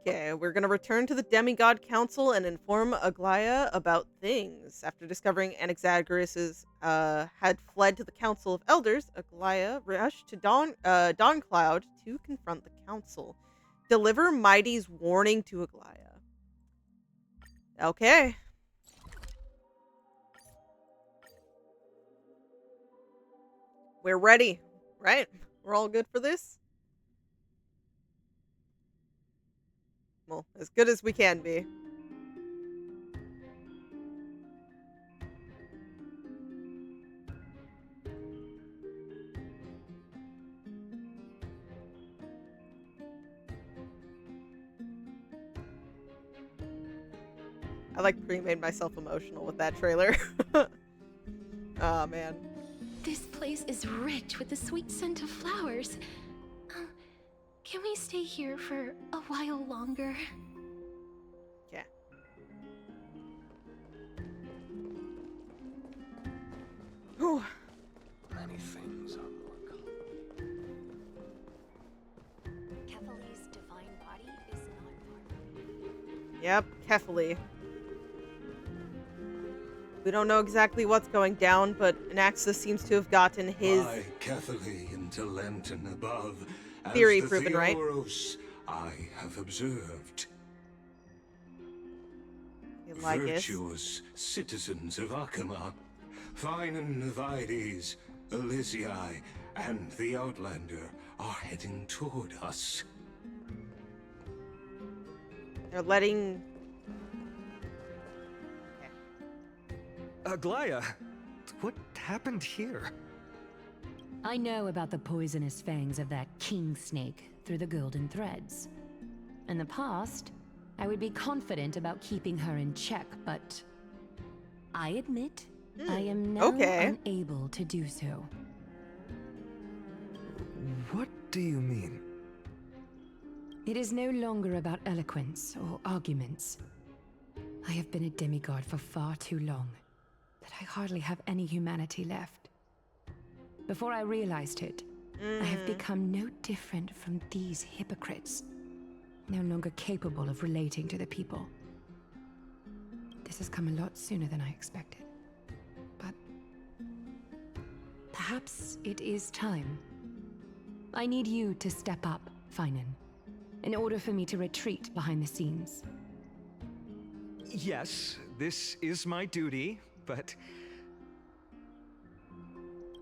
Okay, we're gonna return to the Demigod Council and inform Aglaya about things. After discovering Anaxagoras had fled to the Council of Elders, Aglaya rushed to Dawn Cloud to confront the council. Deliver Mighty's warning to Aglaya. Okay, we're ready, right? We're all good for this? Well, as good as we can be. I like pre-made myself emotional with that trailer. Oh man. This place is rich with the sweet scent of flowers. Can we stay here for a while longer? Yeah. Whew. Many things unlock. Kefali's divine body is not Yep, Kefali. We don't know exactly what's going down, but Anaxus seems to have gotten his By Catholic into Lenten above, theory as the proven, right? Theoros I have observed. Like it. Virtuous citizens of Akama, fine and Vides, Elysiae, and the Outlander are heading toward us. They're letting... Aglaya, what happened here? I know about the poisonous fangs of that king snake through the golden threads. In the past, I would be confident about keeping her in check, but I admit I am now unable to do so. What do you mean? It is no longer about eloquence or arguments. I have been a demigod for far too long that I hardly have any humanity left. Before I realized it, I have become no different from these hypocrites, no longer capable of relating to the people. This has come a lot sooner than I expected. But perhaps it is time. I need you to step up, Finan, in order for me to retreat behind the scenes. Yes, this is my duty, but...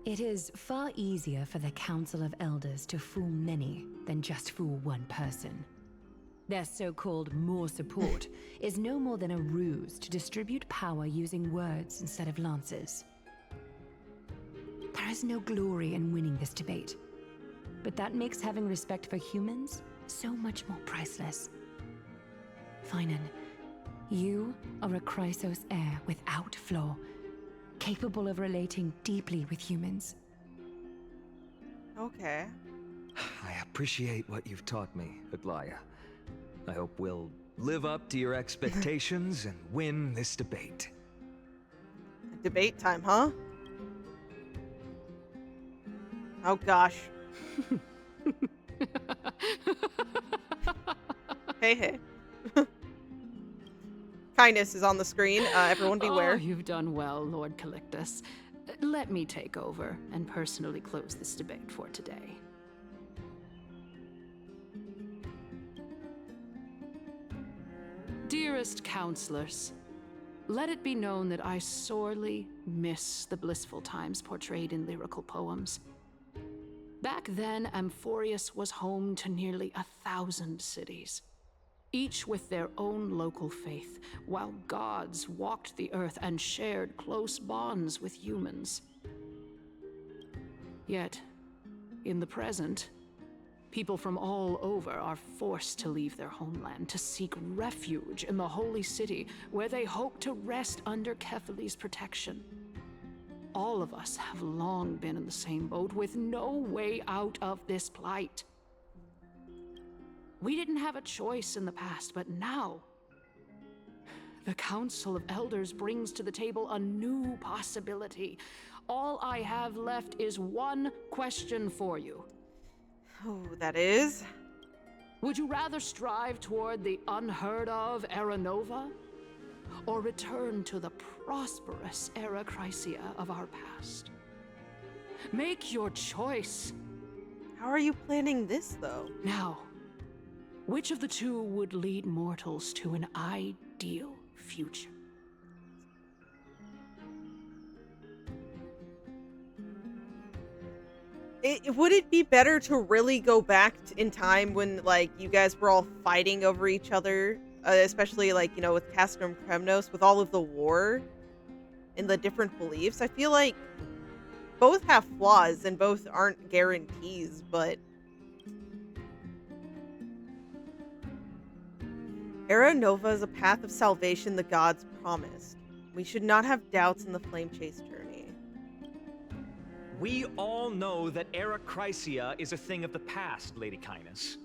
It is far easier for the Council of Elders to fool many than just fool one person. Their so-called more support is no more than a ruse to distribute power using words instead of lances. There is no glory in winning this debate, but that makes having respect for humans so much more priceless. Finan, you are a Chrysos heir without flaw, capable of relating deeply with humans. Okay. I appreciate what you've taught me, Aglaya. I hope we'll live up to your expectations and win this debate. Debate time, huh? Oh gosh. Hey. Kindness is on the screen. Everyone beware. Oh, you've done well, Lord Calictus. Let me take over and personally close this debate for today. Dearest counselors, let it be known that I sorely miss the blissful times portrayed in lyrical poems. Back then, Amphoreus was home to nearly 1,000 cities, each with their own local faith, while gods walked the earth and shared close bonds with humans. Yet, in the present, people from all over are forced to leave their homeland to seek refuge in the holy city, where they hope to rest under Kefali's protection. All of us have long been in the same boat, with no way out of this plight. We didn't have a choice in the past, but now, the Council of Elders brings to the table a new possibility. All I have left is one question for you. Oh, that is? Would you rather strive toward the unheard of Era Nova, or return to the prosperous Era Chrysia of our past? Make your choice. How are you planning this, though? Now, which of the two would lead mortals to an ideal future? Would it be better to really go back in time when, like, you guys were all fighting over each other, especially, like, you know, with Castrum Kremnos, with all of the war and the different beliefs? I feel like both have flaws and both aren't guarantees, but Era Nova is a path of salvation the gods promised. We should not have doubts in the Flame Chase journey. We all know that Era Chrysia is a thing of the past, Lady Kynus.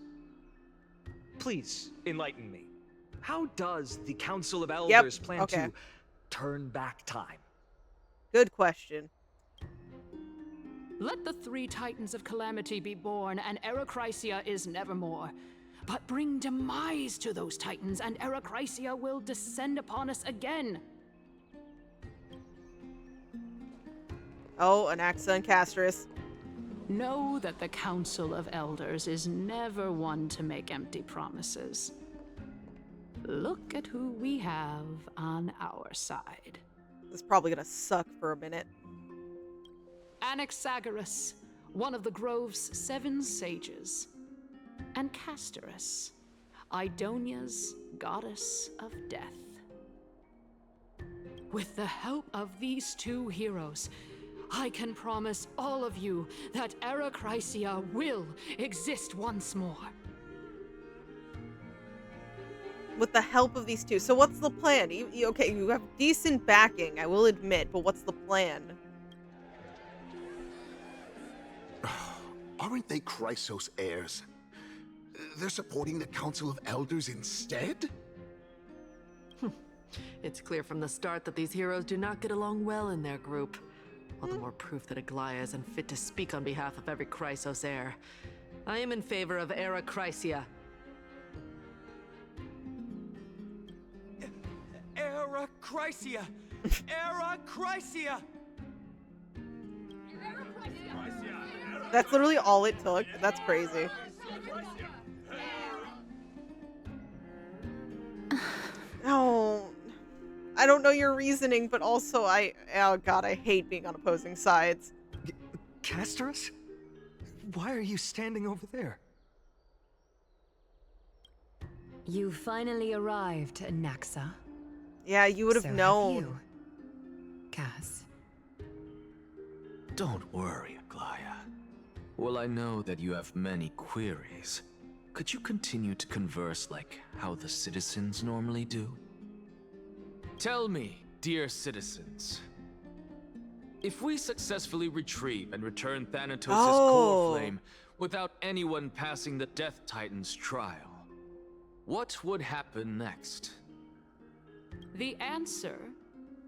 Please, enlighten me. How does the Council of Elders plan to turn back time? Good question. Let the three Titans of Calamity be born, and Era Chrysia is nevermore. But bring demise to those Titans, and Era Chrysia will descend upon us again. Oh, Anaxa and Castris. Know that the Council of Elders is never one to make empty promises. Look at who we have on our side. This is probably gonna suck for a minute. Anaxagoras, one of the Grove's 7 sages, and Castorus, Idonia's goddess of death. With the help of these two heroes, I can promise all of you that Era Chrysia will exist once more. With the help of these two. So what's the plan? Okay, you have decent backing, I will admit, but what's the plan? Aren't they Chrysos heirs? They're supporting the Council of Elders instead? It's clear from the start that these heroes do not get along well in their group. All the more proof that Aglaia is unfit to speak on behalf of every Chrysos heir. I am in favor of Era Chrysia. Era Chrysia! Era Chrysia! That's literally all it took. That's crazy. Oh, I don't know your reasoning, but also oh god, I hate being on opposing sides. Castorus? Why are you standing over there? You finally arrived, Anaxa. Yeah, you would have So known. you, Cass. Don't worry, Aglaia. Well, I know that you have many queries. Could you continue to converse like how the citizens normally do? Tell me, dear citizens, if we successfully retrieve and return Thanatos' core flame without anyone passing the Death Titan's trial, what would happen next? The answer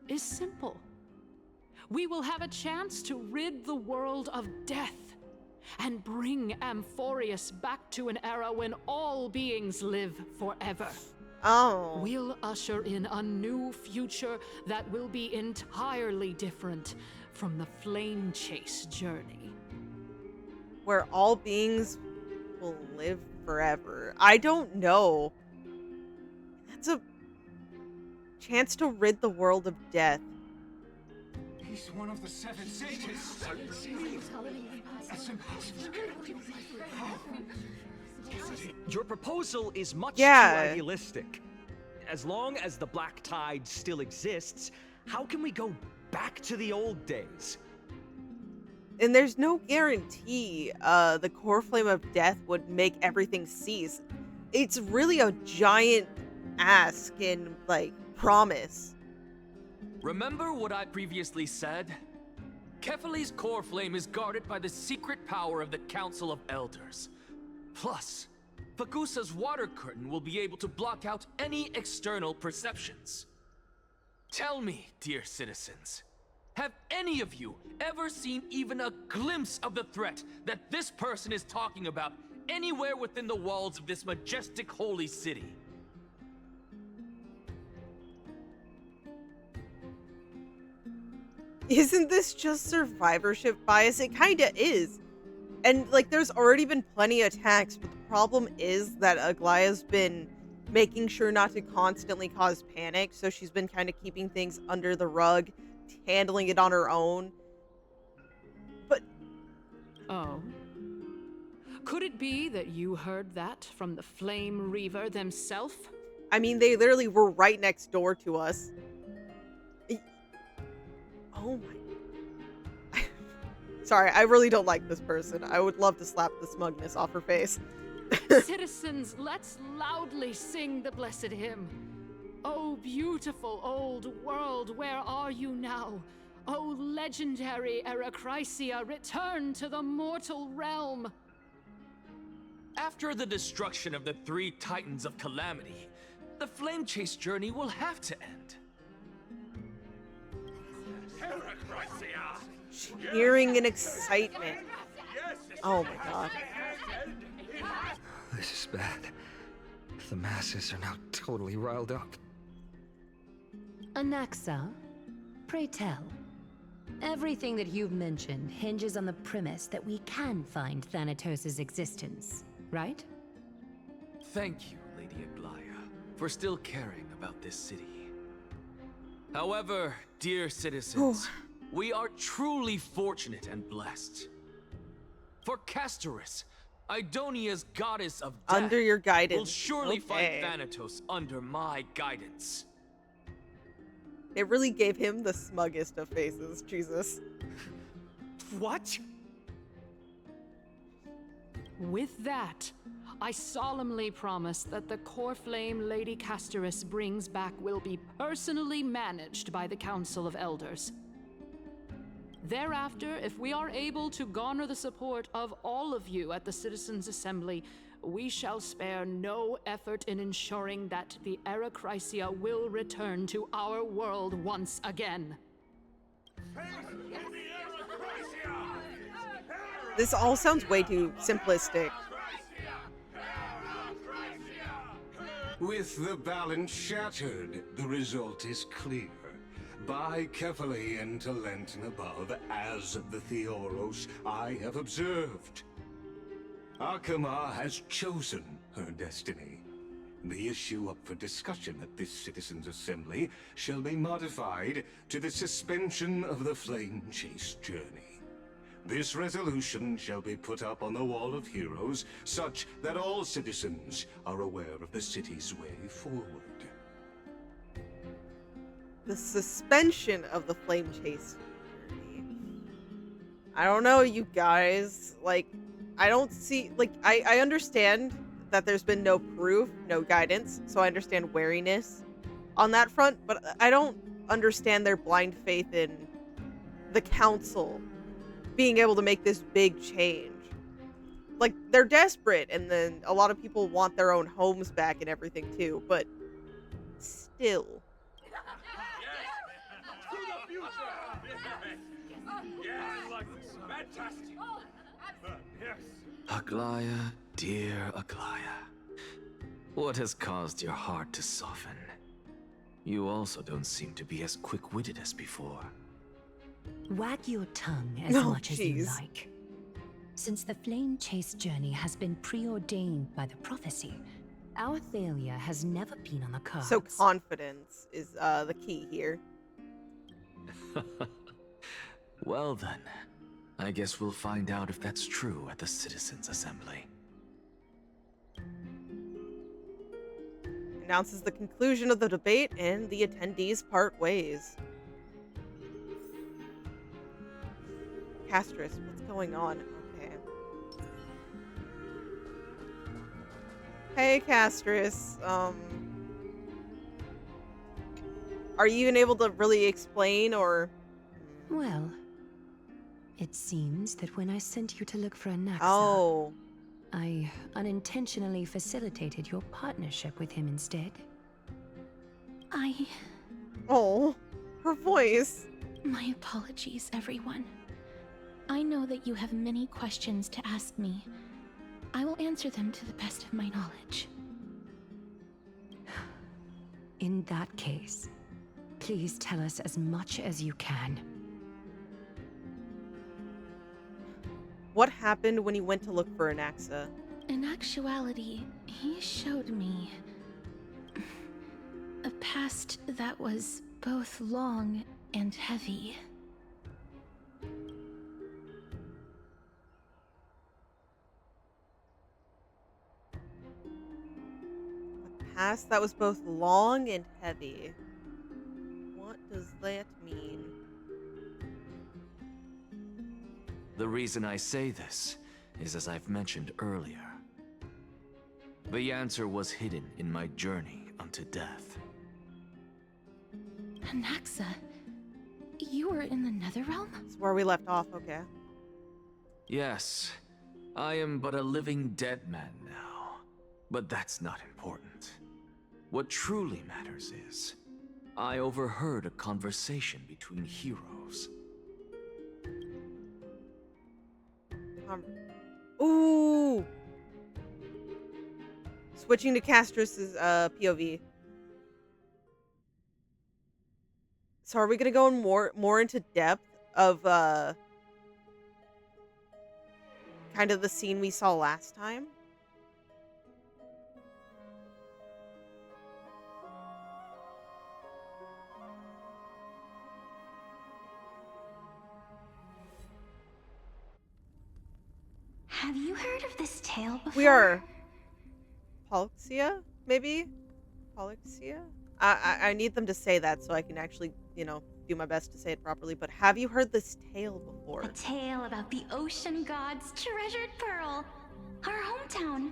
is simple. We will have a chance to rid the world of death and bring Amphoreus back to an era when all beings live forever. Oh. We'll usher in a new future that will be entirely different from the Flame Chase journey. Where all beings will live forever. I don't know. That's a chance to rid the world of death. He's one of the 7 sages. That's impossible. Your proposal is much too Yeah. idealistic. As long as the Black Tide still exists, how can we go back to the old days? And there's no guarantee the core flame of death would make everything cease. It's really a giant ask and, like, promise. Remember what I previously said? Kephale's core flame is guarded by the secret power of the Council of Elders. Plus, Fagusa's water curtain will be able to block out any external perceptions. Tell me, dear citizens, have any of you ever seen even a glimpse of the threat that this person is talking about anywhere within the walls of this majestic holy city. Isn't this just survivorship bias? It kinda is. And, like, there's already been plenty of attacks, but the problem is that Aglaya's been making sure not to constantly cause panic, so she's been kind of keeping things under the rug, handling it on her own. But... Oh? Could it be that you heard that from the Flame Reaver themselves? I mean, they literally were right next door to us. Oh my... Sorry, I really don't like this person. I would love to slap the smugness off her face. Citizens, let's loudly sing the blessed hymn. Oh, beautiful old world, where are you now? Oh, legendary Erechrysia, return to the mortal realm. After the destruction of the 3 Titans of Calamity, the Flame Chase journey will have to end. Cheering in excitement. Oh my god. This is bad. The masses are now totally riled up. Anaxa, pray tell. Everything that you've mentioned hinges on the premise that we can find Thanatos' existence, right? Thank you, Lady Aglaya, for still caring about this city. However, dear citizens, we are truly fortunate and blessed. For Castorus, Idonia's goddess of death, under your guidance, will surely fight Thanatos under my guidance. It really gave him the smuggest of faces, Jesus. What? With that, I solemnly promise that the core flame Lady Castorus brings back will be personally managed by the Council of Elders. Thereafter, if we are able to garner the support of all of you at the Citizens' Assembly, we shall spare no effort in ensuring that the Erechrysia will return to our world once again. This all sounds way too simplistic. With the balance shattered, the result is clear. Buy carefully into Lenten above, as the Theoros I have observed. Akama has chosen her destiny. The issue up for discussion at this Citizens' Assembly shall be modified to the suspension of the Flame Chase journey. This resolution shall be put up on the Wall of Heroes, such that all citizens are aware of the city's way forward. The suspension of the Flame Chase journey. I don't know, you guys. Like, I don't see... Like, I understand that there's been no proof, no guidance, so I understand wariness on that front, but I don't understand their blind faith in the council being able to make this big change. Like, they're desperate, and then a lot of people want their own homes back and everything too, but still. Aglaya, dear Aglaya, what has caused your heart to soften? You also don't seem to be as quick-witted as before. Wag your tongue as much as you like. Since the Flame Chase journey has been preordained by the prophecy, our failure has never been on the cards. So confidence is the key here. Well then, I guess we'll find out if that's true at the Citizens' Assembly. Announces the conclusion of the debate and the attendees part ways. Castorus, what's going on? Okay. Hey, Castorus. Are you even able to really explain, or? Well, it seems that when I sent you to look for Anaxa, I unintentionally facilitated your partnership with him instead. Oh, her voice. My apologies, everyone. I know that you have many questions to ask me, I will answer them to the best of my knowledge. In that case, please tell us as much as you can. What happened when you went to look for Anaxa? In actuality, he showed me a past that was both long and heavy. A past that was both long and heavy. What does that mean? The reason I say this is as I've mentioned earlier. The answer was hidden in my journey unto death. Anaxa, you were in the Netherrealm? That's where we left off, okay. Yes, I am but a living dead man now. But that's not important. What truly matters is, I overheard a conversation between heroes. Ooh! Switching to Castrus's POV. So are we gonna go in more into depth of kind of the scene we saw last time? Have you heard of this tale before? We are Polixia, maybe? Polixia? I need them to say that so I can actually, you know, do my best to say it properly. But have you heard this tale before? A tale about the ocean god's treasured pearl, our hometown.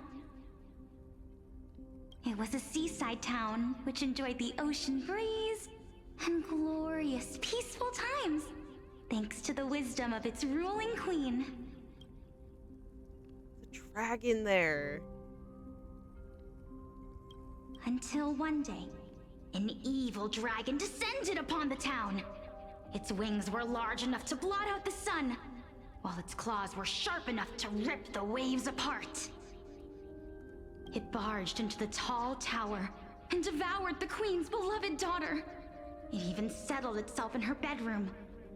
It was a seaside town which enjoyed the ocean breeze and glorious, peaceful times, thanks to the wisdom of its ruling queen. The dragon there. Until one day, an evil dragon descended upon the town. Its wings were large enough to blot out the sun, while its claws were sharp enough to rip the waves apart. It barged into the tall tower and devoured the queen's beloved daughter. It even settled itself in her bedroom,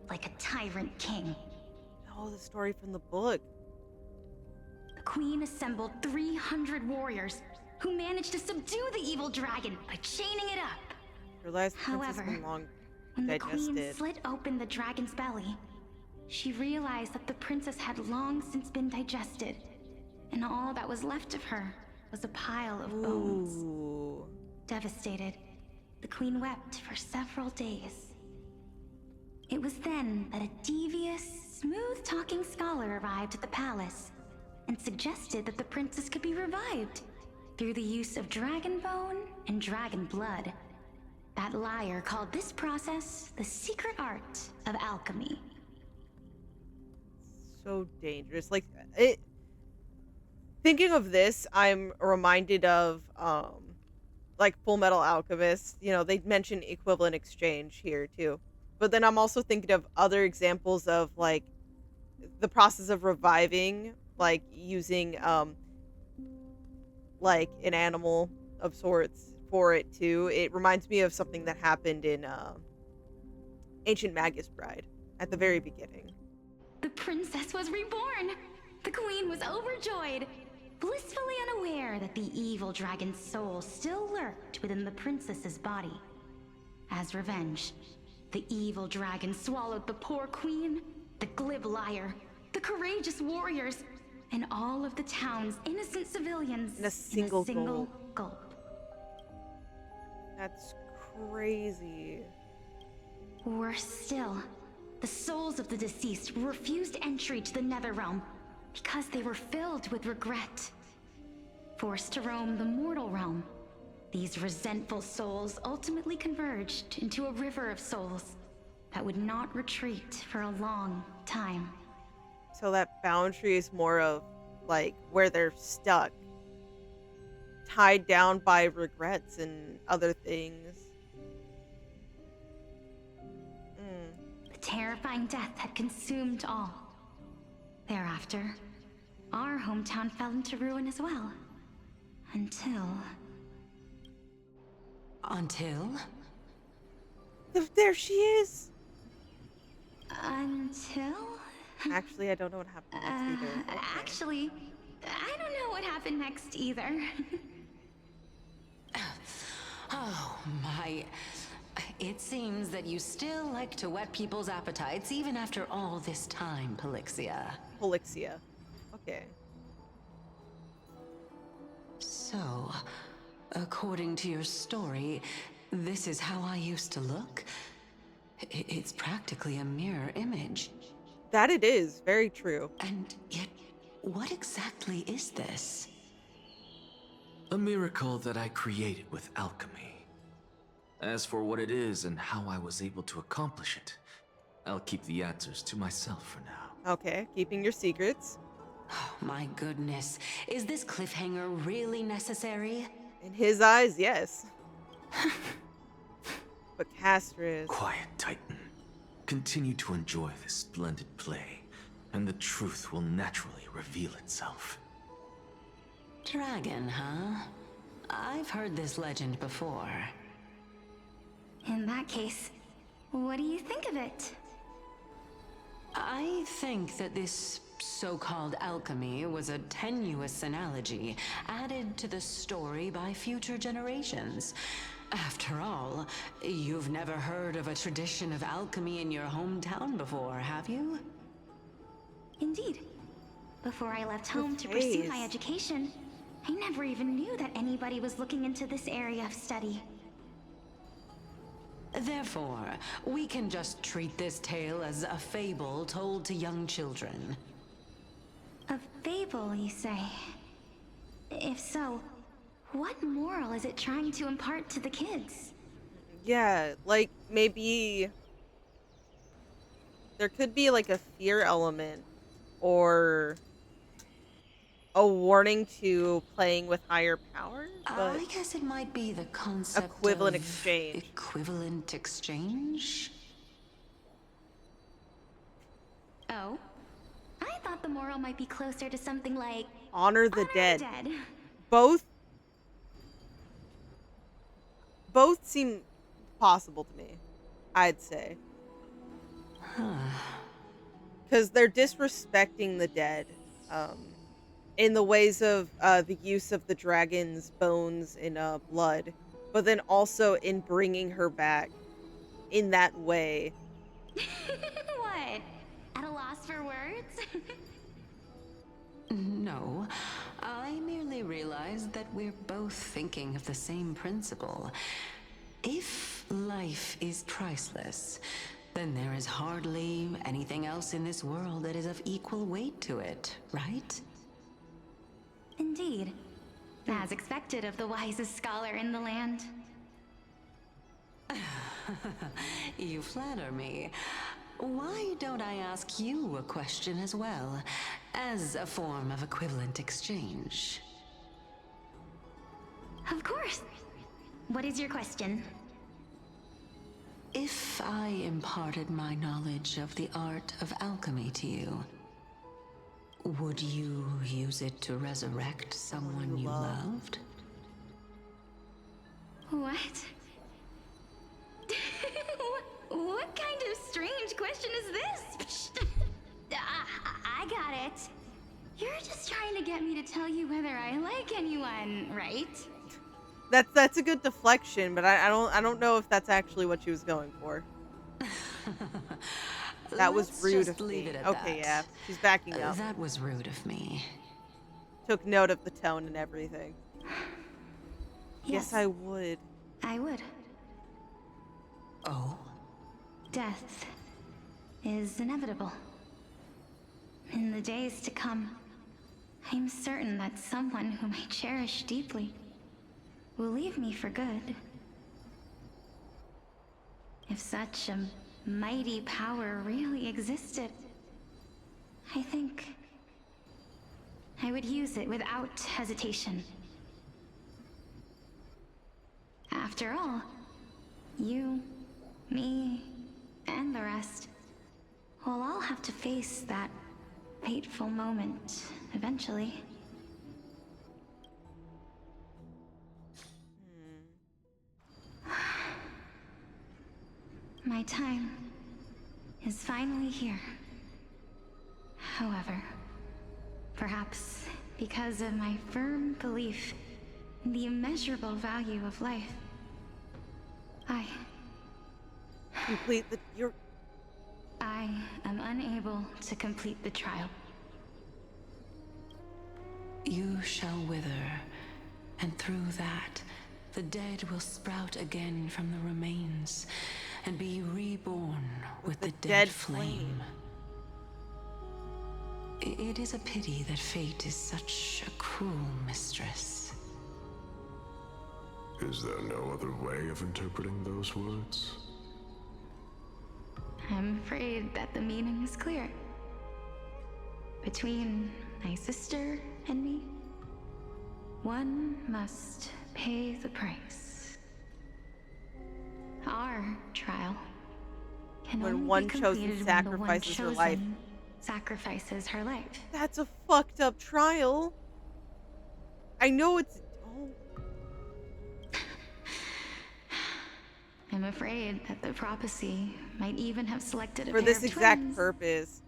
like a tyrant king. Oh, the story from the book. The queen assembled 300 warriors who managed to subdue the evil dragon by chaining it up. Realized the princess However, been long when the queen digested. slit open the dragon's belly, she realized that the princess had long since been digested, and all that was left of her was a pile of bones. Ooh. Devastated, the queen wept for several days. It was then that a devious, smooth-talking scholar arrived at the palace and suggested that the princess could be revived through the use of dragon bone and dragon blood. That liar called this process the secret art of alchemy. So dangerous. Like, it. Thinking of this, I'm reminded of, like, Full Metal Alchemist. You know, they mention equivalent exchange here, too. But then I'm also thinking of other examples of, like, the process of reviving, like, using, like, an animal of sorts for it, too. It reminds me of something that happened in, Ancient Magus Bride at the very beginning. The princess was reborn! The queen was overjoyed, blissfully unaware that the evil dragon's soul still lurked within the princess's body. As revenge, the evil dragon swallowed the poor queen, the glib liar, the courageous warriors, and all of the town's innocent civilians In a single gulp. That's crazy. Worse still, the souls of the deceased refused entry to the Netherrealm because they were filled with regret. Forced to roam the mortal realm, these resentful souls ultimately converged into a river of souls that would not retreat for a long time. So that boundary is more of, like, where they're stuck. Tied down by regrets and other things. The terrifying death had consumed all. Thereafter, our hometown fell into ruin as well. Until... Until? There she is! Until? Actually, I don't know what happened next either. Okay. Actually, I don't know what happened next either. Oh my. It seems that you still like to whet people's appetites even after all this time, Polixia. Polixia. Okay. So, according to your story, this is how I used to look? It's practically a mirror image. That it is. Very true. And yet, what exactly is this? A miracle that I created with alchemy. As for what it is and how I was able to accomplish it, I'll keep the answers to myself for now. Okay, keeping your secrets. Oh, my goodness. Is this cliffhanger really necessary? In his eyes, yes. But Castris... Quiet, Titan. Continue to enjoy this splendid play, and the truth will naturally reveal itself. Dragon, huh? I've heard this legend before. In that case, what do you think of it? I think that this so-called alchemy was a tenuous analogy added to the story by future generations. After all, you've never heard of a tradition of alchemy in your hometown before, have you? Indeed. Before I left home to pursue my education, I never even knew that anybody was looking into this area of study. Therefore, we can just treat this tale as a fable told to young children. A fable, you say? If so, what moral is it trying to impart to the kids? Yeah, like, maybe... there could be, like, a fear element, or a warning to playing with higher powers, but... I guess it might be the concept equivalent of exchange. Equivalent exchange? Oh? I thought the moral might be closer to something like... Honor the dead. The dead. Both seem possible to me, I'd say. Because they're disrespecting the dead, in the ways of the use of the dragon's bones in blood, but then also in bringing her back in that way. What? At a loss for words? No, I merely realized that we're both thinking of the same principle. If life is priceless, then there is hardly anything else in this world that is of equal weight to it, right? Indeed. As expected of the wisest scholar in the land. You flatter me. Why don't I ask you a question as well, as a form of equivalent exchange? Of course. What is your question? If I imparted my knowledge of the art of alchemy to you, would you use it to resurrect someone you loved? What? What kind of strange question is this? I got it. You're just trying to get me to tell you whether I like anyone, right? That's a good deflection, but I don't know if that's actually what she was going for. That was rude of me. Okay, yeah, she's backing up. That was rude of me. Took note of the tone and everything. Yes, I would. I would. Oh? Death is inevitable. In the days to come, I'm certain that someone whom I cherish deeply will leave me for good. If such a mighty power really existed, I think I would use it without hesitation. After all, you, me, and the rest will all have to face that fateful moment eventually. My time is finally here. However, perhaps because of my firm belief in the immeasurable value of life, I am unable to complete the trial. You shall wither, and through that, the dead will sprout again from the remains, and be reborn with the dead flame. It is a pity that fate is such a cruel mistress. Is there no other way of interpreting those words? I'm afraid that the meaning is clear. Between my sister and me, one must pay the price. Our trial can only be completed when the one chosen sacrifices her life. That's a fucked up trial. I know it's... Oh. I'm afraid that the prophecy might even have selected a for pair this of exact twins. purpose.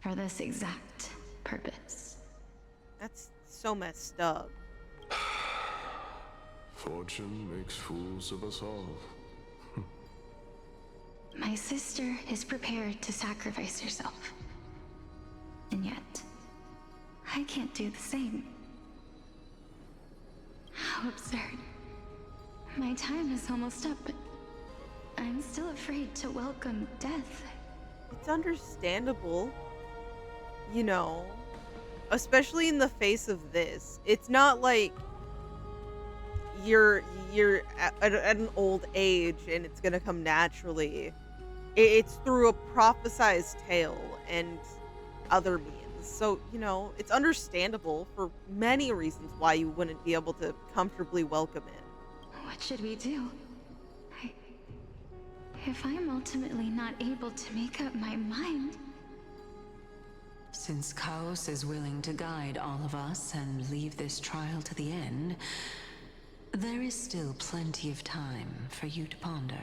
For this exact purpose. That's so messed up. Fortune makes fools of us all. My sister is prepared to sacrifice herself. And yet, I can't do the same. How absurd. My time is almost up, but I'm still afraid to welcome death. It's understandable. You know, especially in the face of this. It's not like you're at an old age and it's gonna come naturally. It's through a prophesized tale and other means. So, you know, it's understandable for many reasons why you wouldn't be able to comfortably welcome it. What should we do? If I'm ultimately not able to make up my mind... Since Chaos is willing to guide all of us and leave this trial to the end, there is still plenty of time for you to ponder.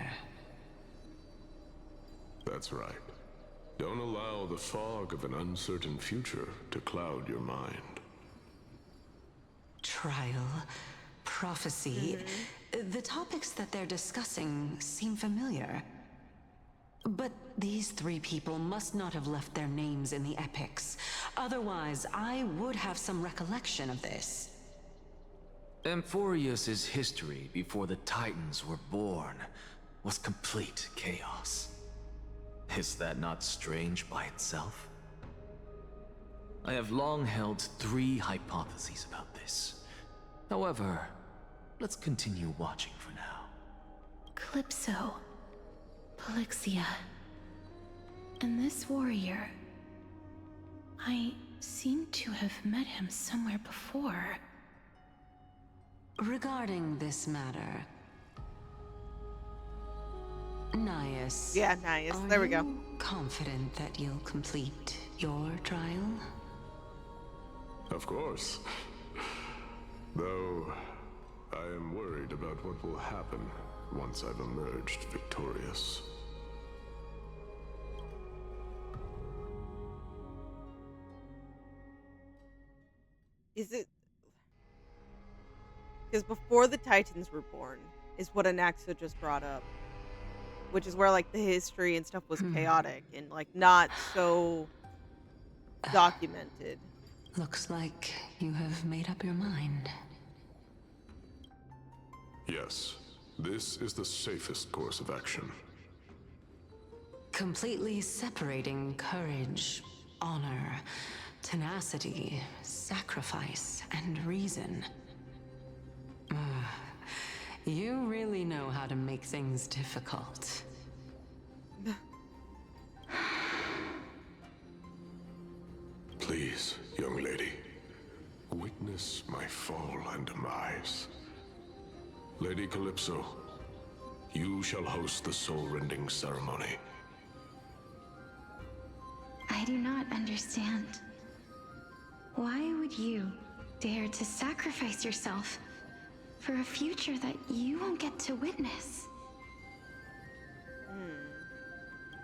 That's right. Don't allow the fog of an uncertain future to cloud your mind. Trial, prophecy, the topics that they're discussing seem familiar. But these three people must not have left their names in the epics. Otherwise, I would have some recollection of this. Amphoreus' history before the Titans were born was complete chaos. Is that not strange by itself? I have long held three hypotheses about this. However, let's continue watching for now. Calypso, Polixia, and this warrior. I seem to have met him somewhere before. Regarding this matter, Nias. Yeah, Nias. There we go. Confident that you'll complete your trial? Of course. Though, I am worried about what will happen once I've emerged victorious. Is it... Because before the Titans were born is what Anaxa just brought up. Which is where, like, the history and stuff was chaotic and, like, not so documented. Looks like you have made up your mind. Yes, this is the safest course of action. Completely separating courage, honor, tenacity, sacrifice, and reason. You really know how to make things difficult. Please, young lady, witness my fall and demise. Lady Calypso, you shall host the soul-rending ceremony. I I do not understand. Why would you dare to sacrifice yourself for a future that you won't get to witness?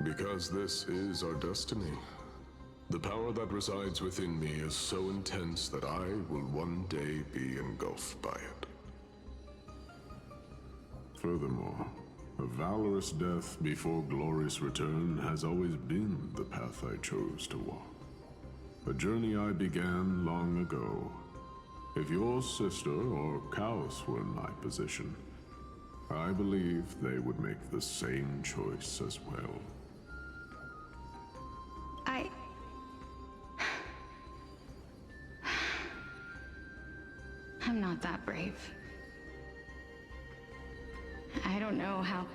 Because this is our destiny. The power that resides within me is so intense that I will one day be engulfed by it. Furthermore, a valorous death before glorious return has always been the path I chose to walk. A journey I began long ago. If your sister or Kaos were in my position, I believe they would make the same choice as well. I'm not that brave. I don't know how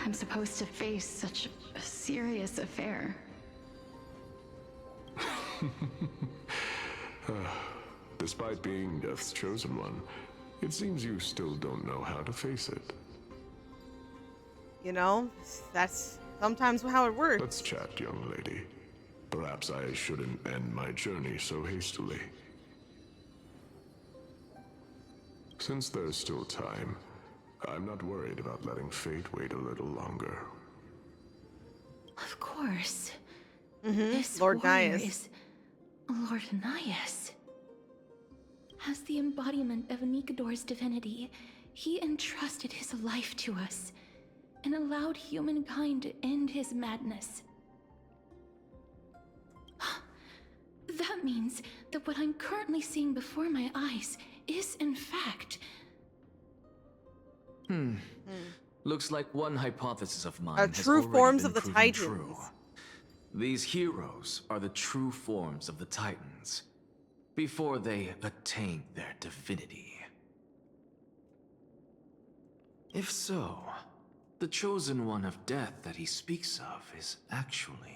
I'm supposed to face such a serious affair. Despite being Death's chosen one, it seems you still don't know how to face it. You know, that's sometimes how it works. Let's chat, young lady. Perhaps I shouldn't end my journey so hastily. Since there's still time, I'm not worried about letting fate wait a little longer. Of course. This Lord warrior Naias. is Lord Naias. As the embodiment of Nikador's divinity, he entrusted his life to us and allowed humankind to end his madness. That means that what I'm currently seeing before my eyes is, in fact... Looks like one hypothesis of mine has true already forms been of the proven Titans. true. These heroes are the true forms of the Titans, before they attain their divinity. If so, the chosen one of death that he speaks of is actually...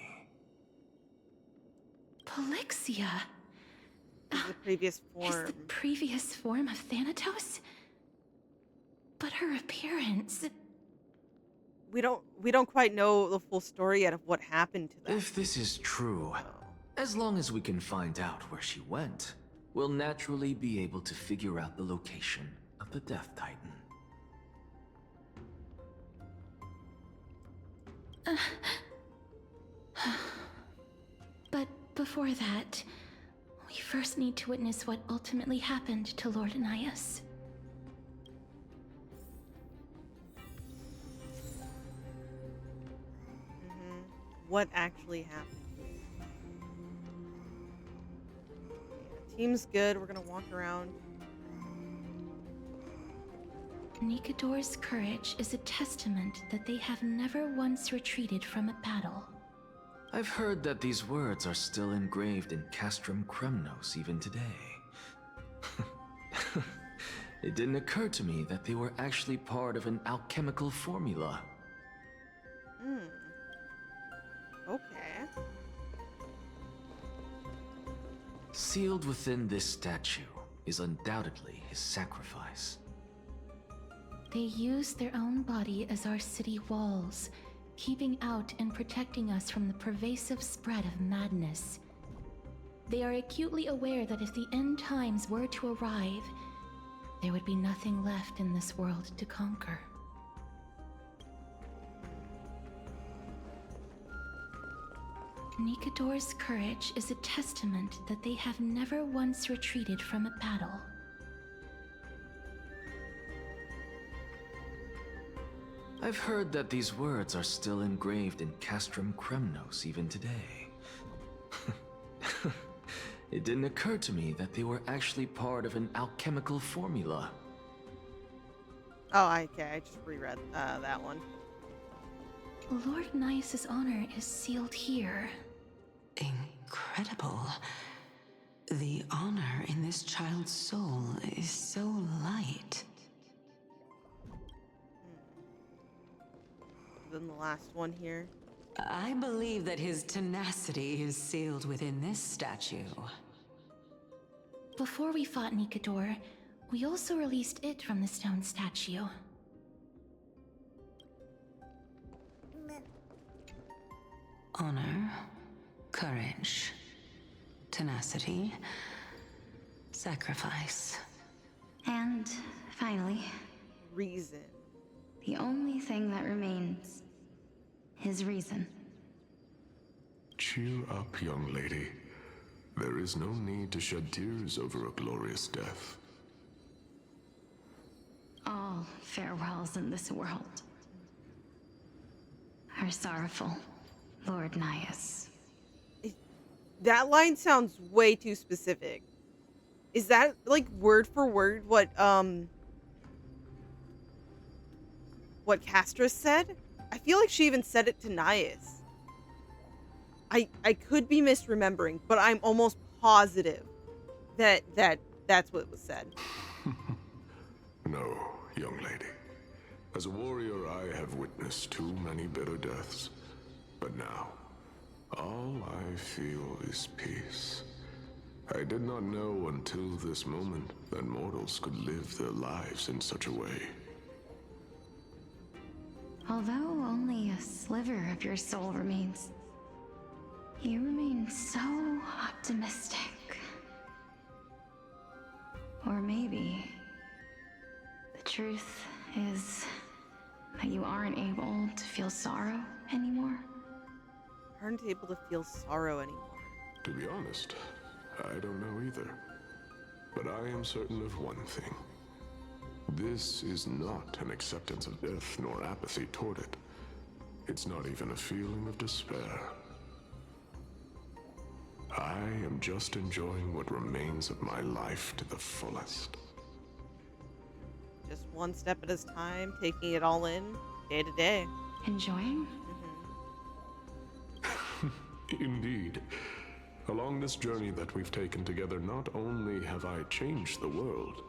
Polixia. The previous Is form. the previous form of Thanatos? But her appearance... We don't quite know the full story yet of what happened to them. If this is true, as long as we can find out where she went, we'll naturally be able to figure out the location of the Death Titan. But before that, we first need to witness what ultimately happened to Lord Naias. What actually happened? Yeah, team's good. We're gonna walk around. Nikador's courage is a testament that they have never once retreated from a battle. I've heard that these words are still engraved in Castrum Kremnos even today. It didn't occur to me that they were actually part of an alchemical formula. Okay. Sealed within this statue is undoubtedly his sacrifice. They use their own body as our city walls, keeping out and protecting us from the pervasive spread of madness. They are acutely aware that if the end times were to arrive, there would be nothing left in this world to conquer. Nikador's courage is a testament that they have never once retreated from a battle. I've heard that these words are still engraved in Castrum Kremnos even today. It didn't occur to me that they were actually part of an alchemical formula. Oh, okay. I just reread that one. Lord Naias' honor is sealed here. Incredible. The honor in this child's soul is so light. Then the last one here. I believe that his tenacity is sealed within this statue. Before we fought Nikador, we also released it from the stone statue. Honor? courage, tenacity, sacrifice. And finally, reason. The only thing that remains is reason. Cheer up, young lady. There is no need to shed tears over a glorious death. All farewells in this world are sorrowful, Lord Naias. That line sounds way too specific. Is that like word for word what Castris said? I feel like she even said it to Naias. I could be misremembering, but I'm almost positive that's what was said. No, young lady. As a warrior, I have witnessed too many bitter deaths. But now, all I feel is peace. I did not know until this moment that mortals could live their lives in such a way. Although only a sliver of your soul remains, you remain so optimistic. Or maybe the truth is that you aren't able to feel sorrow anymore. Aren't able to feel sorrow anymore. To be honest, I don't know either. But I am certain of one thing. This is not an acceptance of death nor apathy toward it. It's not even a feeling of despair. I am just enjoying what remains of my life to the fullest. Just one step at a time, taking it all in, day to day. Enjoying? Indeed. Along this journey that we've taken together, not only have I changed the world,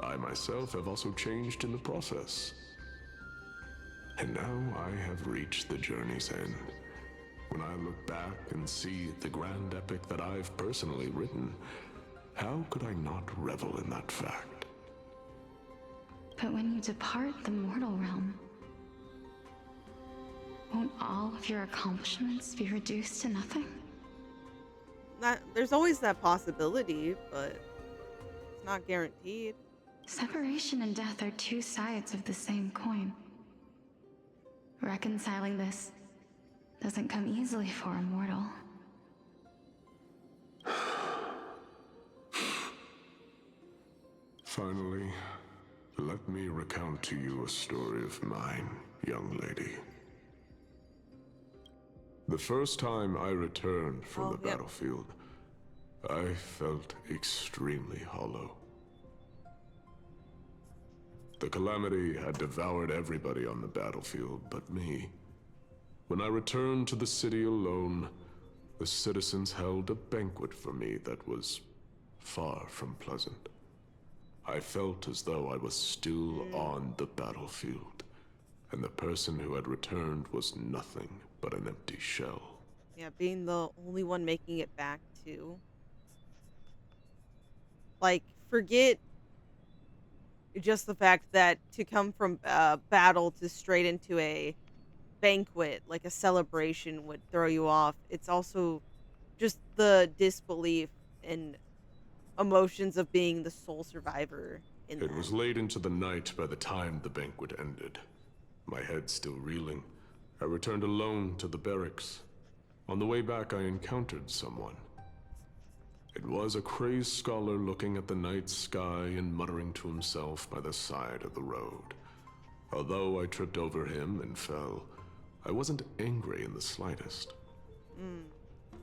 I myself have also changed in the process. And now I have reached the journey's end. When I look back and see the grand epic that I've personally written, how could I not revel in that fact? But when you depart the mortal realm, won't all of your accomplishments be reduced to nothing? There's always that possibility, but it's not guaranteed. Separation and death are two sides of the same coin. Reconciling this doesn't come easily for a mortal. Finally, let me recount to you a story of mine, young lady. The first time I returned from the battlefield, I felt extremely hollow. The calamity had devoured everybody on the battlefield but me. When I returned to the city alone, the citizens held a banquet for me that was far from pleasant. I felt as though I was still on the battlefield, and the person who had returned was nothing but an empty shell. Yeah, being the only one making it back too. Like, forget just the fact that to come from battle to straight into a banquet, like a celebration, would throw you off. It's also just the disbelief and emotions of being the sole survivor in that. It was late into the night by the time the banquet ended. My head still reeling, I returned alone to the barracks. On the way back, I encountered someone. It was a crazed scholar looking at the night sky and muttering to himself by the side of the road. Although I tripped over him and fell, I wasn't angry in the slightest.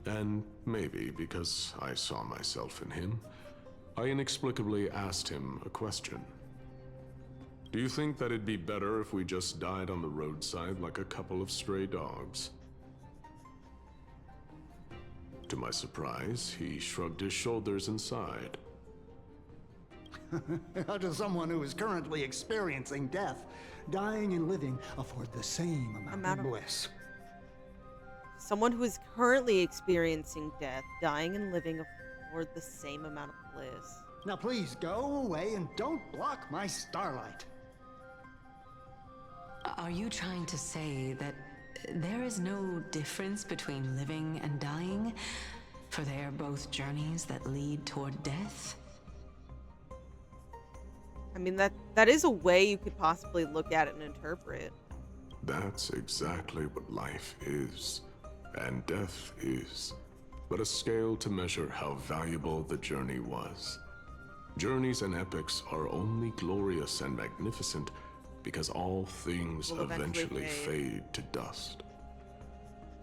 And maybe because I saw myself in him, I inexplicably asked him a question. Do you think that it'd be better if we just died on the roadside like a couple of stray dogs? To my surprise, he shrugged his shoulders and sighed. To someone who is currently experiencing death, dying and living afford the same amount of bliss. Someone who is currently experiencing death, dying and living afford the same amount of bliss. Now please go away and don't block my starlight. Are you trying to say that there is no difference between living and dying, for they are both journeys that lead toward death. I mean, that is a way you could possibly look at it and interpret. That's exactly what life is, and death is, but a scale to measure how valuable the journey was. Journeys and epics are only glorious and magnificent because all things will eventually fade to dust.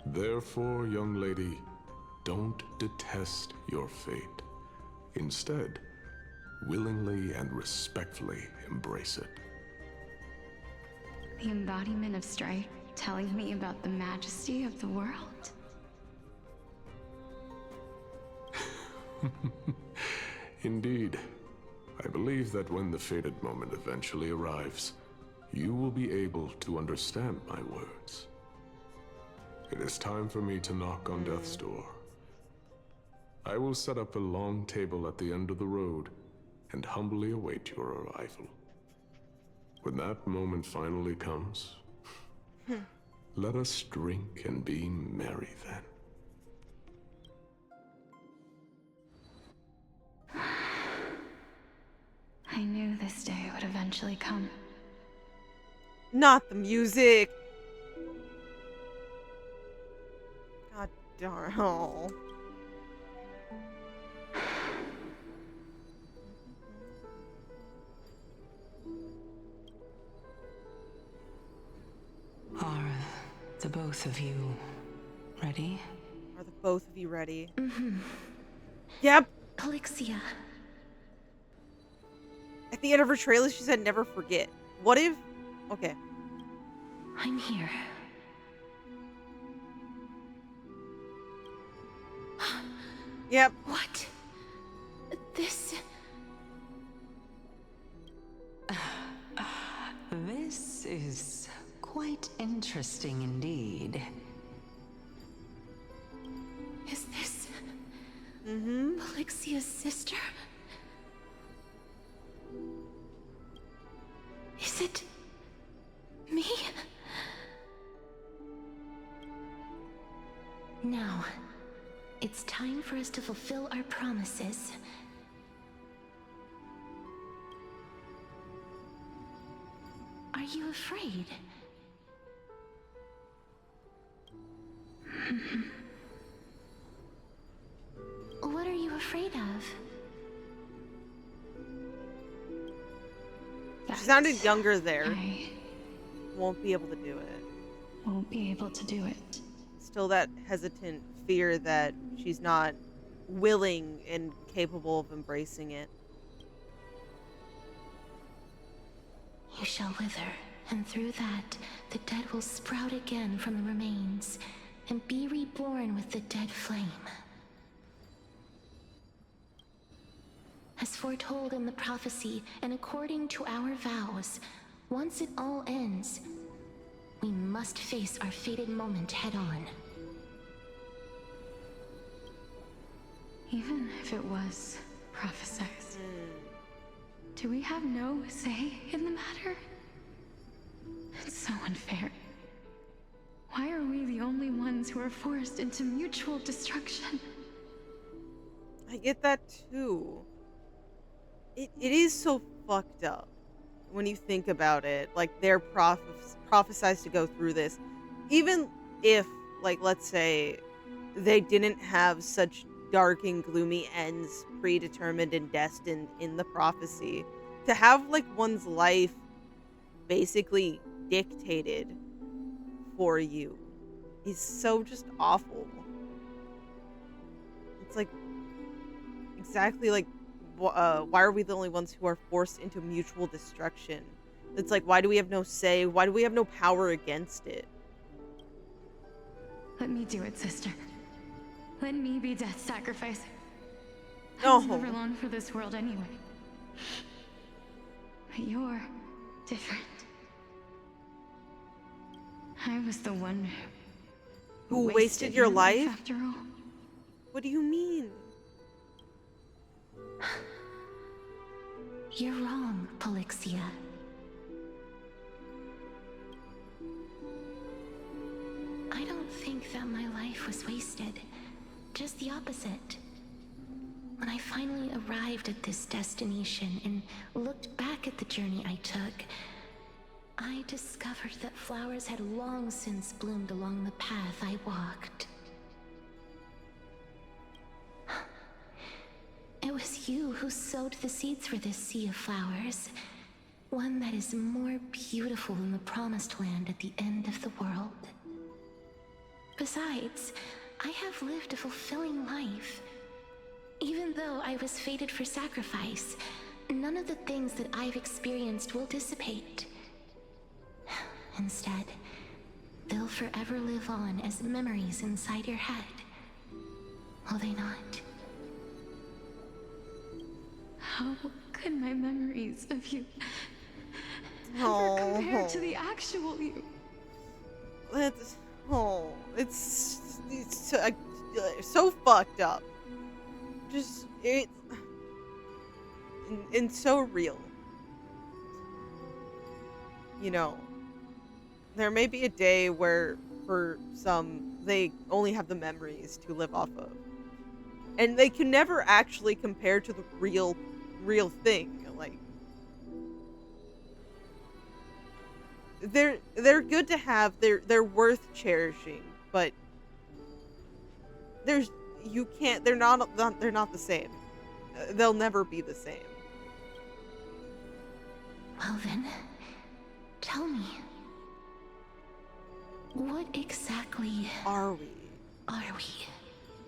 Therefore, young lady, don't detest your fate. Instead, willingly and respectfully embrace it. The embodiment of strife telling me about the majesty of the world. Indeed. I believe that when the fated moment eventually arrives, you will be able to understand my words. It is time for me to knock on death's door. I will set up a long table at the end of the road and humbly await your arrival. When that moment finally comes, let us drink and be merry then. I knew this day would eventually come. Not the music. God darn. Oh. Are the both of you ready? Are the both of you ready? Mm-hmm. Yep. Polixia. At the end of her trailer, she said never forget. What if... Okay. I'm here. Yep. What? This... This is quite interesting indeed. Is this... Polixia's sister? Is it... me? Now, it's time for us to fulfill our promises. Are you afraid? What are you afraid of? She sounded younger there. I won't be able to do it. Won't be able to do it. Still that hesitant fear that she's not willing and capable of embracing it. You shall wither, and through that, the dead will sprout again from the remains, and be reborn with the dead flame. As foretold in the prophecy, and according to our vows, once it all ends, we must face our fated moment head-on. Even if it was prophesied, do we have no say in the matter? It's so unfair. Why are we the only ones who are forced into mutual destruction? I get that too. It is so fucked up when you think about it. Like, they're prophesized to go through this. Even if, like, let's say they didn't have such dark and gloomy ends predetermined and destined in the prophecy, to have, like, one's life basically dictated for you is so just awful. It's like, exactly like, why are we the only ones who are forced into mutual destruction? It's like, why do we have no say? Why do we have no power against it? Let me do it, sister. Let me be death's sacrifice. No. I was never long for this world anyway. But you're different. I was the one who wasted your life? After all. What do you mean? You're wrong, Polixia. think that my life was wasted. Just the opposite. When I finally arrived at this destination and looked back at the journey I took, I discovered that flowers had long since bloomed along the path I walked. It was you who sowed the seeds for this sea of flowers, one that is more beautiful than the promised land at the end of the world. Besides, I have lived a fulfilling life. Even though I was fated for sacrifice, none of the things that I've experienced will dissipate. Instead, they'll forever live on as memories inside your head. Will they not? How could my memories of you ever compare to the actual you? It's so fucked up. Just it's and so real. You know, there may be a day where for some they only have the memories to live off of, and they can never actually compare to the real thing. Like they're good to have, they're worth cherishing, but they're not the same. They'll never be the same. Well then, tell me, what exactly are we?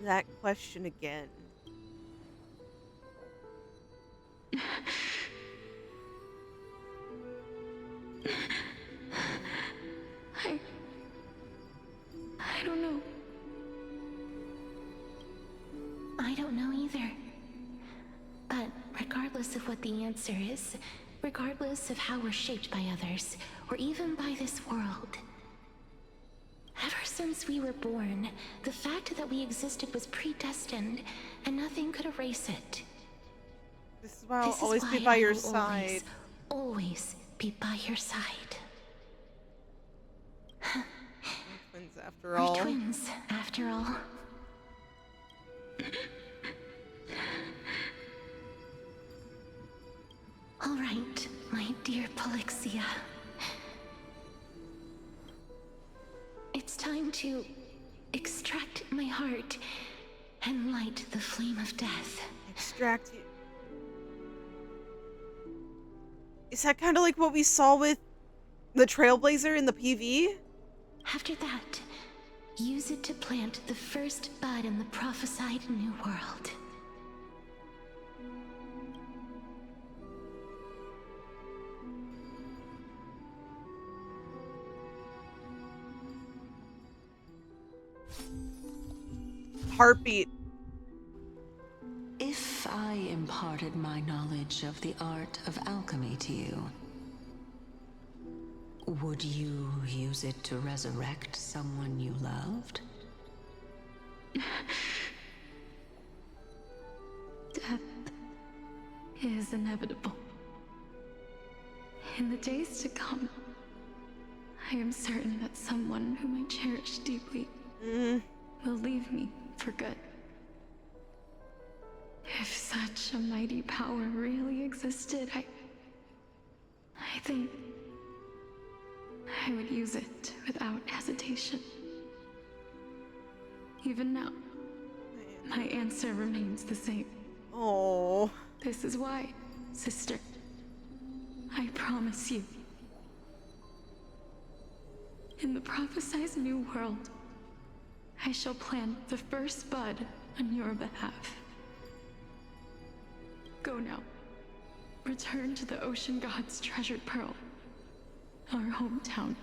That question again. I don't know. I don't know either. But regardless of what the answer is, regardless of how we're shaped by others, or even by this world, ever since we were born, the fact that we existed was predestined, and nothing could erase it. This is why I'll always be by your side. Always be by your side. Twins after all. We're twins after all. All right, my dear Polixia. It's time to extract my heart and light the flame of death. Extract you. Is that kind of like what we saw with the Trailblazer in the PV? After that, use it to plant the first bud in the prophesied new world. Heartbeat. If I imparted my knowledge of the art of alchemy to you, would you use it to resurrect someone you loved? Death is inevitable. In the days to come, I am certain that someone whom I cherish deeply will leave me for good. If such a mighty power really existed, I think I would use it without hesitation. Even now, my answer remains the same. Oh. This is why, sister, I promise you, in the prophesied new world, I shall plant the first bud on your behalf. Go now. Return to the ocean god's treasured pearl, our hometown.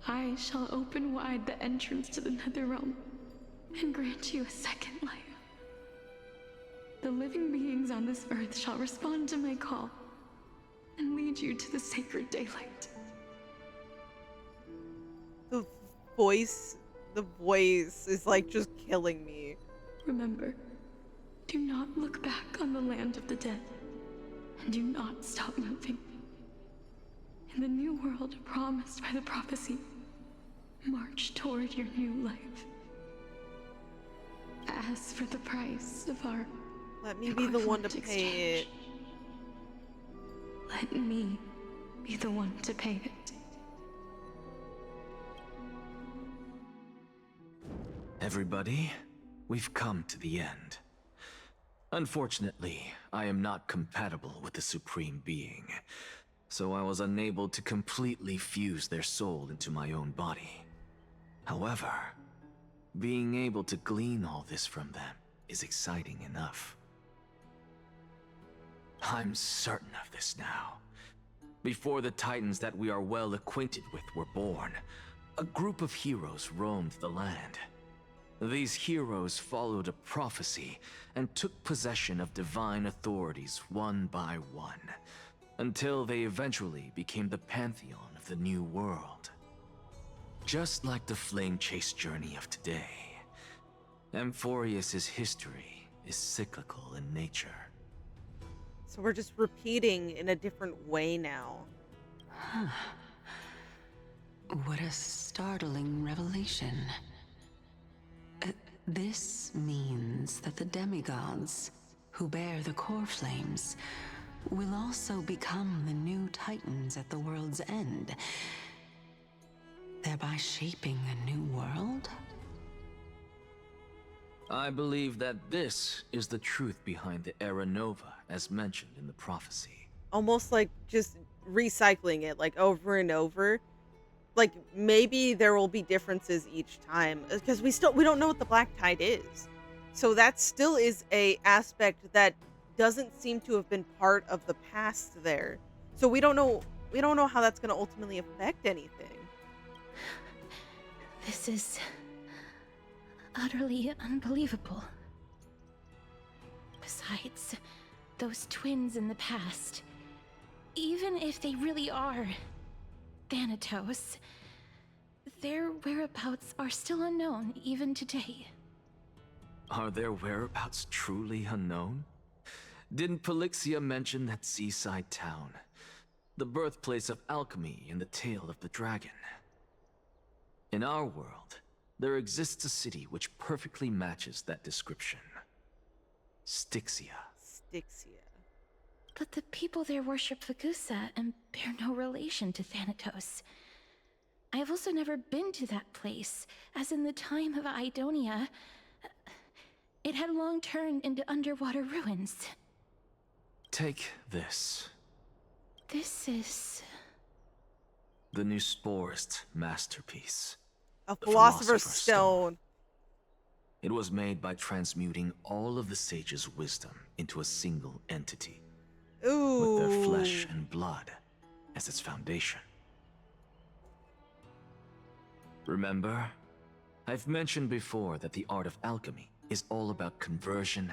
I shall open wide the entrance to the Netherrealm and grant you a second life. The living beings on this earth shall respond to my call and lead you to the sacred daylight. The voice is like just killing me. Remember, do not look back on the land of the dead, and do not stop moving. In the new world promised by the prophecy, march toward your new life. As for the price of our Let me be the one to pay it. Let me be the one to pay it. Everybody, we've come to the end. Unfortunately, I am not compatible with the Supreme Being, so I was unable to completely fuse their soul into my own body. However, being able to glean all this from them is exciting enough. I'm certain of this now. Before the Titans that we are well acquainted with were born, a group of heroes roamed the land. These heroes followed a prophecy and took possession of divine authorities one by one, until they eventually became the pantheon of the New World. Just like the flame chase journey of today, Amphoreus' history is cyclical in nature. So we're just repeating in a different way now. Huh. What a startling revelation. This means that the demigods, who bear the core flames, will also become the new Titans at the world's end, thereby shaping a new world? I believe that this is the truth behind the Era Nova, as mentioned in the prophecy. Almost like just recycling it, like over and over. Like maybe there will be differences each time, because we don't know what the Black Tide is. So that still is a aspect that doesn't seem to have been part of the past there. So we don't know how that's going to ultimately affect anything. This is utterly unbelievable. Besides, those twins in the past, even if they really are Thanatos, their whereabouts are still unknown even today. Are their whereabouts truly unknown? Didn't Polixia mention that seaside town, the birthplace of alchemy in the tale of the dragon? In our world, there exists a city which perfectly matches that description. Styxia. Styxia. But the people there worship Vagusa and bear no relation to Thanatos. I have also never been to that place, as in the time of Idonia, it had long turned into underwater ruins. Take this. This is... the new Sporist masterpiece. A Philosopher's Stone. It was made by transmuting all of the sage's wisdom into a single entity. Ooh. With their flesh and blood as its foundation. Remember, I've mentioned before that the art of alchemy is all about conversion,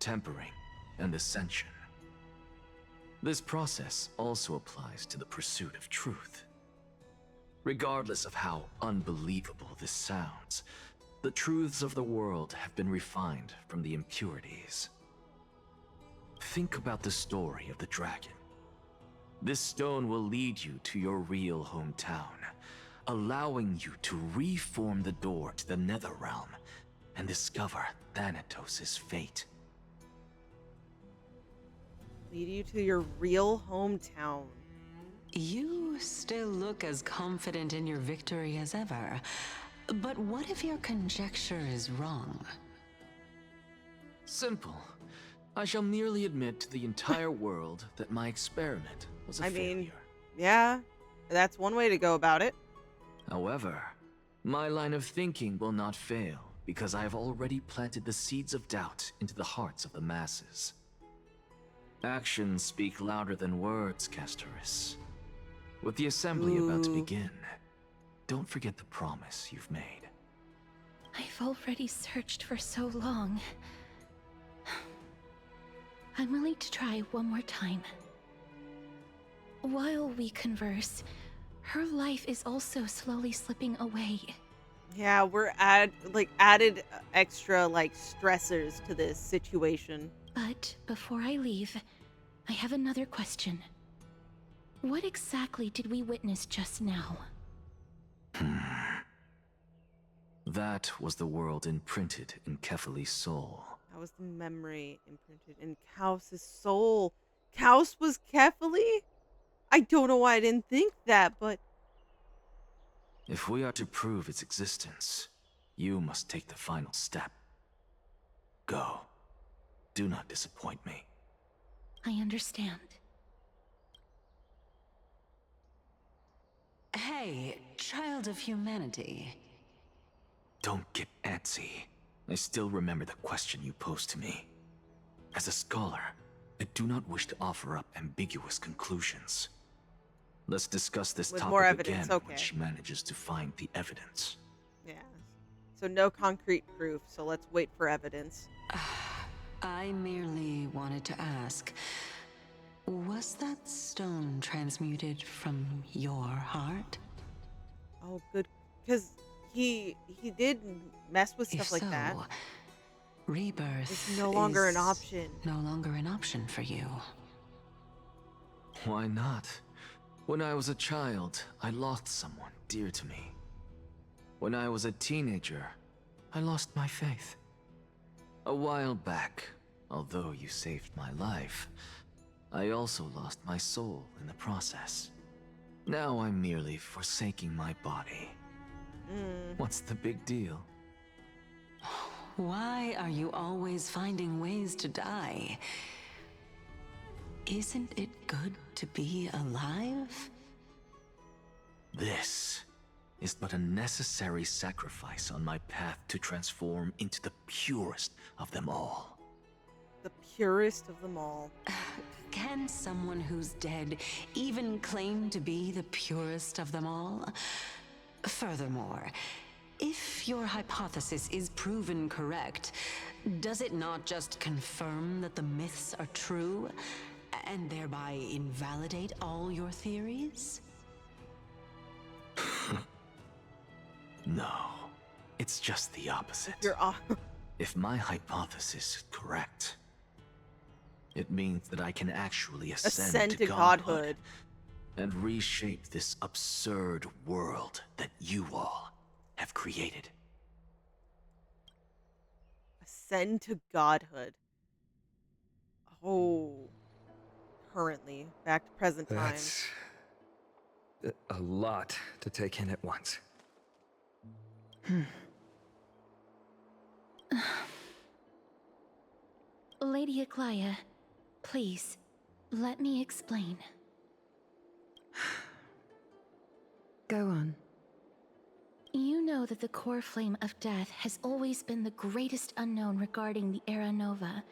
tempering, and ascension. This process also applies to the pursuit of truth. Regardless of how unbelievable this sounds, the truths of the world have been refined from the impurities. Think about the story of the dragon. This stone will lead you to your real hometown, allowing you to reform the door to the Netherrealm and discover Thanatos' fate. Lead you to your real hometown. You still look as confident in your victory as ever. But what if your conjecture is wrong? Simple. I shall merely admit to the entire world that my experiment was a failure. Yeah, that's one way to go about it. However, my line of thinking will not fail because I have already planted the seeds of doubt into the hearts of the masses. Actions speak louder than words, Castoris. With the assembly about to begin, don't forget the promise you've made. I've already searched for so long. I'm willing to try one more time. While we converse, her life is also slowly slipping away. Yeah, we're added extra stressors to this situation. But before I leave, I have another question. What exactly did we witness just now? That was the world imprinted in Kefali's soul. That was the memory imprinted in Kaus's soul. Kaus was Kefali? I don't know why I didn't think that, but... If we are to prove its existence, you must take the final step. Go. Do not disappoint me. I understand. Hey, child of humanity. Don't get antsy. I still remember the question you posed to me. As a scholar, I do not wish to offer up ambiguous conclusions. Let's discuss this With topic more evidence, again okay. when she manages to find the evidence. Yeah. So no concrete proof, so let's wait for evidence. I merely wanted to ask, was that stone transmuted from your heart? Oh, good. Because he did mess with stuff If like so, that. Rebirth It's no longer an option. No longer an option for you. Why not? When I was a child, I lost someone dear to me. When I was a teenager, I lost my faith. A while back, although you saved my life, I also lost my soul in the process. Now I'm merely forsaking my body. What's the big deal? Why are you always finding ways to die? Isn't it good to be alive? This is but a necessary sacrifice on my path to transform into the purest of them all. The purest of them all. Can someone who's dead even claim to be the purest of them all? Furthermore, if your hypothesis is proven correct, does it not just confirm that the myths are true, and thereby invalidate all your theories? No, it's just the opposite. If my hypothesis is correct, it means that I can actually ascend to godhood and reshape this absurd world that you all have created. Ascend to godhood. Oh. Currently. Back to present time. That's a lot to take in at once. Lady Aglaya, please, let me explain. Go on. You know that the core flame of death has always been the greatest unknown regarding the Era Nova,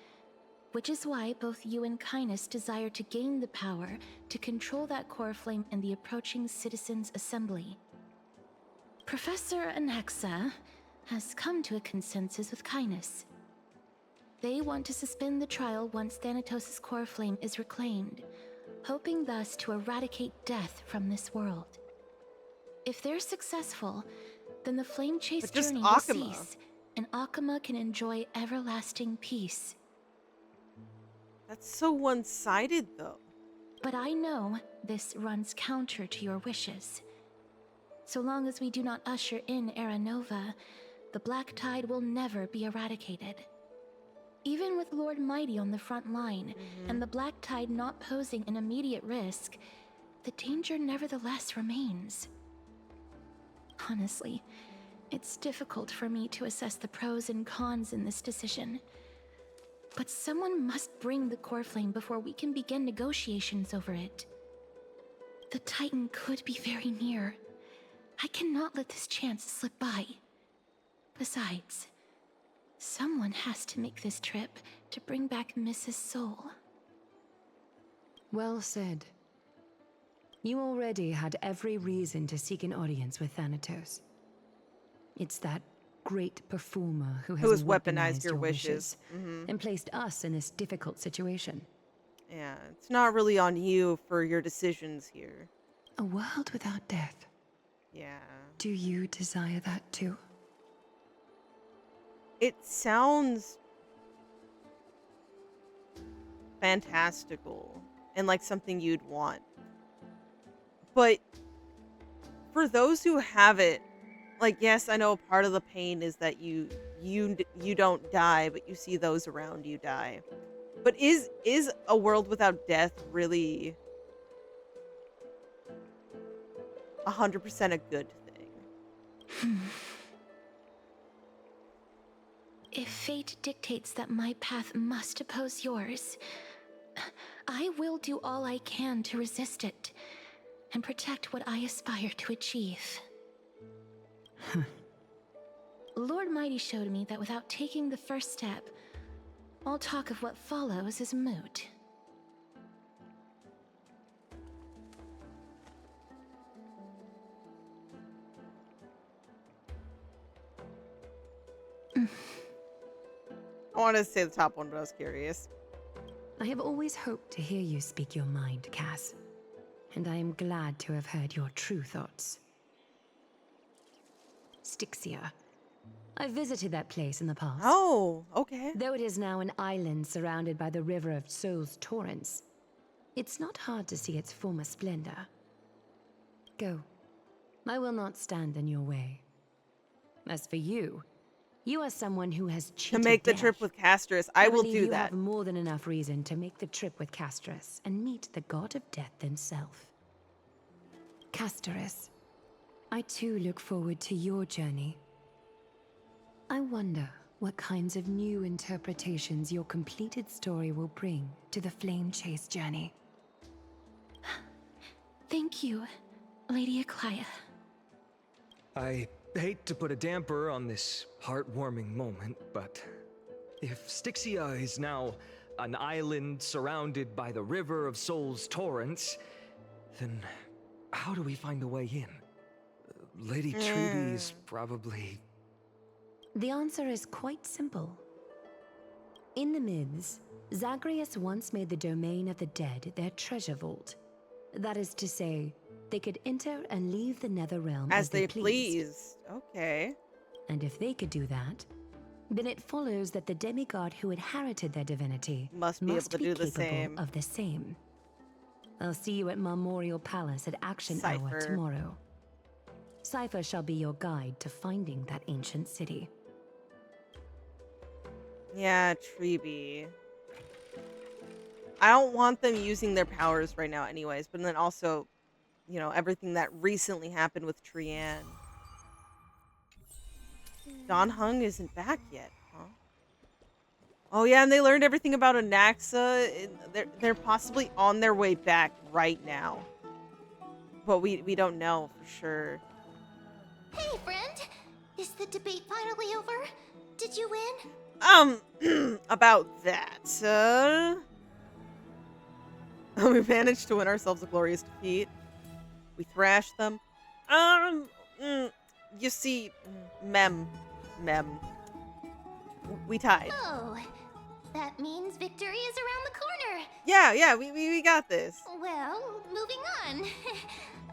which is why both you and Kindness desire to gain the power to control that core flame in the approaching Citizens' Assembly. Professor Anaxa has come to a consensus with Kindness. They want to suspend the trial once Thanatos' core flame is reclaimed, hoping thus to eradicate death from this world. If they're successful, then the flame chase journey will cease, and Akama can enjoy everlasting peace. That's so one-sided, though. But I know this runs counter to your wishes. So long as we do not usher in Era Nova, the Black Tide will never be eradicated. Even with Lord Mighty on the front line, and the Black Tide not posing an immediate risk, the danger nevertheless remains. Honestly, it's difficult for me to assess the pros and cons in this decision. But someone must bring the core flame before we can begin negotiations over it. The Titan could be very near. I cannot let this chance slip by. Besides, someone has to make this trip to bring back Mrs. Soul. Well said. You already had every reason to seek an audience with Thanatos. It's that great performer who has weaponized your wishes. And placed us in this difficult situation. Yeah, it's not really on you for your decisions here. A world without death. Yeah. Do you desire that too? It sounds fantastical and like something you'd want. But for those who have it, Like, yes, I know a part of the pain is that you don't die, but you see those around you die. But is a world without death really 100% a good thing? If fate dictates that my path must oppose yours, I will do all I can to resist it and protect what I aspire to achieve. Lord Mighty showed me that without taking the first step, all talk of what follows is moot. I wanted to say the top one, but I was curious. I have always hoped to hear you speak your mind, Cass. And I am glad to have heard your true thoughts. Styxia. I visited that place in the past. Oh, okay. Though it is now an island surrounded by the river of Souls Torrents, it's not hard to see its former splendor. Go. I will not stand in your way. As for you, you are someone who has cheated to make the death. trip with Castrus. I will do you that. have more than enough reason to make the trip with Castrus and meet the god of death himself. Castrus, I too look forward to your journey. I wonder what kinds of new interpretations your completed story will bring to the Flame Chase journey. Thank you, Lady Aglaia. I hate to put a damper on this heartwarming moment, but if Styxia is now an island surrounded by the river of Souls Torrents, then how do we find a way in? Lady Trudy is probably... The answer is quite simple. In the myths, Zagreus once made the domain of the dead their treasure vault. That is to say, they could enter and leave the Netherrealm as they pleased. Okay. And if they could do that, then it follows that the demigod who inherited their divinity must be able to do the same. Of the same. I'll see you at Marmorial Palace at Action Hour tomorrow. Cypher shall be your guide to finding that ancient city. Yeah, Treeby. I don't want them using their powers right now anyways, but then also, you know, everything that recently happened with Trianne. Don Hung isn't back yet, huh? Oh yeah, and they learned everything about Anaxa. They're possibly on their way back right now. But we don't know for sure. Hey, friend! Is the debate finally over? Did you win? About that, we managed to win ourselves a glorious defeat. We thrashed them. You see, Mem. We tied. Oh, that means victory is around the corner. Yeah, we got this. Well, moving on.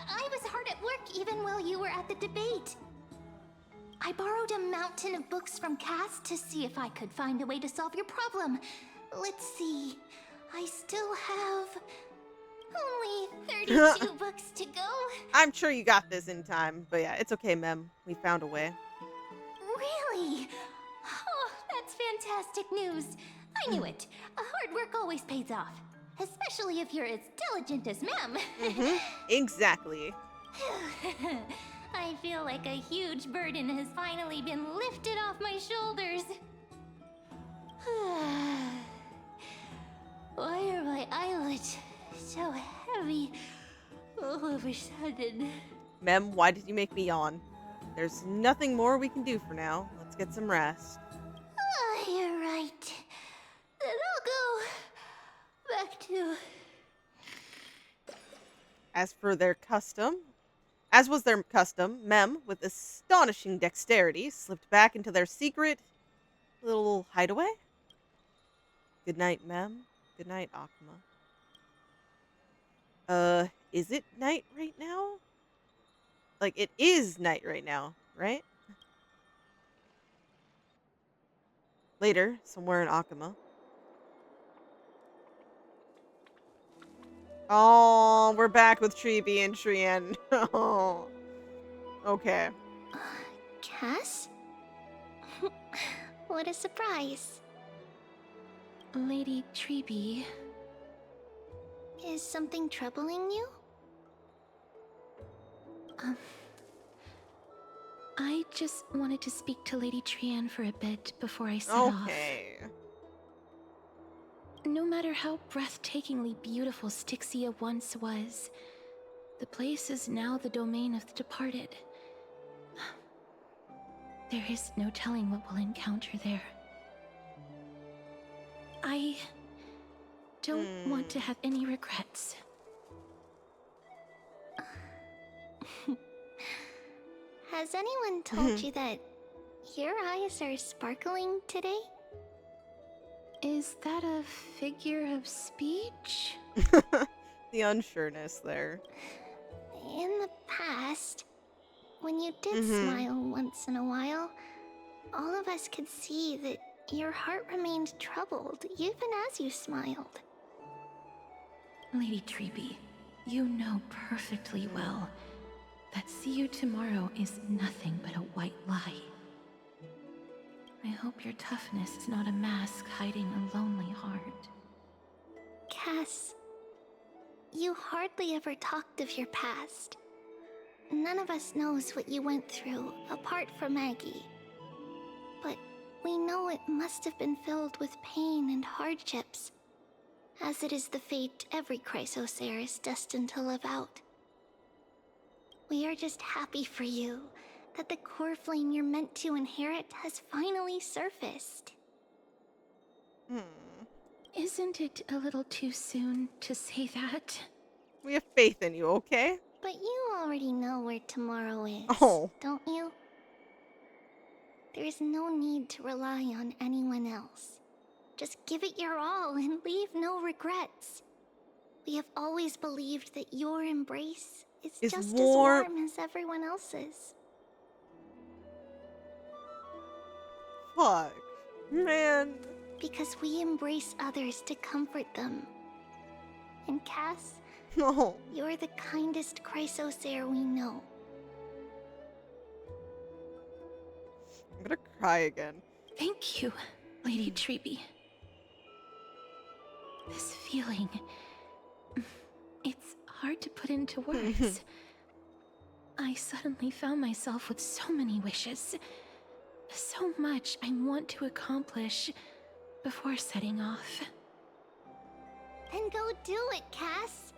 I was hard at work even while you were at the debate. I borrowed a mountain of books from Cass to see if I could find a way to solve your problem. Let's see. I still have only 32 books to go. I'm sure you got this in time, but yeah, it's okay, Mem. We found a way. Really? Oh, that's fantastic news. I knew it. Hard work always pays off. Especially if you're as diligent as Mem. Exactly. I feel like a huge burden has finally been lifted off my shoulders. Why are my eyelids so heavy all of a sudden? Mem, why did you make me yawn? There's nothing more we can do for now. Let's get some rest. You're right. Then I'll go back to... As was their custom, Mem, with astonishing dexterity, slipped back into their secret little hideaway. Good night, Mem. Good night, Akuma. Is it night right now? Like, it is night right now, right? Later, somewhere in Akuma. Oh, we're back with Treeby and Trianne. Oh. Okay. Cass? What a surprise. Lady Treby. Is something troubling you? I just wanted to speak to Lady Trian for a bit before I set off. Okay. No matter how breathtakingly beautiful Styxia once was, the place is now the domain of the departed. There is no telling what we'll encounter there. I don't want to have any regrets. Has anyone told you that your eyes are sparkling today? Is that a figure of speech? The unsureness there. In the past, when you did smile once in a while, all of us could see that your heart remained troubled even as you smiled. Lady Treby, you know perfectly well that see you tomorrow is nothing but a white lie. I hope your toughness is not a mask hiding a lonely heart. Cass, you hardly ever talked of your past. None of us knows what you went through, apart from Maggie. But we know it must have been filled with pain and hardships, as it is the fate every Chrysosaur is destined to live out. We are just happy for you that the core flame you're meant to inherit has finally surfaced. Isn't it a little too soon to say that? We have faith in you, okay? But you already know where tomorrow is, don't you? There's no need to rely on anyone else. Just give it your all and leave no regrets. We have always believed that your embrace is just as warm as everyone else's. Fuck. Man. Because we embrace others to comfort them. And Cass, you're the kindest Chrysosaur we know. I'm gonna cry again. Thank you, Lady Treby. This feeling, it's hard to put into words. I suddenly found myself with so many wishes. So much I want to accomplish before setting off. Then go do it, Cass.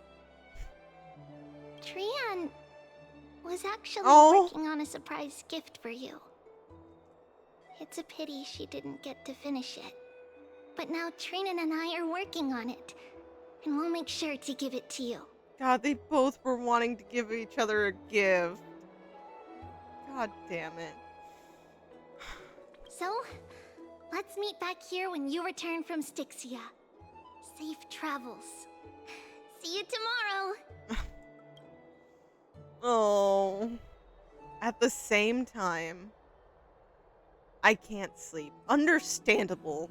Trian was actually working on a surprise gift for you. It's a pity she didn't get to finish it. But now Trinan and I are working on it, and we'll make sure to give it to you. God, they both were wanting to give each other a gift. God damn it. So, let's meet back here when you return from Styxia. Safe travels. See you tomorrow! Oh. At the same time, I can't sleep. Understandable.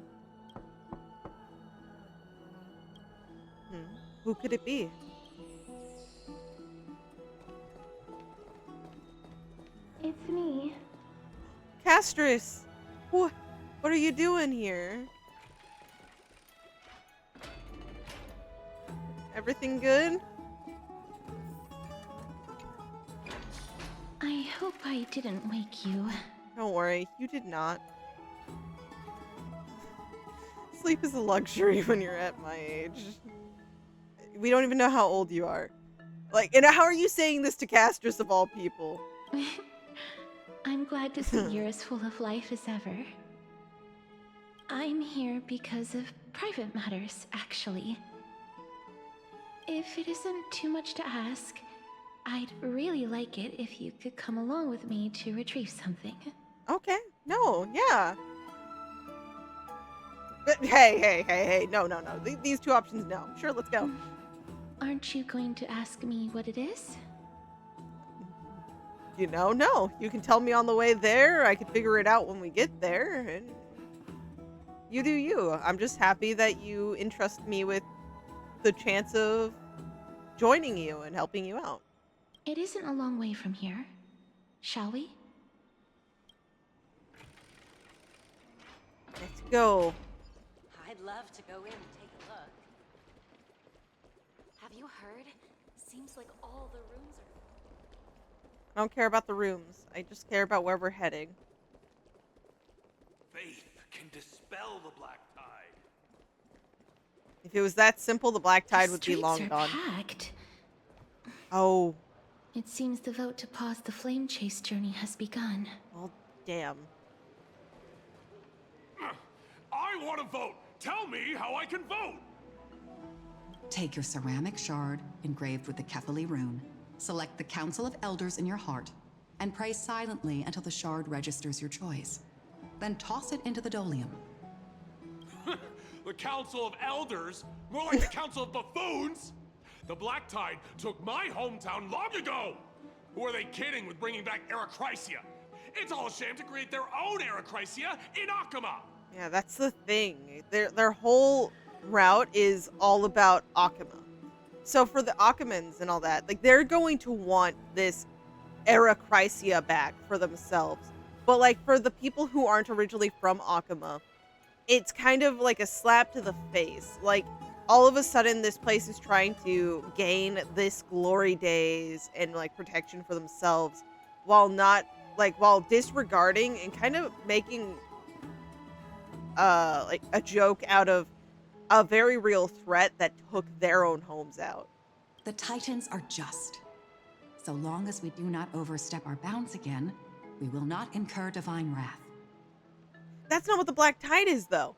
Who could it be? It's me. Castris! What are you doing here? Everything good? I hope I didn't wake you. Don't worry, you did not. Sleep is a luxury when you're at my age. We don't even know how old you are. Like, and how are you saying this to Castris of all people? I'm glad to see you're as full of life as ever. I'm here because of private matters, actually. If it isn't too much to ask, I'd really like it if you could come along with me to retrieve something. Okay. No, yeah. But hey. No. These two options, no. Sure, let's go. Aren't you going to ask me what it is? You know, no. You can tell me on the way there. I can figure it out when we get there. And you do you. I'm just happy that you entrust me with the chance of joining you and helping you out. It isn't a long way from here. Shall we? go. I'd love to go in and take a look. Have you heard? Seems like all the rooms are... I don't care about the rooms. I just care about where we're heading. Faith can dispel the black tide. If it was that simple, the black tide would be Streets long are gone. packed. Oh. It seems the vote to pause the flame chase journey has begun. Well, damn. I want to vote. Tell me how I can vote. Take your ceramic shard engraved with the Kephili rune, select the Council of Elders in your heart, and pray silently until the shard registers your choice. Then toss it into the Dolium. The Council of Elders? More like the Council of Buffoons? The Black Tide took my hometown long ago! Who are they kidding with bringing back Eracrysia? It's all a sham to create their own Eracrysia in Akama! Yeah, that's the thing. Their whole route is all about Akama. So for the Akamans and all that, like, they're going to want this Eracrysia back for themselves. But, like, for the people who aren't originally from Akama, it's kind of like a slap to the face. Like, all of a sudden, this place is trying to gain this glory days and, like, protection for themselves while while disregarding and kind of making, like, a joke out of a very real threat that took their own homes out. The Titans are just. So long as we do not overstep our bounds again, we will not incur divine wrath. That's not what the Black Tide is, though.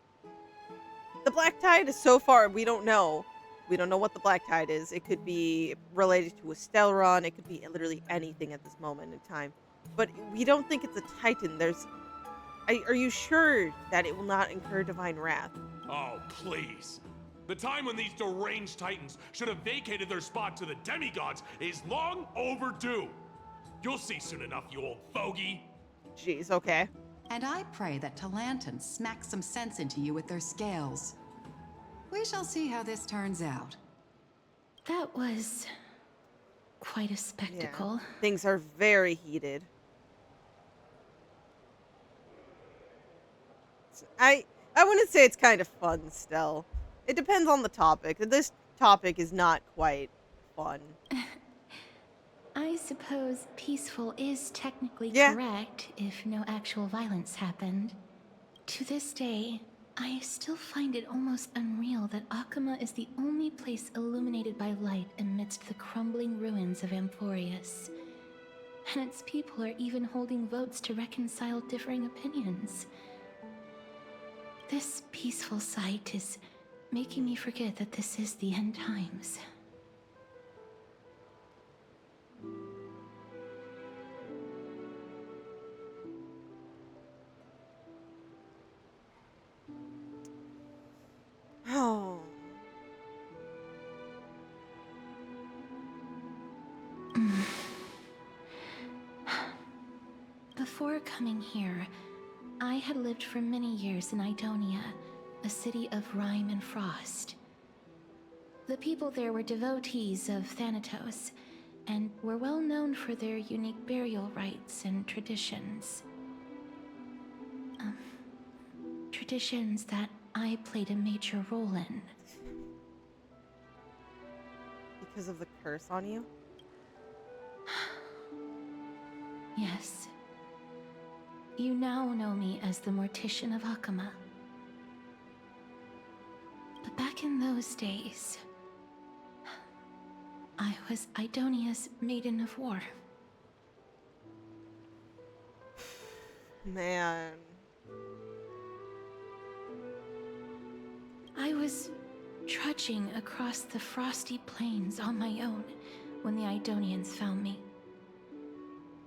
The Black Tide is, so far, we don't know. We don't know what the Black Tide is. It could be related to a Stellaron. It could be literally anything at this moment in time. But we don't think it's a Titan. Are you sure that it will not incur divine wrath? Oh, please. The time when these deranged Titans should have vacated their spot to the demigods is long overdue. You'll see soon enough, you old fogey. Jeez, okay. And I pray that Talanton smacks some sense into you with their scales. We shall see how this turns out. That was quite a spectacle. Yeah, things are very heated. I wouldn't say it's kind of fun still. It depends on the topic. This topic is not quite fun. I suppose peaceful is technically correct if no actual violence happened. To this day, I still find it almost unreal that Akama is the only place illuminated by light amidst the crumbling ruins of Amphoreus. And its people are even holding votes to reconcile differing opinions. This peaceful sight is making me forget that this is the end times. Oh. Before coming here, I had lived for many years in Idonia, a city of rime and frost. The people there were devotees of Thanatos, and were well known for their unique burial rites and traditions. Traditions that I played a major role in. Because of the curse on you? Yes. You now know me as the Mortician of Akama. But back in those days, I was Idonia's Maiden of War. Man. I was trudging across the frosty plains on my own when the Idonians found me.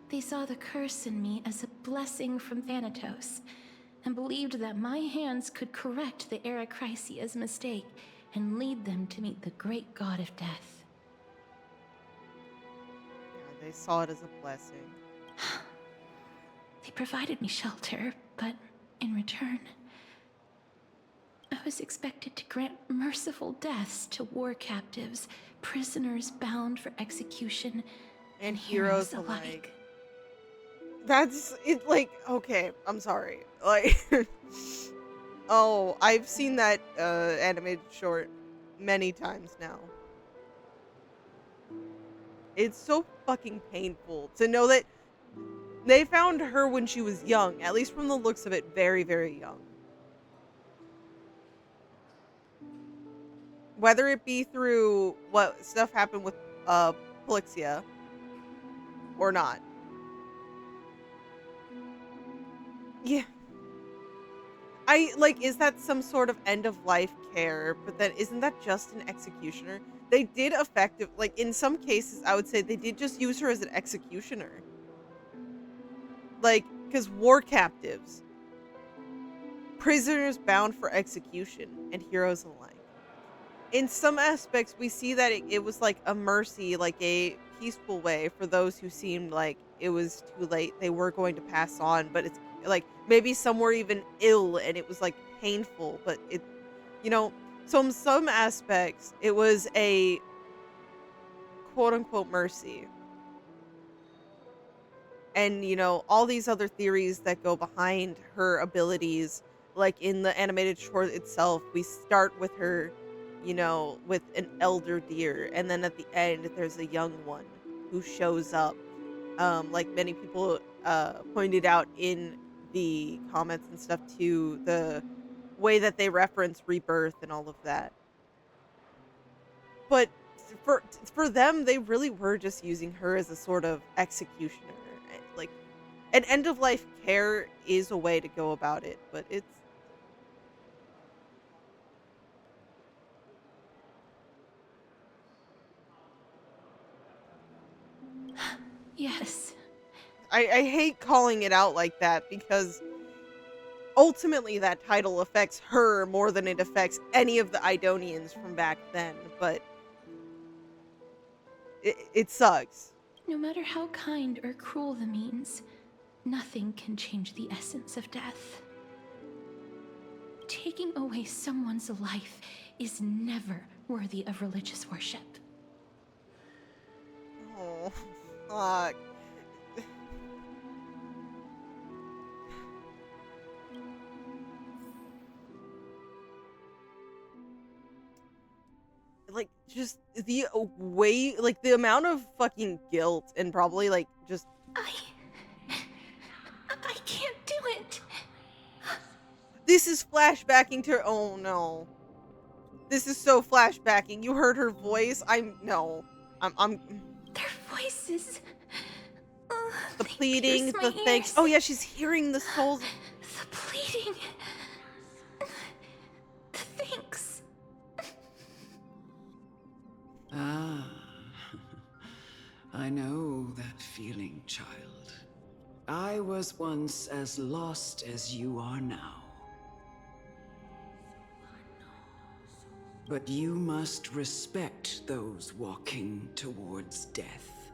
They saw the curse in me as a blessing from Thanatos, and believed that my hands could correct the Eracrysia's mistake and lead them to meet the great god of death. Yeah, they saw it as a blessing. They provided me shelter, but in return, I was expected to grant merciful deaths to war captives, prisoners bound for execution, and heroes alike. That's it. Like, okay, I'm sorry. Like, Oh, I've seen that animated short many times now. It's so fucking painful to know that they found her when she was young, at least from the looks of it, very, very young. Whether it be through what stuff happened with Polixia or not. Yeah. Is that some sort of end of life care? But then isn't that just an executioner? They did in some cases, I would say they did just use her as an executioner. Because war captives, prisoners bound for execution, and heroes alike. In some aspects, we see that it was like a mercy, like a peaceful way for those who seemed like it was too late. They were going to pass on, but it's like maybe some were even ill and it was like painful, but so in some aspects, it was a quote unquote mercy. And, all these other theories that go behind her abilities, like in the animated short itself, we start with her, with an elder deer, and then at the end, there's a young one who shows up. Like many people pointed out in the comments and stuff too, the way that they reference rebirth and all of that. But for them, they really were just using her as a sort of executioner. Like, an end of life care is a way to go about it, but it's Yes. I hate calling it out like that because ultimately that title affects her more than it affects any of the Idonians from back then, but it sucks. No matter how kind or cruel the means, nothing can change the essence of death. Taking away someone's life is never worthy of religious worship. Oh, fuck. Just the way, the amount of fucking guilt and probably, just... I can't do it. This is flashbacking to... Oh, no. This is so flashbacking. You heard her voice? No. I'm... Their voices... the pleading, the thanks... ears. Oh, yeah, she's hearing the souls... The pleading... The thanks... Ah, I know that feeling, child. I was once as lost as you are now. But you must respect those walking towards death,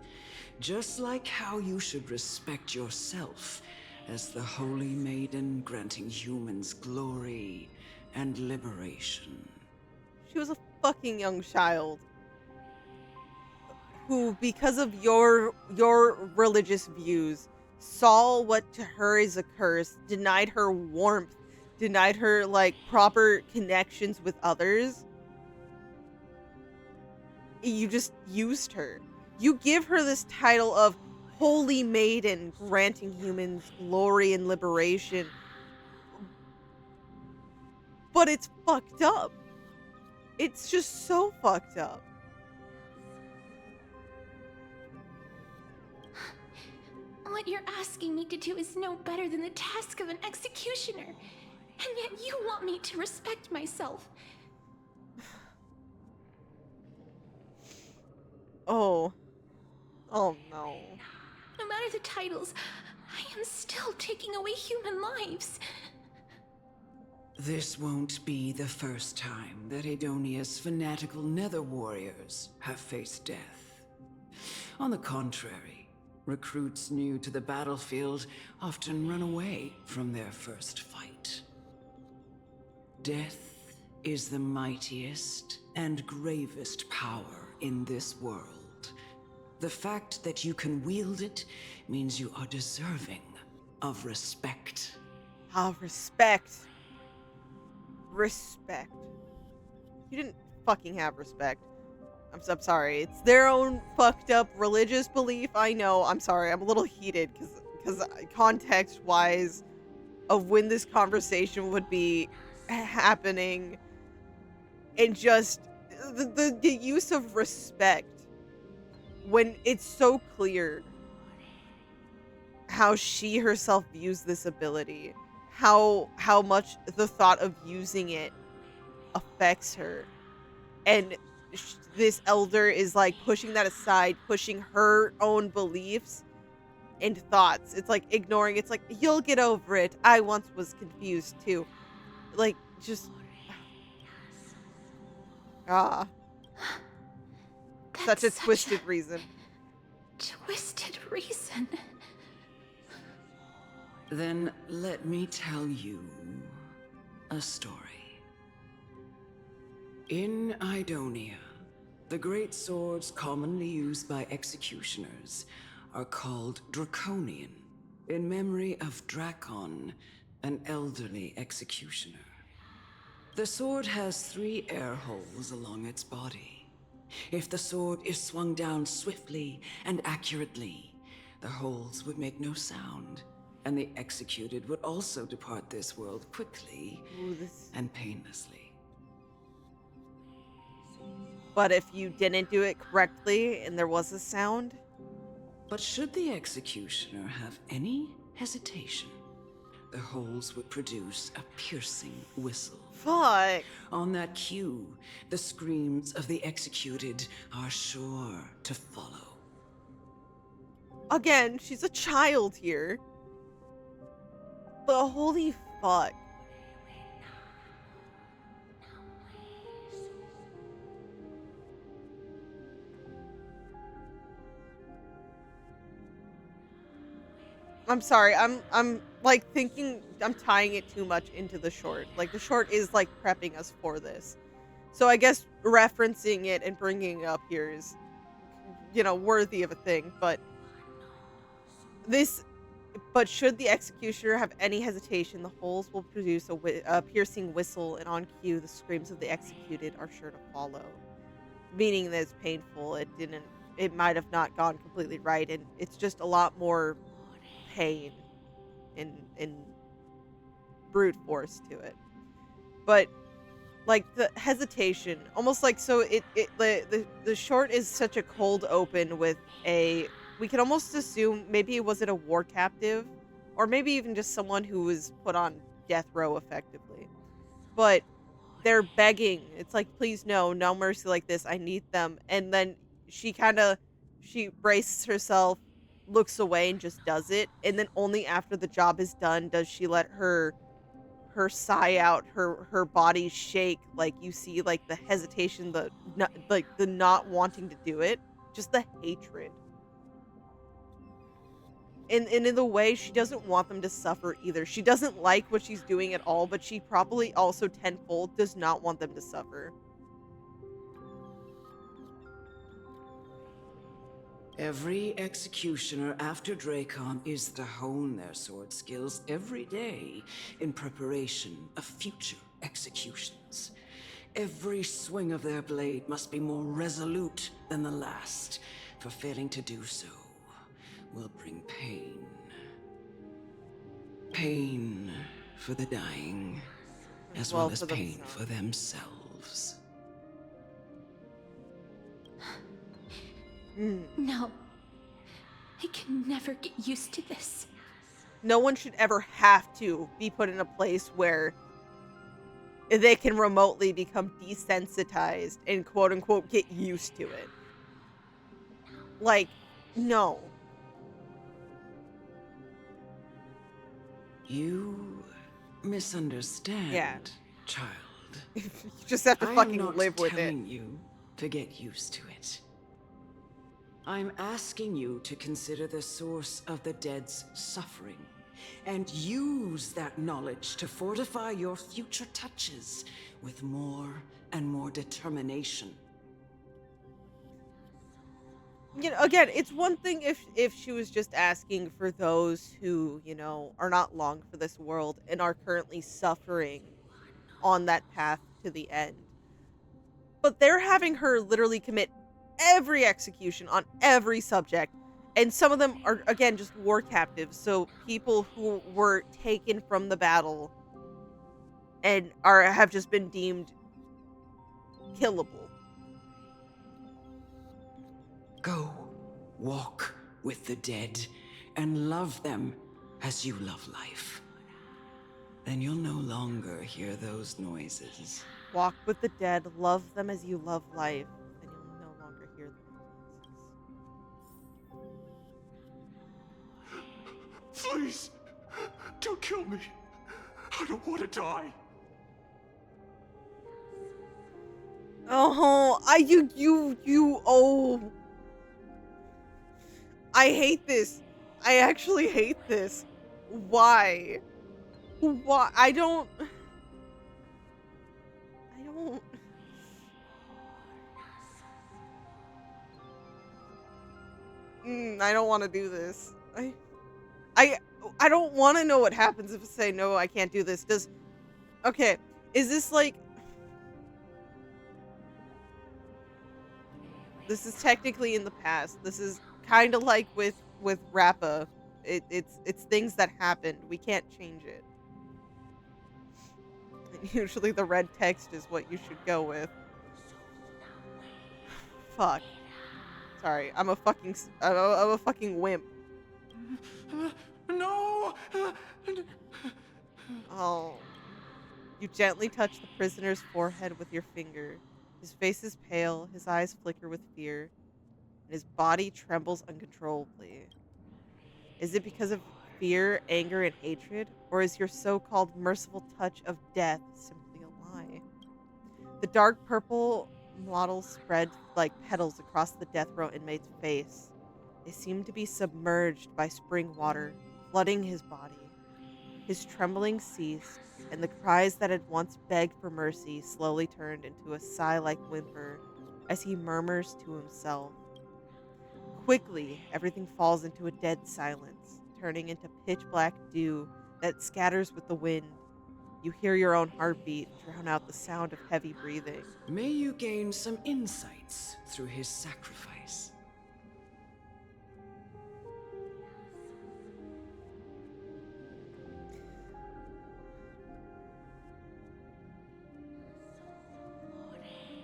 just like how you should respect yourself as the Holy Maiden granting humans glory and liberation. She was a fucking young child who, because of your religious views, saw what to her is a curse, denied her warmth, denied her, proper connections with others. You just used her. You give her this title of Holy Maiden, granting humans glory and liberation. But it's fucked up. It's just so fucked up. What you're asking me to do is no better than the task of an executioner. And yet you want me to respect myself. Oh. Oh no. No matter the titles, I am still taking away human lives. This won't be the first time that Edonia's fanatical nether warriors have faced death. On the contrary, recruits new to the battlefield often run away from their first fight. Death is the mightiest and gravest power in this world. The fact that you can wield it means you are deserving of respect. Respect. respect. You didn't fucking have respect. I'm sorry. It's their own fucked up religious belief. I know. I'm sorry. I'm a little heated because context wise of when this conversation would be happening, and just the use of respect when it's so clear how she herself views this ability, how much the thought of using it affects her, and this elder is like pushing that aside, pushing her own beliefs and thoughts. It's like ignoring. It's like, you'll get over it. I once was confused too. Like, just such a twisted reason. Twisted reason. Then let me tell you a story. In Idonia, the great swords commonly used by executioners are called Draconian, in memory of Drakon, an elderly executioner. The sword has 3 air holes along its body. If the sword is swung down swiftly and accurately, the holes would make no sound, and the executed would also depart this world quickly and painlessly. But if you didn't do it correctly and there was a sound? But should the executioner have any hesitation, the holes would produce a piercing whistle. Fuck. On that cue, the screams of the executed are sure to follow. Again, she's a child here. But holy fuck. I'm sorry. I'm like thinking I'm tying it too much into the short. Like, the short is like prepping us for this. So I guess referencing it and bringing it up here is, worthy of a thing, but should the executioner have any hesitation, the holes will produce a piercing whistle, and on cue, the screams of the executed are sure to follow. Meaning that it's painful. It might have not gone completely right, and it's just a lot more pain and brute force to it. But like the hesitation, almost like, so the short is such a cold open with we can almost assume maybe was it a war captive, or maybe even just someone who was put on death row effectively. But they're begging. It's like, please no mercy like this. I need them. And then she braces herself, looks away, and just does it. And then only after the job is done does she let her sigh out, her body shake. Like, you see like the hesitation, the not wanting to do it, just the hatred. And in the way, she doesn't want them to suffer either. She doesn't like what she's doing at all, but she probably also tenfold does not want them to suffer. Every executioner after Drakon is to hone their sword skills every day in preparation of future executions. Every swing of their blade must be more resolute than the last, for failing to do so will bring pain. Pain for the dying, as well as pain for themselves. No. I can never get used to this. No one should ever have to be put in a place where they can remotely become desensitized and quote unquote get used to it. Like, no. You misunderstand, child. You just have to fucking live with it. I'm not telling you to get used to it. I'm asking you to consider the source of the dead's suffering, and use that knowledge to fortify your future touches with more and more determination. Again, it's one thing if she was just asking for those who, are not long for this world and are currently suffering on that path to the end. But they're having her literally commit every execution on every subject. And some of them are, again, just war captives. So people who were taken from the battle and have just been deemed killable. Go, walk with the dead, and love them as you love life. Then you'll no longer hear those noises. Walk with the dead, love them as you love life, and you'll no longer hear them. Please, don't kill me. I don't want to die. Oh, oh. I hate this. I actually hate this. Why? Why? I don't. I don't want to do this. I don't want to know what happens if I say no, I can't do this. Okay, is this like... This is technically in the past. This is kind of like with Rappa. It's things that happened. We can't change it. And usually the red text is what you should go with. Fuck. Sorry, I'm a fucking wimp. No! Oh. You gently touch the prisoner's forehead with your finger. His face is pale, his eyes flicker with fear, and his body trembles uncontrollably. Is it because of fear, anger, and hatred, or is your so-called merciful touch of death simply a lie? The dark purple mottles spread like petals across the death row inmate's face. They seem to be submerged by spring water, flooding his body. His trembling ceased, and the cries that had once begged for mercy slowly turned into a sigh-like whimper as he murmurs to himself. Quickly, everything falls into a dead silence, turning into pitch-black dew that scatters with the wind. You hear your own heartbeat drown out the sound of heavy breathing. May you gain some insights through his sacrifice.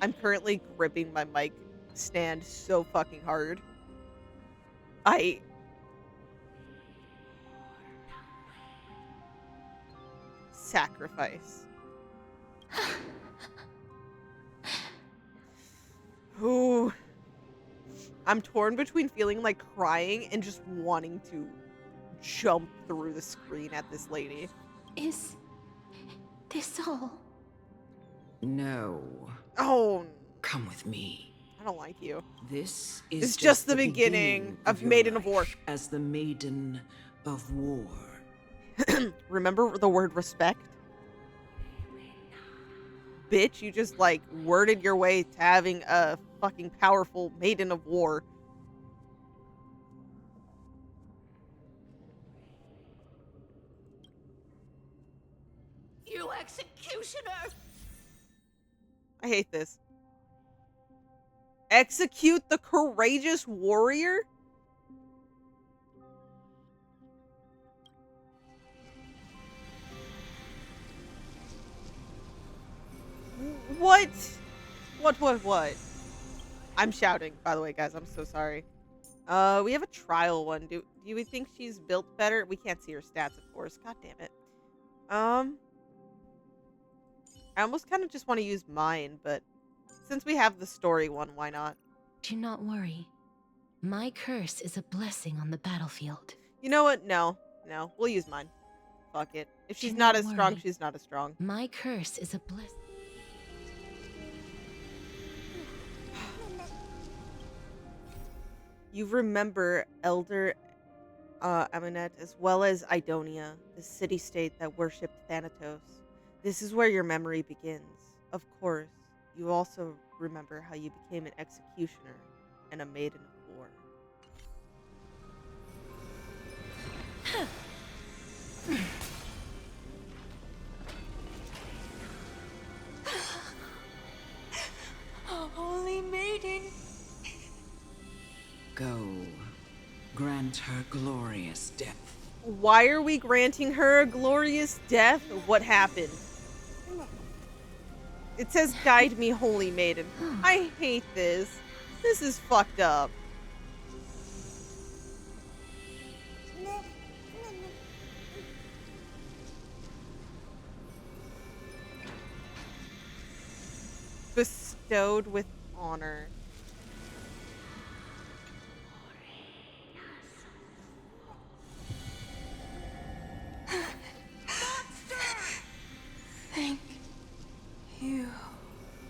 I'm currently gripping my mic stand so fucking hard. Sacrifice. Ooh. I'm torn between feeling like crying and just wanting to jump through the screen at this lady. Is this all? No. Oh. Come with me. I don't like you. This is it's just the beginning of Maiden of War. As the Maiden of War. Remember the word respect? Bitch, you just like worded your way to having a fucking powerful Maiden of War. You executioner! I hate this. Execute the courageous warrior? What? What? I'm shouting, by the way, guys. I'm so sorry. We have a trial one. Do we think she's built better? We can't see her stats, of course. God damn it. I almost kind of just want to use mine, but since we have the story one, why not? Do not worry. My curse is a blessing on the battlefield. You know what? No. We'll use mine. Fuck it. If she's not as strong, she's not as strong. My curse is a blessing. You remember Elder Amunet as well as Idonia, the city-state that worshipped Thanatos. This is where your memory begins. Of course, you also remember how you became an executioner and a maiden of war. glorious death. Why are we granting her a glorious death? What happened? It says, guide me, holy maiden. I hate this. This is fucked up. Bestowed with honor. Thank you.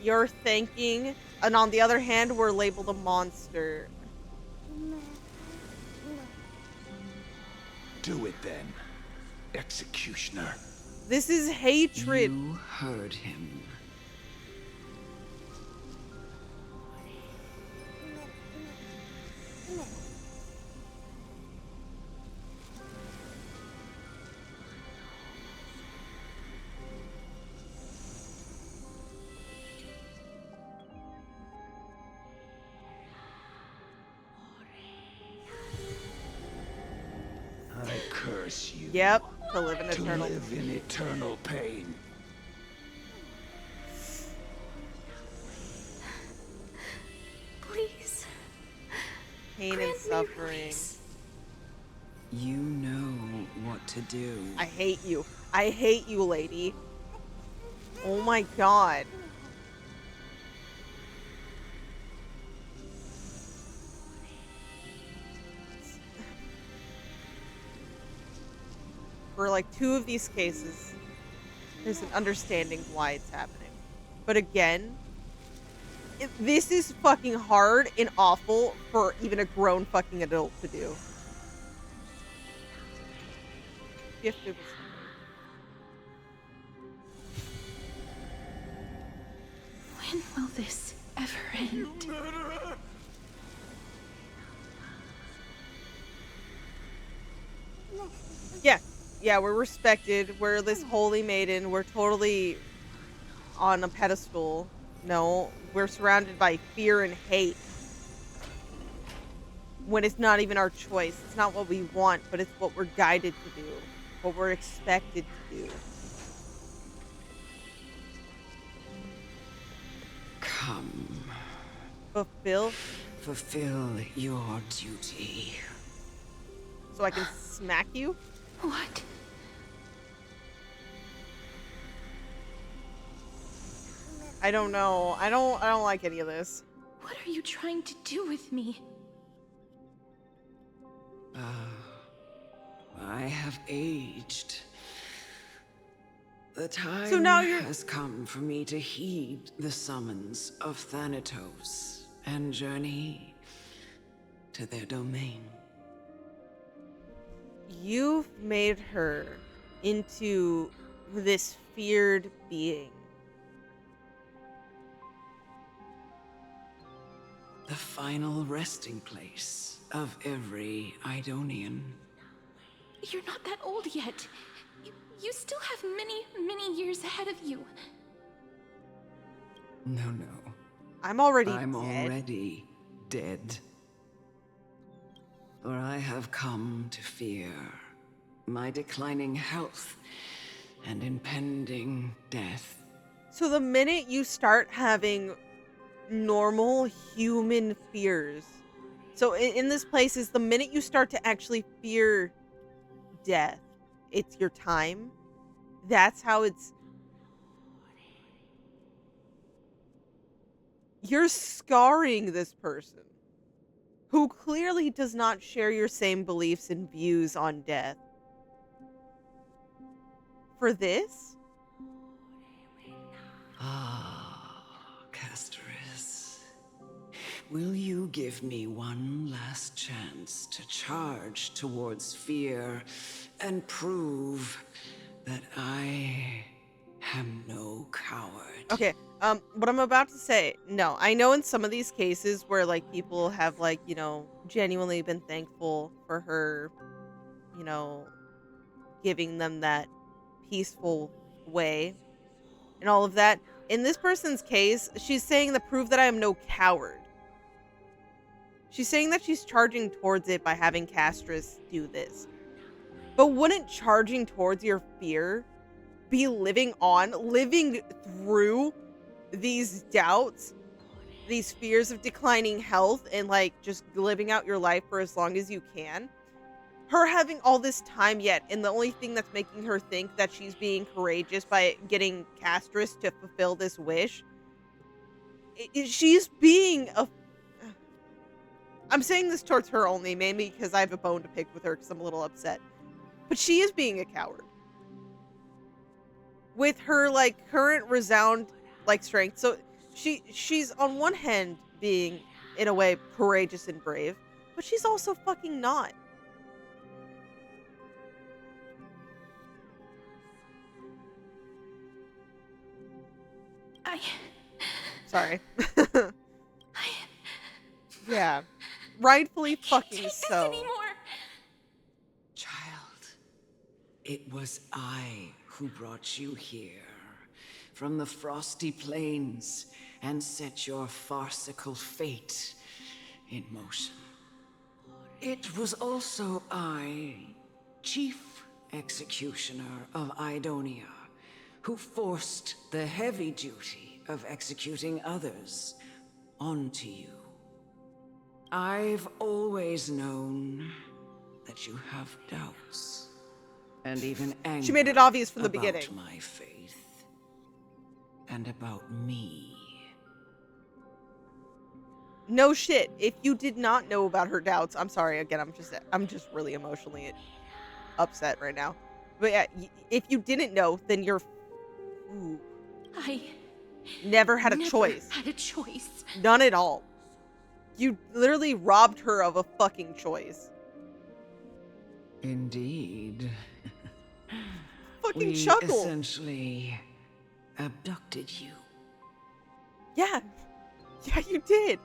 You're thanking, and on the other hand, we're labeled a monster. Do it then, executioner. This is hatred. You heard him. I curse you. Yep, to live in eternal pain. Please. Pain and suffering. You know what to do. I hate you. I hate you, lady. Oh my god. For like 2 of these cases, there's an understanding why it's happening. But again, this is fucking hard and awful for even a grown fucking adult to do. Gifted with When will this ever end? Yeah, we're respected. We're this holy maiden. We're totally on a pedestal. No, we're surrounded by fear and hate. When it's not even our choice. It's not what we want, but it's what we're guided to do. What we're expected to do. Come. Fulfill your duty. So I can smack you? What? I don't know. I don't like any of this. What are you trying to do with me? I have aged. The time So now has come for me to heed the summons of Thanatos and journey to their domain. You've made her into this feared being. The final resting place of every Idonian. You're not that old yet. You still have many, many years ahead of you. No. I'm already dead. For I have come to fear my declining health and impending death. So the minute you start having normal human fears, so in this place is the minute you start to actually fear death, it's your time. That's how it's. You're scarring this person who clearly does not share your same beliefs and views on death. For this? Castoris. Will you give me one last chance to charge towards fear and prove that I am no coward? Okay, what I'm about to say, no. I know in some of these cases where, like, people have, like, you know, genuinely been thankful for her, you know, giving them that peaceful way and all of that. In this person's case, she's saying to prove that I am no coward. She's saying that she's charging towards it by having Castris do this. But wouldn't charging towards your fear be living through these doubts, these fears of declining health, and like just living out your life for as long as you can? Her having all this time yet, and the only thing that's making her think that she's being courageous by getting Castris to fulfill this wish, she's being a... I'm saying this towards her only, mainly because I have a bone to pick with her because I'm a little upset. But she is being a coward. With her, like, current resound, like, strength. So, she's on one hand being, in a way, courageous and brave. But she's also fucking not. Sorry. Yeah. Rightfully fucking so. Child, it was I who brought you here from the frosty plains and set your farcical fate in motion. It was also I, Chief Executioner of Idonia, who forced the heavy duty of executing others onto you. I've always known that you have doubts and even anger. She made it obvious from the beginning. About my faith and about me. No shit. If you did not know about her doubts, I'm sorry. Again, I'm just really emotionally upset right now. But yeah, if you didn't know, then you're... Ooh. I never had a choice. None at all. You literally robbed her of a fucking choice. Indeed. Fucking we chuckle. Essentially abducted you. Yeah. Yeah, you did.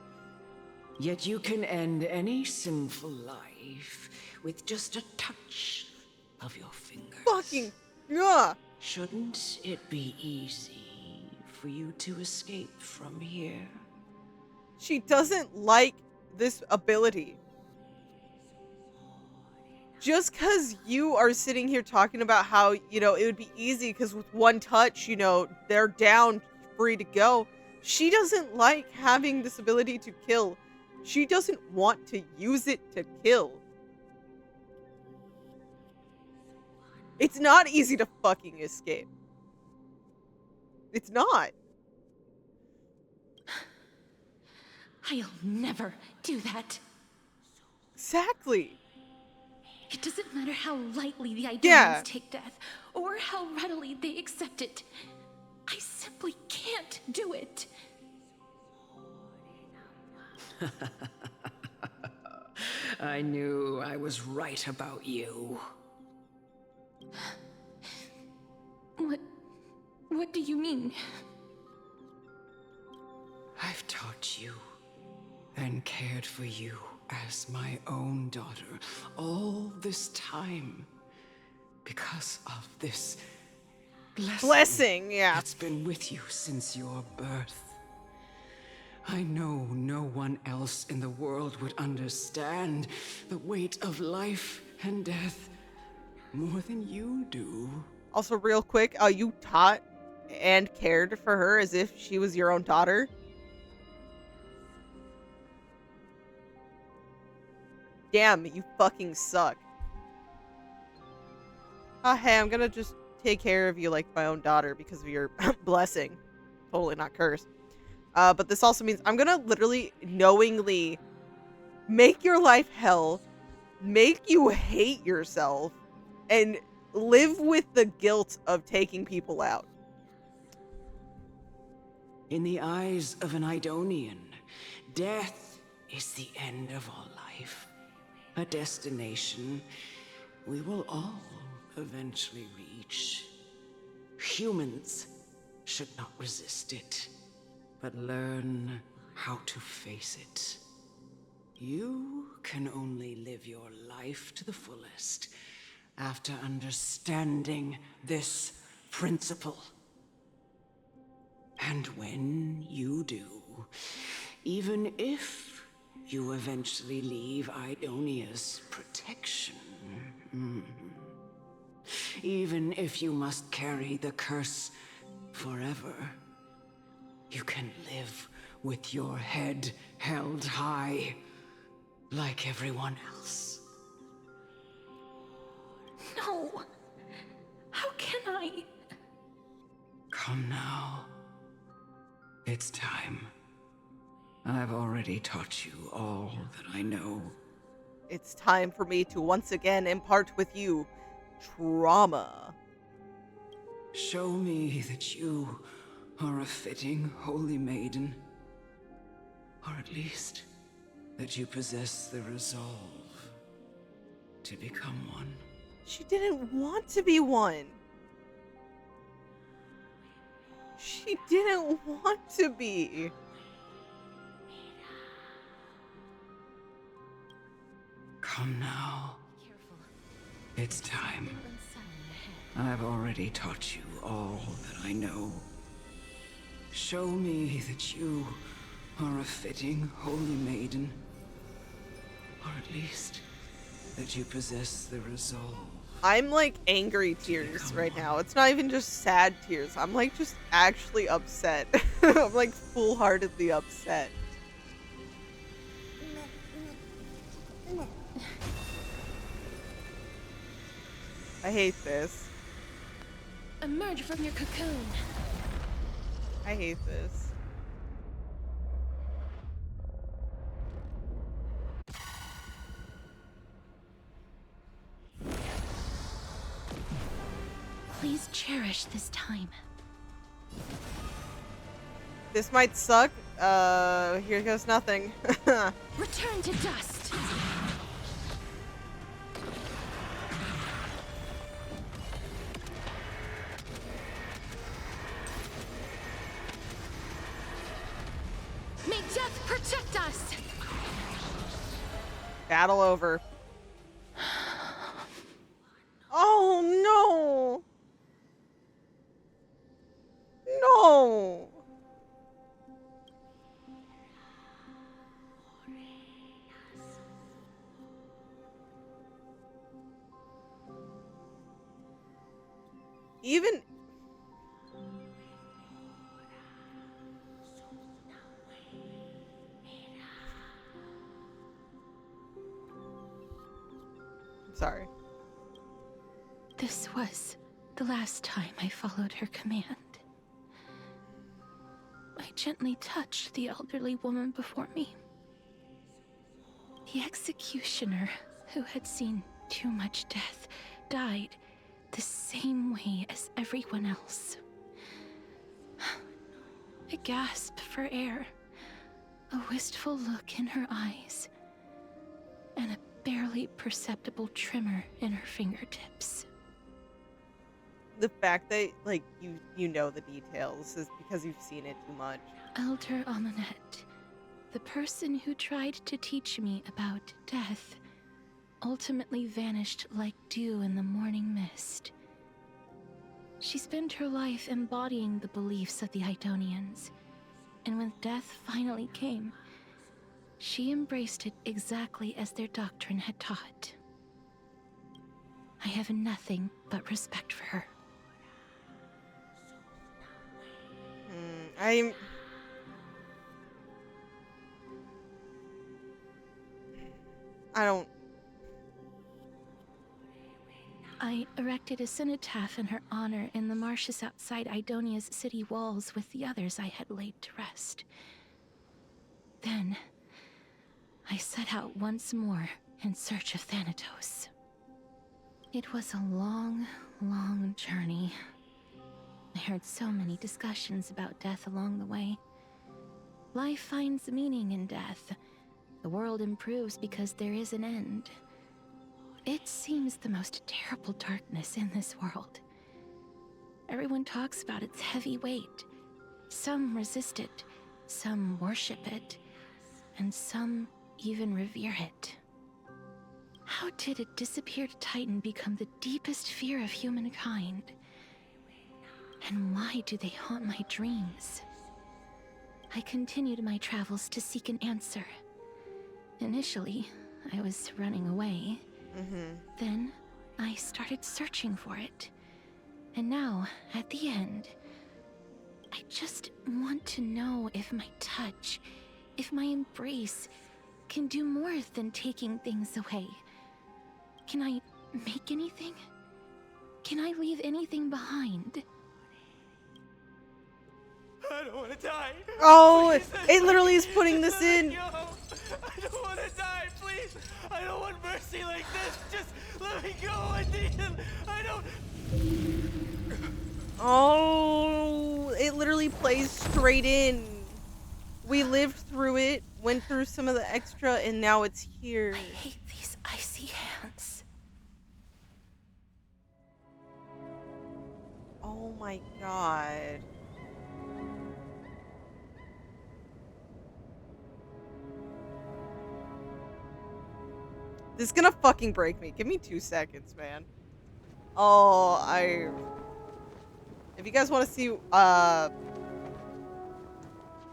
Yet you can end any sinful life with just a touch of your fingers. Fucking yeah. Shouldn't it be easy for you to escape from here? She doesn't like this ability. Just because you are sitting here talking about how, you know, it would be easy because with one touch, you know, they're down, free to go. She doesn't like having this ability to kill. She doesn't want to use it to kill. It's not easy to fucking escape. It's not. I'll never do that. Exactly. It doesn't matter how lightly the Idonians take death, or how readily they accept it. I simply can't do it. I knew I was right about you. What do you mean? I've taught you and cared for you as my own daughter all this time because of this blessing yeah. That's been with you since your birth. I know no one else in the world would understand the weight of life and death more than you do. Also, real quick, you taught and cared for her as if she was your own daughter. Damn, you fucking suck. Hey, I'm gonna just take care of you like my own daughter because of your blessing. Totally not cursed. But this also means I'm gonna literally knowingly make your life hell, make you hate yourself, and live with the guilt of taking people out. In the eyes of an Idonian, death is the end of all life. A destination we will all eventually reach. Humans should not resist it, but learn how to face it. You can only live your life to the fullest after understanding this principle. And when you do, even if you eventually leave Idonia's protection. Even if you must carry the curse forever, you can live with your head held high, like everyone else. No! How can I? Come now. It's time. I've already taught you all that I know. It's time for me to once again impart with you trauma. Show me that you are a fitting holy maiden. Or at least, that you possess the resolve to become one. She didn't want to be one. She didn't want to be. Come now. It's time. I've already taught you all that I know. Show me that you are a fitting holy maiden. Or at least, that you possess the resolve. I'm like angry tears right now. It's not even just sad tears. I'm like just actually upset. I'm like full-heartedly upset. I hate this. Emerge from your cocoon. I hate this. Please cherish this time. This might suck. Here goes nothing. Return to dust. May death protect us. Battle over. Oh no! No! Even... I'm sorry. This was the last time I followed her command. I gently touched the elderly woman before me. The executioner, who had seen too much death, died the same way as everyone else. A gasp for air, a wistful look in her eyes, and a barely perceptible tremor in her fingertips. The fact that, like, you know the details is because you've seen it too much. Elder Amunet, the person who tried to teach me about death, ultimately vanished like dew in the morning mist. She spent her life embodying the beliefs of the Idonians, and when death finally came, she embraced it exactly as their doctrine had taught. I have nothing but respect for her. I erected a cenotaph in her honor in the marshes outside Idonia's city walls with the others I had laid to rest. Then, I set out once more in search of Thanatos. It was a long, long journey. I heard so many discussions about death along the way. Life finds meaning in death. The world improves because there is an end. It seems the most terrible darkness in this world. Everyone talks about its heavy weight. Some resist it, some worship it, and some even revere it. How did a disappeared titan become the deepest fear of humankind? And why do they haunt my dreams? I continued my travels to seek an answer. Initially, I was running away. Mm-hmm. Then, I started searching for it. And now, at the end, I just want to know if my touch, if my embrace, can do more than taking things away. Can I make anything? Can I leave anything behind? I don't want to die. Oh, Please, it literally is putting this in. Go. I don't want to die, please. I don't want mercy like this. Just let me go. I need him. I don't. Oh, it literally plays straight in. We lived through it, went through some of the extra, and now it's here. I hate these icy hands. Oh my god. This is gonna fucking break me. Give me 2 seconds, man. Oh, if you guys want to see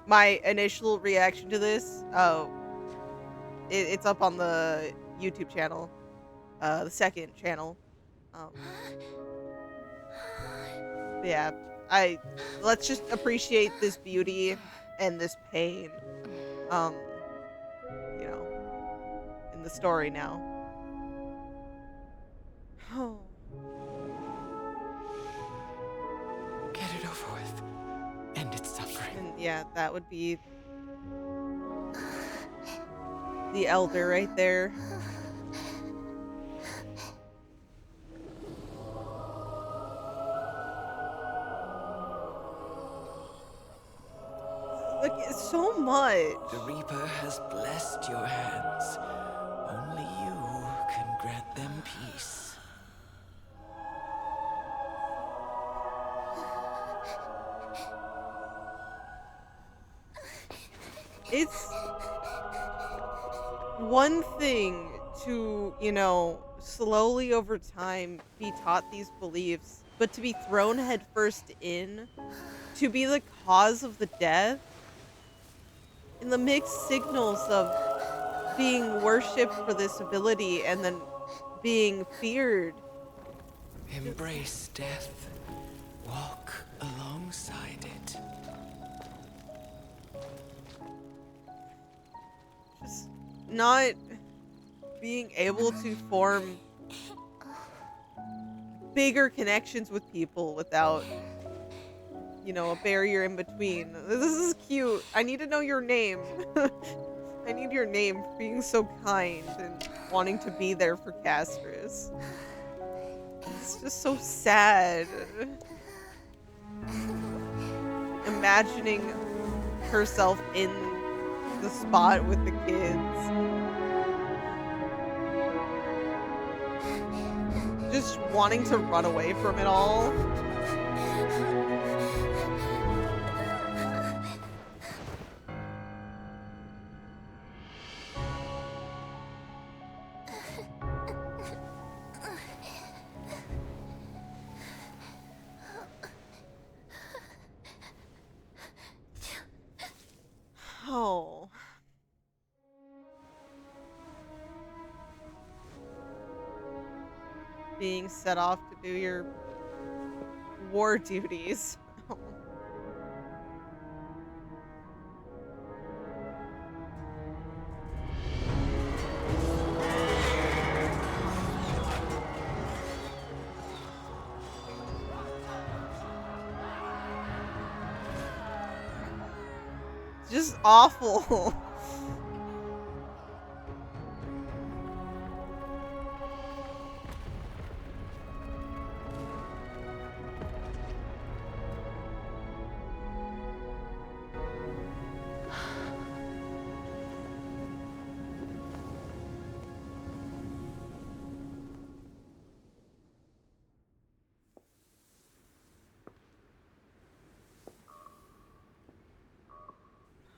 my initial reaction to this, it's up on the YouTube channel, the second channel. Yeah, let's just appreciate this beauty and this pain, you know, in the story now. Oh. Get it over with. End its suffering. And yeah, that would be the elder right there. Look, it's so much. The Reaper has blessed your hands. Only you can grant them peace. It's one thing to, you know, slowly over time be taught these beliefs, but to be thrown headfirst in, to be the cause of the death, and the mixed signals of being worshipped for this ability and then being feared. Embrace death. Walk alongside it. Just not being able to form bigger connections with people without, you know, a barrier in between. This is cute. I need to know your name. I need your name for being so kind and wanting to be there for Castris. It's just so sad. Imagining herself in the spot with the kids. Just wanting to run away from it all. Oh. Being set off to do your war duties. Just awful.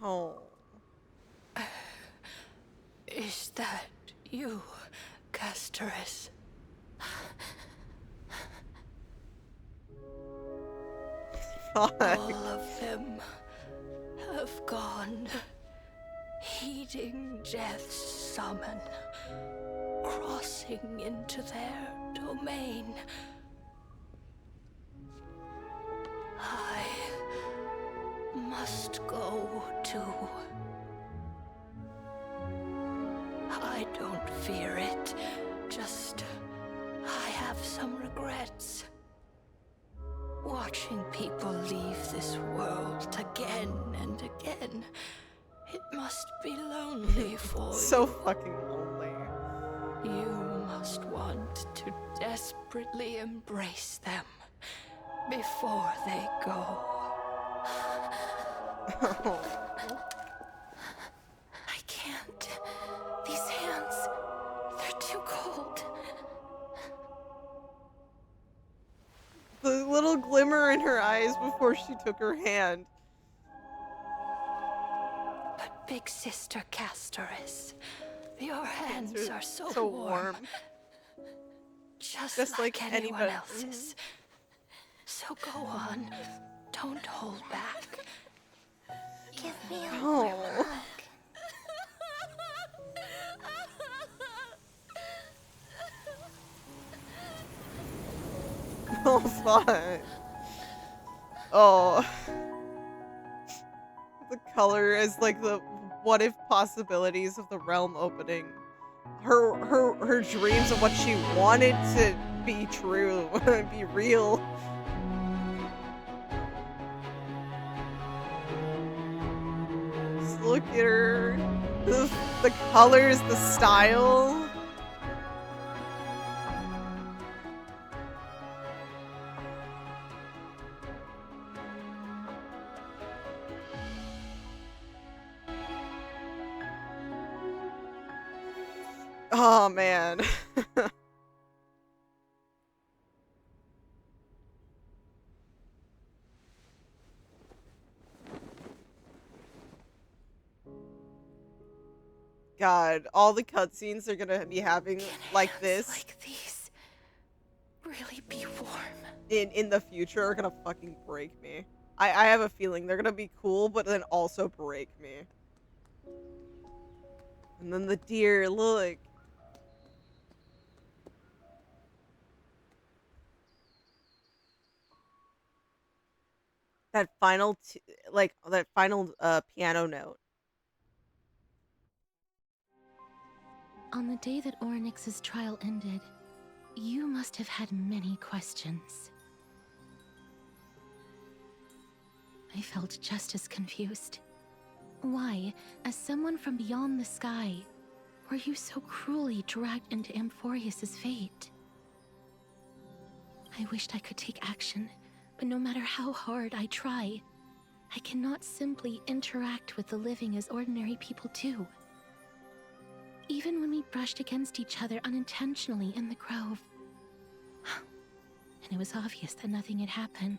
Oh. Is that you, Castris? God. All of them have gone. heeding death's summon, crossing into their domain. I must go too. I don't fear it, just I have some regrets. Watching people leave this world again and again, it must be lonely for So you. fucking lonely. You must want to desperately embrace them before they go. I can't. These hands, they're too cold. The little glimmer in her eyes before she took her hand. But big sister Castoris, your hands are so, warm. Just like anyone else's. So go on. Don't hold back. Give me a Oh. warm hug. Oh, fuck. Oh. The color is like the what if possibilities of the realm opening. Her dreams of what she wanted to be true, be real. Just look at her. The colors, the style. Oh, man. God, all the cutscenes they're gonna be having like this Like these really be warm. in the future are gonna fucking break me. I have a feeling they're gonna be cool, but then also break me. And then the deer, look. That final, that final piano note. On the day that Oryx's trial ended, you must have had many questions. I felt just as confused. Why, as someone from beyond the sky, were you so cruelly dragged into Amphoreus' fate? I wished I could take action, but no matter how hard I try, I cannot simply interact with the living as ordinary people do. Even when we brushed against each other unintentionally in the grove, and it was obvious that nothing had happened.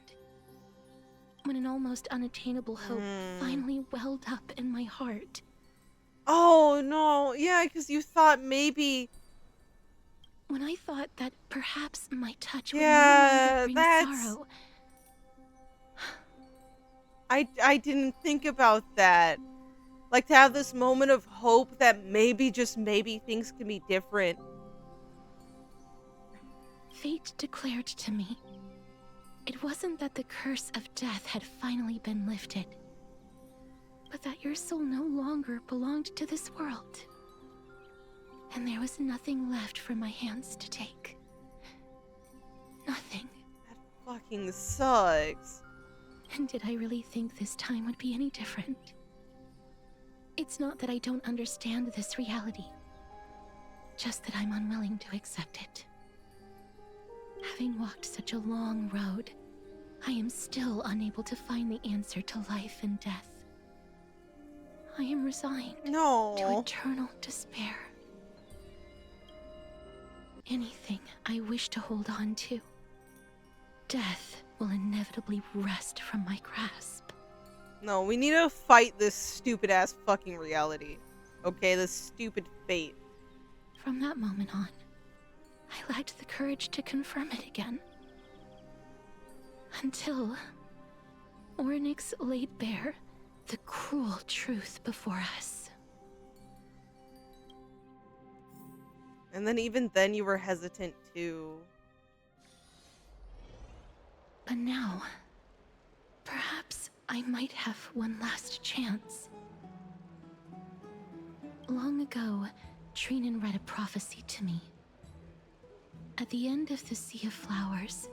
When an almost unattainable hope finally welled up in my heart. Oh, no. Yeah, because you thought maybe... When I thought that perhaps my touch Yeah, would no longer bring that's... sorrow. I didn't think about that. Like, to have this moment of hope that maybe, just maybe, things can be different. Fate declared to me, it wasn't that the curse of death had finally been lifted, but that your soul no longer belonged to this world. And there was nothing left for my hands to take. Nothing. That fucking sucks. And did I really think this time would be any different? It's not that I don't understand this reality, just that I'm unwilling to accept it. Having walked such a long road, I am still unable to find the answer to life and death. I am resigned to eternal despair. Anything I wish to hold on to, death will inevitably wrest from my grasp. No, we need to fight this stupid-ass fucking reality. Okay, this stupid fate. From that moment on, I lacked the courage to confirm it again. Until Oryx laid bare the cruel truth before us. And then even then you were hesitant to... But now, perhaps I might have one last chance. Long ago, Trinan read a prophecy to me. At the end of the Sea of Flowers,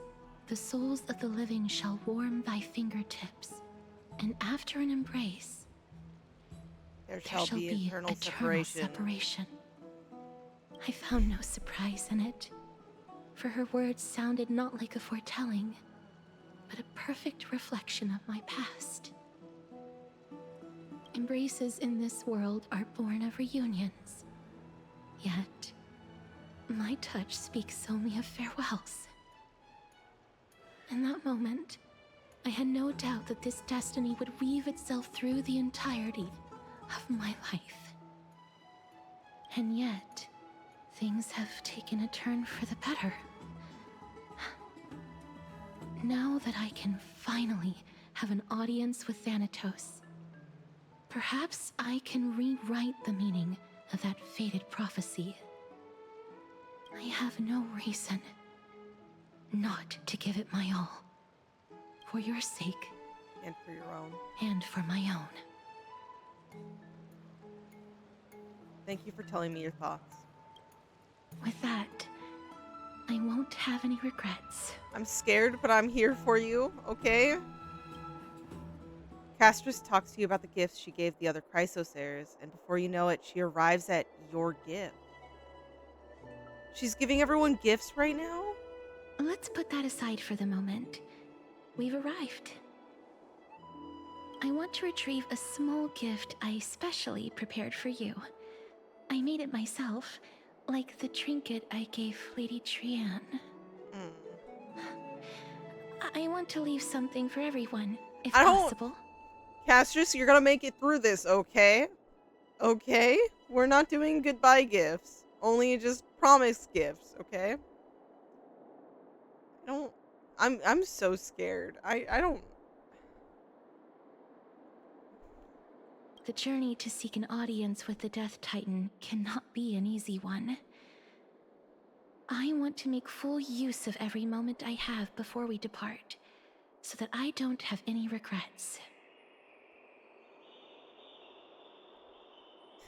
the souls of the living shall warm thy fingertips, and after an embrace, there shall be eternal separation. I found no surprise in it, for her words sounded not like a foretelling, but a perfect reflection of my past. Embraces in this world are born of reunions, yet my touch speaks only of farewells. In that moment, I had no doubt that this destiny would weave itself through the entirety of my life. And yet, things have taken a turn for the better. Now that I can finally have an audience with Thanatos, perhaps I can rewrite the meaning of that fated prophecy. I have no reason not to give it my all. For your sake. And for your own. And for my own. Thank you for telling me your thoughts. With that, I won't have any regrets. I'm scared, but I'm here for you, okay? Castris talks to you about the gifts she gave the other Chrysosairs, and before you know it, she arrives at your gift. She's giving everyone gifts right now? Let's put that aside for the moment. We've arrived. I want to retrieve a small gift I specially prepared for you. I made it myself, like the trinket I gave Lady Trian. I want to leave something for everyone, if possible. Castris, you're gonna make it through this, okay? Okay? We're not doing goodbye gifts. Only just promise gifts, okay? I'm so scared. I don't... The journey to seek an audience with the Death Titan cannot be an easy one. I want to make full use of every moment I have before we depart, so that I don't have any regrets.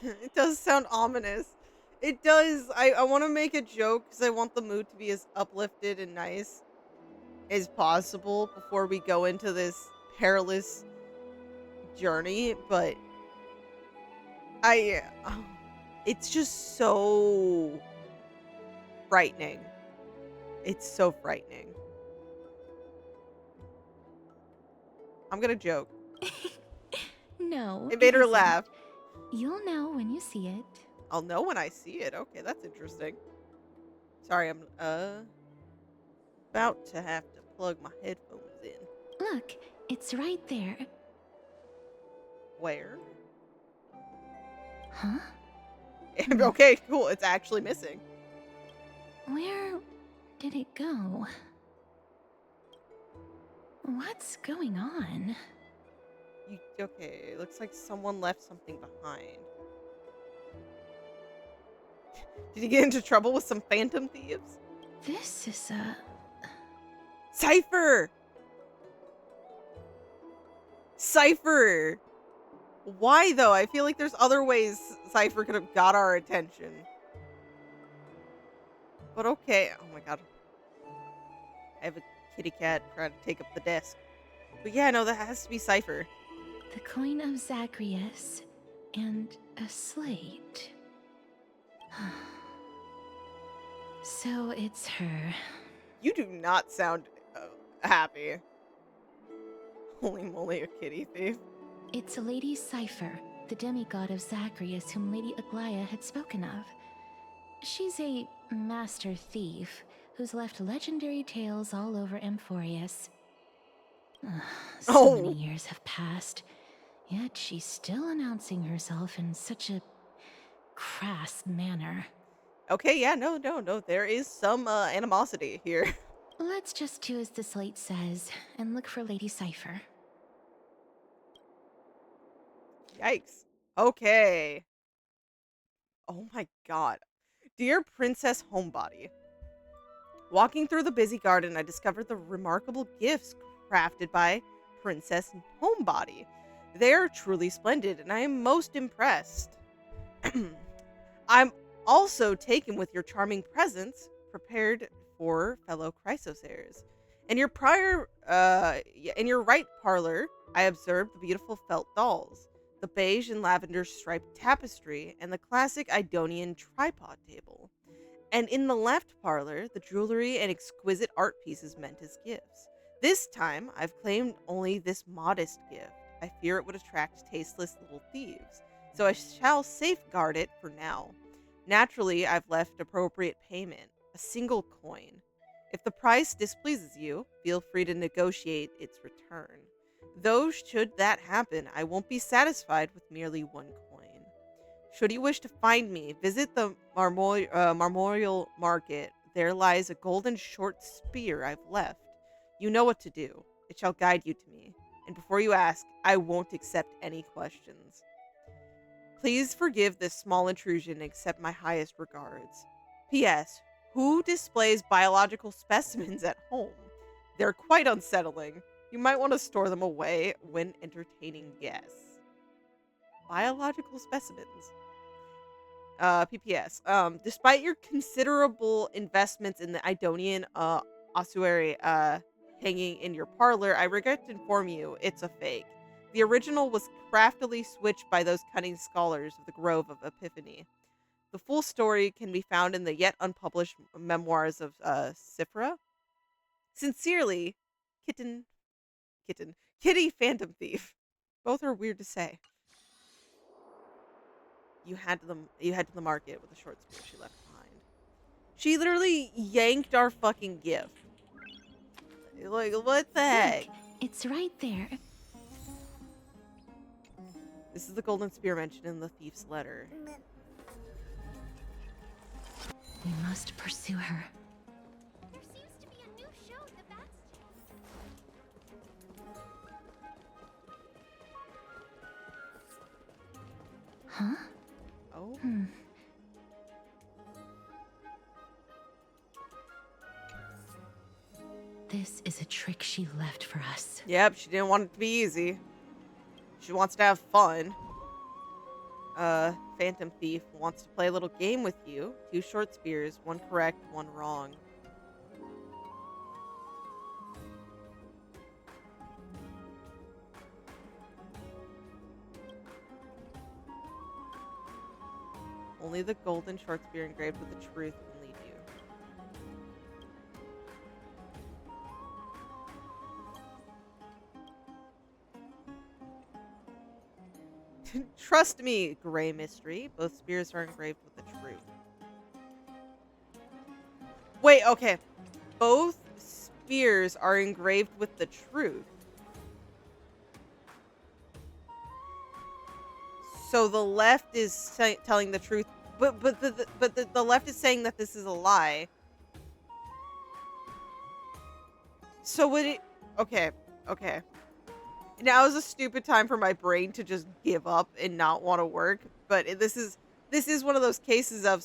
It does sound ominous. It does. I want to make a joke because I want the mood to be as uplifted and nice as possible before we go into this perilous journey, but it's just so frightening. It's so frightening. I'm gonna joke. No. It made her isn't. laugh. You'll know when you see it. I'll know when I see it. Okay, that's interesting. Sorry, I'm about to have to plug my headphones in. Look, it's right there. Where? Huh? Okay, cool. It's actually missing. Where did it go? What's going on? Okay, looks like someone left something behind. Did you get into trouble with some phantom thieves? This is a... Cypher! Cypher! Why, though? I feel like there's other ways Cypher could have got our attention. But okay. Oh my god. I have a kitty cat trying to take up the desk. But yeah, no, that has to be Cypher. The coin of Zagreus and a slate. So it's her. You do not sound happy. Holy moly, a kitty thief. It's Lady Cypher, the demigod of Zagreus whom Lady Aglaia had spoken of. She's a master thief who's left legendary tales all over Amphoreus. So many years have passed, yet she's still announcing herself in such a crass manner. Okay, yeah, no. There is some animosity here. Let's just do as the slate says and look for Lady Cypher. Yikes. Okay. Oh my god. Dear Princess Homebody, walking through the busy garden, I discovered the remarkable gifts crafted by Princess Homebody. They are truly splendid, and I am most impressed. I'm also taken with your charming presents prepared for fellow Chrysosairs. In your in your right parlor, I observed the beautiful felt dolls, the beige and lavender striped tapestry, and the classic Idonian tripod table. And in the left parlor, the jewelry and exquisite art pieces meant as gifts. This time, I've claimed only this modest gift. I fear it would attract tasteless little thieves, so I shall safeguard it for now. Naturally, I've left appropriate payment, a single coin. If the price displeases you, feel free to negotiate its return. Though should that happen, I won't be satisfied with merely one coin. Should you wish to find me, visit the Marmorial Market. There lies a golden short spear I've left. You know what to do. It shall guide you to me. And before you ask, I won't accept any questions. Please forgive this small intrusion and accept my highest regards. P.S. Who displays biological specimens at home? They're quite unsettling. You might want to store them away when entertaining guests. Biological specimens. PPS. Despite your considerable investments in the Idonian ossuary hanging in your parlor, I regret to inform you it's a fake. The original was craftily switched by those cunning scholars of the Grove of Epiphany. The full story can be found in the yet unpublished memoirs of Sifra. Sincerely, Kitty Phantom Thief. Both are weird to say. You head to the market with a short spear she left behind. She literally yanked our fucking gift. Like, what the heck? It's right there. This is the golden spear mentioned in the thief's letter. We must pursue her. There seems to be a new show at the Bastion. Huh? Oh. This is a trick she left for us. Yep, she didn't want it to be easy. She wants to have fun. Phantom Thief wants to play a little game with you. 2 short spears, 1 correct, 1 wrong. Only the golden short spear engraved with the truth can lead you. Trust me, Gray Mystery. Both spears are engraved with the truth. Wait, okay. Both spears are engraved with the truth. So the left is telling the truth, but the left is saying that this is a lie. So would it? Okay. Now is a stupid time for my brain to just give up and not want to work. But this is one of those cases of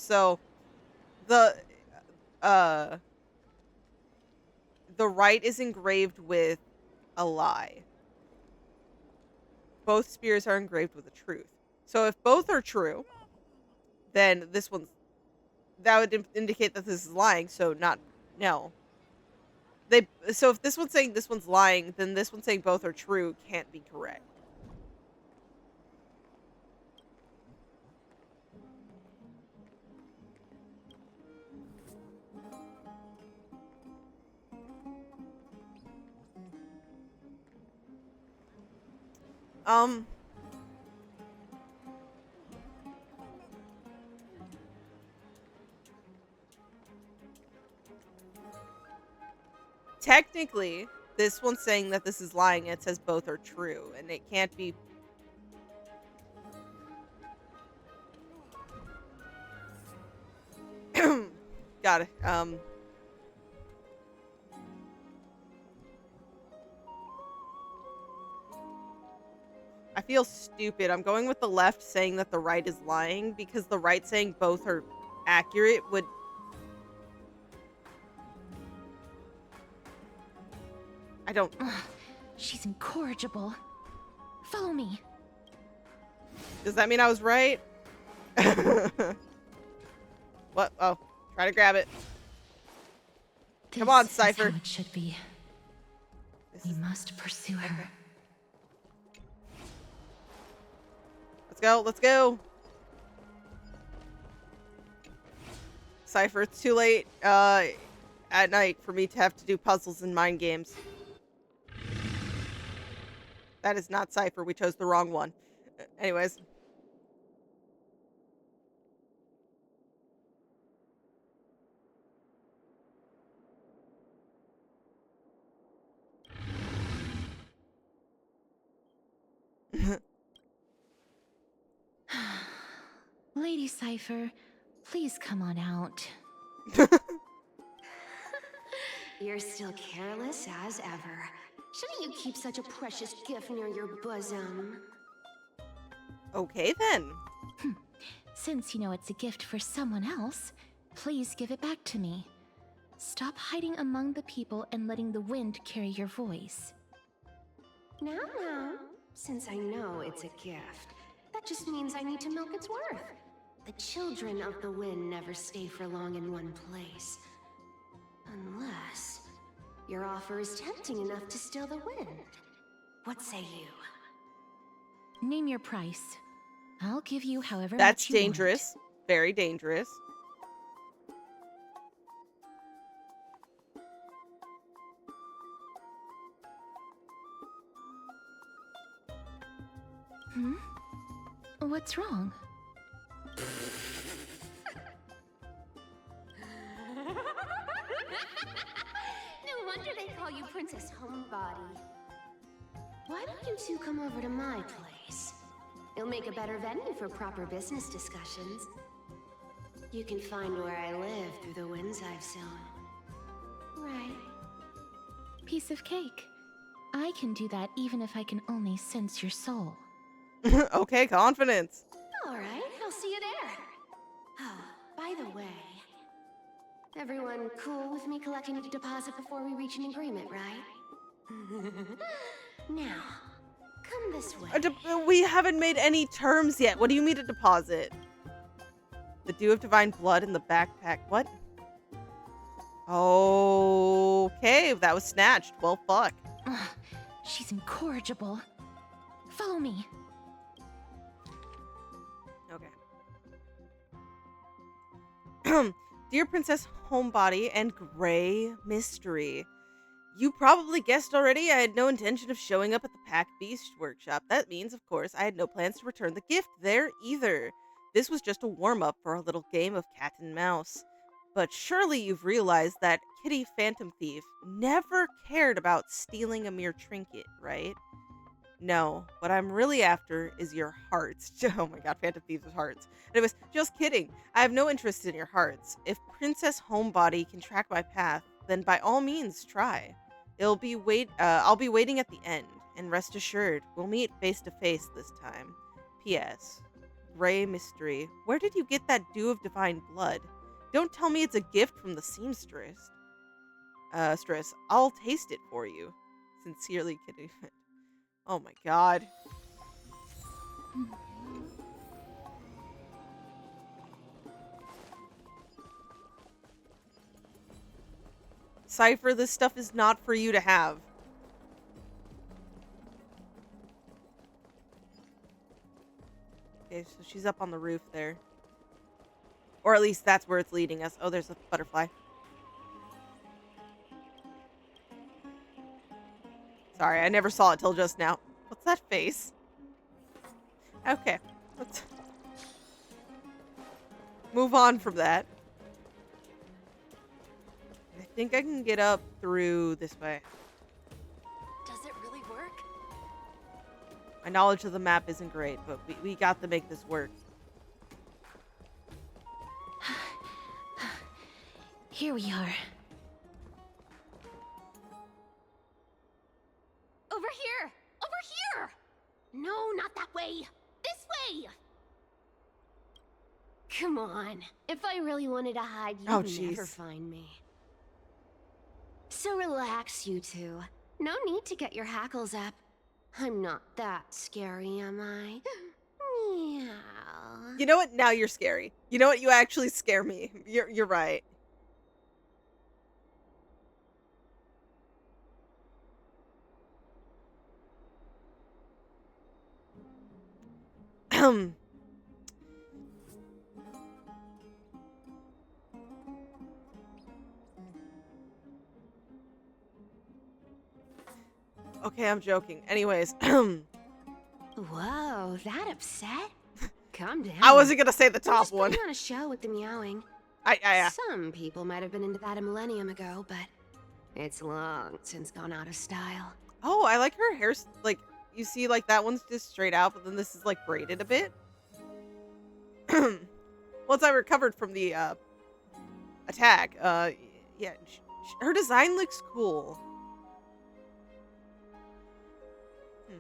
the right is engraved with a lie. Both spears are engraved with the truth. So if both are true, then that would indicate that this is lying. So no. So if this one's saying this one's lying, then this one saying both are true can't be correct. Technically, this one's saying that this is lying. It says both are true, and it can't be. Got it. I feel stupid. I'm going with the left saying that the right is lying because the right saying both are accurate would... I don't... She's incorrigible. Follow me. Does that mean I was right? What? Oh, try to grab it. Come on, Cypher. This is how it should be. We must pursue her. Let's go, let's go. Cypher, it's too late at night for me to have to do puzzles and mind games. That is not Cypher. We chose the wrong one. Anyways. Lady Cypher, please come on out. You're still careless as ever. Shouldn't you keep such a precious gift near your bosom? Okay, then. Since you know it's a gift for someone else, please give it back to me. Stop hiding among the people and letting the wind carry your voice. Now, since I know it's a gift, that just means I need to milk its worth. The children of the wind never stay for long in one place. Unless your offer is tempting enough to steal the wind. What say you? Name your price. I'll give you however That's much you dangerous. Want. Very dangerous. What's wrong? No wonder they call you Princess Homebody. Why don't you two come over to my place? It'll make a better venue for proper business discussions. You can find where I live through the winds I've sown. Right. Piece of cake. I can do that even if I can only sense your soul. Okay, confidence. All right, I'll see you there. Oh, by the way, everyone cool with me collecting a deposit before we reach an agreement, right? Now, come this way. We haven't made any terms yet. What do you mean a deposit? The Dew of Divine Blood in the backpack. What? Okay, that was snatched. Well, fuck. She's incorrigible. Follow me. Okay. Dear Princess Homebody and Gray Mystery, you probably guessed already I had no intention of showing up at the Pack Beast workshop. That means, of course, I had no plans to return the gift there either. This was just a warm-up for a little game of cat and mouse. But surely you've realized that Kitty Phantom Thief never cared about stealing a mere trinket, right? No, what I'm really after is your hearts. Oh my god, Phantom Thieves' hearts. Anyways, just kidding. I have no interest in your hearts. If Princess Homebody can track my path, then by all means, try. I'll be waiting at the end, and rest assured, we'll meet face to face this time. P.S. Gray Mystery, where did you get that Dew of Divine Blood? Don't tell me it's a gift from the seamstress. I'll taste it for you. Sincerely, Kitty. Oh my god. Cypher, this stuff is not for you to have. Okay, so she's up on the roof there. Or at least that's where it's leading us. Oh, there's a butterfly. Sorry, I never saw it till just now. What's that face? Okay, let's move on from that. I think I can get up through this way. Does it really work? My knowledge of the map isn't great, but we got to make this work. Here we are. Over here! Over here! No, not that way! This way! Come on. If I really wanted to hide, you'd never find me. So relax, you two. No need to get your hackles up. I'm not that scary, am I? Meow. You know what? Now you're scary. You know what? You actually scare me. You're right. Okay, I'm joking. Anyways, Whoa, that upset? Calm down. I wasn't gonna say the top just one. Putting on a show with the meowing. Some people might have been into that a millennium ago, but it's long since gone out of style. Oh, I like her hair. Like, you see, like, that one's just straight out, but then this is, like, braided a bit. Once I recovered from the, attack, yeah, her design looks cool.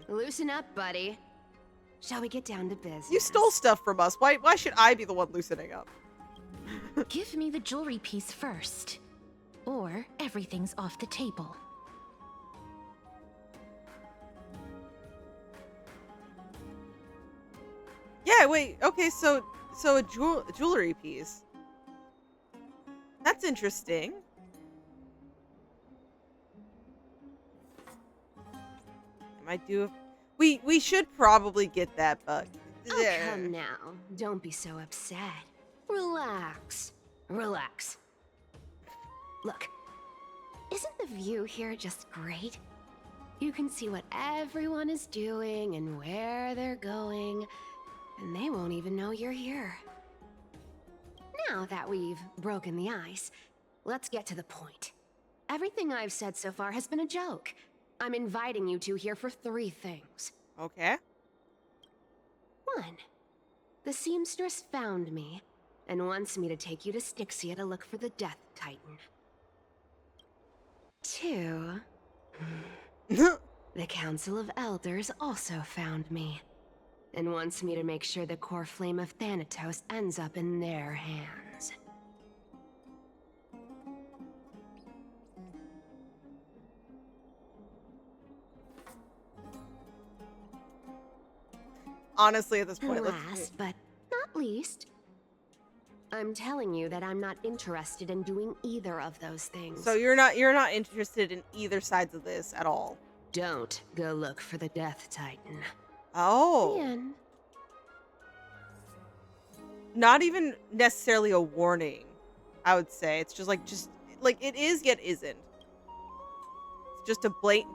Loosen up, buddy. Shall we get down to business? You stole stuff from us. Why should I be the one loosening up? Give me the jewelry piece first, or everything's off the table. Yeah, wait. Okay, so a jewelry piece. That's interesting. Might do. We should probably get that, but. Oh, come now. Don't be so upset. Relax. Relax. Look, isn't the view here just great? You can see what everyone is doing and where they're going, and they won't even know you're here. Now that we've broken the ice, let's get to the point. Everything I've said so far has been a joke. I'm inviting you two here for 3 things. Okay. 1. The seamstress found me and wants me to take you to Styxia to look for the Death Titan. 2. The Council of Elders also found me and wants me to make sure the core flame of Thanatos ends up in their hands. Honestly, at this point, last but not least, I'm telling you that I'm not interested in doing either of those things. So you're not interested in either sides of this at all. Don't go look for the Death Titan. Oh. Ian. Not even necessarily a warning, I would say. It's just like it is yet isn't. It's just a blank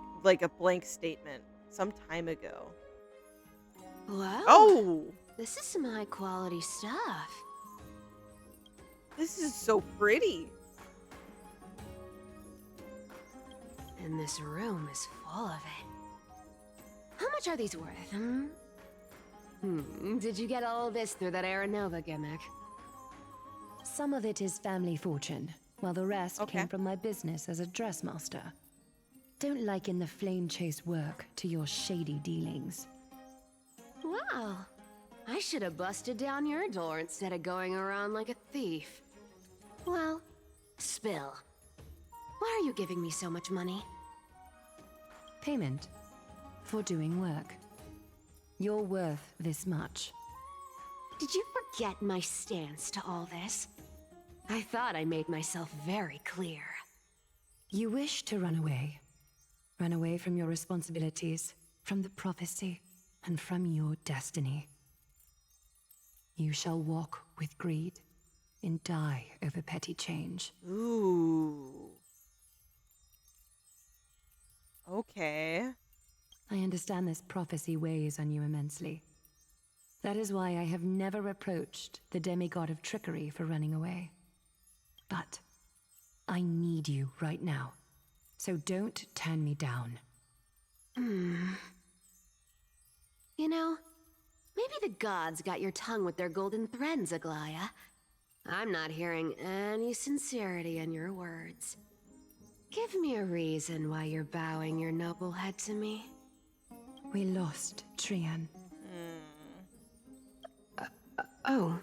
statement some time ago. Wow. Oh. This is some high quality stuff. This is so pretty. And this room is full of it. How much are these worth, Did you get all this through that Aranova gimmick? Some of it is family fortune, while the rest came from my business as a dressmaster. Don't liken the flame chase work to your shady dealings. Wow. I should have busted down your door instead of going around like a thief. Well, spill. Why are you giving me so much money? Payment for doing work. You're worth this much. Did you forget my stance to all this? I thought I made myself very clear. You wish to run away. Run away from your responsibilities, from the prophecy, and from your destiny. You shall walk with greed and die over petty change. Ooh. Okay. I understand this prophecy weighs on you immensely. That is why I have never reproached the demigod of trickery for running away. But I need you right now, so don't turn me down. You know, maybe the gods got your tongue with their golden threads, Aglaya. I'm not hearing any sincerity in your words. Give me a reason why you're bowing your noble head to me. We lost Trian. Oh.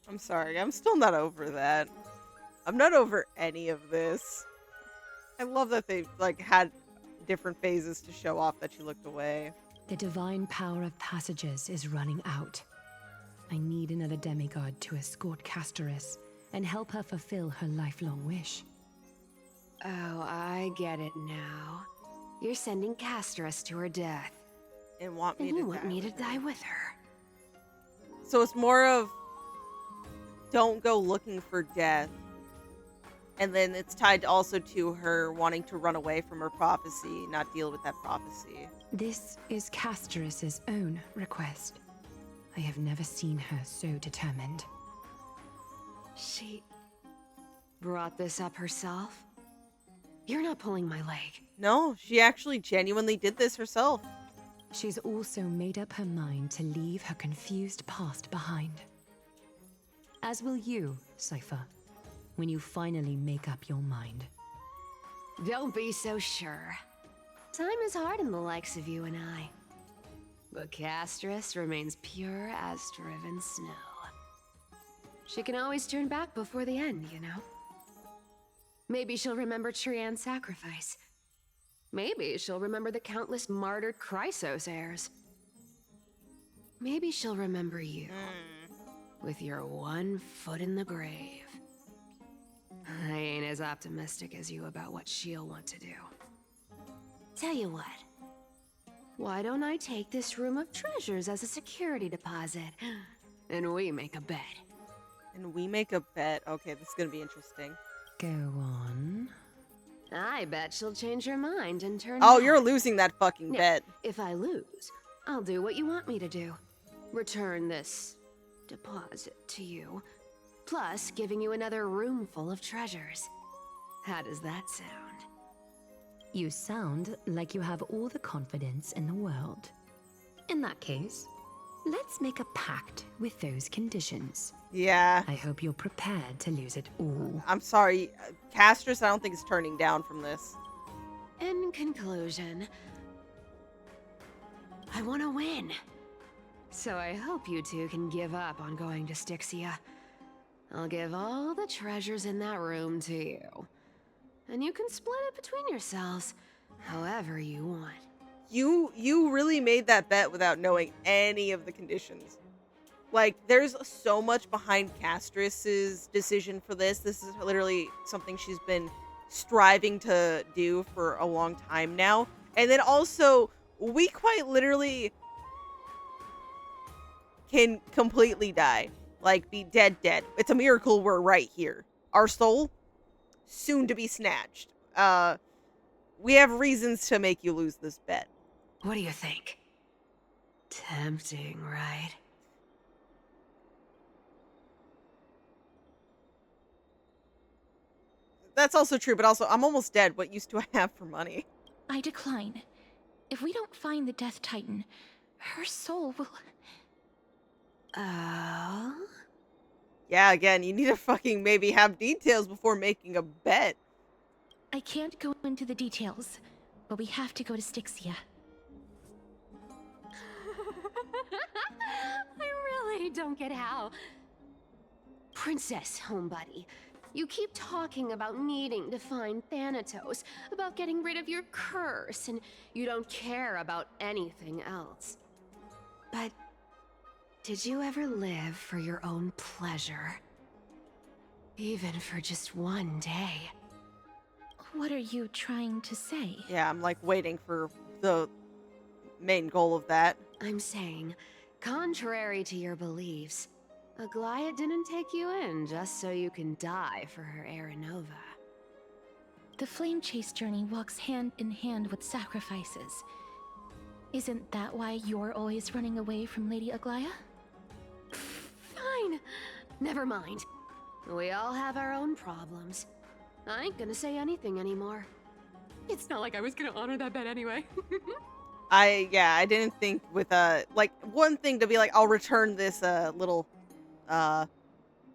I'm sorry, I'm still not over that. I'm not over any of this. I love that they like had different phases to show off that she looked away. The divine power of passages is running out. I need another demigod to escort Castorus and help her fulfill her lifelong wish. Oh, I get it now. You're sending Castorus to her death. And want me to die with her. So it's more of don't go looking for death. And then it's tied also to her wanting to run away from her prophecy, not deal with that prophecy. This is Castorus's own request. I have never seen her so determined. She brought this up herself? You're not pulling my leg. No, she actually genuinely did this herself. She's also made up her mind to leave her confused past behind. As will you, Cypher, when you finally make up your mind. Don't be so sure. Time is hard in the likes of you and I. But Castorus remains pure as driven snow. She can always turn back before the end, you know? Maybe she'll remember Trian's sacrifice. Maybe she'll remember the countless martyred Chrysos heirs. Maybe she'll remember you, with your one foot in the grave. I ain't as optimistic as you about what she'll want to do. Tell you what. Why don't I take this room of treasures as a security deposit, and we make a bet? And we make a bet? Okay, this is gonna be interesting. Go on. I bet she'll change her mind and turn Oh, back. you're losing that fucking Now, bet. If I lose, I'll do what you want me to do. Return this deposit to you, plus giving you another room full of treasures. How does that sound? You sound like you have all the confidence in the world. In that case, let's make a pact with those conditions. Yeah. I hope you're prepared to lose it all. I'm sorry, Castorus I don't think is turning down from this. In conclusion, I want to win. So I hope you two can give up on going to Styxia. I'll give all the treasures in that room to you. And you can split it between yourselves, however you want. You really made that bet without knowing any of the conditions. Like, there's so much behind Castorus's decision for this. This is literally something she's been striving to do for a long time now. And then also, we quite literally can completely die. Like, be dead. It's a miracle we're right here. Our soul, soon to be snatched. We have reasons to make you lose this bet. What do you think? Tempting, right? That's also true, but also, I'm almost dead. What use do I have for money? I decline. If we don't find the Death Titan, her soul will... Oh? Yeah, again, you need to fucking maybe have details before making a bet. I can't go into the details, but we have to go to Styxia. I really don't get how. Princess, homebuddy, you keep talking about needing to find Thanatos, about getting rid of your curse, and you don't care about anything else. But did you ever live for your own pleasure? Even for just one day? What are you trying to say? Yeah, I'm like waiting for the main goal of that. I'm saying, contrary to your beliefs, Aglaia didn't take you in just so you can die for her Aranova. The flame chase journey walks hand in hand with sacrifices. Isn't that why you're always running away from Lady Aglaia? Fine. Never mind. We all have our own problems. I ain't gonna say anything anymore. It's not like I was gonna honor that bet anyway. I didn't think with like one thing to be like, I'll return this little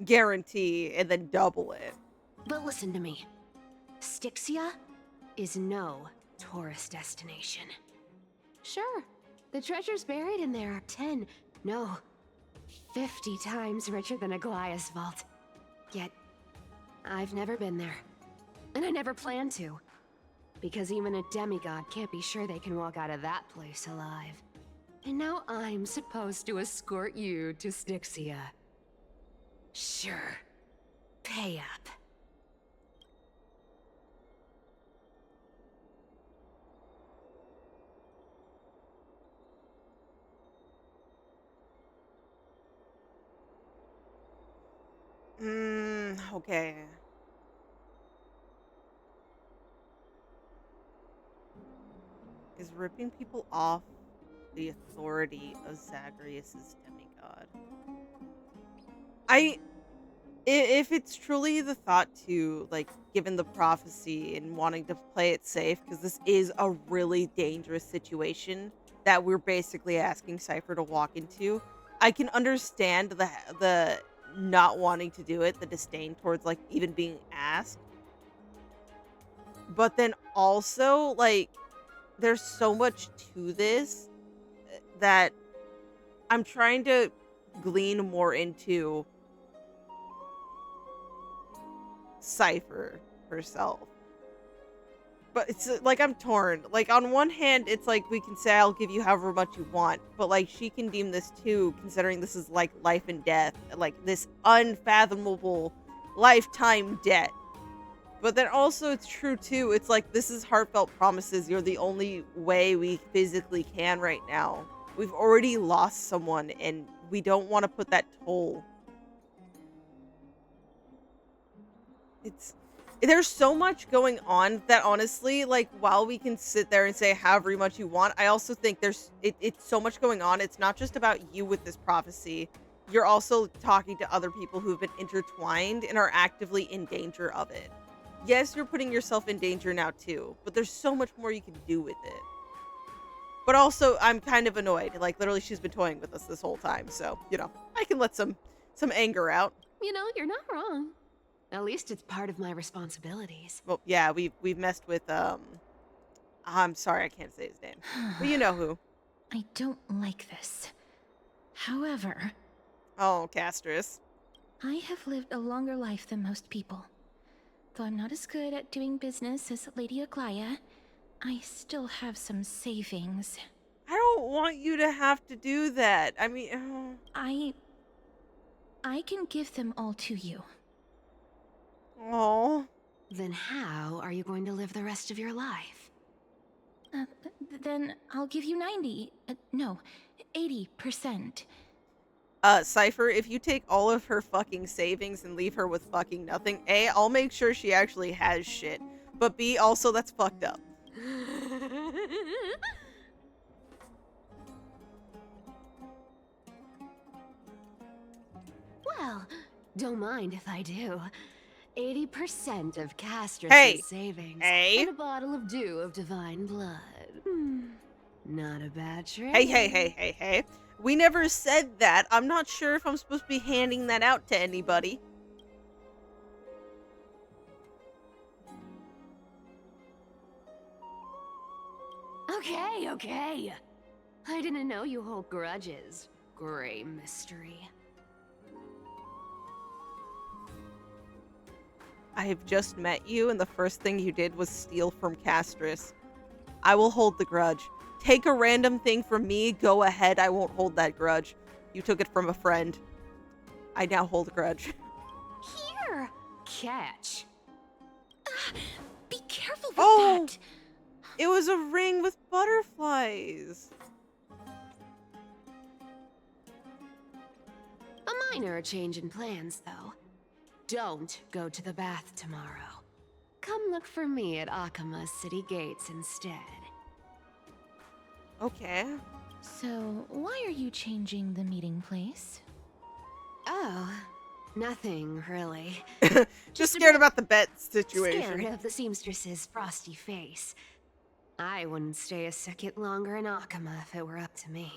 guarantee and then double it. But listen to me. Styxia is no tourist destination. Sure, the treasures buried in there are 10, no, 50 times richer than Aglaya's vault. Yet, I've never been there. And I never plan to. Because even a demigod can't be sure they can walk out of that place alive. And now I'm supposed to escort you to Styxia. Sure. Pay up. Okay. Is ripping people off the authority of Zagreus's demigod? If it's truly the thought to, like, given the prophecy and wanting to play it safe, because this is a really dangerous situation that we're basically asking Cypher to walk into, I can understand the not wanting to do it, the disdain towards, like, even being asked. But then also, like, there's so much to this that I'm trying to glean more into Cypher herself. But it's like I'm torn. Like, on one hand, it's like we can say I'll give you however much you want, but like she can deem this too, considering this is like life and death, like this unfathomable lifetime debt. But then also it's true too. It's like this is heartfelt promises. You're the only way we physically can right now. We've already lost someone and we don't want to put that toll. There's so much going on that honestly, like, while we can sit there and say however much you want, I also think it's so much going on. It's not just about you with this prophecy. You're also talking to other people who've been intertwined and are actively in danger of it. Yes, you're putting yourself in danger now too, but there's so much more you can do with it. But also, I'm kind of annoyed. Like, literally, she's been toying with us this whole time, so, you know, I can let some anger out. You know, you're not wrong. At least it's part of my responsibilities. Well, yeah, we've messed with, I'm sorry, I can't say his name. But you know who. I don't like this. However... Oh, Castris. I have lived a longer life than most people. Though I'm not as good at doing business as Lady Aglaya, I still have some savings. I don't want you to have to do that. I mean... I can give them all to you. Oh. Then how are you going to live the rest of your life? Then I'll give you 90. No, 80%. Cypher, if you take all of her fucking savings and leave her with fucking nothing, A, I'll make sure she actually has shit. But B, also, that's fucked up. Well, don't mind if I do. 80% of Castris' savings and a bottle of dew of divine blood. Not a bad trade. Hey. We never said that. I'm not sure if I'm supposed to be handing that out to anybody. Okay. I didn't know you hold grudges. Gray mystery. I have just met you, and the first thing you did was steal from Castris. I will hold the grudge. Take a random thing from me, go ahead, I won't hold that grudge. You took it from a friend. I now hold a grudge. Here! Catch. Be careful with that! It was a ring with butterflies. A minor change in plans, though. Don't go to the bath tomorrow. Come look for me at Akama's city gates instead. Okay. So, why are you changing the meeting place? Oh, nothing really. Just scared about the bet situation. Scared of the seamstress's frosty face. I wouldn't stay a second longer in Akama if it were up to me.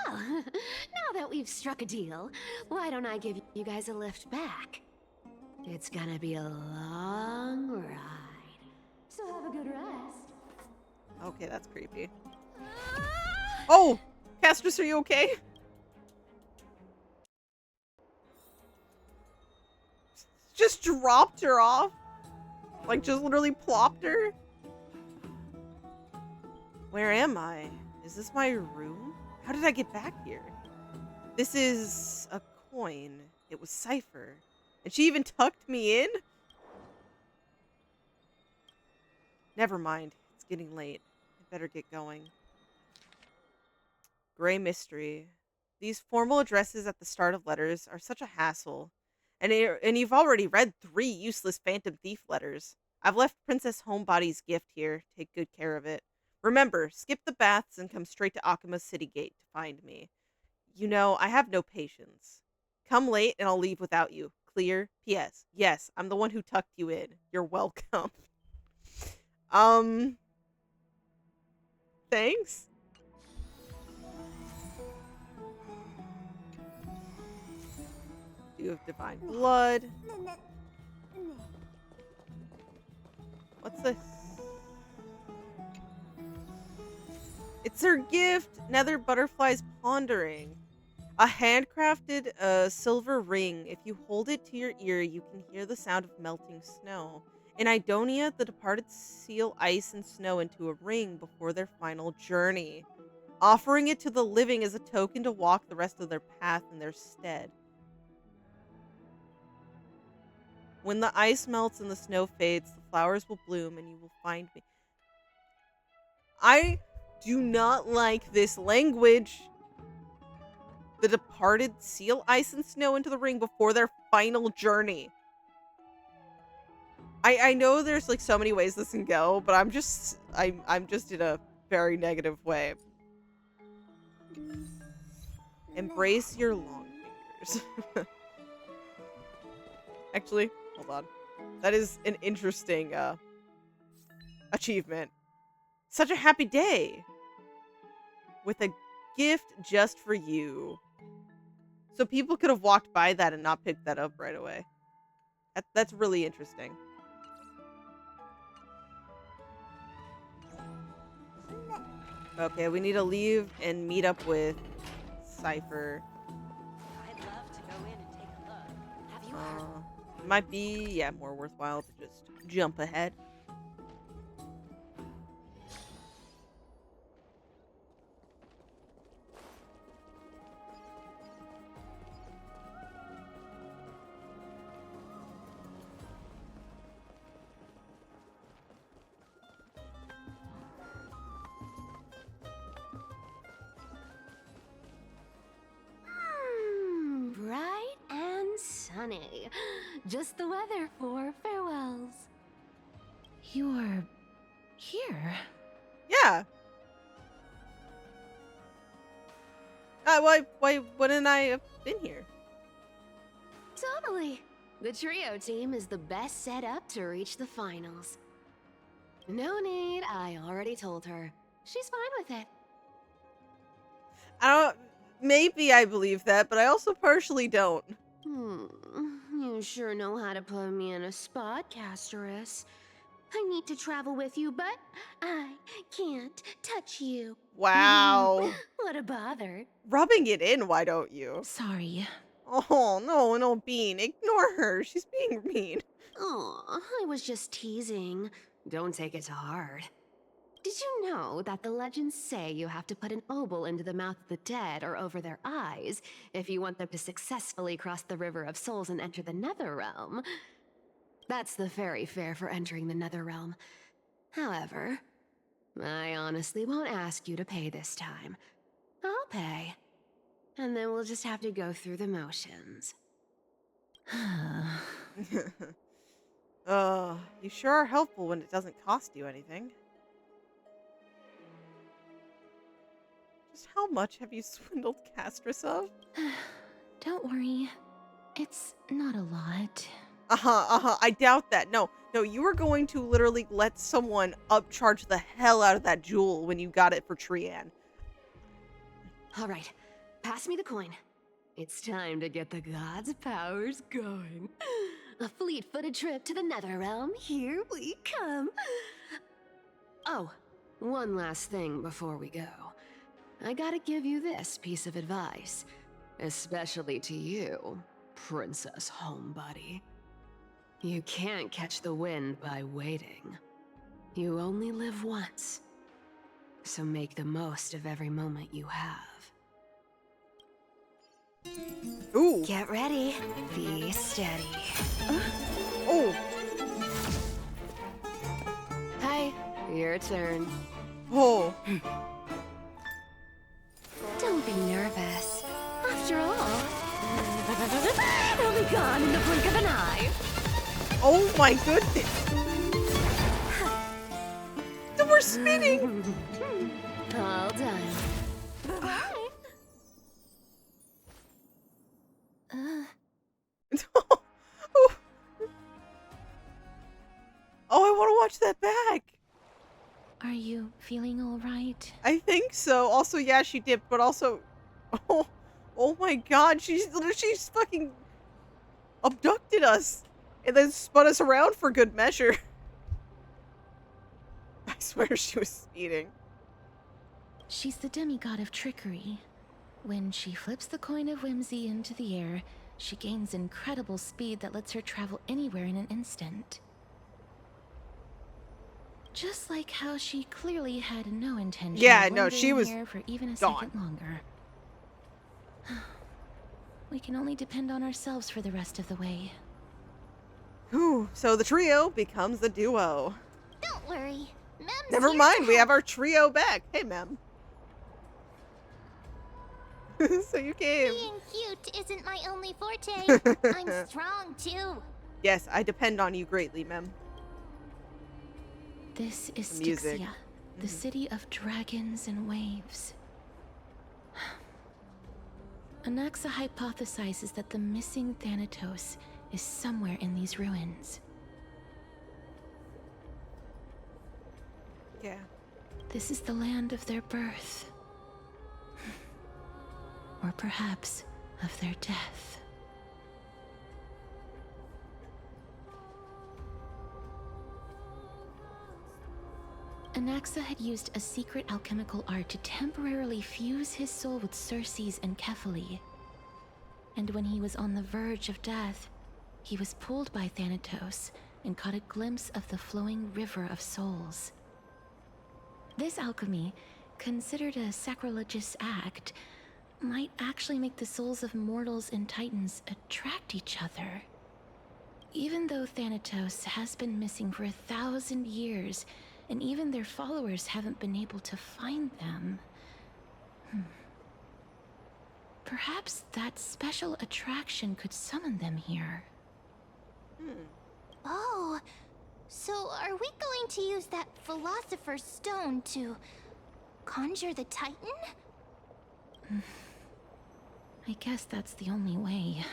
Well, now that we've struck a deal, why don't I give you guys a lift back? It's gonna be a long ride. So have a good rest. Okay, that's creepy. Oh! Castris, are you okay? Just dropped her off. Like, just literally plopped her. Where am I? Is this my room? How did I get back here? This is a coin. It was Cypher. And she even tucked me in? Never mind. It's getting late. I better get going. Gray Mystery. These formal addresses at the start of letters are such a hassle. And you've already read 3 useless Phantom Thief letters. I've left Princess Homebody's gift here. Take good care of it. Remember, skip the baths and come straight to Akima's city gate to find me. You know, I have no patience. Come late and I'll leave without you. Clear? P.S. Yes, I'm the one who tucked you in. You're welcome. Thanks? You have divine blood. What's this? It's her gift. Nether Butterfly's Pondering. A handcrafted silver ring. If you hold it to your ear, you can hear the sound of melting snow. In Idonia, the departed seal ice and snow into a ring before their final journey. Offering it to the living as a token to walk the rest of their path in their stead. When the ice melts and the snow fades, the flowers will bloom and you will find me. I do not like this language. The departed seal ice and snow into the ring before their final journey. I know there's like so many ways this can go, but I'm just in a very negative way. Embrace your long fingers. Actually, hold on. That is an interesting achievement. Such a happy day. With a gift just for you. So people could have walked by that and not picked that up right away. That's really interesting. Okay, we need to leave and meet up with Cypher. I'd love to go in and take a look. Have you heard? It might be, yeah, more worthwhile to just jump ahead. Bright and sunny. Just the weather for farewells. You're here? Yeah. Why wouldn't I have been here? Totally. The trio team is the best set up to reach the finals. No need, I already told her. She's fine with it. Maybe I believe that, but I also partially don't. You sure know how to put me in a spot, Casterus. I need to travel with you, but I can't touch you. Wow. What a bother. Rubbing it in, why don't you? Sorry. Oh, no, Bean. Ignore her. She's being mean. Aw, I was just teasing. Don't take it to heart. Did you know that the legends say you have to put an obol into the mouth of the dead or over their eyes if you want them to successfully cross the River of Souls and enter the Netherrealm? That's the fairy fare for entering the Netherrealm. However, I honestly won't ask you to pay this time. I'll pay. And then we'll just have to go through the motions. You sure are helpful when it doesn't cost you anything. Just how much have you swindled Castrus of? Don't worry. It's not a lot. I doubt that. No, you were going to literally let someone upcharge the hell out of that jewel when you got it for Trian. All right, pass me the coin. It's time to get the gods' powers going. A fleet-footed trip to the Netherrealm. Here we come. Oh, one last thing before we go. I gotta give you this piece of advice. Especially to you, Princess Homebody. You can't catch the wind by waiting. You only live once. So make the most of every moment you have. Ooh. Get ready. Be steady. Oh. Hi, your turn. Oh. Don't be nervous. After all, it'll be gone in the blink of an eye. Oh my goodness. We're spinning. All done. Oh, I want to watch that back. Are you feeling all right? I think so. Also, yeah, she dipped, but also, oh my God, she's fucking abducted us and then spun us around for good measure. I swear she was speeding. She's the demigod of trickery. When she flips the coin of whimsy into the air, she gains incredible speed that lets her travel anywhere in an instant. Just like how she clearly had no intention of lingering here for even a second longer. We can only depend on ourselves for the rest of the way. Whew, so the trio becomes the duo. Don't worry. Mem's Never mind, we have our trio back. Hey, Mem. So you came. Being cute isn't my only forte. I'm strong, too. Yes, I depend on you greatly, Mem. This is Styxia, the city of dragons and waves. Anaxa hypothesizes that the missing Thanatos is somewhere in these ruins. Yeah. This is the land of their birth. Or perhaps of their death. Anaxa had used a secret alchemical art to temporarily fuse his soul with Circe's and Kephale. And when he was on the verge of death, he was pulled by Thanatos and caught a glimpse of the flowing river of souls. This alchemy, considered a sacrilegious act, might actually make the souls of mortals and titans attract each other. Even though Thanatos has been missing for 1,000 years, and even their followers haven't been able to find them. Perhaps that special attraction could summon them here. Oh, so are we going to use that Philosopher's Stone to conjure the Titan? I guess that's the only way.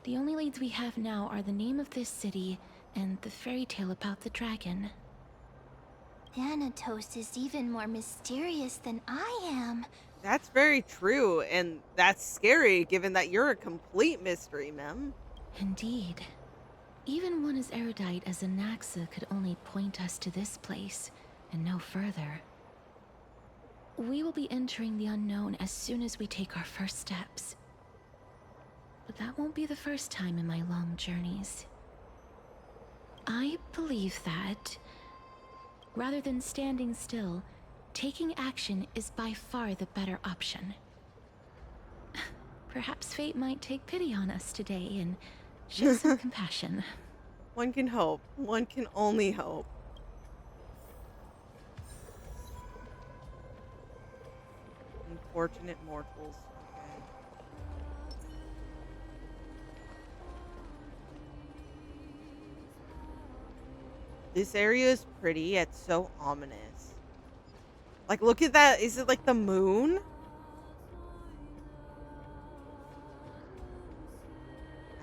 The only leads we have now are the name of this city and the fairy tale about the dragon. Thanatos is even more mysterious than I am. That's very true, and that's scary given that you're a complete mystery, Mem. Indeed. Even one as erudite as Anaxa could only point us to this place, and no further. We will be entering the unknown as soon as we take our first steps. But that won't be the first time in my long journeys. I believe that, rather than standing still, taking action is by far the better option. Perhaps fate might take pity on us today and show some compassion. One can hope. One can only hope. Unfortunate mortals. Okay. This area is pretty, yet so ominous. Like, look at that. Is it like the moon?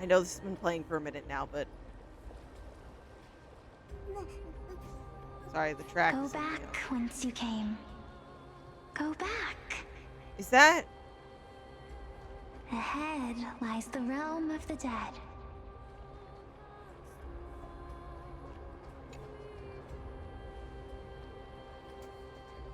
I know this has been playing for a minute now, but... Sorry, the track Go is back whence you came. Go back. Is that... Ahead lies the realm of the dead.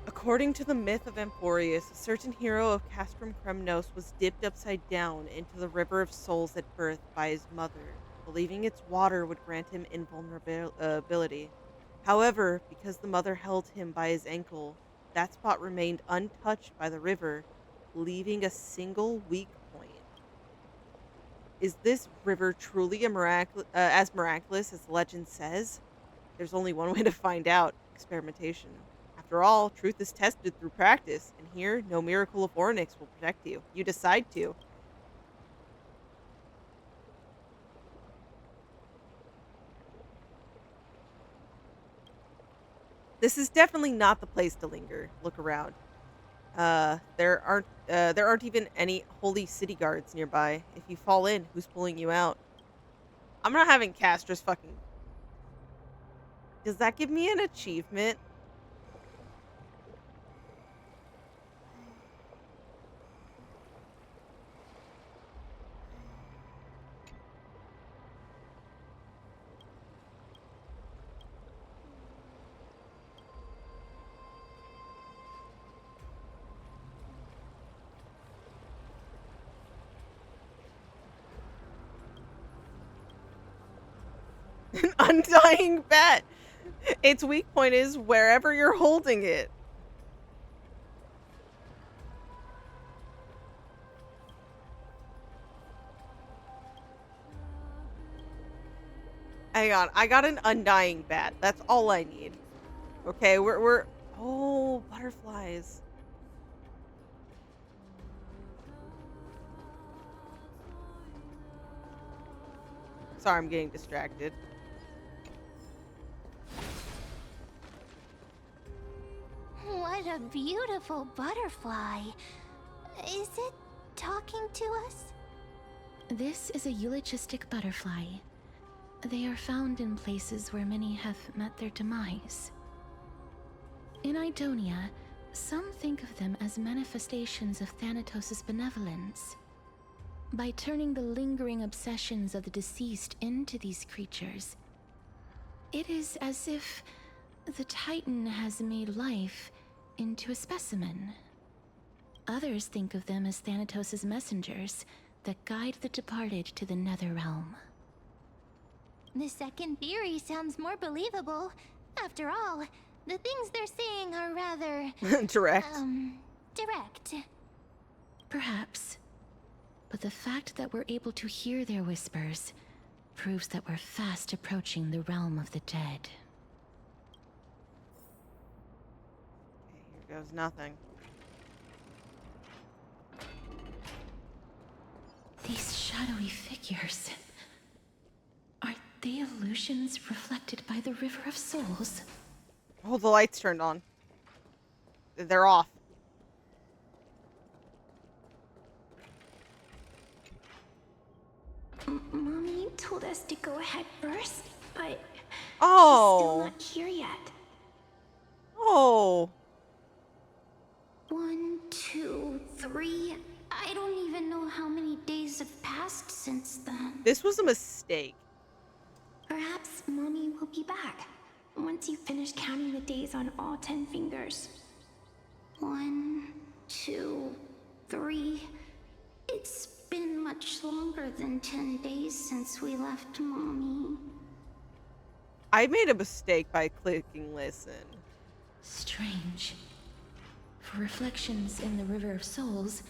According to the myth of Amphoreus, a certain hero of Castrum Kremnos was dipped upside down into the river of souls at birth by his mother, believing its water would grant him invulnerability. However, because the mother held him by his ankle, that spot remained untouched by the river, leaving a single weak point. Is this river truly as miraculous as the legend says? There's only one way to find out: experimentation. After all, truth is tested through practice, and here, no miracle of Ornyx will protect you. You decide to. This is definitely not the place to linger. Look around. There aren't even any holy city guards nearby. If you fall in, who's pulling you out? I'm not having Castra's fucking... Does that give me an achievement? An undying bat. Its weak point is wherever you're holding it. Hang on, I got an undying bat. That's all I need. Okay, we're oh, butterflies. Sorry, I'm getting distracted. What a beautiful butterfly. Is it talking to us? This is a eulogistic butterfly. They are found in places where many have met their demise. In Idonia, some think of them as manifestations of Thanatos' benevolence. By turning the lingering obsessions of the deceased into these creatures, it is as if the Titan has made life into a specimen. Others think of them as Thanatos' messengers that guide the departed to the nether realm. The second theory sounds more believable. After all, the things they're saying are rather... direct. Direct. Perhaps. But the fact that we're able to hear their whispers proves that we're fast approaching the realm of the dead. Okay, here goes nothing. These shadowy figures... are they illusions reflected by the River of Souls? Oh, the lights turned on. They're off. Mommy told us to go ahead first, but oh, she's still not here yet. Oh. 1, 2, 3. I don't even know how many days have passed since then. This was a mistake. Perhaps Mommy will be back once you finish counting the days on all 10 fingers. 1, 2, 3. It's been much longer than 10 days since we left Mommy. I made a mistake by clicking listen. Strange. For reflections in the River of Souls,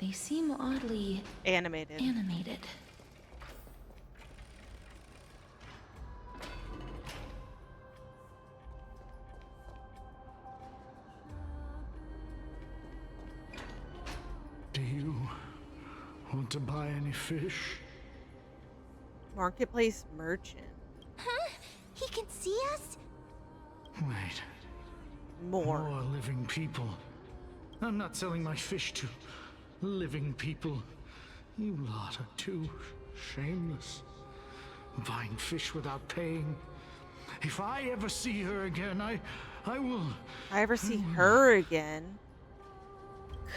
they seem oddly... animated. Do you want to buy any fish? Marketplace merchant. Huh? He can see us? Wait. More living people. I'm not selling my fish to living people. You lot are too shameless. Buying fish without paying. If I ever see her again, I will... If I ever see her again...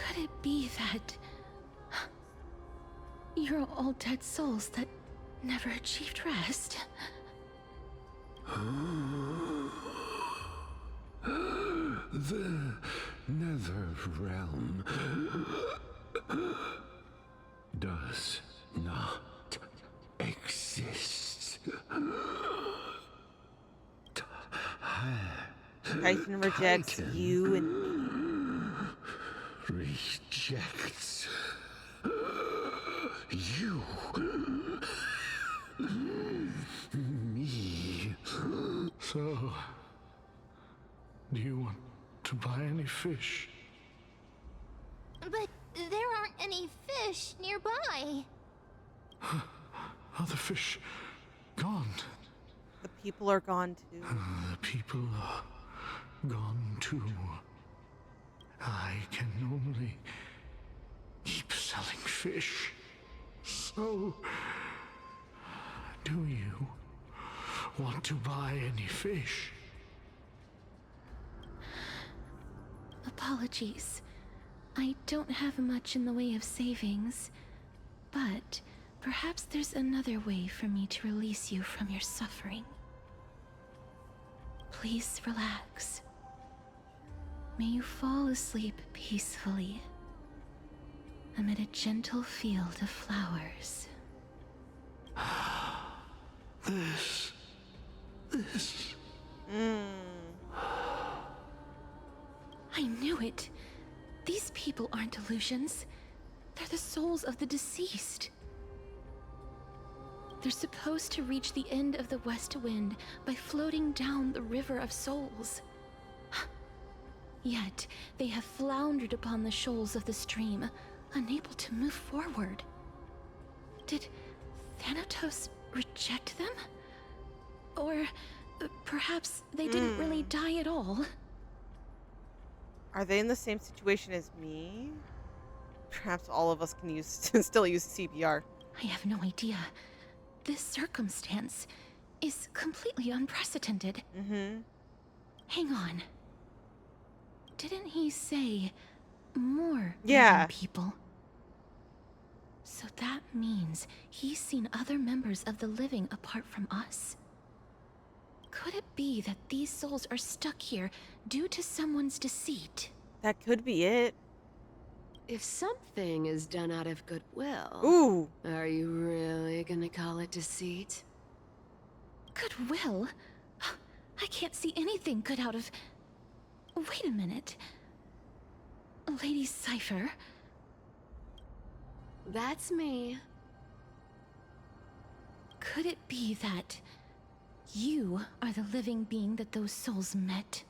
Could it be that... you're all dead souls that never achieved rest? The nether realm does not exist. Titan rejects you and me. Rejects you. Me. So, do you want to buy any fish? But there aren't any fish nearby. Are the fish gone? The people are gone too. The people are gone too. I can only keep selling fish. So, do you want to buy any fish? Apologies. I don't have much in the way of savings, but perhaps there's another way for me to release you from your suffering. Please relax. May you fall asleep peacefully amid a gentle field of flowers. This. I knew it. These people aren't illusions. They're the souls of the deceased. They're supposed to reach the end of the west wind by floating down the river of souls. Yet, they have floundered upon the shoals of the stream, unable to move forward. Did Thanatos reject them? Or perhaps they didn't really die at all? Are they in the same situation as me? Perhaps all of us can still use CPR. I have no idea. This circumstance is completely unprecedented. Hang on. Didn't he say more living people? So that means he's seen other members of the living apart from us? Could it be that these souls are stuck here due to someone's deceit? That could be it. If something is done out of goodwill, ooh, are you really gonna call it deceit? Goodwill? I can't see anything good out of... Wait a minute. Lady Cypher? That's me. Could it be that you are the living being that those souls met?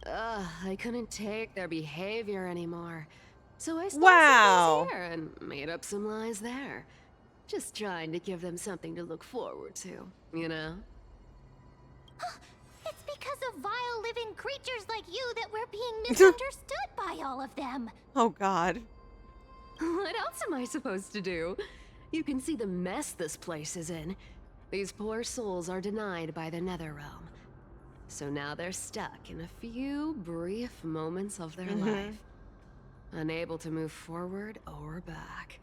I couldn't take their behavior anymore. So I started some lies here and made up some lies there. Just trying to give them something to look forward to, you know? It's because of vile living creatures like you that we're being misunderstood by all of them. Oh, God. What else am I supposed to do? You can see the mess this place is in. These poor souls are denied by the Netherrealm. So now they're stuck in a few brief moments of their life. Unable to move forward or back.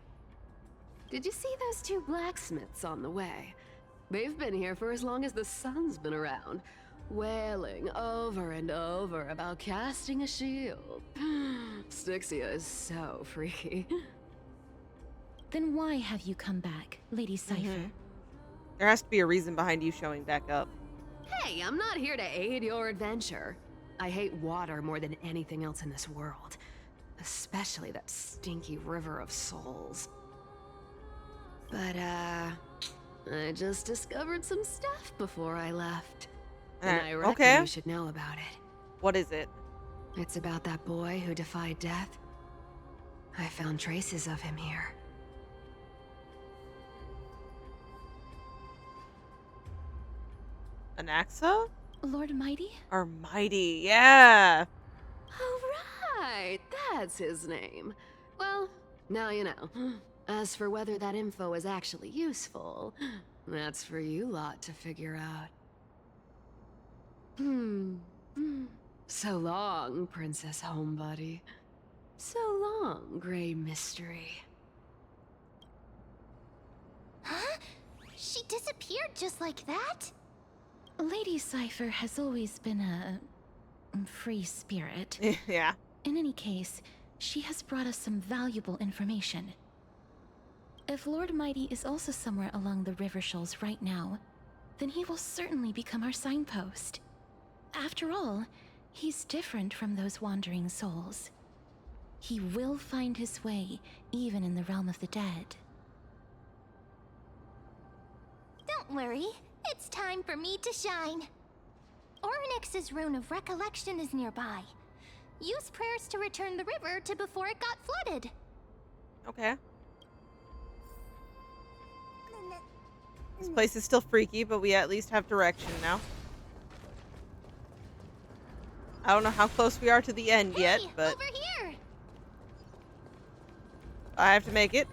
Did you see those two blacksmiths on the way? They've been here for as long as the sun's been around, wailing over and over about casting a shield. Styxia is so freaky. Then why have you come back, Lady Cypher? There has to be a reason behind you showing back up. Hey, I'm not here to aid your adventure. I hate water more than anything else in this world. Especially that stinky river of souls. But, I just discovered some stuff before I left. And I reckon you should know about it. What is it? It's about that boy who defied death. I found traces of him here. Anaxa? Lord Mighty? Or Mighty, yeah. Oh, right. That's his name. Well, now you know. As for whether that info is actually useful, that's for you lot to figure out. So long, Princess Homebody. So long, Grey Mystery. Huh? She disappeared just like that? Lady Cypher has always been a free spirit. Yeah. In any case, she has brought us some valuable information. If Lord Mighty is also somewhere along the river shoals right now, then he will certainly become our signpost. After all, he's different from those wandering souls. He will find his way, even in the realm of the dead. Don't worry, it's time for me to shine. Ornyx's rune of recollection is nearby. Use prayers to return the river to before it got flooded. Okay. This place is still freaky, but we at least have direction now. I don't know how close we are to the end yet, but over here. I have to make it.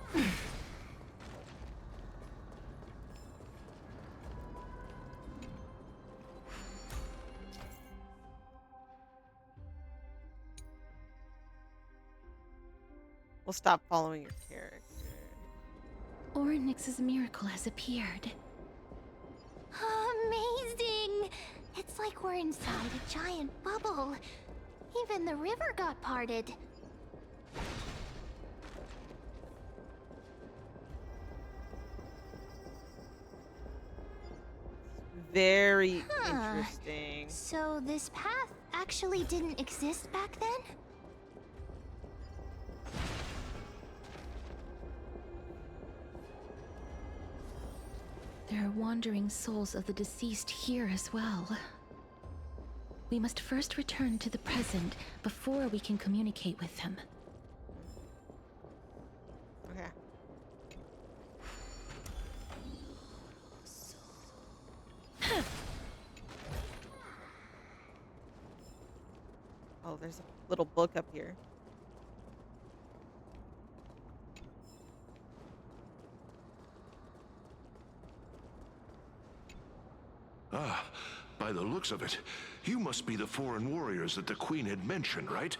We'll stop following your character. Ornyx's miracle has appeared. Amazing! It's like we're inside a giant bubble. Even the river got parted. Very interesting. So this path actually didn't exist back then? There are wandering souls of the deceased here as well. We must first return to the present before we can communicate with them. Okay. Oh, there's a little book up here. Ah, by the looks of it, you must be the foreign warriors that the Queen had mentioned, right?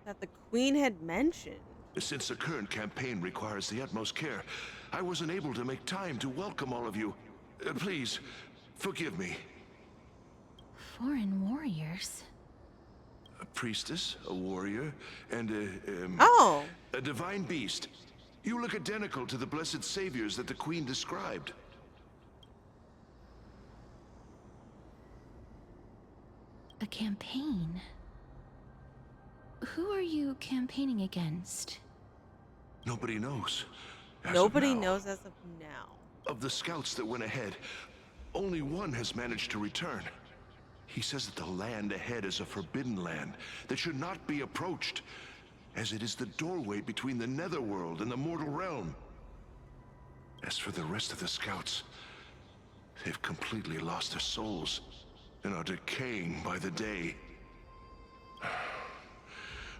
That the Queen had mentioned. Since the current campaign requires the utmost care, I wasn't able to make time to welcome all of you. Please, forgive me. Foreign warriors? A priestess, a warrior, and a divine beast. You look identical to the blessed saviors that the Queen described. A campaign? Who are you campaigning against? Nobody knows. Nobody knows as of now. Of the scouts that went ahead, only one has managed to return. He says that the land ahead is a forbidden land that should not be approached, as it is the doorway between the netherworld and the mortal realm. As for the rest of the scouts, they've completely lost their souls and are decaying by the day.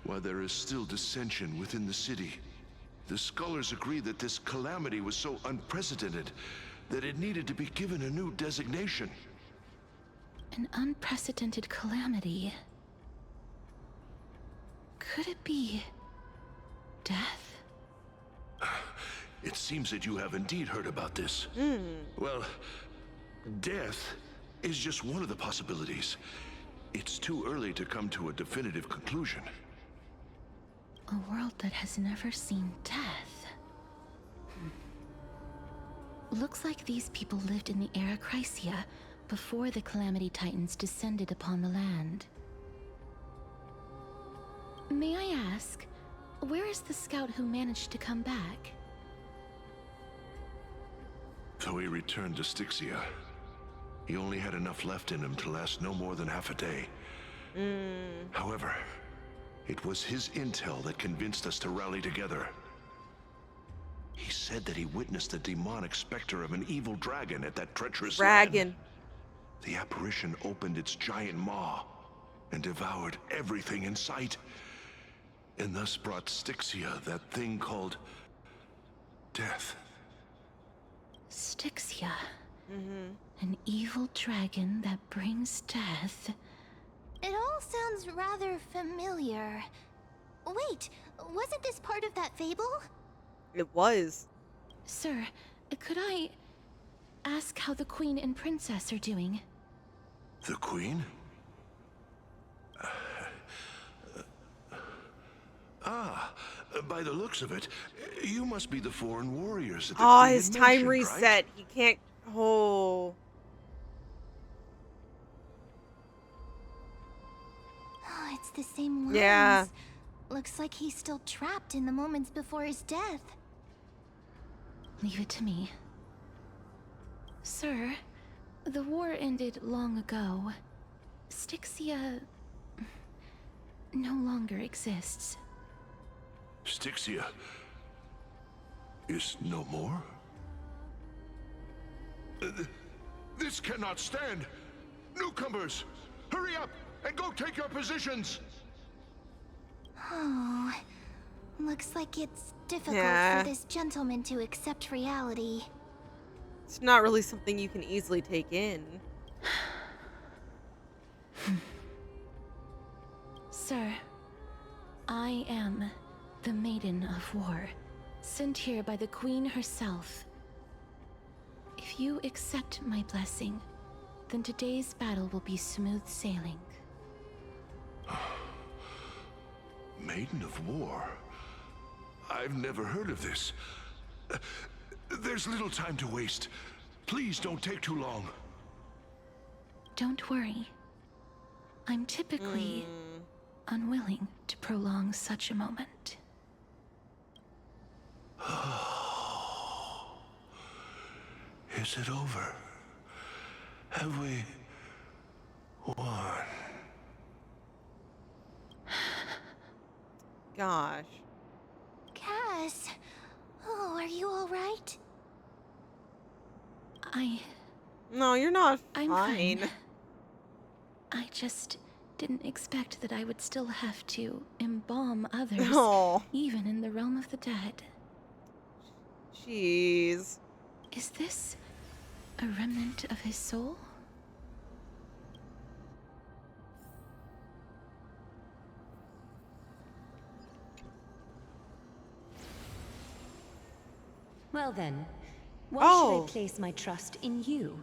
While there is still dissension within the city, the scholars agree that this calamity was so unprecedented that it needed to be given a new designation. An unprecedented calamity. Could it be death? It seems that you have indeed heard about this. Well, death is just one of the possibilities. It's too early to come to a definitive conclusion. A world that has never seen death. Looks like these people lived in the era Chrysia before the Calamity Titans descended upon the land. May I ask, where is the scout who managed to come back? So he returned to Styxia. He only had enough left in him to last no more than half a day. However, it was his intel that convinced us to rally together. He said that he witnessed the demonic specter of an evil dragon at that treacherous land. The apparition opened its giant maw and devoured everything in sight, and thus brought Styxia that thing called death. Styxia. An evil dragon that brings death. It all sounds rather familiar. Wait, wasn't this part of that fable? It was. Sir, could I ask how the Queen and Princess are doing? The Queen? By the looks of it, you must be the foreign warriors that the Queen his had time mentioned, reset. right? He can't. Oh. It's the same lines. Yeah. Looks like he's still trapped in the moments before his death. Leave it to me. Sir, the war ended long ago. Styxia no longer exists. Styxia is no more? This cannot stand! Newcomers, hurry up and go take your positions! Oh, looks like it's difficult Yeah. for this gentleman to accept reality. It's not really something you can easily take in. Sir, I am the Maiden of War, sent here by the Queen herself. If you accept my blessing, then today's battle will be smooth sailing. Maiden of War? I've never heard of this. There's little time to waste. Please don't take too long. Don't worry. I'm typically unwilling to prolong such a moment. Is it over? Have we won? Gosh. Cass, oh, are you all right? No, you're not I'm fine. fine. I just didn't expect that I would still have to embalm others, Oh. even in the realm of the dead. Jeez. Is this a remnant of his soul? Well then, why Oh. should I place my trust in you?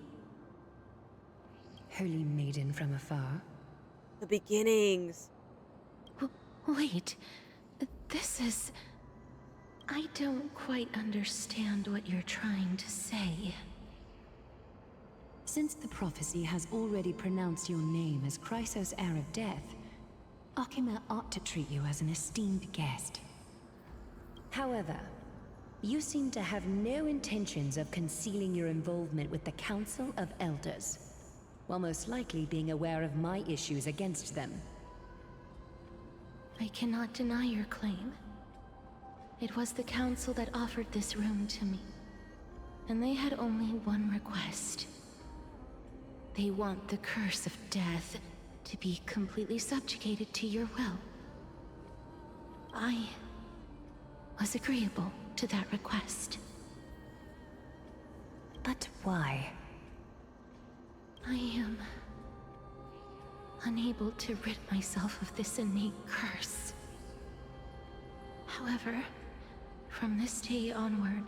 Holy maiden from afar. The beginnings. Wait, this is... I don't quite understand what you're trying to say. Since the prophecy has already pronounced your name as Chrysos, heir of death, Arkema ought to treat you as an esteemed guest. However, you seem to have no intentions of concealing your involvement with the Council of Elders, while most likely being aware of my issues against them. I cannot deny your claim. It was the Council that offered this room to me, and they had only one request. They want the curse of death to be completely subjugated to your will. I was agreeable to that request. But why? I am unable to rid myself of this innate curse. However, from this day onward,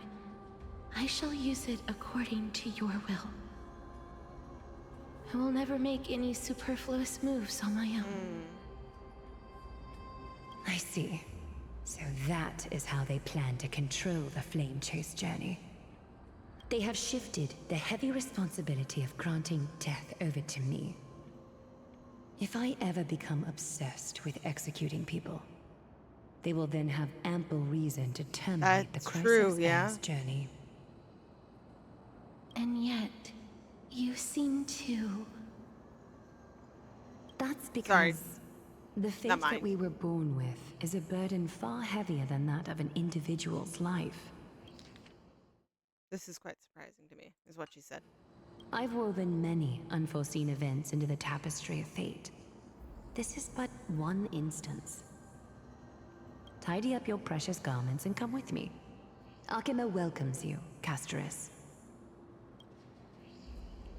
I shall use it according to your will. I will never make any superfluous moves on my own. I see. So that is how they plan to control the Flame Chase journey. They have shifted the heavy responsibility of granting death over to me. If I ever become obsessed with executing people, they will then have ample reason to terminate the Chrysos heir's journey. And yet, you seem to... That's because the fate that we were born with is a burden far heavier than that of an individual's life. This is quite surprising to me, is what she said. I've woven many unforeseen events into the tapestry of fate. This is but one instance. Tidy up your precious garments and come with me. Arkema welcomes you, Castoris.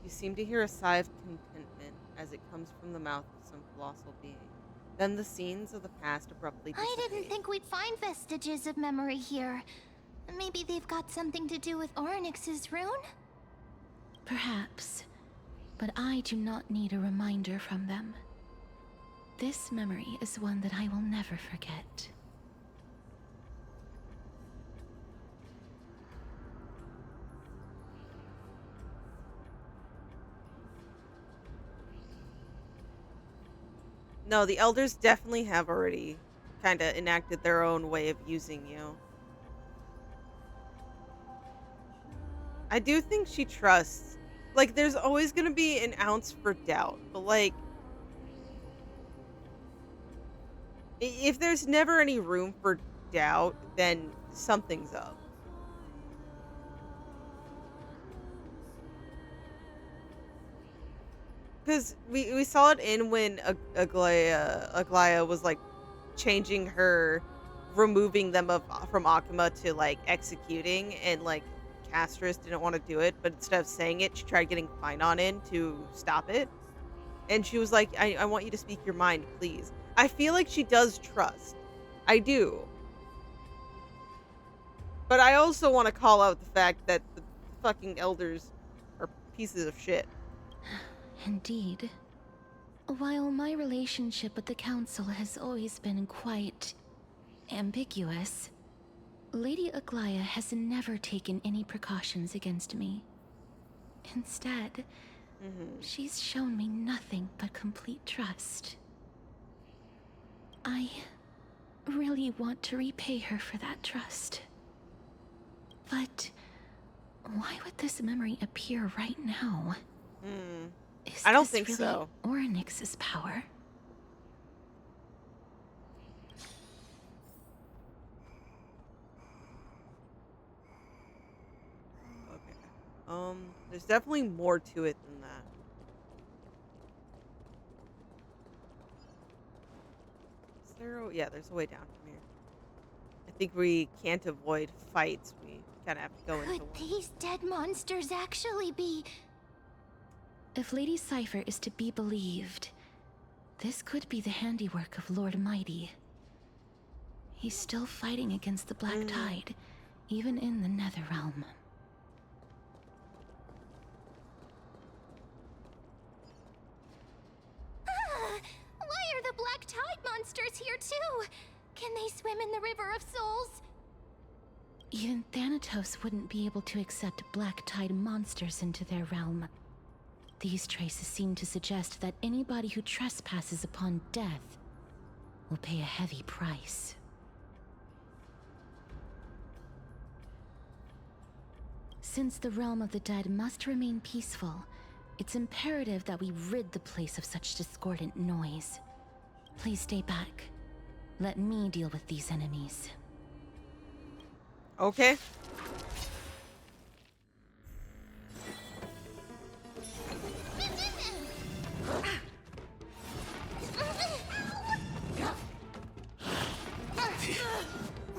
You seem to hear a sigh of contentment as it comes from the mouth of some colossal being. Then the scenes of the past abruptly dissipate. I didn't think we'd find vestiges of memory here. Maybe they've got something to do with Orynyx's rune? Perhaps. But I do not need a reminder from them. This memory is one that I will never forget. No, the elders definitely have already kind of enacted their own way of using you. I do think she trusts. Like, there's always going to be an ounce for doubt, but like, if there's never any room for doubt, then something's up. Because we saw it in when Aglaya was like changing her, removing them from Akuma to like executing, and like Castris didn't want to do it, but instead of saying it, she tried getting Finon in to stop it. And she was like, I want you to speak your mind, please. I feel like she does trust. I do. But I also want to call out the fact that the fucking elders are pieces of shit. Indeed. While my relationship with the council has always been quite ambiguous, Lady Aglaya has never taken any precautions against me. Instead, she's shown me nothing but complete trust. I really want to repay her for that trust. But why would this memory appear right now? I don't think really so. Orynyx's power? Okay. There's definitely more to it than that. Is there yeah, there's a way down from here. I think we can't avoid fights. We kind of have to go into one. Could these dead monsters actually be... If Lady Cypher is to be believed, this could be the handiwork of Lord Mighty. He's still fighting against the Black Tide, even in the Netherrealm. Why are the Black Tide monsters here too? Can they swim in the River of Souls? Even Thanatos wouldn't be able to accept Black Tide monsters into their realm. These traces seem to suggest that anybody who trespasses upon death will pay a heavy price. Since the realm of the dead must remain peaceful, it's imperative that we rid the place of such discordant noise. Please stay back. Let me deal with these enemies. Okay.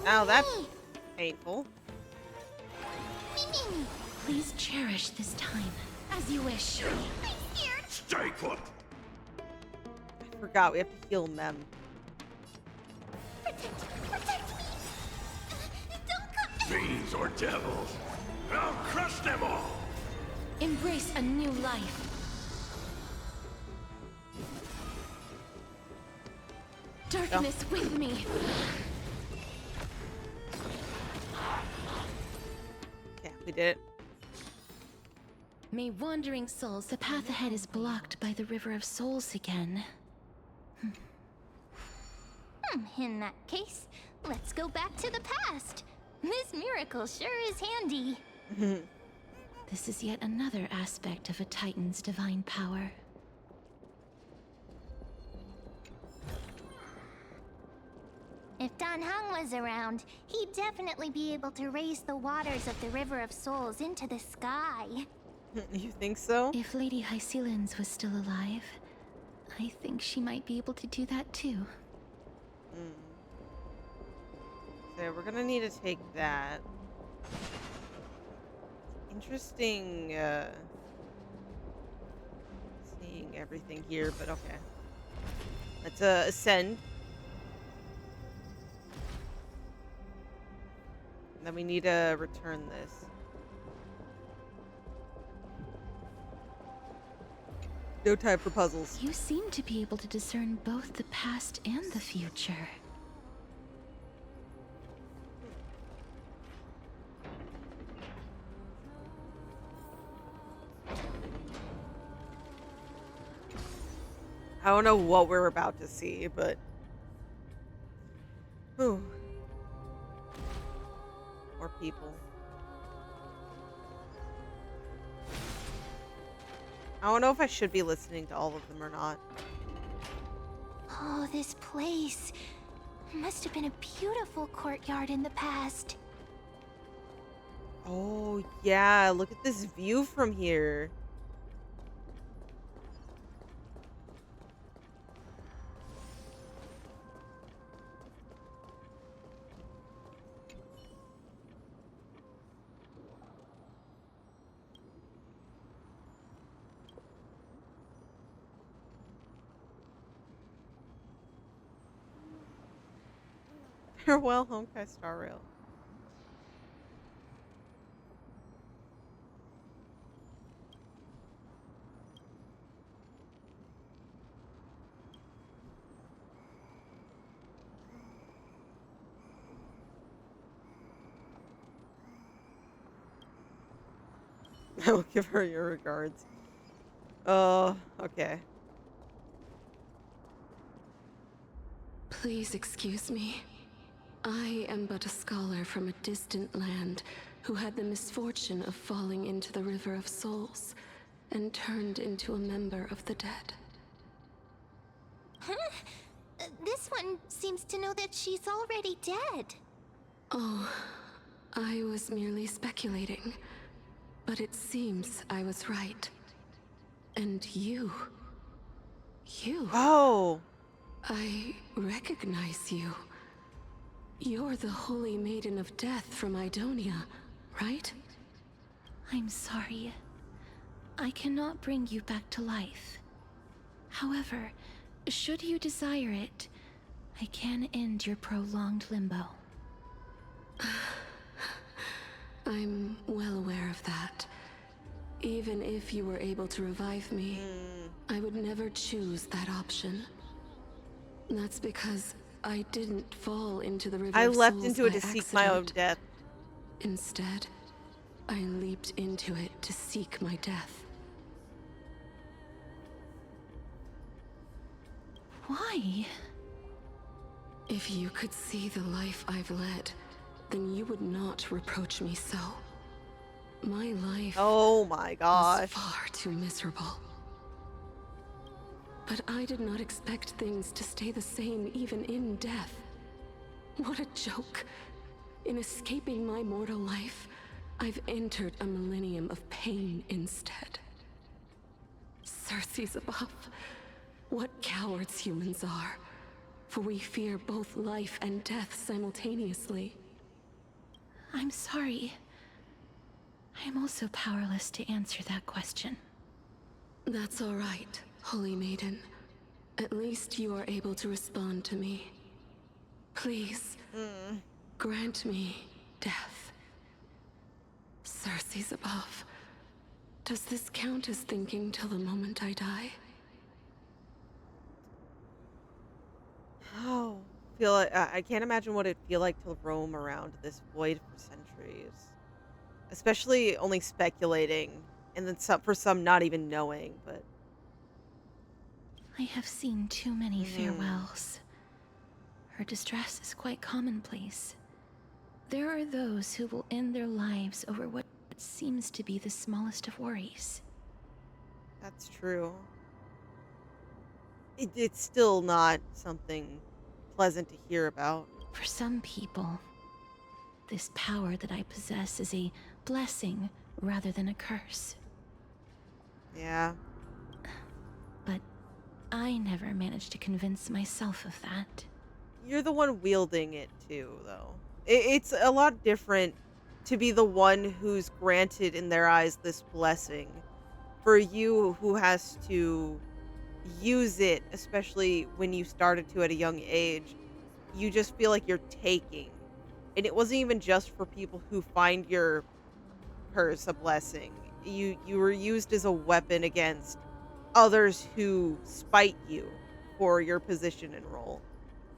Ow, that's painful. Please cherish this time, as you wish. Stay put! I forgot, we have to heal Mem. Fiends or devils, I'll crush them all! Embrace a new life. Darkness with me. Yeah, we did it. May wandering souls, the path ahead is blocked by the River of Souls again. In that case, let's go back to the past. This miracle sure is handy. This is yet another aspect of a Titan's divine power. If Dan Heng was around, he'd definitely be able to raise the waters of the River of Souls into the sky. You think so? If Lady Hycelens was still alive, I think she might be able to do that too. So we're gonna need to take that. Interesting, seeing everything here, but okay. Let's, ascend. And then we need to return this. No time for puzzles. You seem to be able to discern both the past and the future. I don't know what we're about to see, but... Whew. More people. I don't know if I should be listening to all of them or not. Oh, this place. Must have been a beautiful courtyard in the past. Oh, yeah. Look at this view from here. Farewell, Honkai Star Rail. I will give her your regards. Oh, okay. Please excuse me. I am but a scholar from a distant land who had the misfortune of falling into the River of Souls and turned into a member of the dead. Huh? This one seems to know that she's already dead. Oh, I was merely speculating. But it seems I was right. And you... Oh! I recognize you. You're the Holy Maiden of Death from Idonia, right? I'm sorry. I cannot bring you back to life. However, should you desire it, I can end your prolonged limbo. I'm well aware of that. Even if you were able to revive me, I would never choose that option. That's because I didn't fall into the River I of leapt Souls into it by to seek my own accident. death. Instead, I leaped into it to seek my death. Why? If you could see the life I've led, then you would not reproach me so. My life oh my gosh. was far too miserable. But I did not expect things to stay the same even in death. What a joke. In escaping my mortal life, I've entered a millennium of pain instead. Circes above, what cowards humans are. For we fear both life and death simultaneously. I'm sorry. I'm also powerless to answer that question. That's all right, Holy Maiden. At least you are able to respond to me. Please, grant me death. Circes above, does this count as thinking till the moment I die? Oh, feel like I can't imagine what it'd feel like to roam around this void for centuries. Especially only speculating, and then for some not even knowing, but... I have seen too many farewells. Her distress is quite commonplace. There are those who will end their lives over what seems to be the smallest of worries. That's true. It's still not something pleasant to hear about. For some people, this power that I possess is a blessing rather than a curse. Yeah. But I never managed to convince myself of that. You're the one wielding it too, though. It's a lot different to be the one who's granted in their eyes this blessing. For you who has to use it, especially when you started to at a young age, you just feel like you're taking. And it wasn't even just for people who find your curse a blessing. You were used as a weapon against others who spite you for your position and role.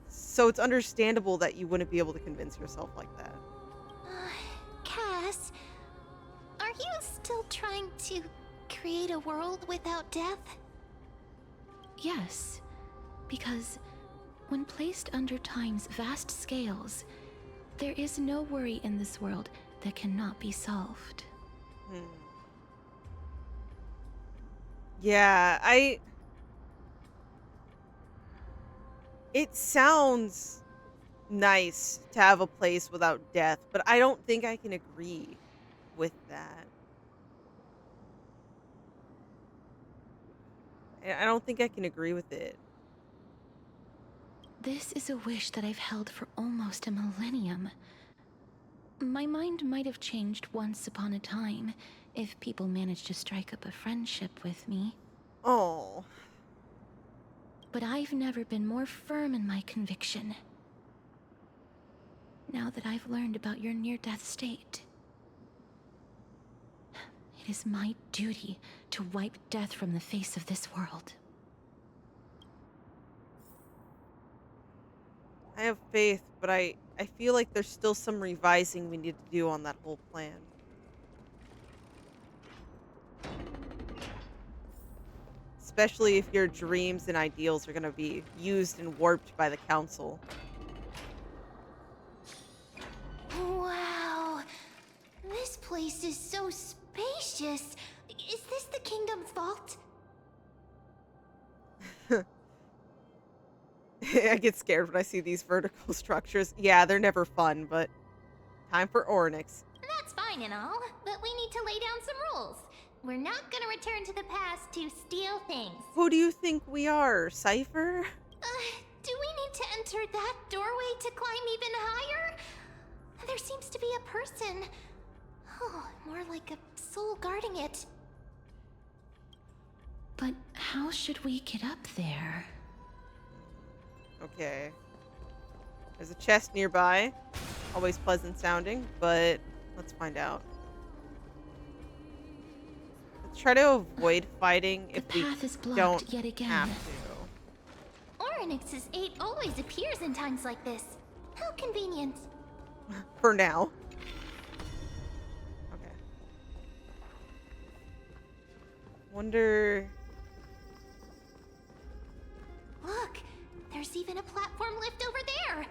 So it's understandable that you wouldn't be able to convince yourself like that. Cass, are you still trying to create a world without death? Yes, because when placed under time's vast scales, there is no worry in this world that cannot be solved. Yeah, it sounds nice to have a place without death, but I don't think I can agree with that. I don't think I can agree with it. This is a wish that I've held for almost a millennium. My mind might have changed once upon a time if people managed to strike up a friendship with me. Oh. But I've never been more firm in my conviction. Now that I've learned about your near-death state, it is my duty to wipe death from the face of this world. I have faith, but I feel like there's still some revising we need to do on that whole plan. Especially if your dreams and ideals are going to be used and warped by the council. Wow. This place is so spacious. Is this the kingdom's vault? I get scared when I see these vertical structures. Yeah, they're never fun, but time for Ornyx. That's fine and all, but we need to lay down some rules. We're not gonna return to the past to steal things. Who do you think we are, Cypher? Do we need to enter that doorway to climb even higher? There seems to be a person. Oh, more like a soul guarding it. But how should we get up there? Okay. There's a chest nearby. Always pleasant sounding, but let's find out. Let's try to avoid fighting if we don't yet again. have to. Ornyx's 8 always appears in times like this. How convenient. For now. Okay. Wonder... Look, there's even a platform lift over there.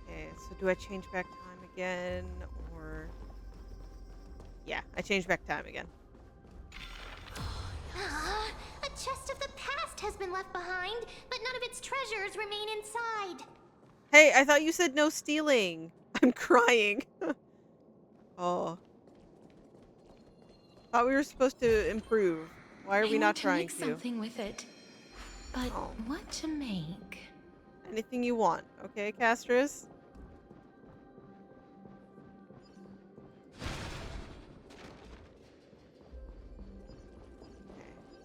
Okay, so do I change back time again, or... Yeah, I changed back time again. A chest of the past has been left behind, but none of its treasures remain inside. Hey, I thought you said no stealing. I'm crying. Oh. Thought we were supposed to improve. Why are we not trying to? Make something with it. But what to make? Anything you want, okay, Castris?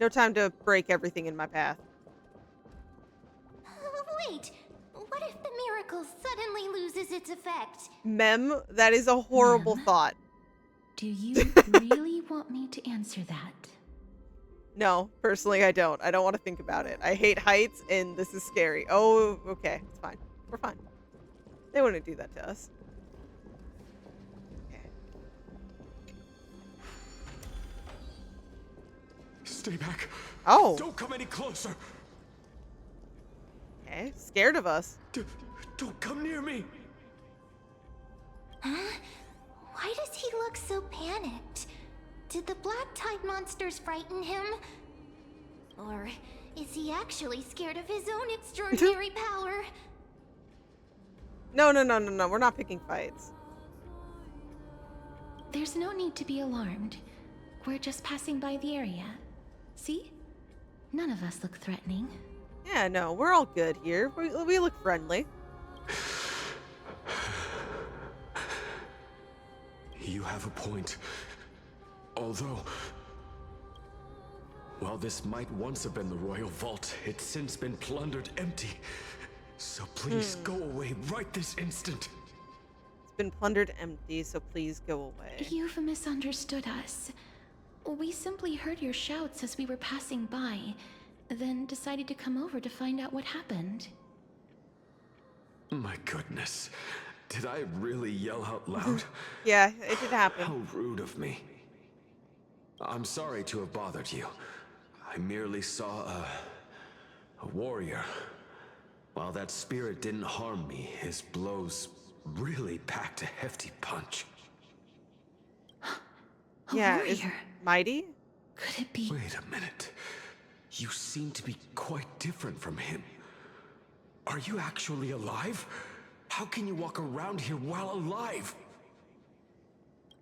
No time to break everything in my path. Wait, what if the miracle suddenly loses its effect? Mem, that is a horrible thought. Do you really want me to answer that? No, personally I don't. I don't want to think about it. I hate heights and this is scary. Oh, okay, it's fine. We're fine. They wouldn't do that to us. Stay back. Oh. Don't come any closer. Okay, scared of us. Don't come near me. Huh? Why does he look so panicked? Did the black tide monsters frighten him? Or is he actually scared of his own extraordinary power? No. We're not picking fights. There's no need to be alarmed. We're just passing by the area. See? None of us look threatening. Yeah, no, we're all good here. We look friendly. You have a point. Although, while this might once have been the royal vault, it's since been plundered empty. So please go away right this instant. It's been plundered empty, so please go away. You've misunderstood us. We simply heard your shouts as we were passing by, then decided to come over to find out what happened. My goodness. Did I really yell out loud? Yeah, it did happen. How rude of me. I'm sorry to have bothered you. I merely saw a warrior. While that spirit didn't harm me, his blows really packed a hefty punch. Yeah, is mighty? Could it be? Wait a minute. You seem to be quite different from him. Are you actually alive? How can you walk around here while alive?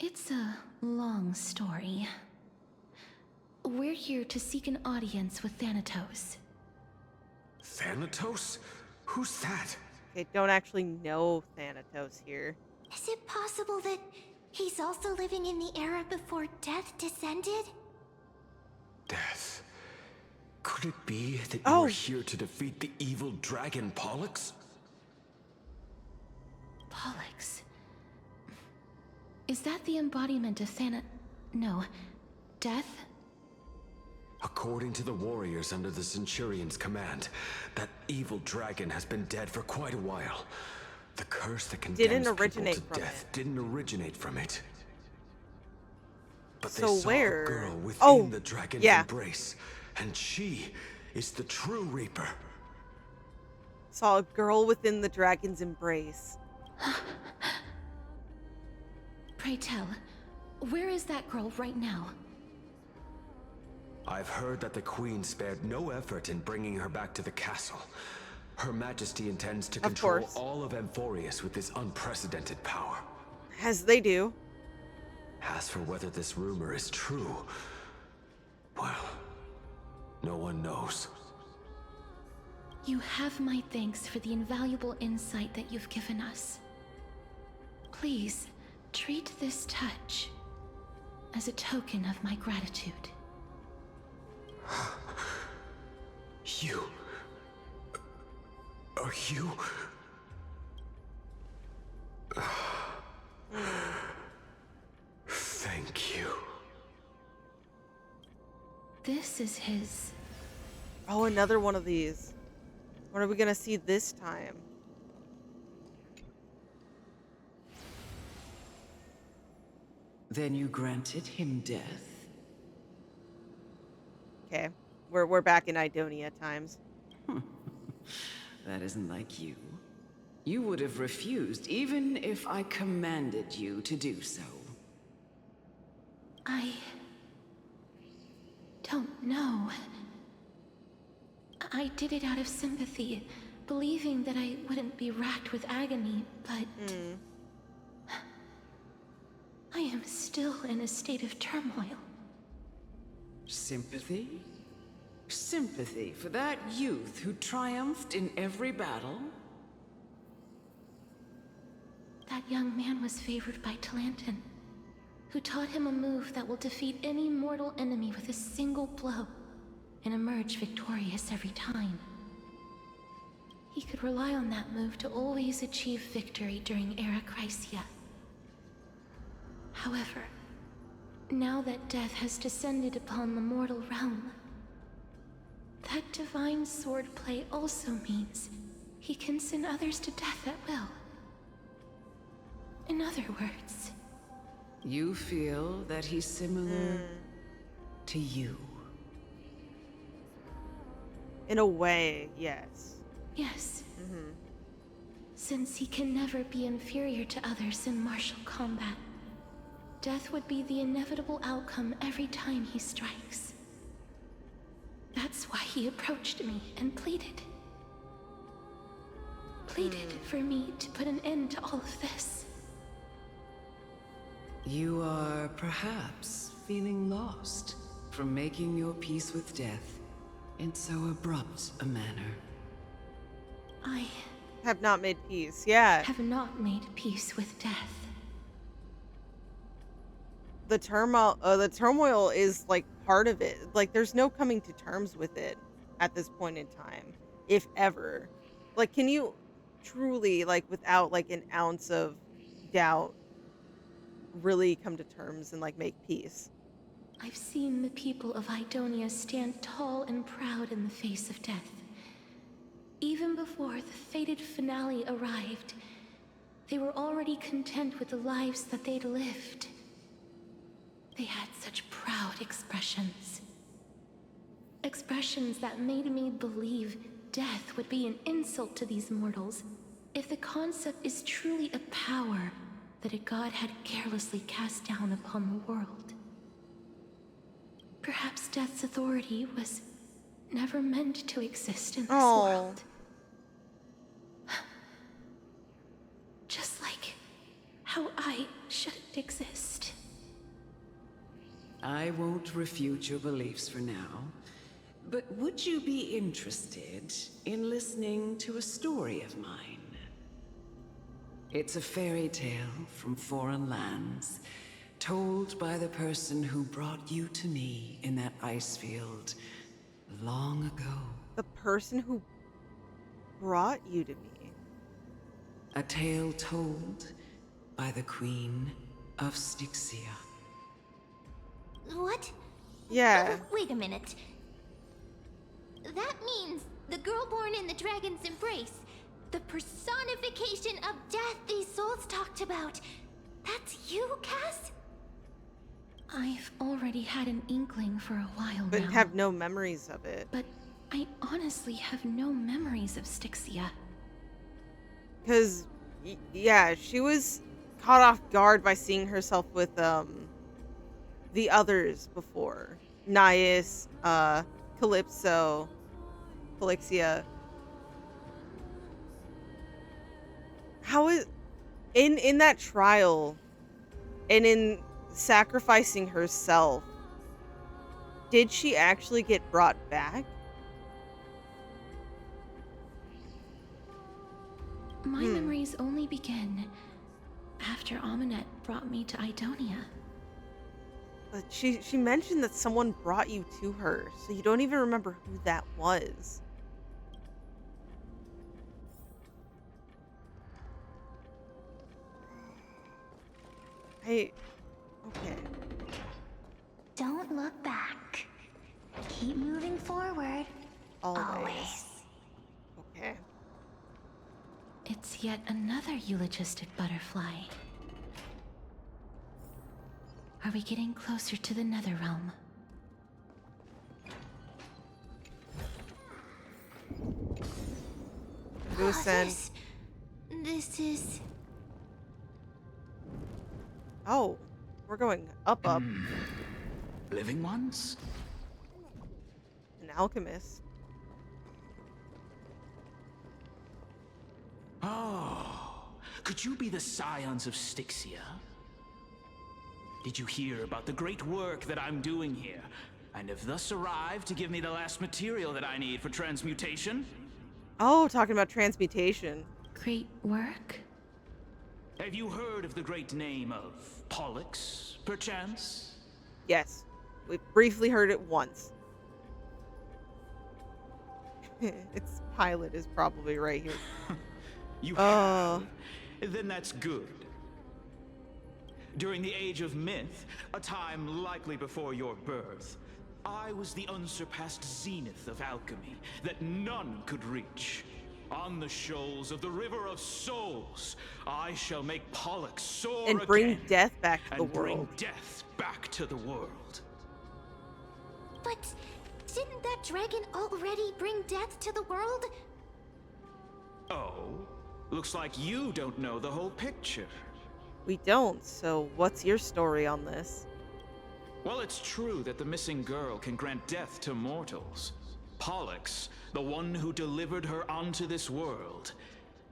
It's a long story. We're here to seek an audience with Thanatos. Thanatos? Who's that? Okay, don't actually know Thanatos here. Is it possible that he's also living in the era before death descended? Death? Could it be that you were here to defeat the evil dragon Pollux? Pollux? Is that the embodiment of No. Death? According to the warriors under the Centurion's command, that evil dragon has been dead for quite a while. The curse that condemns people to death didn't originate from it. But they saw a girl within the dragon's embrace, and she is the true Reaper. Saw a girl within the dragon's embrace. Pray tell, where is that girl right now? I've heard that the Queen spared no effort in bringing her back to the castle. Her Majesty intends to control all of Amphoreus with this unprecedented power. As they do. As for whether this rumor is true, well, no one knows. You have my thanks for the invaluable insight that you've given us. Please, treat this touch as a token of my gratitude. You... Are you... Thank you. This is his... Oh, another one of these. What are we gonna see this time? Then you granted him death? Okay, we're back in Idonia times. That isn't like you. You would have refused even if I commanded you to do so. I don't know. I did it out of sympathy, believing that I wouldn't be racked with agony, but... I am still in a state of turmoil. Sympathy? Sympathy for that youth who triumphed in every battle? That young man was favored by Talantin, who taught him a move that will defeat any mortal enemy with a single blow and emerge victorious every time. He could rely on that move to always achieve victory during Era Chrysia. However, now that death has descended upon the mortal realm, that divine swordplay also means he can send others to death at will. In other words... You feel that he's similar to you? In a way, yes. Yes. Since he can never be inferior to others in martial combat, death would be the inevitable outcome every time he strikes. That's why he approached me and pleaded. Pleaded for me to put an end to all of this. You are perhaps feeling lost from making your peace with death in so abrupt a manner. I have not made peace, yeah. Have not made peace with death. The turmoil is like part of it. Like there's no coming to terms with it at this point in time, if ever. Like, can you truly, like, without like an ounce of doubt, really come to terms and like make peace? I've seen the people of Idonia stand tall and proud in the face of death. even before the fated finale arrived, they were already content with the lives that they'd lived. They had such proud expressions. Expressions that made me believe death would be an insult to these mortals if the concept is truly a power that a god had carelessly cast down upon the world. Perhaps death's authority was never meant to exist in this world. Just like how I shouldn't exist. I won't refute your beliefs for now, but would you be interested in listening to a story of mine? It's a fairy tale from foreign lands, told by the person who brought you to me in that ice field long ago. The person who brought you to me? A tale told by the Queen of Styxia. What? Yeah. Wait a minute. That means the girl born in the dragon's embrace, the personification of death these souls talked about. That's you, Cass? I've already had an inkling for a while But now. have no memories of it. But I honestly have no memories of Styxia. Because, yeah, she was caught off guard by seeing herself with, the others before. Naias, Calypso, Felixia. How is... In that trial, and in sacrificing herself, did she actually get brought back? My memories only begin after Amunet brought me to Idonia. But she mentioned that someone brought you to her, so you don't even remember who that was. Okay. Don't look back. Keep moving forward. Always. Okay. It's yet another eulogistic butterfly. Are we getting closer to the Netherrealm? This is... Oh, we're going up. Living ones? An alchemist. Oh, could you be the scions of Styxia? Did you hear about the great work that I'm doing here, and have thus arrived to give me the last material that I need for transmutation? Oh, talking about transmutation. Great work? Have you heard of the great name of Pollux, perchance? Yes. We briefly heard it once. Its pilot is probably right here. You have? Then that's good. During the Age of Myth, a time likely before your birth, I was the unsurpassed zenith of alchemy that none could reach. On the shoals of the River of Souls, I shall make Pollux soar and bring again, death back to the and bring world. death back to the world. But didn't that dragon already bring death to the world? Oh, looks like you don't know the whole picture. We don't, so what's your story on this? Well, it's true that the missing girl can grant death to mortals. Pollux, the one who delivered her onto this world,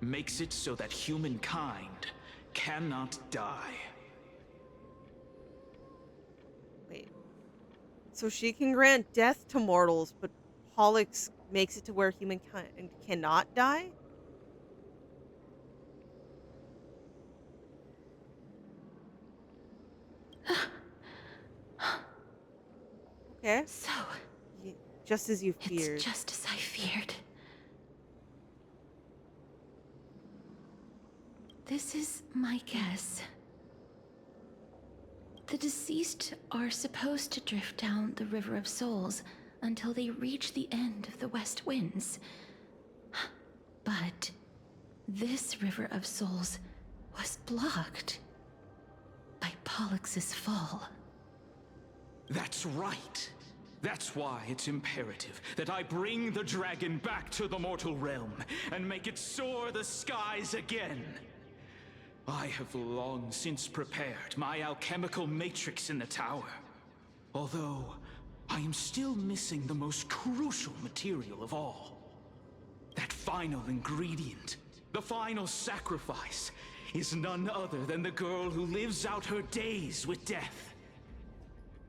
makes it so that humankind cannot die. Wait. So she can grant death to mortals, but Pollux makes it to where humankind cannot die? Okay. So... just as you feared. It's just as I feared. This is my guess. The deceased are supposed to drift down the River of Souls until they reach the end of the West Winds. But this river of souls was blocked by Pollux' fall. That's right. That's why it's imperative that I bring the dragon back to the mortal realm and make it soar the skies again. I have long since prepared my alchemical matrix in the tower. Although, I am still missing the most crucial material of all. That final ingredient, the final sacrifice, is none other than the girl who lives out her days with death.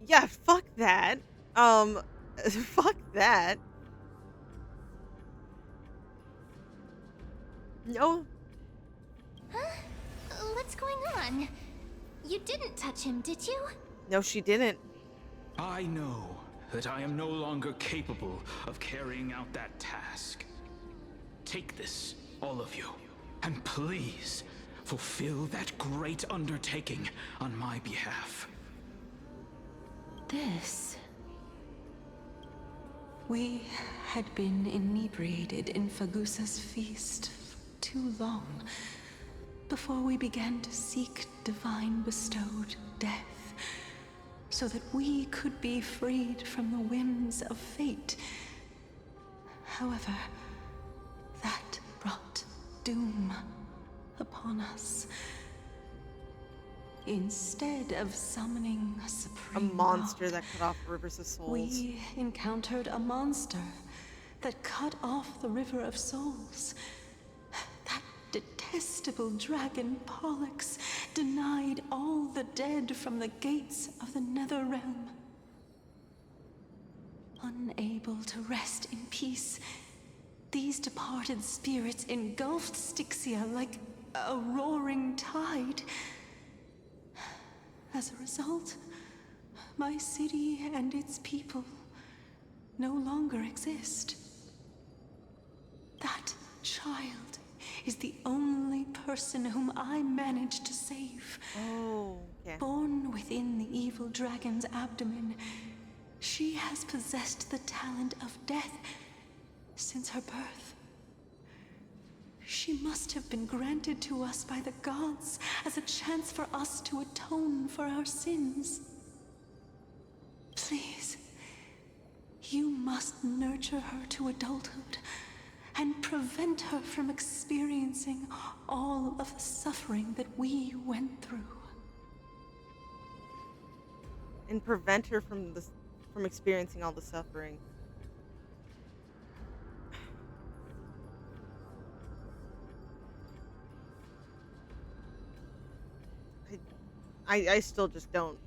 Yeah, fuck that. Fuck that. No. Huh? What's going on? You didn't touch him, did you? No, she didn't. I know that I am no longer capable of carrying out that task. Take this, all of you, and please fulfill that great undertaking on my behalf. This... We had been inebriated in Fagusa's feast for too long before we began to seek divine bestowed death, so that we could be freed from the whims of fate. However, that brought doom upon us. Instead of summoning a supreme monster god, that cut off rivers of souls. we encountered a monster that cut off the river of souls. That detestable dragon Pollux denied all the dead from the gates of the nether realm. Unable to rest in peace, these departed spirits engulfed Styxia like a roaring tide. As a result, my city and its people no longer exist. That child is the only person whom I managed to save. Oh, yeah. Born within the evil dragon's abdomen, she has possessed the talent of death since her birth. She must have been granted to us by the gods as a chance for us to atone for our sins. Please, you must nurture her to adulthood and prevent her from experiencing all of the suffering that we went through. And prevent her from experiencing all the suffering. I still just don't.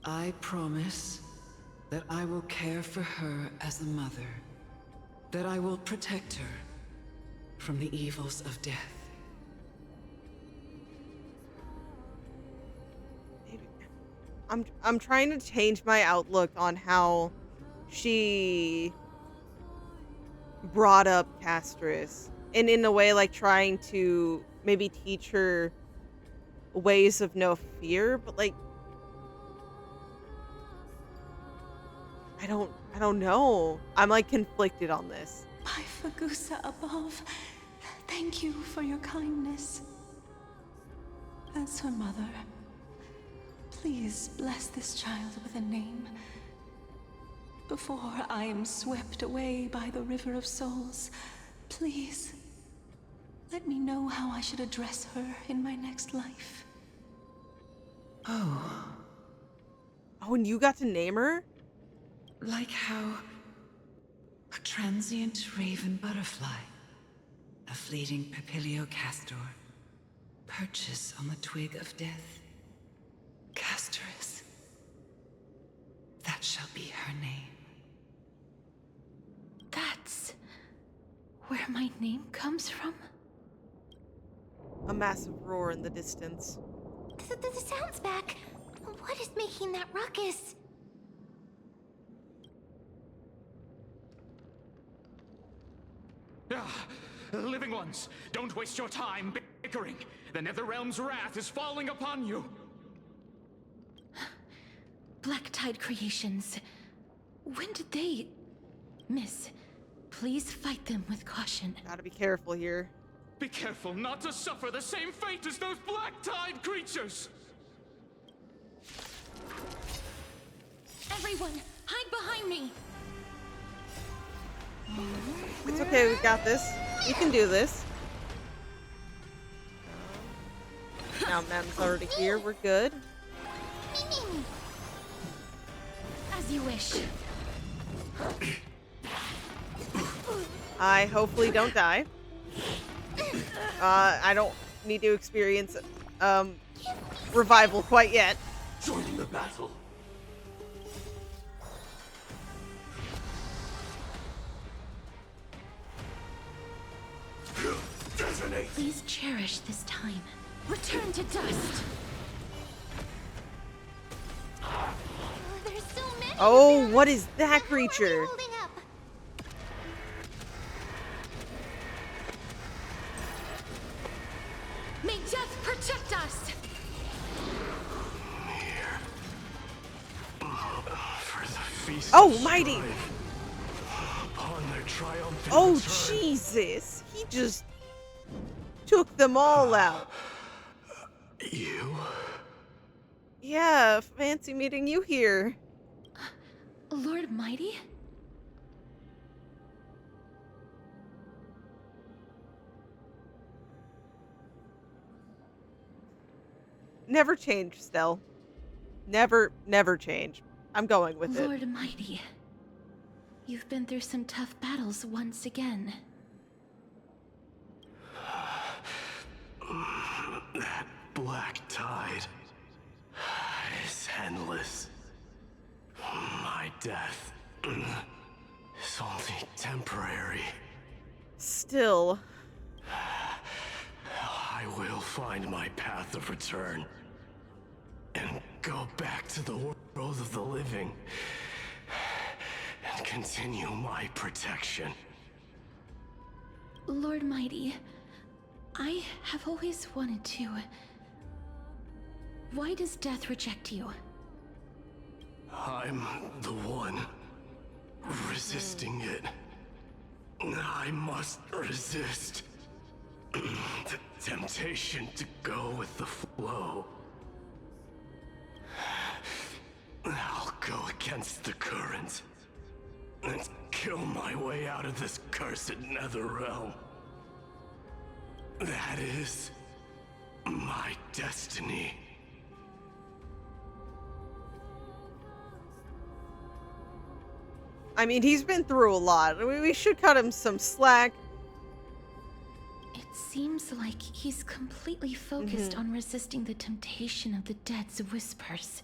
I promise that I will care for her as a mother, that I will protect her from the evils of death. I'm trying to change my outlook on how she brought up Castris, and in a way like trying to maybe teach her ways of no fear, but like I don't know. I'm like conflicted on this. By Fagusa above, thank you for your kindness. As her mother, please bless this child with a name before I am swept away by the river of souls. Please, let me know how I should address her in my next life. Oh. Oh, and you got to name her? Like how a transient raven butterfly, a fleeting papilio castor, perches on the twig of death. Castris. That shall be her name. That's where my name comes from? A massive roar in the distance. The sound's back. What is making that ruckus? Ah, living ones, don't waste your time bickering. The Netherrealm's wrath is falling upon you. Black Tide Creations. When did they... Miss, Please fight them with caution. Gotta be careful here. Be careful not to suffer the same fate as those black tide creatures! Everyone, hide behind me! It's okay, we got this. We can do this. Now Mem's already here, we're good. As you wish. I hopefully don't die. I don't need to experience revival quite yet. Joining the battle. Detonate. Please cherish this time. Return to dust. There's so many. Oh, what is that creature? May death protect us! For the feast Oh, of mighty! strife, upon their triumphant Oh, return. Jesus! He just took them all out. You? Yeah, fancy meeting you here. Lord Mighty? Never change, Stell. Never change. I'm going with it. Lord Mighty. You've been through some tough battles once again. That black tide is endless. My death is only temporary. Still. I will find my path of return and go back to the world of the living and continue my protection. Lord Mighty, I have always wanted to. Why does death reject you? I'm the one resisting it. I must resist the temptation to go with the flow. I'll go against the current and kill my way out of this cursed nether realm. That is my destiny. I mean, he's been through a lot. I mean, we should cut him some slack. It seems like he's completely focused on resisting the temptation of the dead's whispers.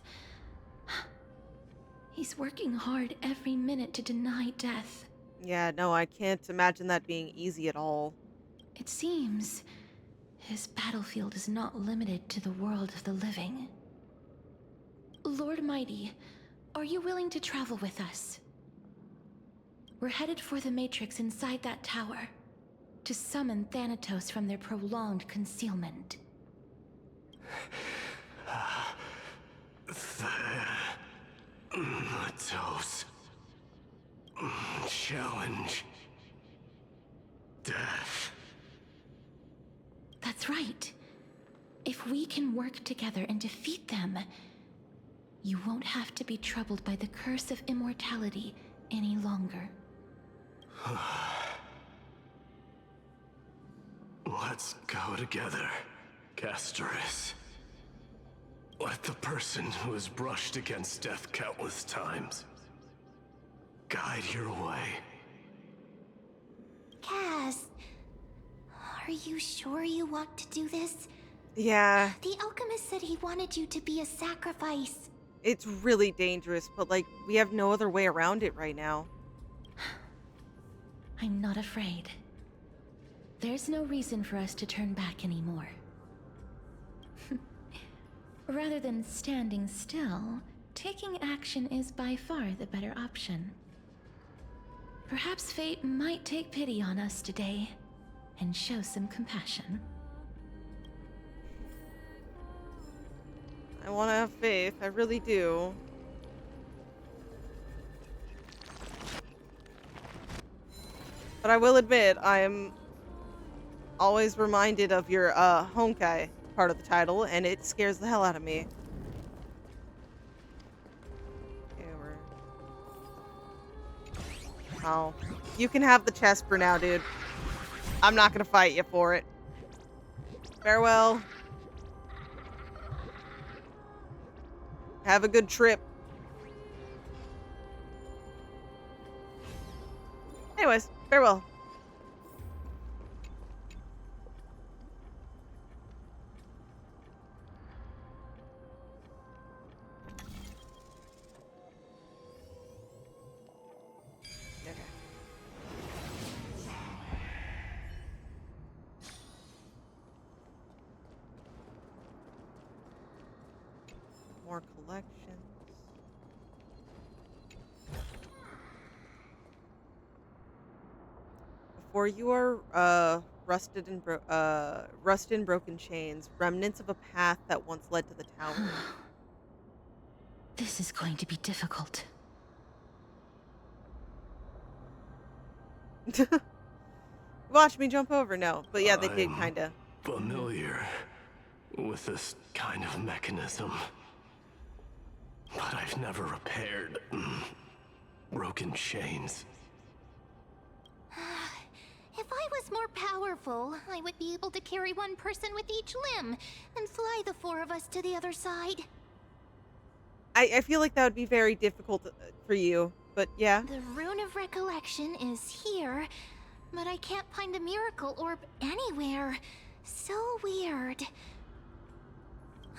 He's working hard every minute to deny death. Yeah, no, I can't imagine that being easy at all. It seems his battlefield is not limited to the world of the living. Lord Mighty, are you willing to travel with us? We're headed for the Matrix inside that tower, to summon Thanatos from their prolonged concealment. Thanatos. Challenge. Death. That's right. If we can work together and defeat them, you won't have to be troubled by the curse of immortality any longer. Let's go together, Castorus. Let the person who has brushed against death countless times guide your way. Cass, are you sure you want to do this? Yeah. The alchemist said he wanted you to be a sacrifice. It's really dangerous, but like, we have no other way around it right now. I'm not afraid. There's no reason for us to turn back anymore. Rather than standing still, taking action is by far the better option. Perhaps fate might take pity on us today and show some compassion. I want to have faith. I really do. But I will admit, I'm always reminded of your Honkai part of the title, and it scares the hell out of me. Okay, oh, you can have the chest for now, dude. I'm not gonna fight you for it. Farewell. Have a good trip. Anyways, farewell. More collections. Before you are rust and broken chains, remnants of a path that once led to the tower. This is going to be difficult. Watch me jump over, no. But yeah, they did I'm kinda. familiar with this kind of mechanism. But I've never repaired broken chains. If I was more powerful, I would be able to carry one person with each limb and fly the four of us to the other side. I feel like that would be very difficult for you, but yeah. The Rune of Recollection is here, but I can't find a miracle orb anywhere. So weird.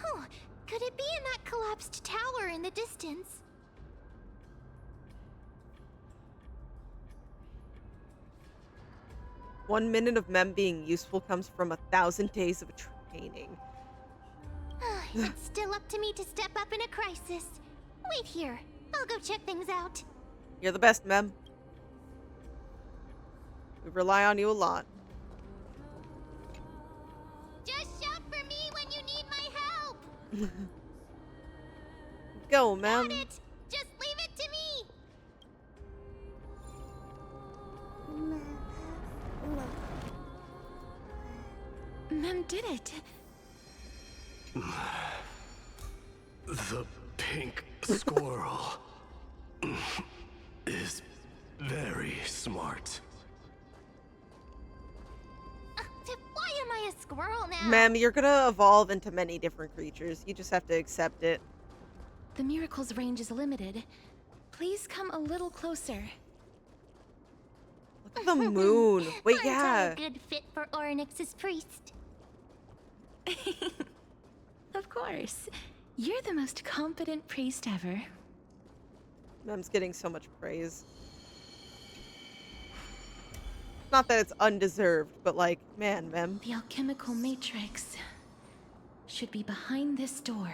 Oh, could it be in that collapsed tower in the distance? One minute of Mem being useful comes from 1,000 days of training. It's still up to me to step up in a crisis. Wait here. I'll go check things out. You're the best, Mem. We rely on you a lot. Just shout for me when you need my help. Go, Mem. Got it. Just leave it to me. Mem did it. The pink squirrel is very smart. Why am I a squirrel now? Mem, you're gonna evolve into many different creatures. You just have to accept it. The miracle's range is limited. Please come a little closer. Look at the moon. Wait, Aren't yeah. I a good fit for Orynyx's priest? Of course. You're the most competent priest ever. Mem's getting so much praise. Not that it's undeserved, but like, man, Mem. The alchemical matrix should be behind this door.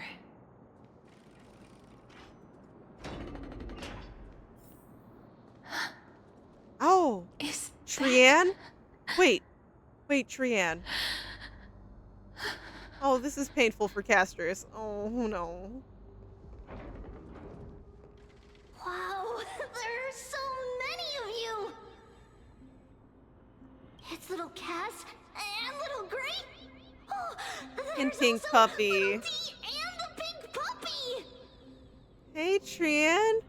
Oh, Trian? Wait, Trian. Oh, this is painful for casters. Oh, no. Wow, there are so many of you. It's little Cass and little Gray. Oh, And there's pink also puppy. little D and the pink puppy. Hey, Trian.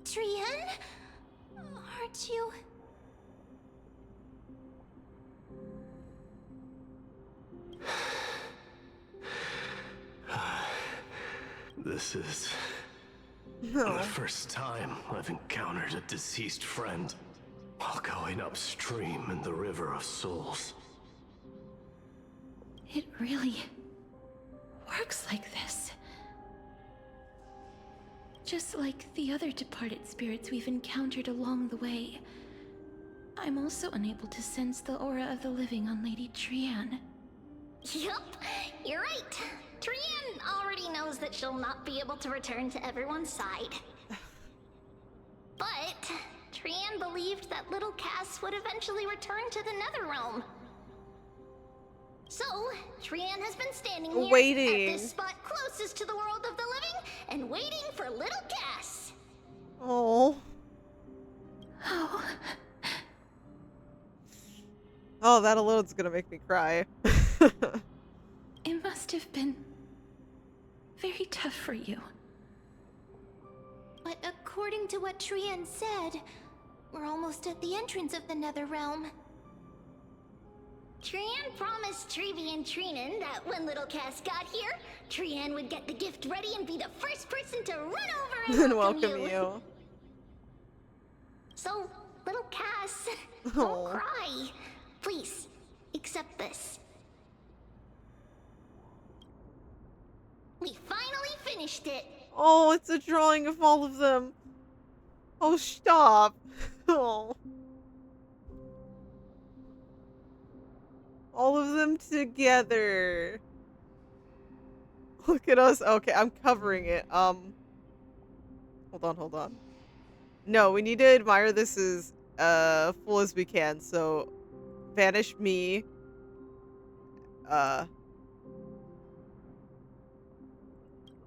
Trian? Aren't you? This is No. the first time I've encountered a deceased friend while going upstream in the River of Souls. It really works like this. Just like the other departed spirits we've encountered along the way, I'm also unable to sense the aura of the living on Lady Trian. Yup, you're right. Trian already knows that she'll not be able to return to everyone's side. But Trian believed that little Cass would eventually return to the Netherrealm. So, Trian has been standing here Waiting. at this spot closest to the world of the living and waiting for little Cass. Oh. Oh, Oh, that alone's gonna make me cry. It must have been very tough for you. But according to what Trian said, we're almost at the entrance of the Netherrealm. Trian promised Trevi and Trinan that when little Cass got here, Trian would get the gift ready and be the first person to run over and welcome you. So, little Cass, don't cry. Please, accept this. We finally finished it. Oh, it's a drawing of all of them. Oh, stop. Oh. All of them together. Look at us. Okay, I'm covering it. Hold on. No, we need to admire this as full as we can. So, vanish me.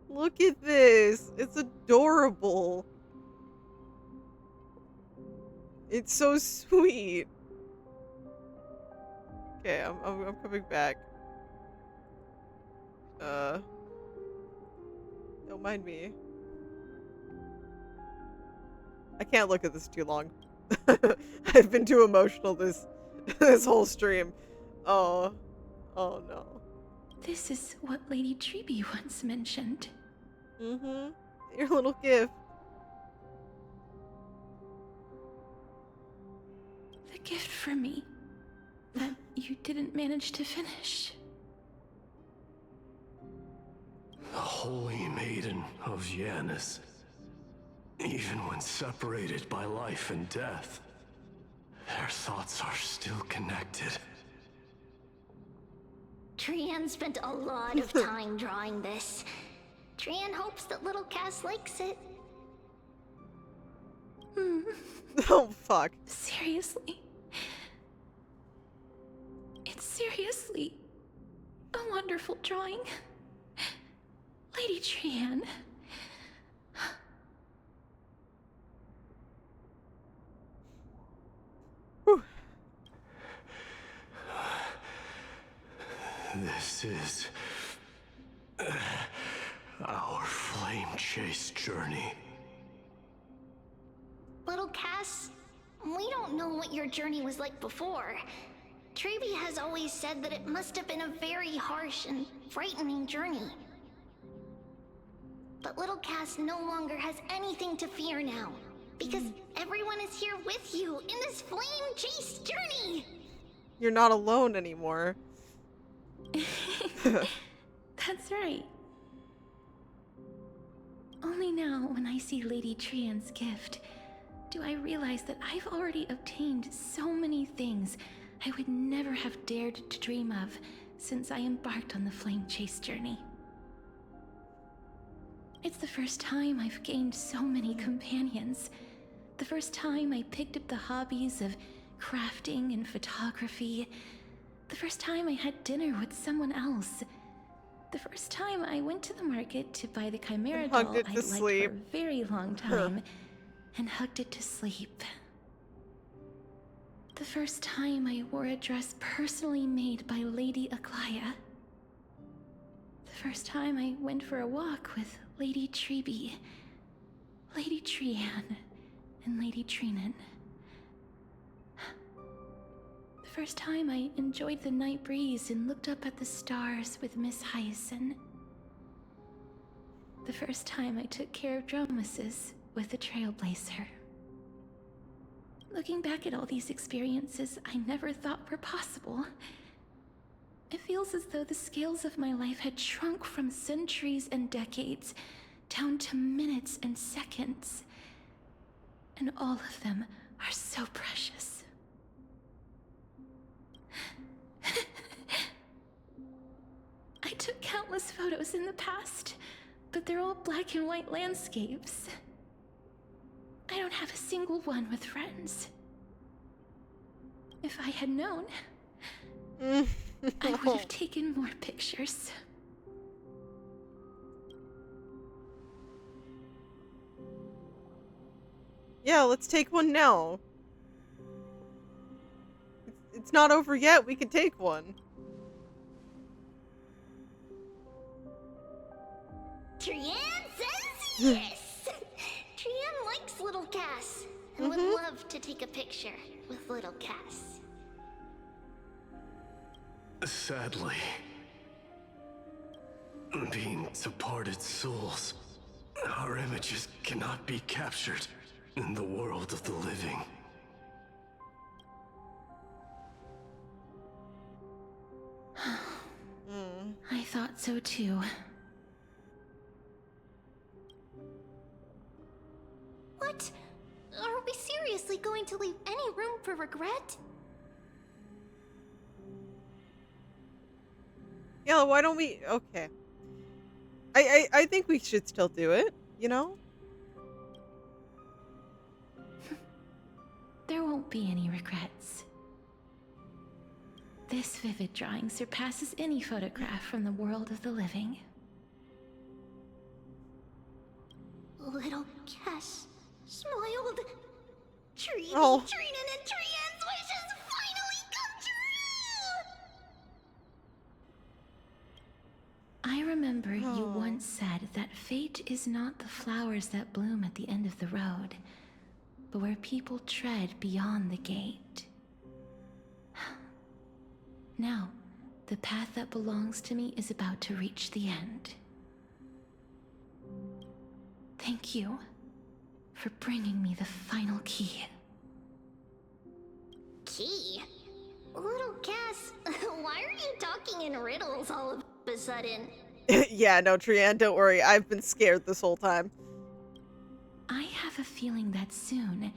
Look at this. It's adorable. It's so sweet. Okay, I'm coming back. Don't mind me. I can't look at this too long. I've been too emotional this whole stream. Oh no. This is what Lady Treeby once mentioned. Mm-hmm. Your little gift. The gift for me that you didn't manage to finish. The Holy Maiden of Janus. Even when separated by life and death, their thoughts are still connected. Trian spent a lot of time drawing this. Trian hopes that little Cass likes it. Oh, fuck. Seriously? It's seriously a wonderful drawing. Lady Trian. This is our flame chase journey. Little Cass, we don't know what your journey was like before. Trevi has always said that it must have been a very harsh and frightening journey. But little Cass no longer has anything to fear now, because everyone is here with you in this flame chase journey. You're not alone anymore. That's right. Only now, when I see Lady Trian's gift, do I realize that I've already obtained so many things I would never have dared to dream of since I embarked on the flame chase journey. It's the first time I've gained so many companions. The first time I picked up the hobbies of crafting and photography. The first time I had dinner with someone else. The first time I went to the market to buy the Chimera doll I'd liked for a very long time and hugged it to sleep. The first time I wore a dress personally made by Lady Aglaya. The first time I went for a walk with Lady Treeby, Lady Trian, and Lady Trinan. The first time I enjoyed the night breeze and looked up at the stars with Miss Hyacinth. The first time I took care of Dromuses with the Trailblazer. Looking back at all these experiences I never thought were possible, it feels as though the scales of my life had shrunk from centuries and decades down to minutes and seconds. And all of them are so precious. I took countless photos in the past, but they're all black and white landscapes. I don't have a single one with friends. If I had known, I would have taken more pictures. Yeah, let's take one now. It's not over yet. We can take one. Trian says yes! Trian likes little Cass and would love to take a picture with little Cass. Sadly, being departed souls, our images cannot be captured in the world of the living. I thought so too. What? Are we seriously going to leave any room for regret? Yeah, why don't we? Okay. I think we should still do it, you know? There won't be any regrets. This vivid drawing surpasses any photograph from the world of the living. Little Cass smiled. Trina Oh. and Trian's wishes finally come true! I remember you once said that fate is not the flowers that bloom at the end of the road, but where people tread beyond the gate. Now, the path that belongs to me is about to reach the end. Thank you for bringing me the final key. Key? Little Cass, why are you talking in riddles all of a sudden? Yeah, no, Trian, don't worry. I've been scared this whole time. I have a feeling that soon,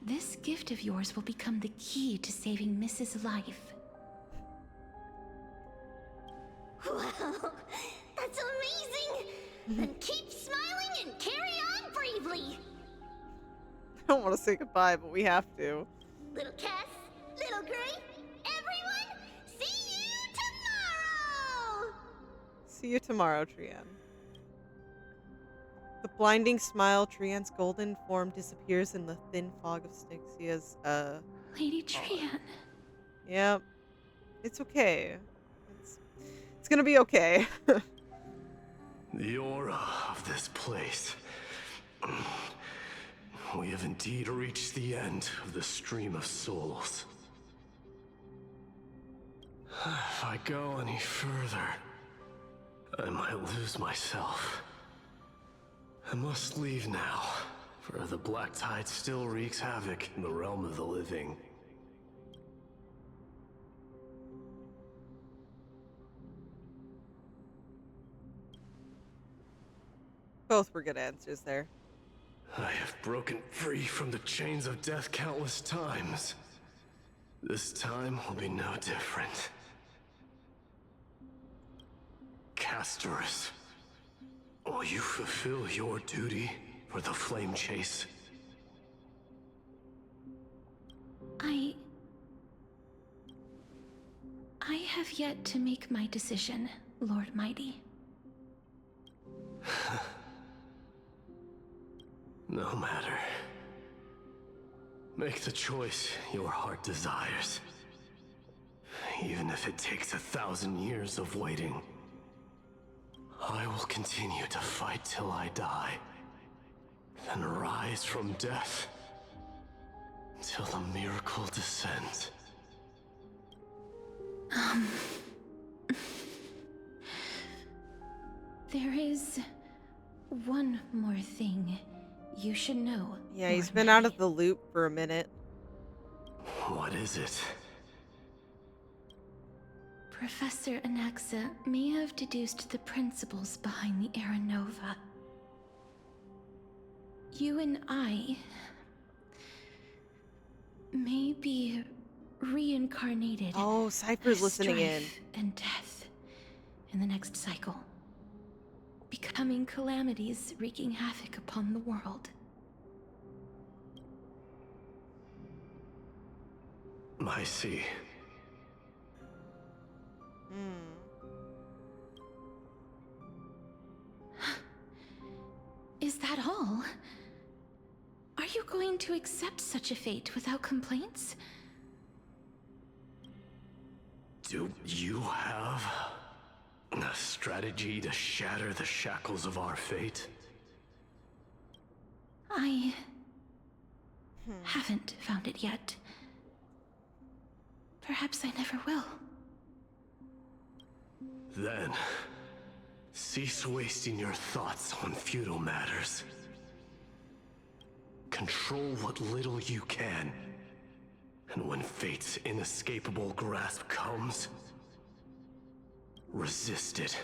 this gift of yours will become the key to saving Mrs. Life. Wow, that's amazing! Then keep smiling and carry on bravely! I don't want to say goodbye, but we have to. Little Cass, little Gray, everyone, see you tomorrow! See you tomorrow, Trian. The blinding smile, Trian's golden form disappears in the thin fog of Styxia's, Lady Trian. Yep. It's okay. It's gonna be okay. The aura of this place. We have indeed reached the end of the stream of souls. If I go any further, I might lose myself. I must leave now, for the black tide still wreaks havoc in the realm of the living. Both were good answers there. I have broken free from the chains of death countless times. This time will be no different. Castorus, will you fulfill your duty for the flame chase? I have yet to make my decision, Lord Mighty. No matter. Make the choice your heart desires. Even if it takes 1,000 years of waiting. I will continue to fight till I die. Then rise from death. Till the miracle descends. There is one more thing you should know. Yeah, he's been out of the loop for a minute. What is it? Professor Anaxa may have deduced the principles behind the Era Nova. You and I may be reincarnated. Oh, Cypher's as listening in. strife and death in the next cycle, becoming calamities wreaking havoc upon the world. I see. Is that all? Are you going to accept such a fate without complaints? Do you have a strategy to shatter the shackles of our fate? I haven't found it yet. Perhaps I never will. Then, cease wasting your thoughts on futile matters. Control what little you can. And when fate's inescapable grasp comes, resist it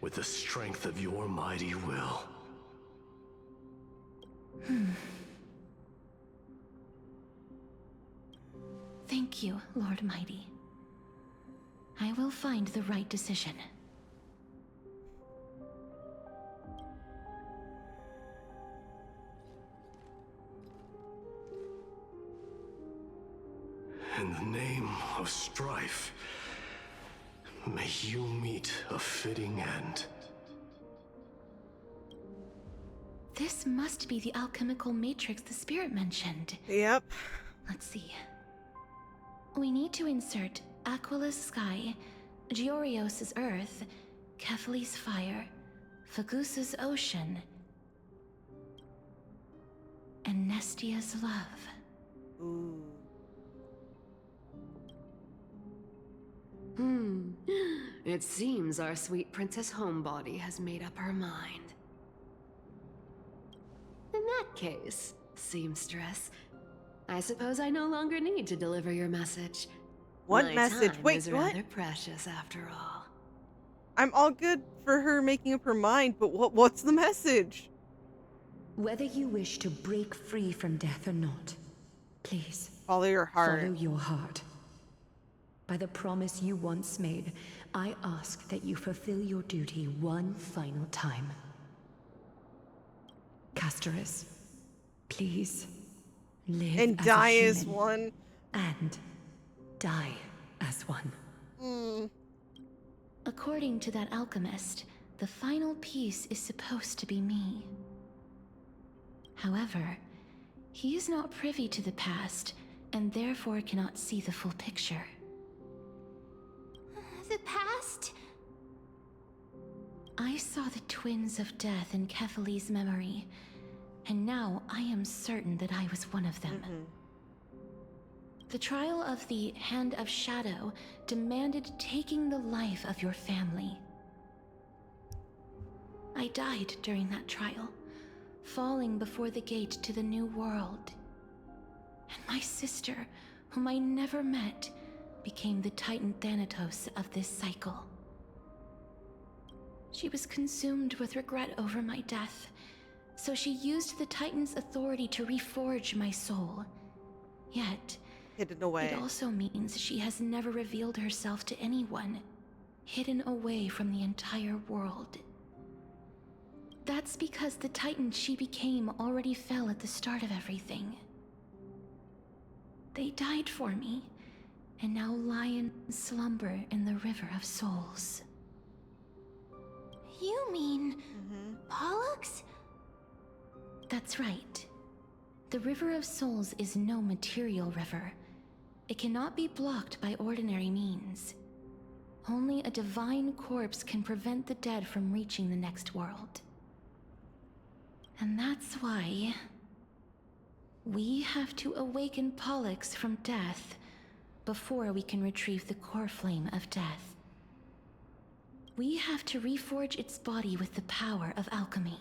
with the strength of your mighty will. Thank you, Lord Mighty. I will find the right decision. In the name of strife, may you meet a fitting end. This must be the alchemical matrix the spirit mentioned. Yep. Let's see. We need to insert Aquila's sky, Georios' earth, Kephali's fire, Fagusa's ocean, and Nestia's love. Ooh. It seems our sweet Princess Homebody has made up her mind. In that case, seamstress, I suppose I no longer need to deliver your message. What My message? time Wait, is what? rather precious after all. I'm all good for her making up her mind, but what's the message? Whether you wish to break free from death or not, please follow your heart. Follow your heart. By the promise you once made, I ask that you fulfill your duty one final time. Castorus, please live and as die a as human, one. and die as one. According to that alchemist, the final piece is supposed to be me. However, he is not privy to the past, and therefore cannot see the full picture. The past? I saw the twins of death in Kephali's memory, and now I am certain that I was one of them. The trial of the Hand of Shadow demanded taking the life of your family. I died during that trial, falling before the gate to the new world. And my sister, whom I never met, became the Titan Thanatos of this cycle. She was consumed with regret over my death, so she used the Titan's authority to reforge my soul. Yet, hidden away. It also means she has never revealed herself to anyone, hidden away from the entire world. That's because the Titan she became already fell at the start of everything. They died for me, and now lie in slumber in the River of Souls. You mean Pollux? That's right. The River of Souls is no material river. It cannot be blocked by ordinary means. Only a divine corpse can prevent the dead from reaching the next world. And that's why we have to awaken Pollux from death before we can retrieve the core flame of death. We have to reforge its body with the power of alchemy.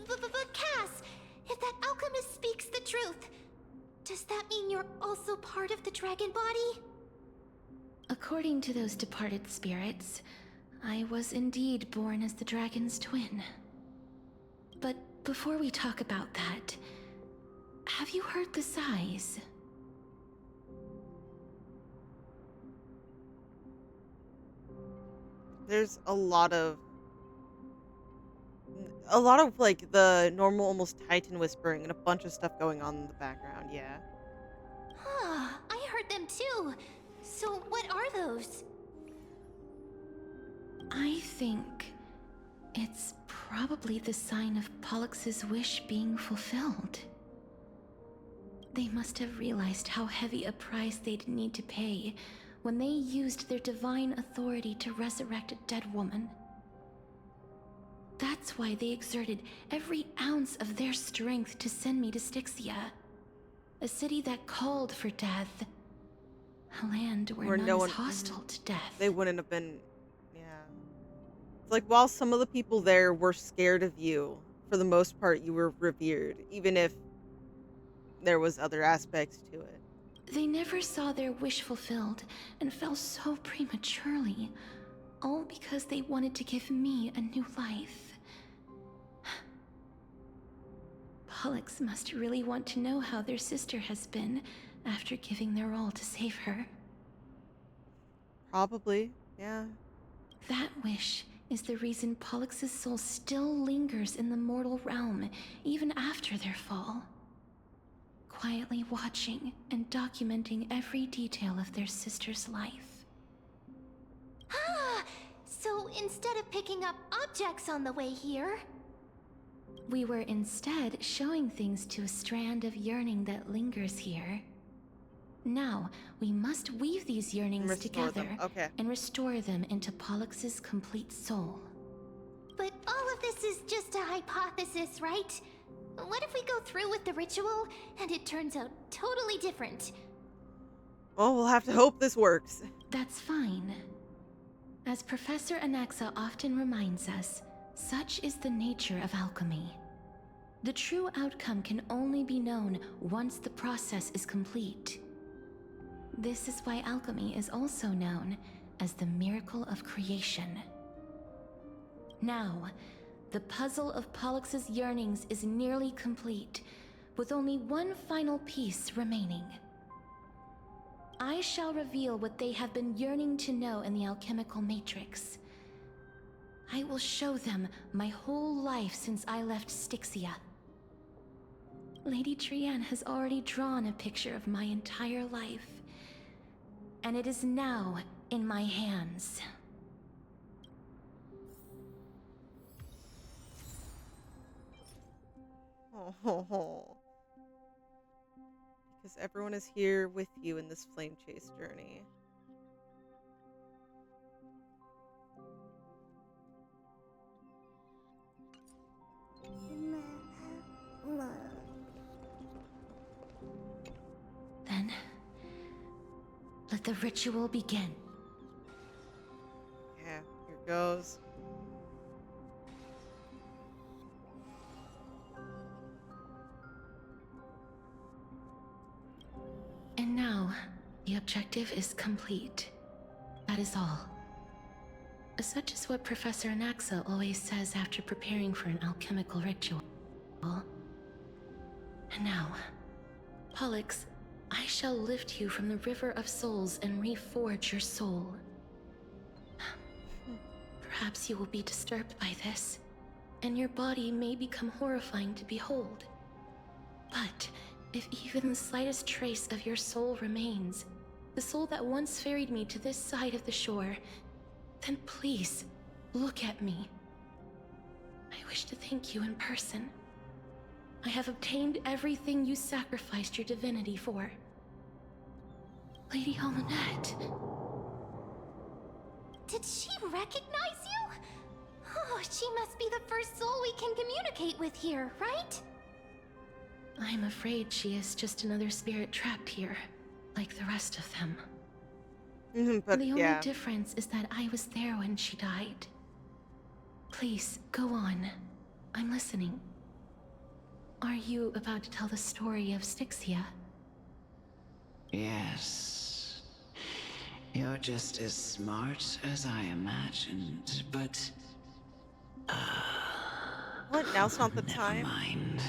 But Cass, if that alchemist speaks the truth, does that mean you're also part of the dragon body? According to those departed spirits, I was indeed born as the dragon's twin. But before we talk about that, have you heard the sighs? There's a lot of like the normal almost Titan whispering and a bunch of stuff going on in the background, yeah. Huh, I heard them too. So what are those? I think it's probably the sign of Pollux's wish being fulfilled. They must have realized how heavy a price they'd need to pay when they used their divine authority to resurrect a dead woman. That's why they exerted every ounce of their strength to send me to Styxia, a city that called for death, a land where none no is one hostile to death. they wouldn't have been. Yeah. It's like while some of the people there were scared of you, for the most part you were revered, even if there was other aspects to it. They never saw their wish fulfilled and fell so prematurely, all because they wanted to give me a new life. Pollux must really want to know how their sister has been after giving their all to save her. Probably, yeah. That wish is the reason Pollux's soul still lingers in the mortal realm, even after their fall. Quietly watching and documenting every detail of their sister's life. Ah! So instead of picking up objects on the way here, we were instead showing things to a strand of yearning that lingers here. Now, we must weave these yearnings together and restore them into Pollux's complete soul. But all of this is just a hypothesis, right? What if we go through with the ritual and it turns out totally different? Well, we'll have to hope this works. That's fine. As Professor Anaxa often reminds us, such is the nature of alchemy. The true outcome can only be known once the process is complete. This is why alchemy is also known as the miracle of creation. Now, the puzzle of Pollux's yearnings is nearly complete, with only one final piece remaining. I shall reveal what they have been yearning to know in the alchemical matrix. I will show them my whole life since I left Styxia. Lady Trianne has already drawn a picture of my entire life, and it is now in my hands. Oh. Because everyone is here with you in this flame chase journey. Then, let the ritual begin. Yeah, here goes. And now, the objective is complete. That is all. Such is what Professor Anaxa always says after preparing for an alchemical ritual. And now, Pollux, I shall lift you from the river of souls and reforge your soul. Perhaps you will be disturbed by this, and your body may become horrifying to behold. But if even the slightest trace of your soul remains, the soul that once ferried me to this side of the shore, then please, look at me. I wish to thank you in person. I have obtained everything you sacrificed your divinity for. Lady Almanette. Did she recognize you? Oh, she must be the first soul we can communicate with here, right? I'm afraid she is just another spirit trapped here, like the rest of them. But the only difference is that I was there when she died. Please, go on. I'm listening. Are you about to tell the story of Styxia? Yes. You're just as smart as I imagined, but... What? Now's not the never time? mind.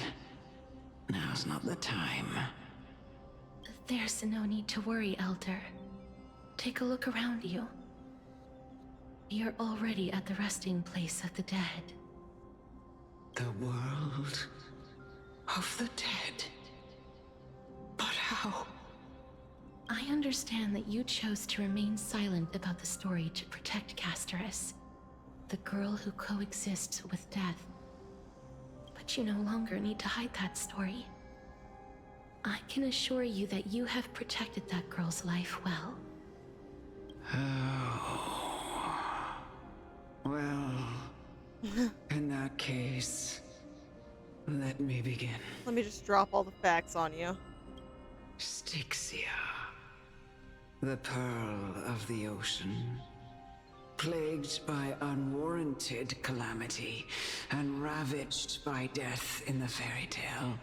Now's not the time. There's no need to worry, Elder. Take a look around you. You're already at the resting place of the dead. The world of the dead. But how? I understand that you chose to remain silent about the story to protect Casterus, the girl who coexists with death. But you no longer need to hide that story. I can assure you that you have protected that girl's life well. Oh. Well, in that case, let me begin. Let me just drop all the facts on you. Styxia, the pearl of the ocean, plagued by unwarranted calamity and ravaged by death in the fairy tale.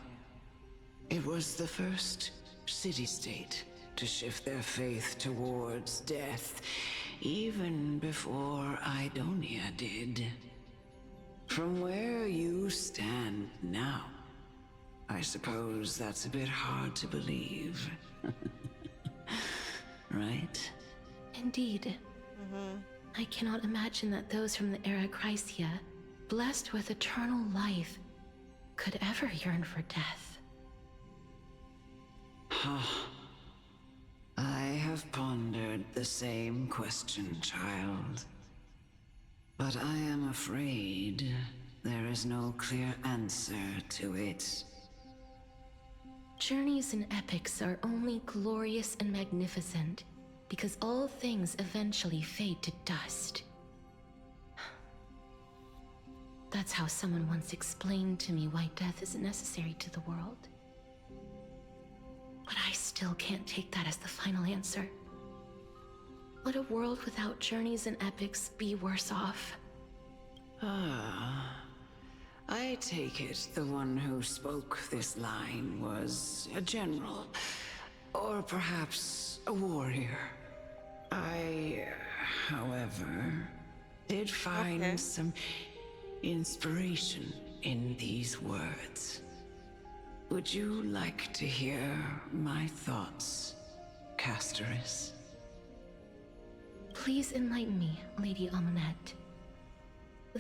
It was the first city-state to shift their faith towards death, even before Idonia did. From where you stand now, I suppose that's a bit hard to believe. Right? Indeed. I cannot imagine that those from the era Chrysia, blessed with eternal life, could ever yearn for death. I have pondered the same question, child. But I am afraid there is no clear answer to it. Journeys and epics are only glorious and magnificent because all things eventually fade to dust. That's how someone once explained to me why death is necessary to the world. But I still can't take that as the final answer. Would a world without journeys and epics be worse off? I take it the one who spoke this line was a general, or perhaps a warrior. I, however, did find some inspiration in these words. Would you like to hear my thoughts, Castoris? Please enlighten me, Lady Amonette.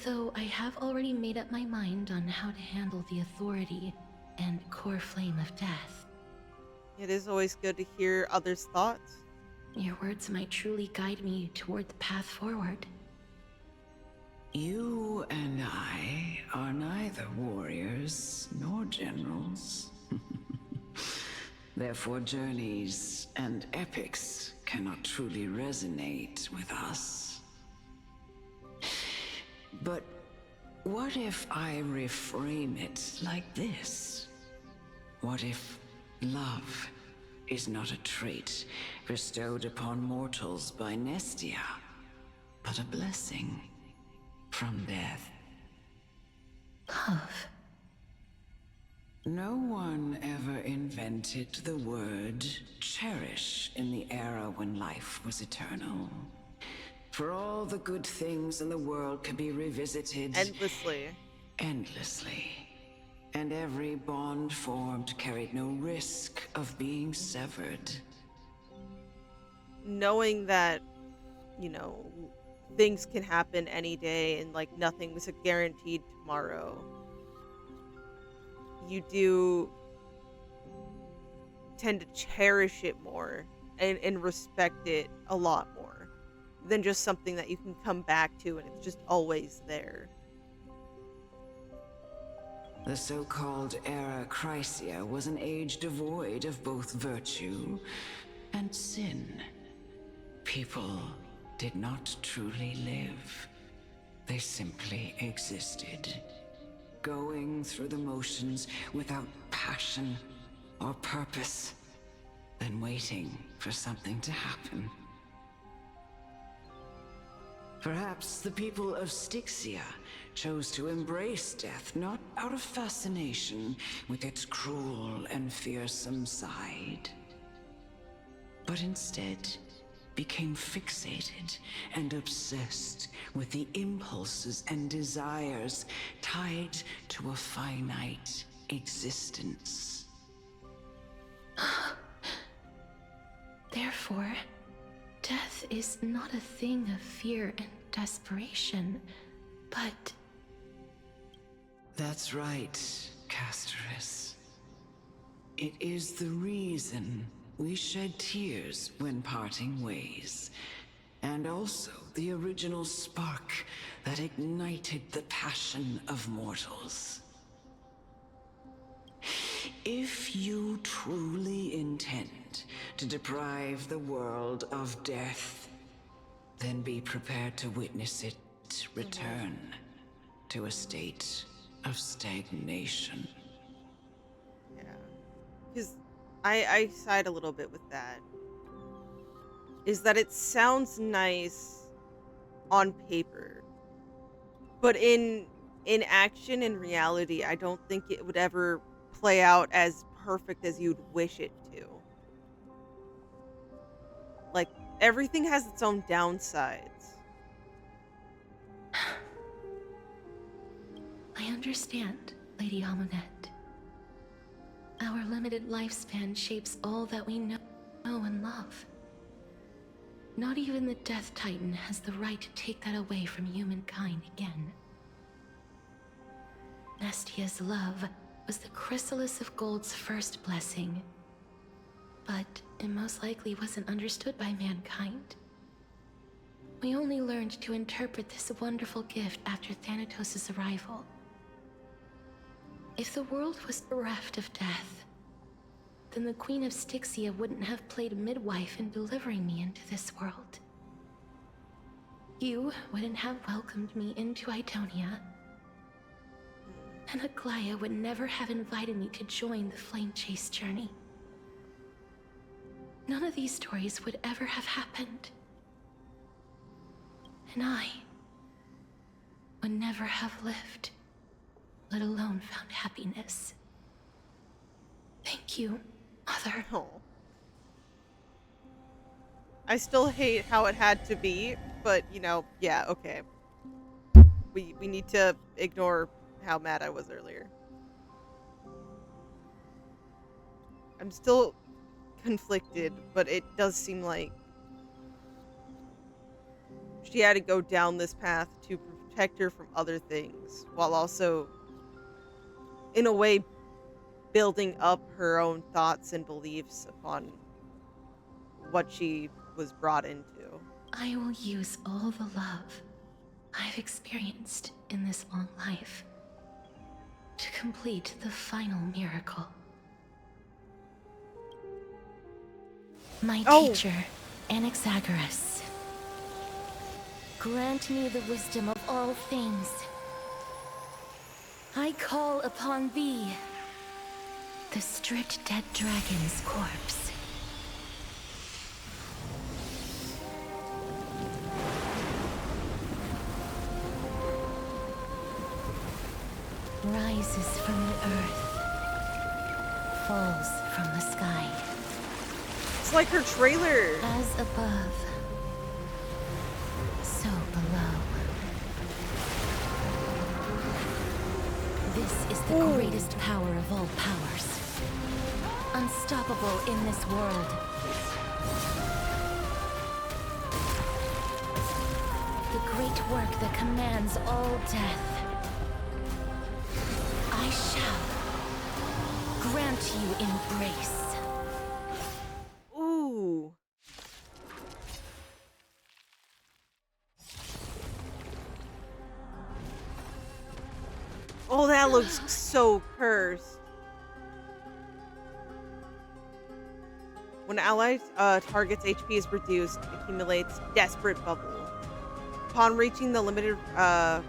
Though I have already made up my mind on how to handle the authority and core flame of death. It is always good to hear others' thoughts. Your words might truly guide me toward the path forward. You and I are neither warriors nor generals. Therefore, journeys and epics cannot truly resonate with us. But what if I reframe it like this? What if love is not a trait bestowed upon mortals by Nestia, but a blessing from death? Love. No one ever invented the word cherish in the era when life was eternal. For all the good things in the world can be revisited endlessly. And every bond formed carried no risk of being severed. Knowing that, you know, things can happen any day and like nothing's a guaranteed tomorrow, you do tend to cherish it more and respect it a lot more than just something that you can come back to and it's just always there. The so-called era Chrysia was an age devoid of both virtue and sin. People did not truly live. They simply existed, going through the motions without passion or purpose, then waiting for something to happen. Perhaps the people of Styxia chose to embrace death not out of fascination with its cruel and fearsome side, but instead became fixated and obsessed with the impulses and desires tied to a finite existence. Therefore, death is not a thing of fear and desperation, but... That's right, Castoris. It is the reason we shed tears when parting ways, and also the original spark that ignited the passion of mortals. If you truly intend to deprive the world of death, then be prepared to witness it return to a state of stagnation. Yeah. Because I side a little bit with that. Is that it sounds nice on paper, but in action, in reality, I don't think it would ever play out as perfect as you'd wish it to. Like, everything has its own downsides. I understand, Lady Amunet. Our limited lifespan shapes all that we know and love. Not even the Death Titan has the right to take that away from humankind again. Nestia's love was the chrysalis of Gold's first blessing, but it most likely wasn't understood by mankind. We only learned to interpret this wonderful gift after Thanatos' arrival. If the world was bereft of death, then the Queen of Styxia wouldn't have played midwife in delivering me into this world. You wouldn't have welcomed me into Idonia, and Aglaia would never have invited me to join the Flame Chase journey. None of these stories would ever have happened. And I would never have lived, let alone found happiness. Thank you, Mother. Oh. I still hate how it had to be, but, you know, yeah, okay. We need to ignore how mad I was earlier. I'm still conflicted, but it does seem like she had to go down this path to protect her from other things, while also, in a way, building up her own thoughts and beliefs upon what she was brought into. I will use all the love I've experienced in this long life to complete the final miracle. My teacher, Anaxagoras, grant me the wisdom of all things. I call upon thee, the stripped dead dragon's corpse. Rises from the earth, falls from the sky. It's like her trailer. As above, so below. This is the greatest power of all powers. Unstoppable in this world. The great work that commands all death. I shall grant you embrace. Ooh. Oh, that looks so cursed. When allied target's HP is reduced, accumulates Desperate Bubble. Upon reaching the limited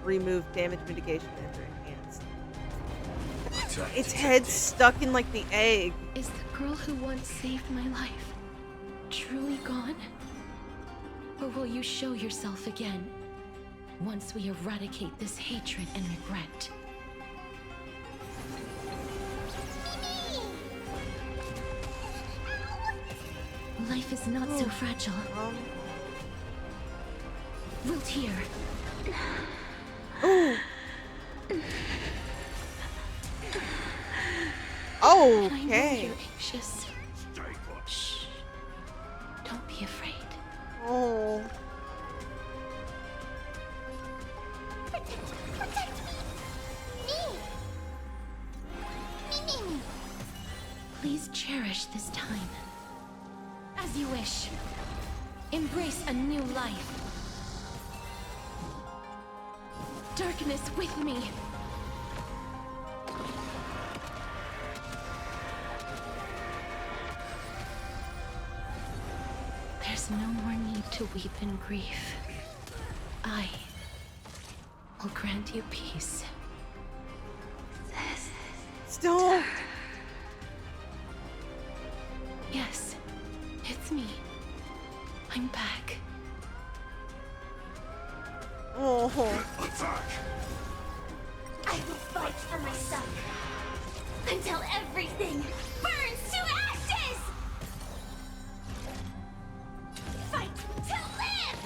remove damage mitigation and enhanced. Its head's stuck in like the egg. Is the girl who once saved my life truly gone? Or will you show yourself again once we eradicate this hatred and regret? Life is not so fragile. Wilt here. Oh, I know okay. you're anxious. Shh. Don't be afraid. Oh. Please cherish this time. As you wish. Embrace a new life. Darkness with me. There's no more need to weep in grief. I will grant you peace. Stop! Yes, it's me. I'm back. Oh. Attack! I will fight for my son until everything burns to ashes! Fight to live!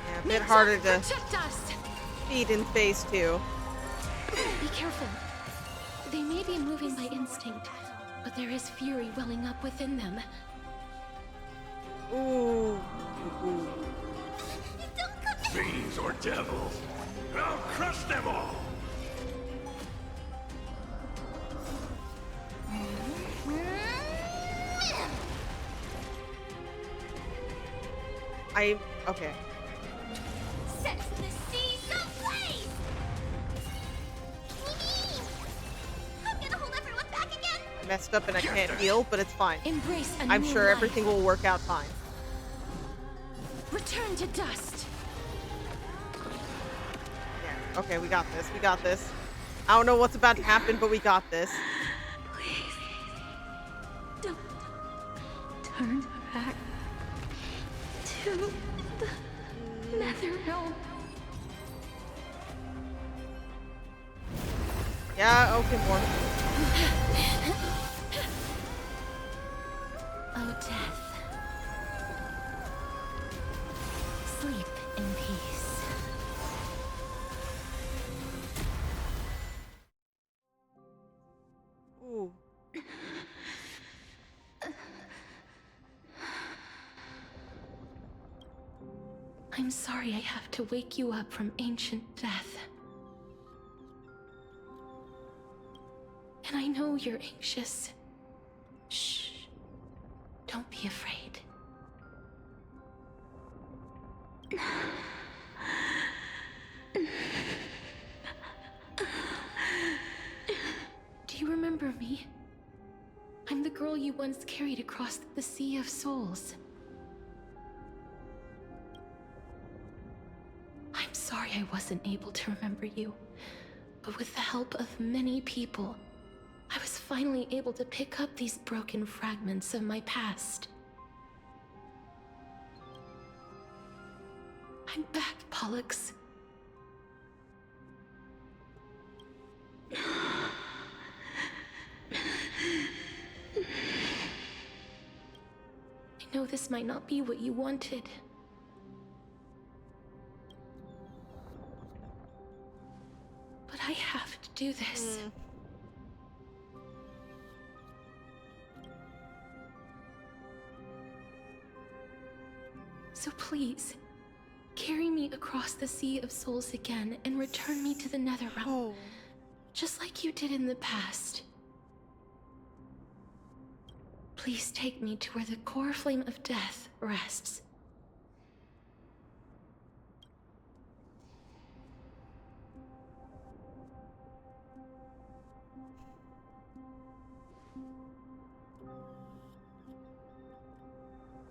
Yeah, a bit harder to Protect us! feed in phase 2. Be careful. They may be moving by instinct, but there is fury welling up within them. Ooh. Fiends or devils, I'll crush them all! Okay. Set the seas ablaze! I'm gonna hold everyone back again! I messed up and I can't heal, but it's fine. Embrace a I'm new sure life. everything will work out fine. Return to dust. Yeah. Okay, we got this. We got this. I don't know what's about to happen, but we got this. Please. Don't turn back to the nether realm. Yeah, okay, more. Oh, death. Sleep in peace. Ooh. I'm sorry I have to wake you up from ancient death. And I know you're anxious. Shh. Don't be afraid. Do you remember me? I'm the girl you once carried across the Sea of Souls. I'm sorry I wasn't able to remember you, but with the help of many people, I was finally able to pick up these broken fragments of my past. I'm back, Pollux. I know this might not be what you wanted. But I have to do this. So please, carry me across the Sea of Souls again and return me to the Netherrealm. Just like you did in the past. Please take me to where the core flame of death rests.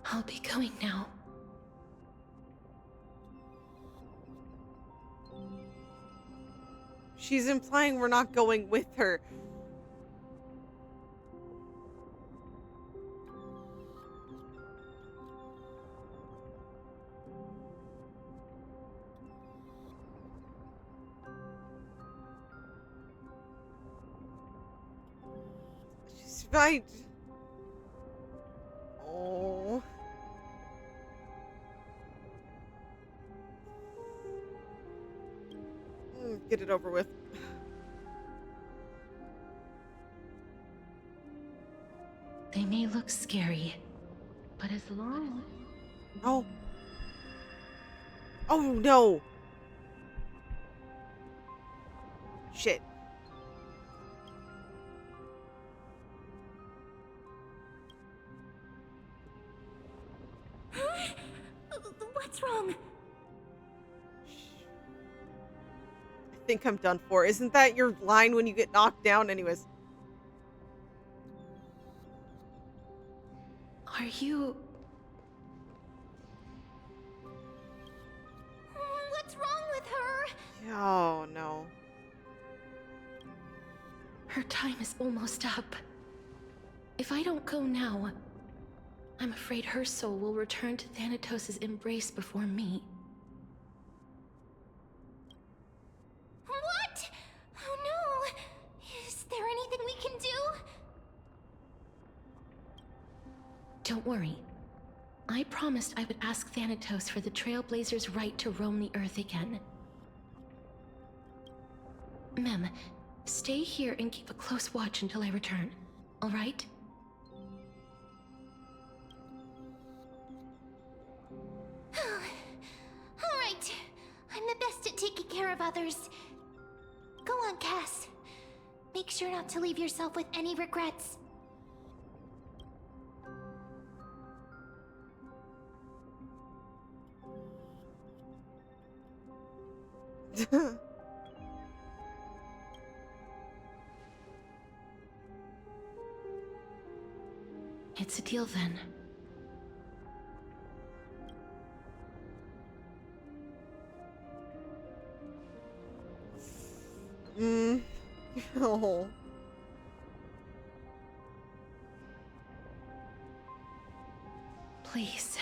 I'll be going now. She's implying we're not going with her. She's right. Oh. Get it over with. They may look scary, but as long... Oh. Oh no. Shit. What's wrong? I think I'm done for. Isn't that your line when you get knocked down? Anyways. Are you... What's wrong with her? Oh, no. Her time is almost up. If I don't go now, I'm afraid her soul will return to Thanatos' embrace before me. What? Oh no! Is there anything we can do? Don't worry. I promised I would ask Thanatos for the Trailblazers' right to roam the Earth again. Mem, stay here and keep a close watch until I return, all right? All right. I'm the best at taking care of others. Go on, Cass. Make sure not to leave yourself with any regrets. It's a deal then. Oh. Please.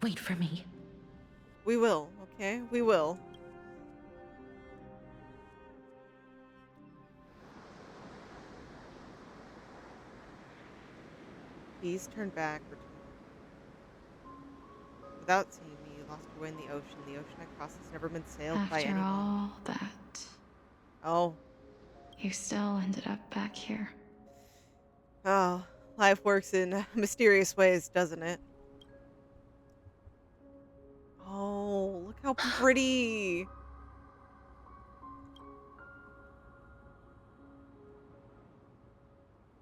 Wait for me. We will, okay? We will. Bees turned back, returned. Without seeing me, you lost your way in the ocean. The ocean I crossed has never been sailed by After anyone. all that, Oh. you still ended up back here. Oh. Life works in mysterious ways, doesn't it? Oh, look how pretty.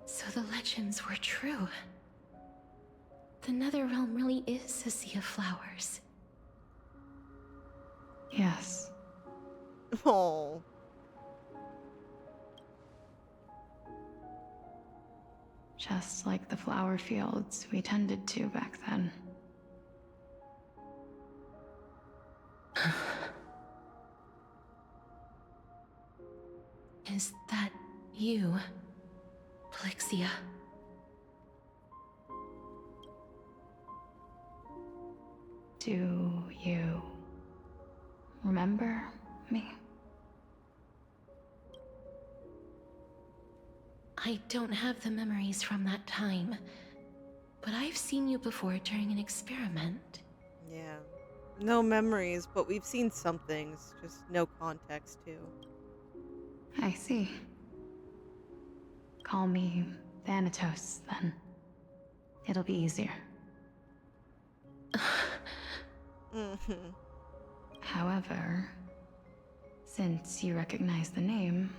So the legends were true. The Netherrealm really is a sea of flowers. Yes. Oh. Just like the flower fields we tended to back then. Is that you, Plexia? Do you remember me? I don't have the memories from that time, but I've seen you before during an experiment. Yeah. No memories, but we've seen some things, just no context to. I see. Call me Thanatos, then. It'll be easier. However, since you recognize the name,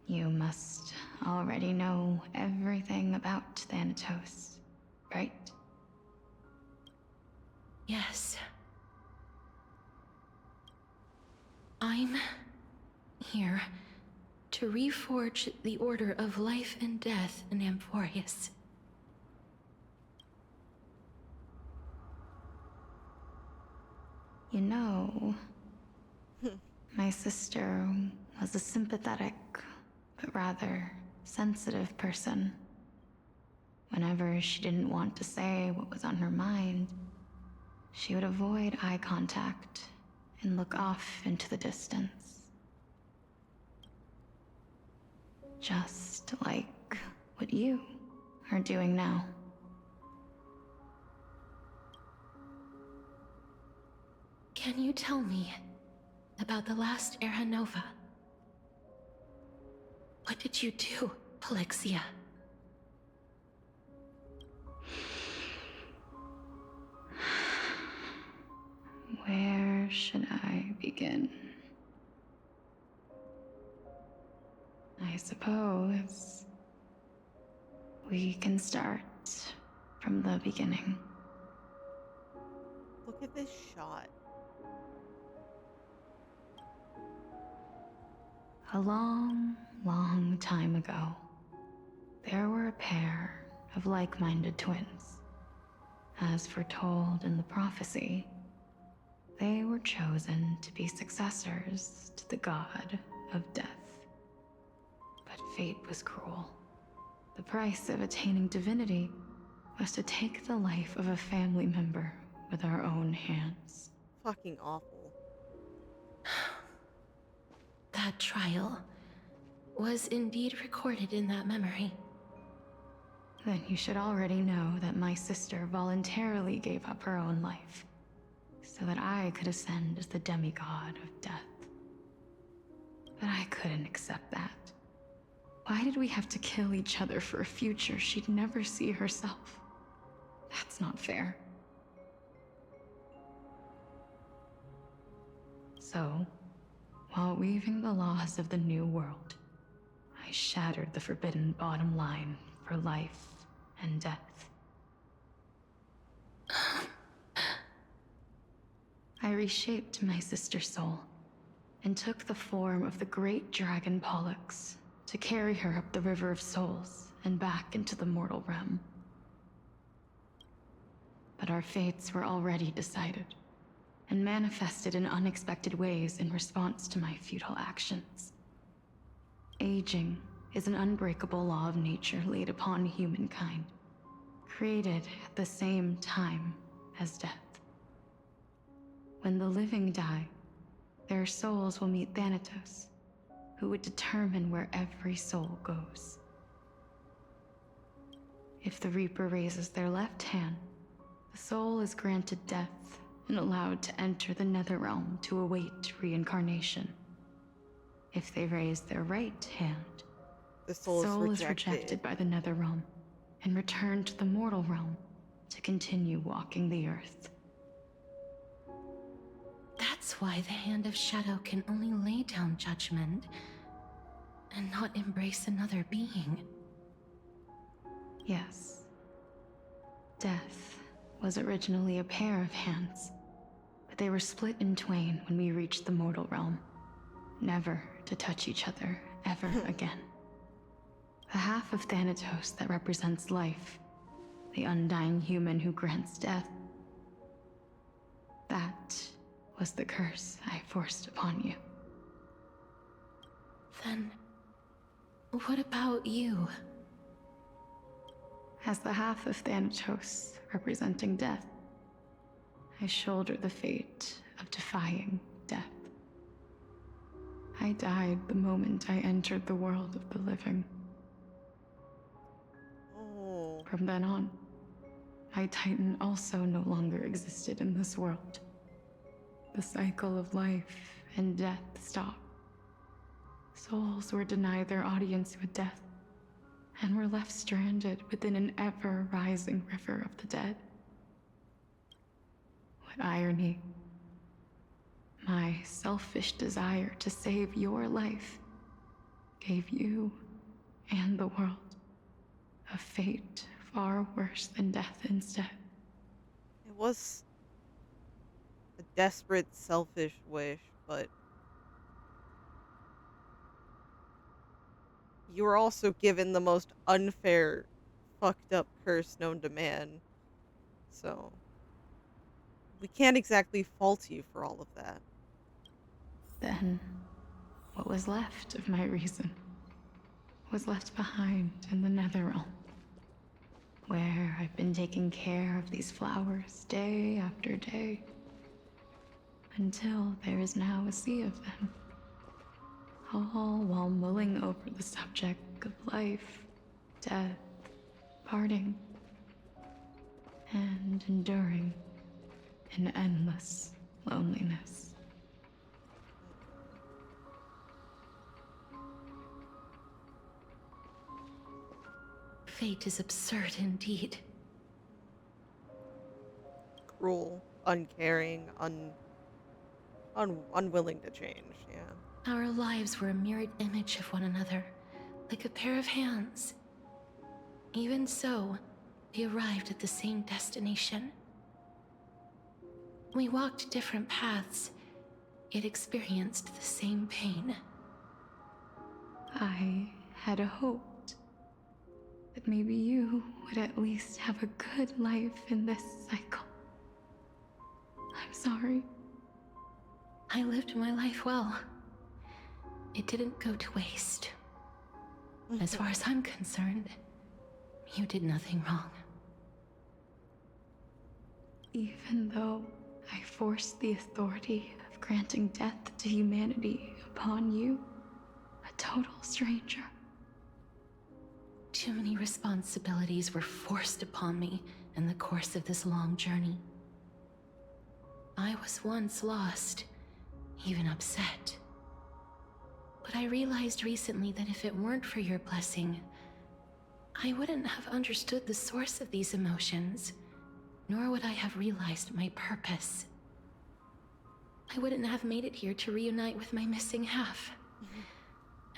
you must already know everything about Thanatos, right? Yes. I'm here to reforge the order of life and death in Amphoreus. You know, my sister was a sympathetic, but rather sensitive person. Whenever she didn't want to say what was on her mind, she would avoid eye contact and look off into the distance. Just like what you are doing now. Can you tell me about the last Era Nova? What did you do, Plexia? Where should I begin? I suppose we can start from the beginning. Look at this shot. A long, long time ago, there were a pair of like-minded twins. As foretold in the prophecy, they were chosen to be successors to the god of death. But fate was cruel. The price of attaining divinity was to take the life of a family member with our own hands. Fucking awful. That trial was indeed recorded in that memory. Then you should already know that my sister voluntarily gave up her own life, so that I could ascend as the demigod of death. But I couldn't accept that. Why did we have to kill each other for a future she'd never see herself? That's not fair. So, while weaving the laws of the new world, I shattered the forbidden bottom line for life and death. I reshaped my sister's soul and took the form of the great dragon Pollux to carry her up the River of Souls and back into the mortal realm. But our fates were already decided and manifested in unexpected ways in response to my futile actions. Aging is an unbreakable law of nature laid upon humankind, created at the same time as death. When the living die, their souls will meet Thanatos, who would determine where every soul goes. If the Reaper raises their left hand, the soul is granted death and allowed to enter the Netherrealm to await reincarnation. If they raise their right hand, the soul is rejected by the Netherrealm and returned to the mortal realm to continue walking the earth. That's why the Hand of Shadow can only lay down judgment and not embrace another being. Yes. Death was originally a pair of hands, but they were split in twain when we reached the mortal realm, never to touch each other ever again. The half of Thanatos that represents life, the undying human who grants death, that was the curse I forced upon you. Then, what about you? As the half of Thanatos representing death, I shoulder the fate of defying death. I died the moment I entered the world of the living. Oh. From then on, my Titan also no longer existed in this world. The cycle of life and death stopped. Souls were denied their audience with death, and were left stranded within an ever-rising river of the dead. What irony. My selfish desire to save your life gave you and the world a fate far worse than death instead. It was a desperate, selfish wish, but you were also given the most unfair, fucked up curse known to man. So, we can't exactly fault you for all of that. Then, what was left of my reason was left behind in the Netherrealm, where I've been taking care of these flowers day after day, until there is now a sea of them, all while mulling over the subject of life, death, parting, and enduring in endless loneliness. Fate is absurd indeed. Cruel, uncaring, unwilling to change, yeah. Our lives were a mirrored image of one another, like a pair of hands. Even so, we arrived at the same destination. We walked different paths, yet experienced the same pain. I had hoped that maybe you would at least have a good life in this cycle. I'm sorry. I lived my life well. It didn't go to waste. As far as I'm concerned, you did nothing wrong. Even though I forced the authority of granting death to humanity upon you, a total stranger. Too many responsibilities were forced upon me in the course of this long journey. I was once lost, even upset. But I realized recently that if it weren't for your blessing, I wouldn't have understood the source of these emotions, nor would I have realized my purpose. I wouldn't have made it here to reunite with my missing half.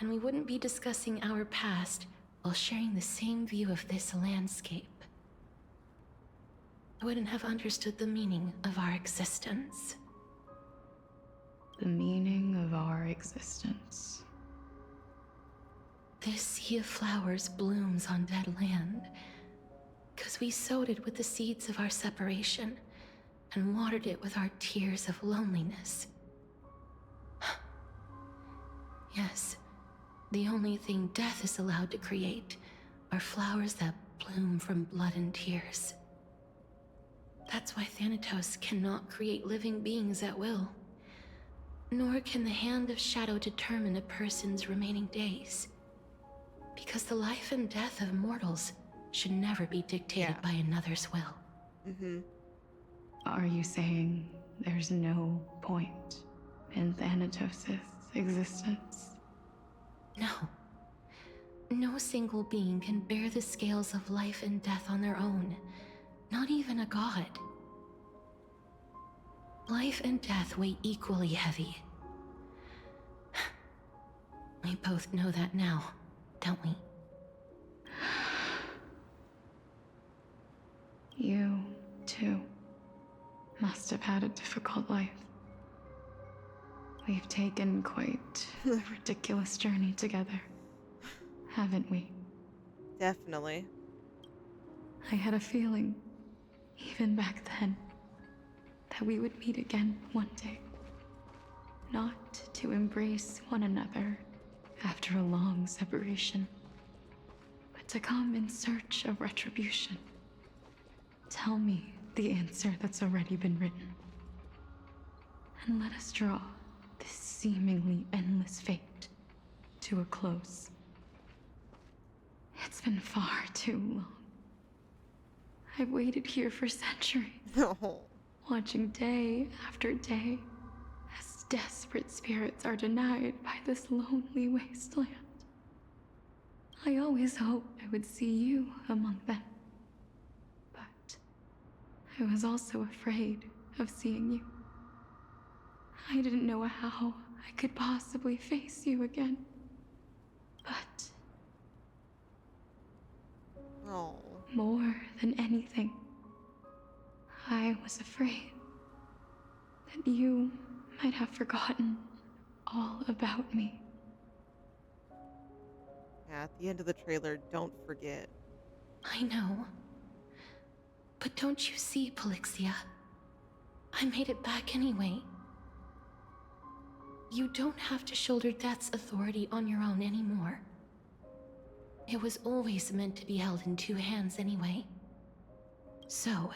And we wouldn't be discussing our past while sharing the same view of this landscape. I wouldn't have understood the meaning of our existence. The meaning of our existence. This sea of flowers blooms on dead land, because we sowed it with the seeds of our separation and watered it with our tears of loneliness. Yes, the only thing death is allowed to create are flowers that bloom from blood and tears. That's why Thanatos cannot create living beings at will. Nor can the hand of shadow determine a person's remaining days. Because the life and death of mortals should never be dictated by another's will. Are you saying there's no point in Thanatos' existence? No. No single being can bear the scales of life and death on their own. Not even a god. Life and death weigh equally heavy. We both know that now, don't we? You, too, must have had a difficult life. We've taken quite a ridiculous journey together, haven't we? Definitely. I had a feeling, even back then, that we would meet again one day. Not to embrace one another after a long separation, but to come in search of retribution. Tell me the answer that's already been written. And let us draw this seemingly endless fate to a close. It's been far too long. I've waited here for centuries, watching day after day as desperate spirits are denied by this lonely wasteland. I always hoped I would see you among them. But I was also afraid of seeing you. I didn't know how I could possibly face you again. But more than anything, I was afraid that you might have forgotten all about me. Yeah, at the end of the trailer, don't forget. I know. But don't you see, Polixia? I made it back anyway. You don't have to shoulder death's authority on your own anymore. It was always meant to be held in two hands anyway. So,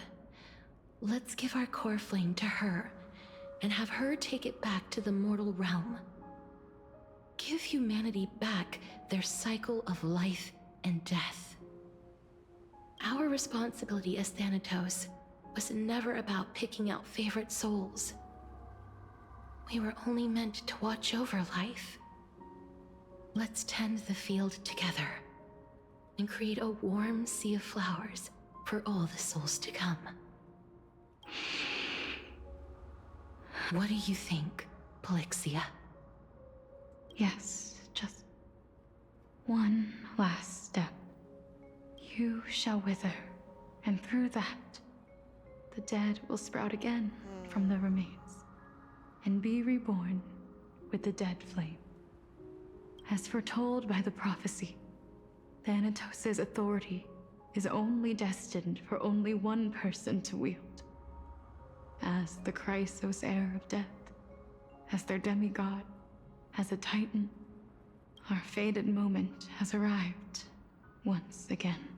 let's give our core flame to her, and have her take it back to the mortal realm. Give humanity back their cycle of life and death. Our responsibility as Thanatos was never about picking out favorite souls. We were only meant to watch over life. Let's tend the field together and create a warm sea of flowers for all the souls to come. What do you think, Polixia? Yes, just one last step. You shall wither, and through that, the dead will sprout again from the remains, and be reborn with the dead flame. As foretold by the prophecy, Thanatos' authority is only destined for only one person to wield. As the Chrysos heir of death, as their demigod, as a titan, our fated moment has arrived once again.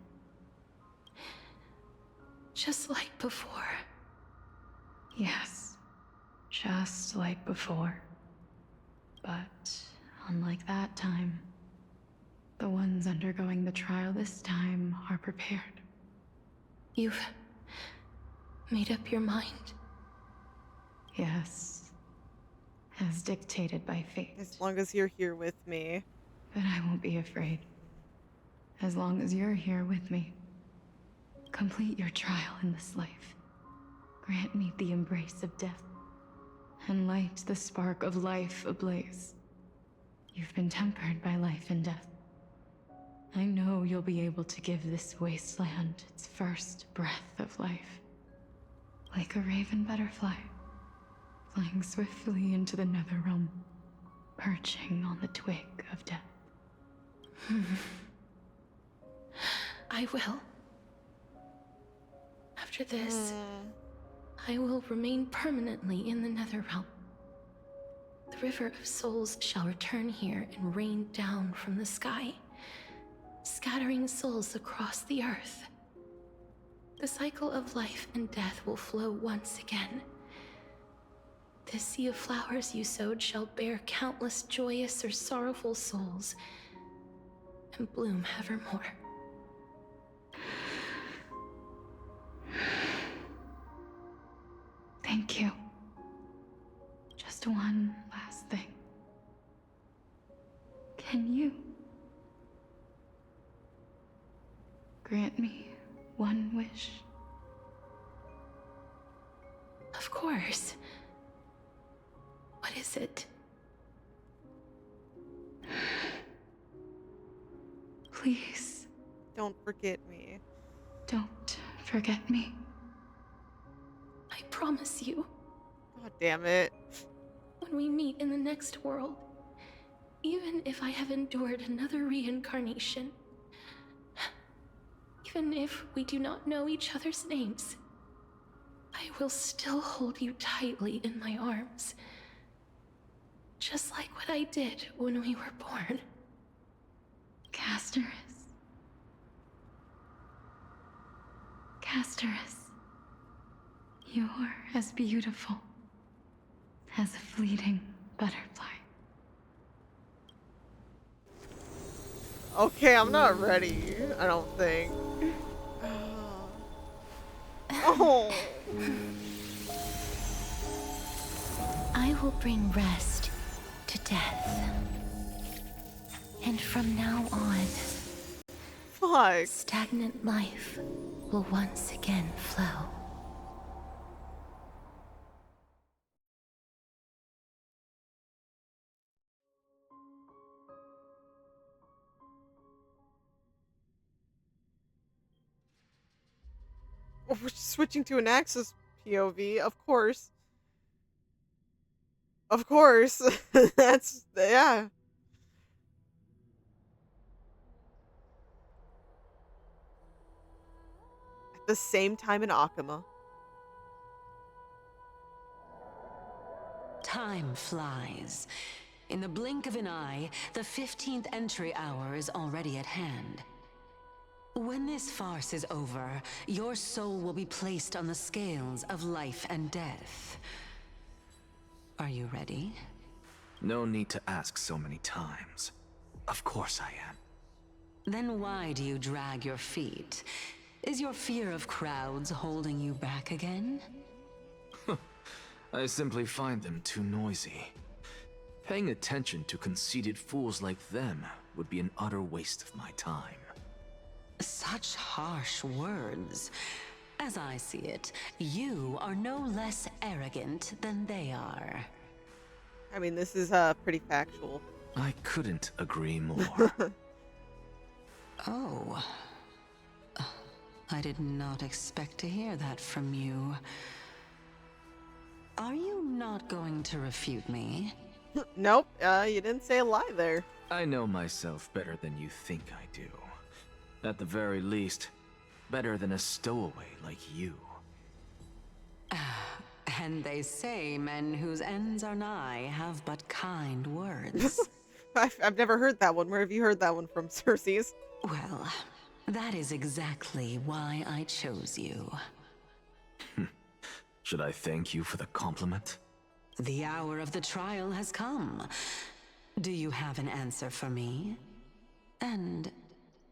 Just like before. Yes, just like before. But unlike that time, the ones undergoing the trial this time are prepared. You've made up your mind? Yes, as dictated by fate. As long as you're here with me. But I won't be afraid. As long as you're here with me. Complete your trial in this life. Grant me the embrace of death, and light the spark of life ablaze. You've been tempered by life and death. I know you'll be able to give this wasteland its first breath of life. Like a raven butterfly, flying swiftly into the netherrealm, perching on the twig of death. I will. After this, I will remain permanently in the Netherrealm. The River of Souls shall return here and rain down from the sky, scattering souls across the earth. The cycle of life and death will flow once again. This sea of flowers you sowed shall bear countless joyous or sorrowful souls, and bloom evermore. Thank you. Just one last thing. Can you grant me one wish? Of course. What is it? Please. Don't forget me. Don't forget me. I promise you. God damn it. When we meet in the next world, even if I have endured another reincarnation, even if we do not know each other's names, I will still hold you tightly in my arms. Just like what I did when we were born. Casterus. Casterus. You're as beautiful as a fleeting butterfly. Okay, I'm not ready. I don't think. Oh. I will bring rest to death. And from now on, fuck, stagnant life will once again flow. Oh, we're switching to an Axis POV, of course. Of course. That's, yeah. At the same time in Akama. Time flies. In the blink of an eye, the 15th entry hour is already at hand. When this farce is over, your soul will be placed on the scales of life and death. Are you ready? No need to ask so many times. Of course I am. Then why do you drag your feet? Is your fear of crowds holding you back again? I simply find them too noisy. Paying attention to conceited fools like them would be an utter waste of my time. Such harsh words. As I see it, you are no less arrogant than they are. I mean, this is pretty factual. I couldn't agree more. Oh. I did not expect to hear that from you. Are you not going to refute me? Nope, you didn't say a lie there. I know myself better than you think I do. At the very least, better than a stowaway like you. And they say men whose ends are nigh have but kind words. I've never heard that one. Where have you heard that one from, Cersei's? Well, that is exactly why I chose you. Should I thank you for the compliment? The hour of the trial has come. Do you have an answer for me? And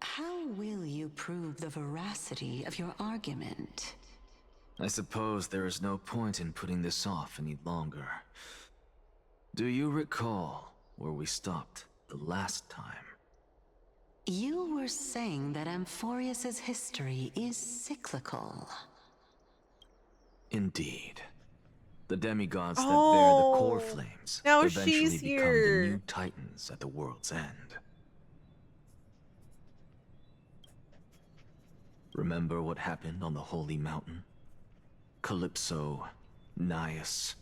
how will you prove the veracity of your argument? I suppose there is no point in putting this off any longer. Do you recall where we stopped the last time? You were saying that Amphoreus' history is cyclical. Indeed. The demigods that bear the core flames now eventually she's become here. the new titans at the world's end. Remember what happened on the Holy Mountain? Calypso, Naias.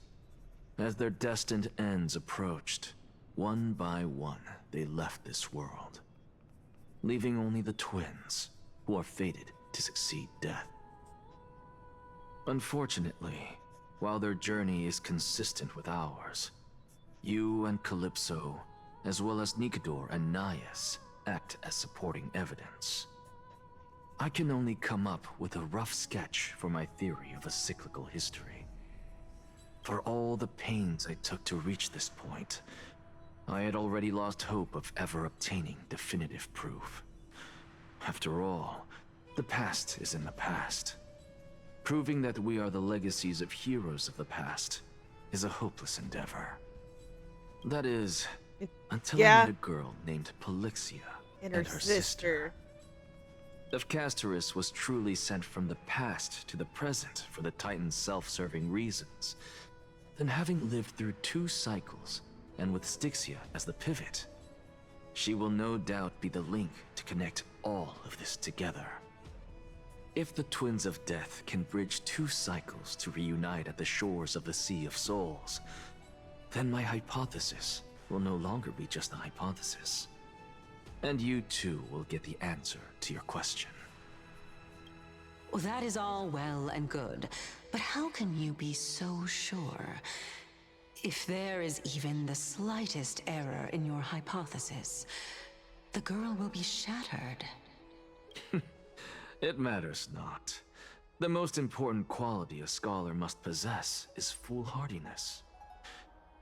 As their destined ends approached, one by one they left this world, leaving only the twins, who are fated to succeed death. Unfortunately, while their journey is consistent with ours, you and Calypso, as well as Nikador and Naias, act as supporting evidence. I can only come up with a rough sketch for my theory of a cyclical history. For all the pains I took to reach this point, I had already lost hope of ever obtaining definitive proof. After all, the past is in the past. Proving that we are the legacies of heroes of the past is a hopeless endeavor. That is, until I met a girl named Polixia and her sister. If Castorus was truly sent from the past to the present for the Titan's self-serving reasons, then having lived through 2 cycles, and with Styxia as the pivot, she will no doubt be the link to connect all of this together. If the Twins of Death can bridge 2 cycles to reunite at the shores of the Sea of Souls, then my hypothesis will no longer be just a hypothesis. And you too will get the answer to your question. Well, that is all well and good, but how can you be so sure? If there is even the slightest error in your hypothesis, the girl will be shattered. It matters not. The most important quality a scholar must possess is foolhardiness.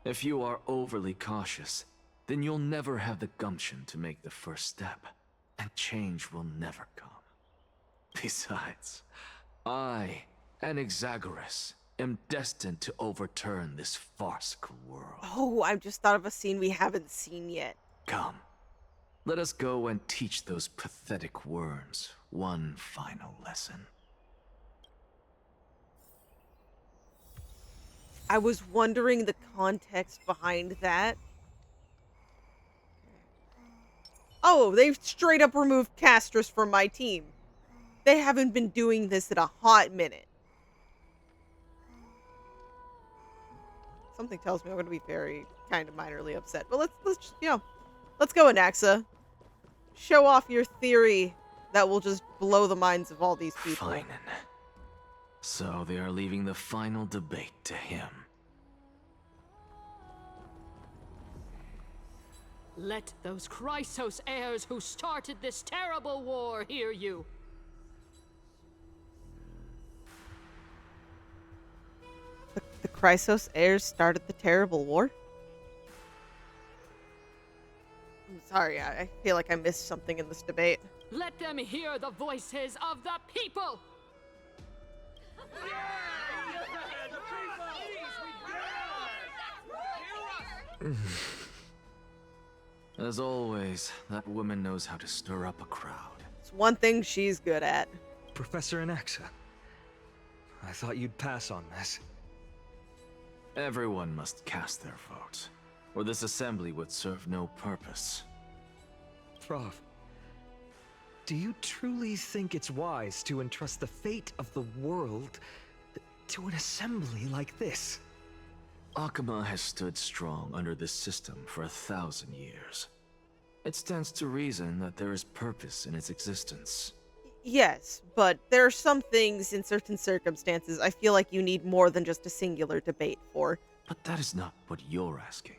If you are overly cautious, then you'll never have the gumption to make the first step, and change will never come. Besides, I, Anaxagoras, am destined to overturn this farcical world. Oh, I've just thought of a scene we haven't seen yet. Come, let us go and teach those pathetic worms one final lesson. I was wondering the context behind that. Oh, they've straight up removed Castorus from my team. They haven't been doing this in a hot minute. Something tells me I'm going to be very kind of minorly upset. But let's go, Anaxa. Show off your theory that will just blow the minds of all these people. Fine. So they are leaving the final debate to him. Let those Chrysos heirs who started this terrible war hear you. The Chrysos heirs started the terrible war? I'm sorry, I feel like I missed something in this debate. Let them hear the voices of the people! As always, that woman knows how to stir up a crowd. It's one thing she's good at. Professor Anaxa, I thought you'd pass on this. Everyone must cast their vote, or this assembly would serve no purpose. Prof, do you truly think it's wise to entrust the fate of the world to an assembly like this? Akama has stood strong under this system for 1,000 years. It stands to reason that there is purpose in its existence. Yes, but there are some things in certain circumstances I feel like you need more than just a singular debate for. But that is not what you're asking,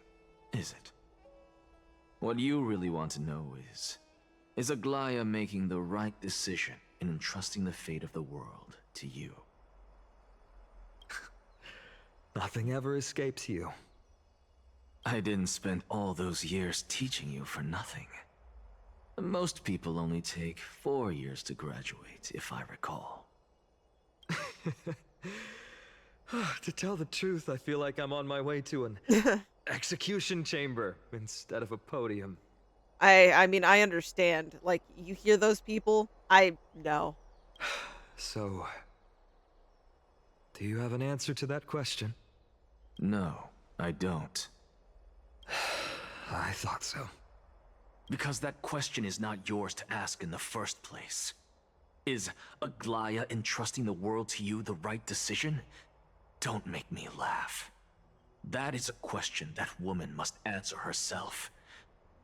is it? What you really want to know is Aglaya making the right decision in entrusting the fate of the world to you? Nothing ever escapes you. I didn't spend all those years teaching you for nothing. Most people only take 4 years to graduate, if I recall. To tell the truth, I feel like I'm on my way to an execution chamber instead of a podium. I mean, I understand. Like, you hear those people? I know. So, do you have an answer to that question? No, I don't. I thought so. Because that question is not yours to ask in the first place. Is Aglaya entrusting the world to you the right decision? Don't make me laugh. That is a question that woman must answer herself.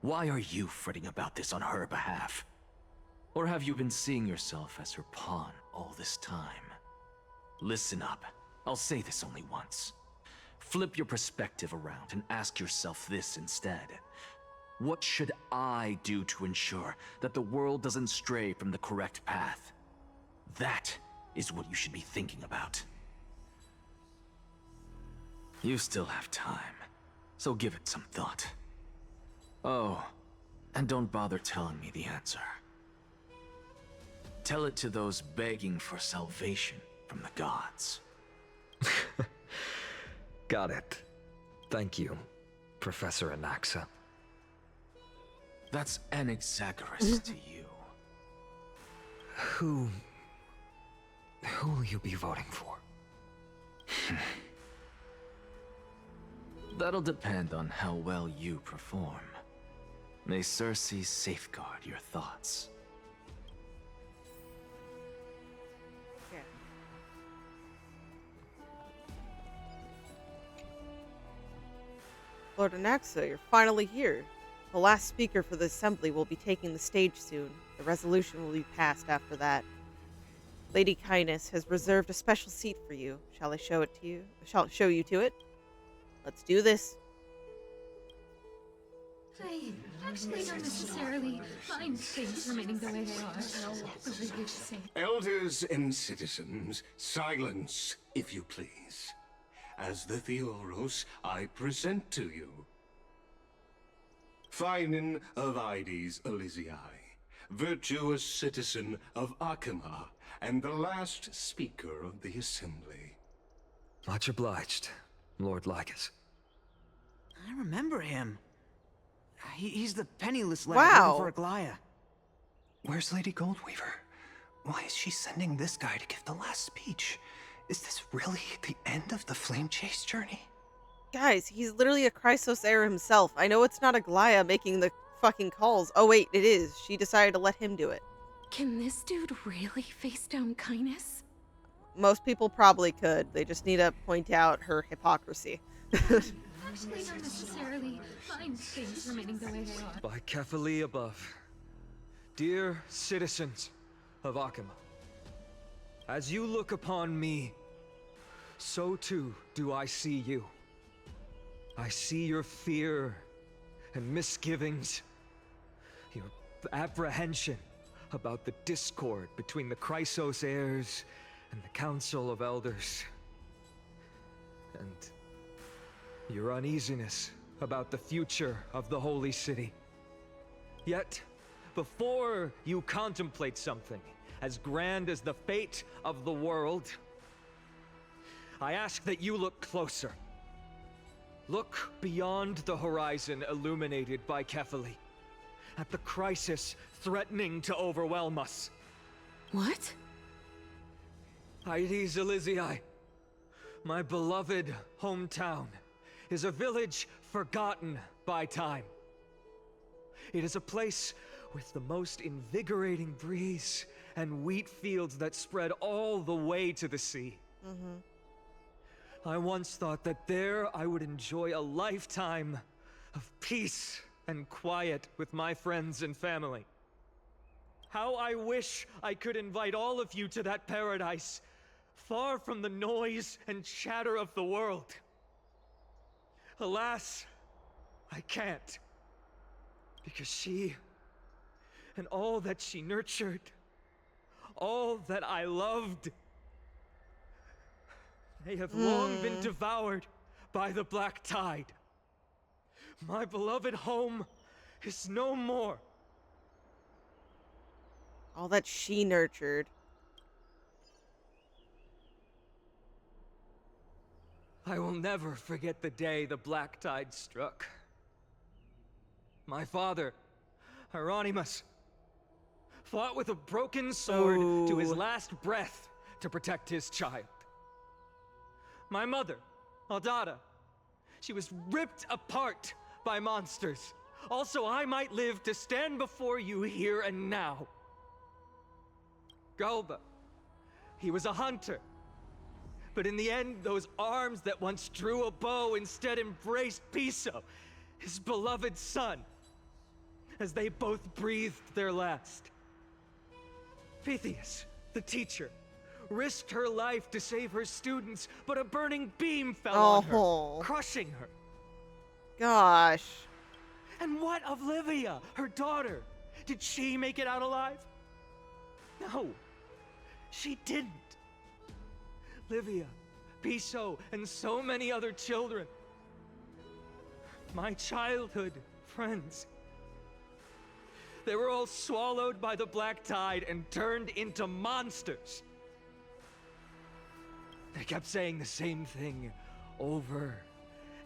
Why are you fretting about this on her behalf? Or have you been seeing yourself as her pawn all this time? Listen up. I'll say this only once. Flip your perspective around and ask yourself this instead. What should I do to ensure that the world doesn't stray from the correct path? That is what you should be thinking about. You still have time, so give it some thought. Oh, and don't bother telling me the answer. Tell it to those begging for salvation from the gods. Got it. Thank you, Professor Anaxa. That's Anaxagoras to you. Who will you be voting for? That'll depend on how well you perform. May Circe safeguard your thoughts. Yeah. Lord Anaxa, you're finally here. The last speaker for the assembly will be taking the stage soon. The resolution will be passed after that. Lady Kindness has reserved a special seat for you. Shall I show it to you? Shall I show you to it? Let's do this. I actually don't necessarily mind things remaining the way they are. Elders and citizens, silence, if you please. As the Theoros, I present to you Phinin of Ides Elysiae, virtuous citizen of Akama, and the last speaker of the assembly. Much obliged, Lord Lycus. I remember him. He's the penniless lad Wow. looking for Aglaya. Where's Lady Goldweaver? Why is she sending this guy to give the last speech? Is this really the end of the Flame Chase journey? Guys, he's literally a Chrysos heir himself. I know it's not Aglaya making the fucking calls. Oh wait, it is. She decided to let him do it. Can this dude really face down Kindness? Most people probably could. They just need to point out her hypocrisy. Actually don't necessarily mind things remaining the way they are. By Kephali above, dear citizens of Akama, as you look upon me, so too do I see you. I see your fear and misgivings, your apprehension about the discord between the Chrysos heirs and the Council of Elders, and your uneasiness about the future of the Holy City. Yet, before you contemplate something as grand as the fate of the world, I ask that you look closer. Look beyond the horizon illuminated by Kephali, at the crisis threatening to overwhelm us. What? Ides Elysiae, my beloved hometown, is a village forgotten by time. It is a place with the most invigorating breeze and wheat fields that spread all the way to the sea. I once thought that there I would enjoy a lifetime of peace and quiet with my friends and family. How I wish I could invite all of you to that paradise, far from the noise and chatter of the world. Alas, I can't. Because she, and all that she nurtured, all that I loved, they have long been devoured by the black tide. My beloved home is no more. All that she nurtured. I will never forget the day the black tide struck. My father, Hieronymus, fought with a broken sword to his last breath to protect his child. My mother, Aldada, she was ripped apart by monsters. Also, I might live to stand before you here and now. Galba, he was a hunter. But in the end, those arms that once drew a bow instead embraced Piso, his beloved son, as they both breathed their last. Pythias, the teacher, risked her life to save her students, but a burning beam fell on her, crushing her. Gosh. And what of Livia, her daughter? Did she make it out alive? No, she didn't. Livia, Piso, and so many other children. My childhood friends. They were all swallowed by the black tide and turned into monsters. They kept saying the same thing over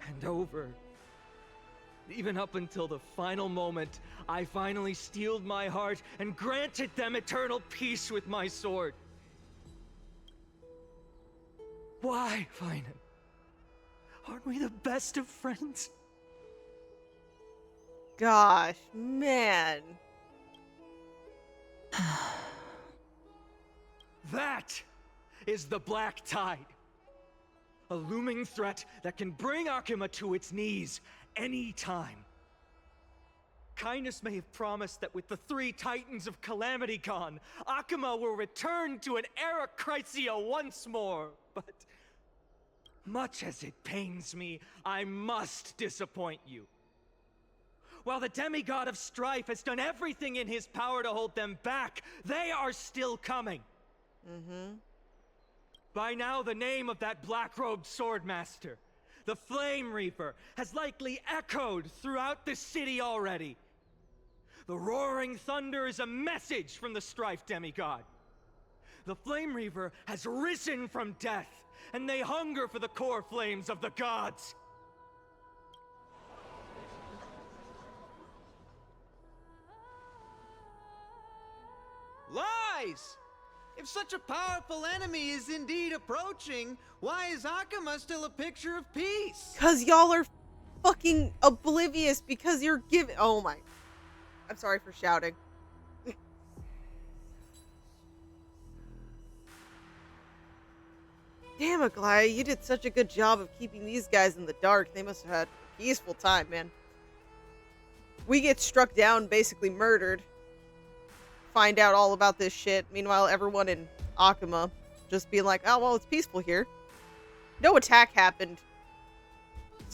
and over. Even up until the final moment, I finally steeled my heart and granted them eternal peace with my sword. Why, Finan? Aren't we the best of friends? Gosh, man. That is the black tide. A looming threat that can bring Akuma to its knees any time. Kindness may have promised that with the 3 Titans of Calamity gone, Akuma will return to an era Chrysia once more, but much as it pains me, I must disappoint you. While the demigod of strife has done everything in his power to hold them back, they are still coming. By now, the name of that black-robed swordmaster, the Flame Reaper, has likely echoed throughout the city already. The roaring thunder is a message from the strife demigod. The Flame Reaper has risen from death, and they hunger for the core flames of the gods. Lies! If such a powerful enemy is indeed approaching, why is Akuma still a picture of peace? Cause y'all are fucking oblivious because you're giving— oh my— I'm sorry for shouting. Damn, Aglaya, you did such a good job of keeping these guys in the dark. They must have had a peaceful time, man. We get struck down, basically murdered. Find out all about this shit. Meanwhile, everyone in Akuma just being like, oh, well, it's peaceful here. No attack happened.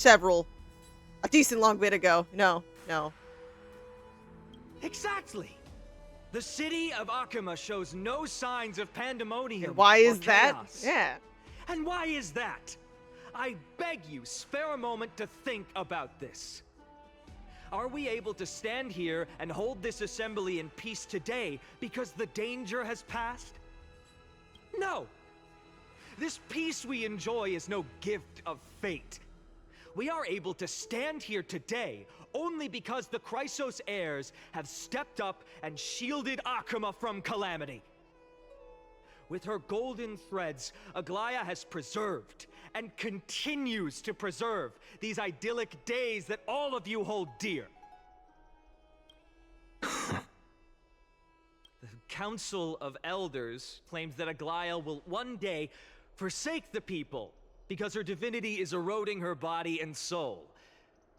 A decent long bit ago. No. Exactly. The city of Akuma shows no signs of pandemonium. And why is that? Chaos. Yeah. And why is that? I beg you, spare a moment to think about this. Are we able to stand here and hold this assembly in peace today because the danger has passed? No. This peace we enjoy is no gift of fate. We are able to stand here today only because the Chrysos heirs have stepped up and shielded Akuma from calamity. With her golden threads, Aglaya has preserved and continues to preserve these idyllic days that all of you hold dear. The Council of Elders claims that Aglaya will one day forsake the people because her divinity is eroding her body and soul.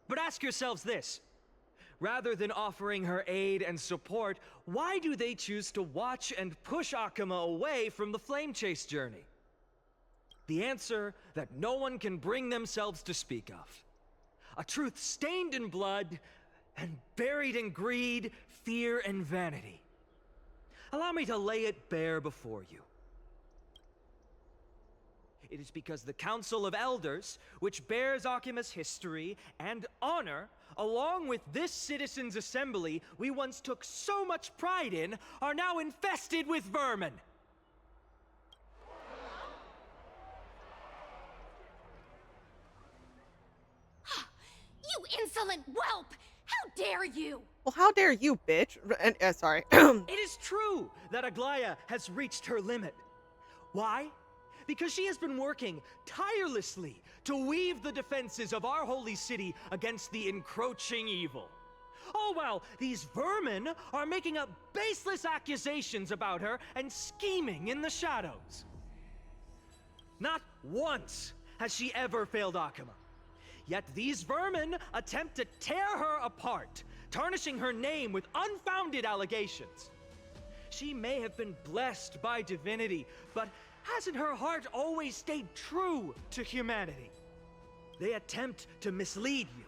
But ask yourselves this. Rather than offering her aid and support, why do they choose to watch and push Akama away from the Flame Chase journey? The answer that no one can bring themselves to speak of. A truth stained in blood and buried in greed, fear, and vanity. Allow me to lay it bare before you. It is because the Council of Elders, which bears Akima's history and honor, along with this citizens' assembly we once took so much pride in, are now infested with vermin. You insolent whelp! How dare you! Well, how dare you, bitch? Sorry. It is true that Aglaya has reached her limit. Why? Because she has been working tirelessly to weave the defenses of our holy city against the encroaching evil. All while these vermin are making up baseless accusations about her and scheming in the shadows. Not once has she ever failed Akama. Yet these vermin attempt to tear her apart, tarnishing her name with unfounded allegations. She may have been blessed by divinity, but hasn't her heart always stayed true to humanity? They attempt to mislead you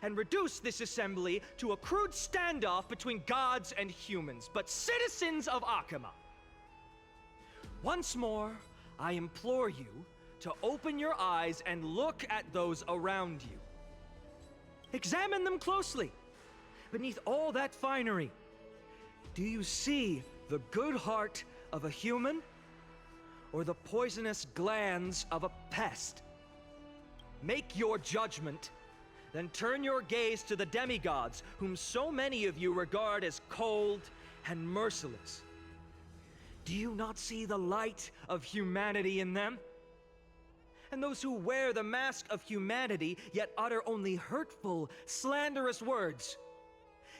and reduce this assembly to a crude standoff between gods and humans, but citizens of Akama. Once more, I implore you to open your eyes and look at those around you. Examine them closely. Beneath all that finery, do you see the good heart of a human or the poisonous glands of a pest? Make your judgment, then turn your gaze to the demigods whom so many of you regard as cold and merciless. Do you not see the light of humanity in them? And those who wear the mask of humanity yet utter only hurtful, slanderous words.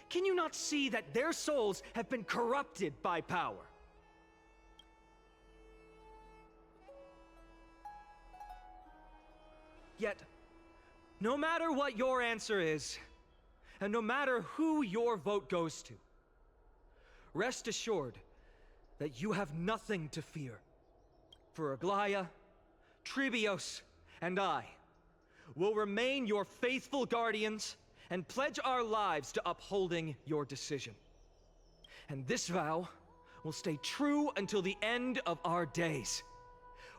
Can you not see that their souls have been corrupted by power? Yet, no matter what your answer is, and no matter who your vote goes to, rest assured that you have nothing to fear. For Aglaya, Tribios, and I will remain your faithful guardians and pledge our lives to upholding your decision. And this vow will stay true until the end of our days,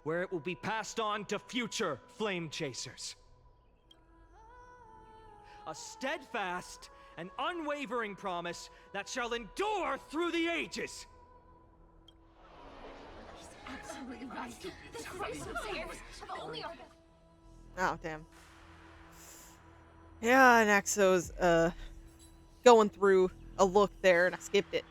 where it will be passed on to future flame chasers. A steadfast and unwavering promise that shall endure through the ages. Absolutely right. The Christ heirs have only our... Oh, damn. Yeah, Naxo's, going through a look there, and I skipped it.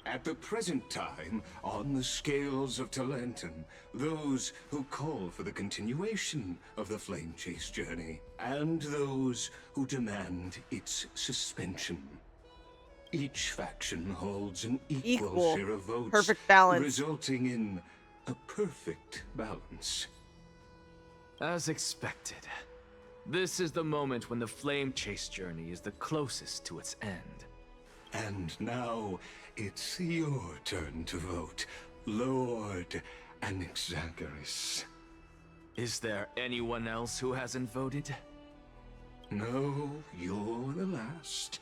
At the present time, on the scales of Talentum, those who call for the continuation of the Flame Chase journey, and those who demand its suspension. Each faction holds an equal share of votes, perfect balance, resulting in a perfect balance. As expected, this is the moment when the Flame Chase journey is the closest to its end. And now, it's your turn to vote, Lord Anaxagoras. Is there anyone else who hasn't voted? No, you're the last.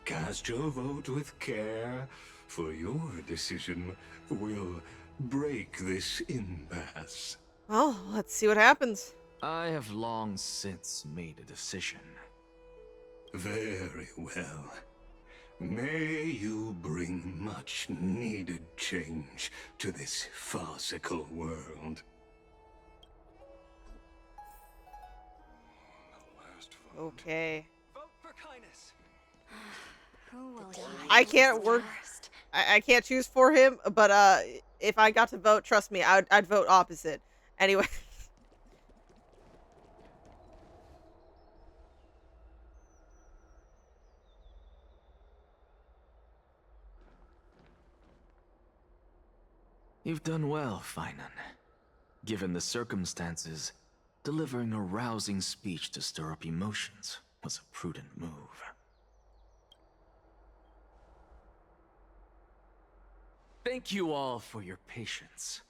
Cast your vote with care, for your decision will break this impasse. Well, let's see what happens. I have long since made a decision. Very well. May you bring much needed change to this farcical world. Okay. Vote for kindness. Who will die? I can't work. I can't choose for him, but if I got to vote, trust me, I'd vote opposite. Anyway. You've done well, Finan. Given the circumstances, delivering a rousing speech to stir up emotions was a prudent move. Thank you all for your patience.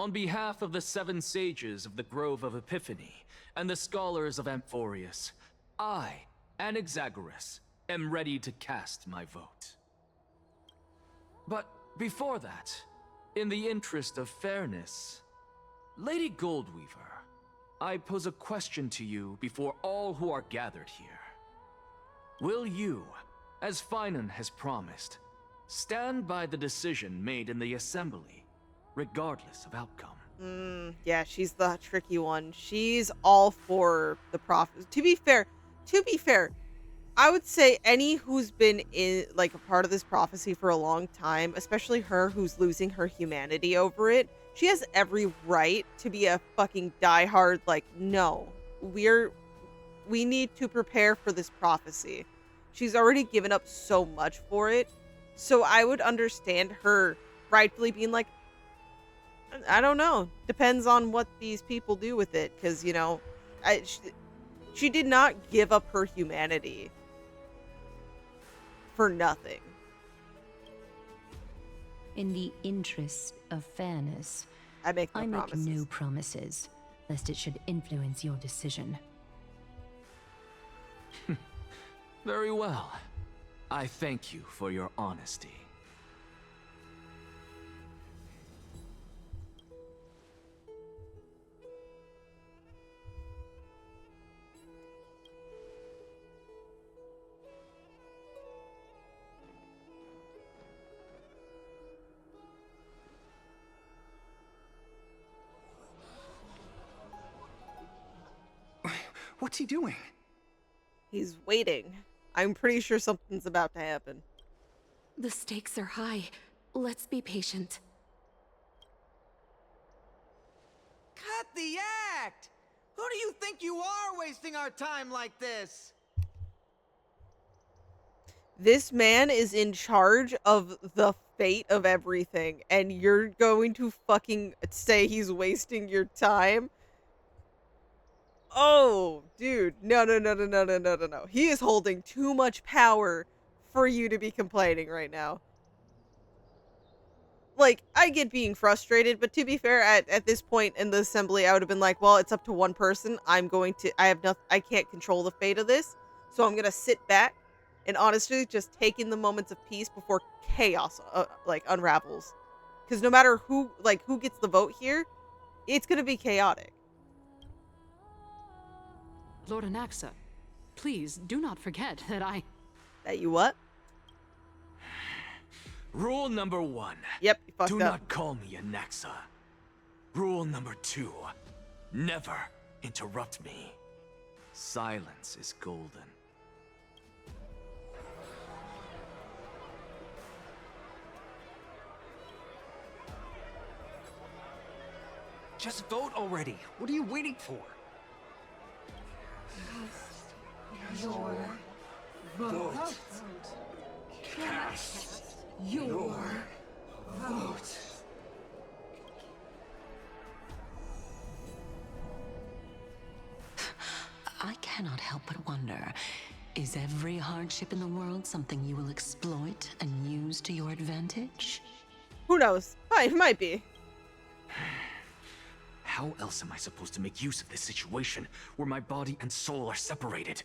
On behalf of the 7 sages of the Grove of Epiphany and the scholars of Amphoreus, I, Anaxagoras, am ready to cast my vote. But before that, in the interest of fairness, Lady Goldweaver, I pose a question to you before all who are gathered here. Will you, as Finan has promised, stand by the decision made in the assembly, regardless of outcome? Yeah, she's the tricky one. She's all for the prophet. To be fair, I would say any who's been in like a part of this prophecy for a long time, especially her who's losing her humanity over it, she has every right to be a fucking diehard like, no, we need to prepare for this prophecy. She's already given up so much for it. So I would understand her rightfully being like, I don't know. Depends on what these people do with it. Because, you know, she did not give up her humanity for nothing. In the interest of fairness, I make promises. No promises, lest it should influence your decision. Very well. I thank you for your honesty. What's he doing? He's waiting. I'm pretty sure something's about to happen. The stakes are high. Let's be patient. Cut the act! Who do you think you are wasting our time like this? This man is in charge of the fate of everything, and you're going to fucking say he's wasting your time? Oh, dude. No. He is holding too much power for you to be complaining right now. Like, I get being frustrated, but to be fair, at this point in the assembly, I would have been like, well, it's up to one person. I can't control the fate of this, so I'm going to sit back and honestly just take in the moments of peace before chaos, unravels. Because no matter who gets the vote here, it's going to be chaotic. Lord Anaxa, please do not forget that That you what? Rule number 1. Yep, you fucked Do up. not call me Anaxa. Rule number 2. Never interrupt me. Silence is golden. Just vote already. What are you waiting for? Your vote. Cast your vote. I cannot help but wonder, is every hardship in the world something you will exploit and use to your advantage? Who knows? It might be. How else am I supposed to make use of this situation where my body and soul are separated?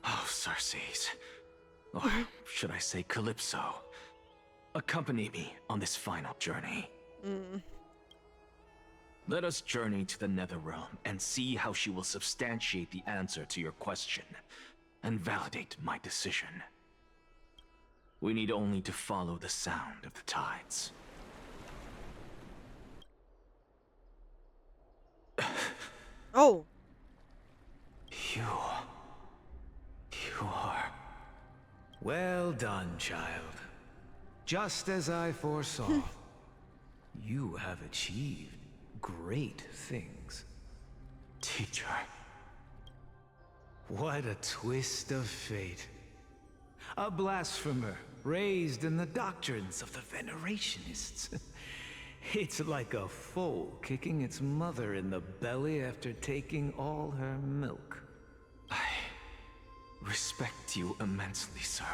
Oh, Circes. Or should I say Calypso? Accompany me on this final journey. Let us journey to the Netherrealm and see how she will substantiate the answer to your question and validate my decision. We need only to follow the sound of the tides. Oh. You are... Well done, child. Just as I foresaw, you have achieved great things. Teacher. What a twist of fate. A blasphemer raised in the doctrines of the Venerationists. It's like a foal kicking its mother in the belly after taking all her milk. I respect you immensely, sir.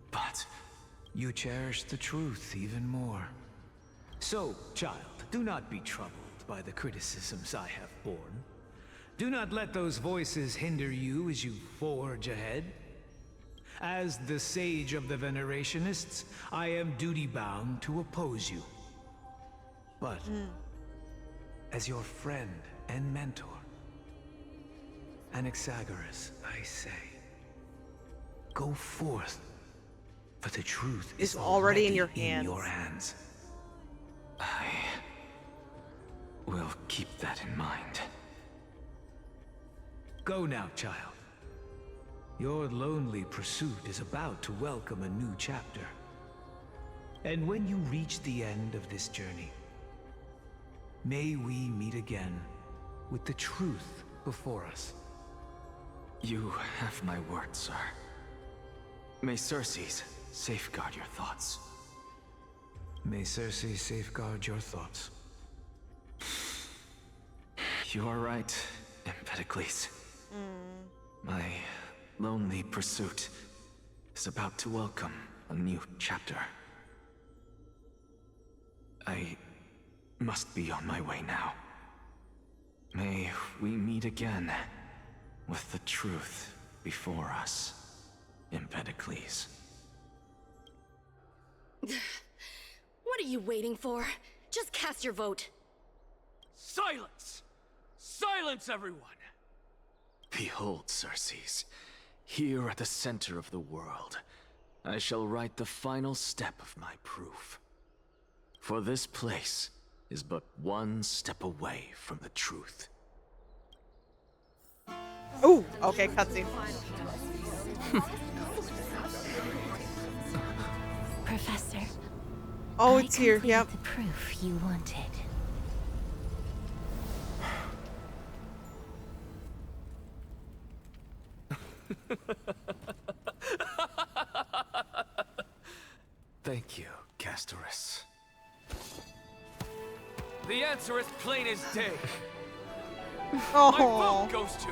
But you cherish the truth even more. So, child, do not be troubled by the criticisms I have borne. Do not let those voices hinder you as you forge ahead. As the Sage of the Venerationists, I am duty-bound to oppose you. But, as your friend and mentor, Anaxagoras, I say, go forth, for the truth is already in your hands. I will keep that in mind. Go now, child. Your lonely pursuit is about to welcome a new chapter. And when you reach the end of this journey, may we meet again with the truth before us. You have my word, sir. May Circes safeguard your thoughts. May Circe safeguard your thoughts. You are right, Empedocles. My lonely pursuit is about to welcome a new chapter. I must be on my way now. May we meet again with the truth before us, Empedocles. What are you waiting for? Just cast your vote. Silence! Silence, everyone! Behold, Circes, here at the center of the world, I shall write the final step of my proof. For this place is but one step away from the truth. Ooh, okay, cutscene. Professor. Oh, it's here, yep. The proof you wanted. Thank you, Castorus. The answer is plain as day. Oh. My vote goes to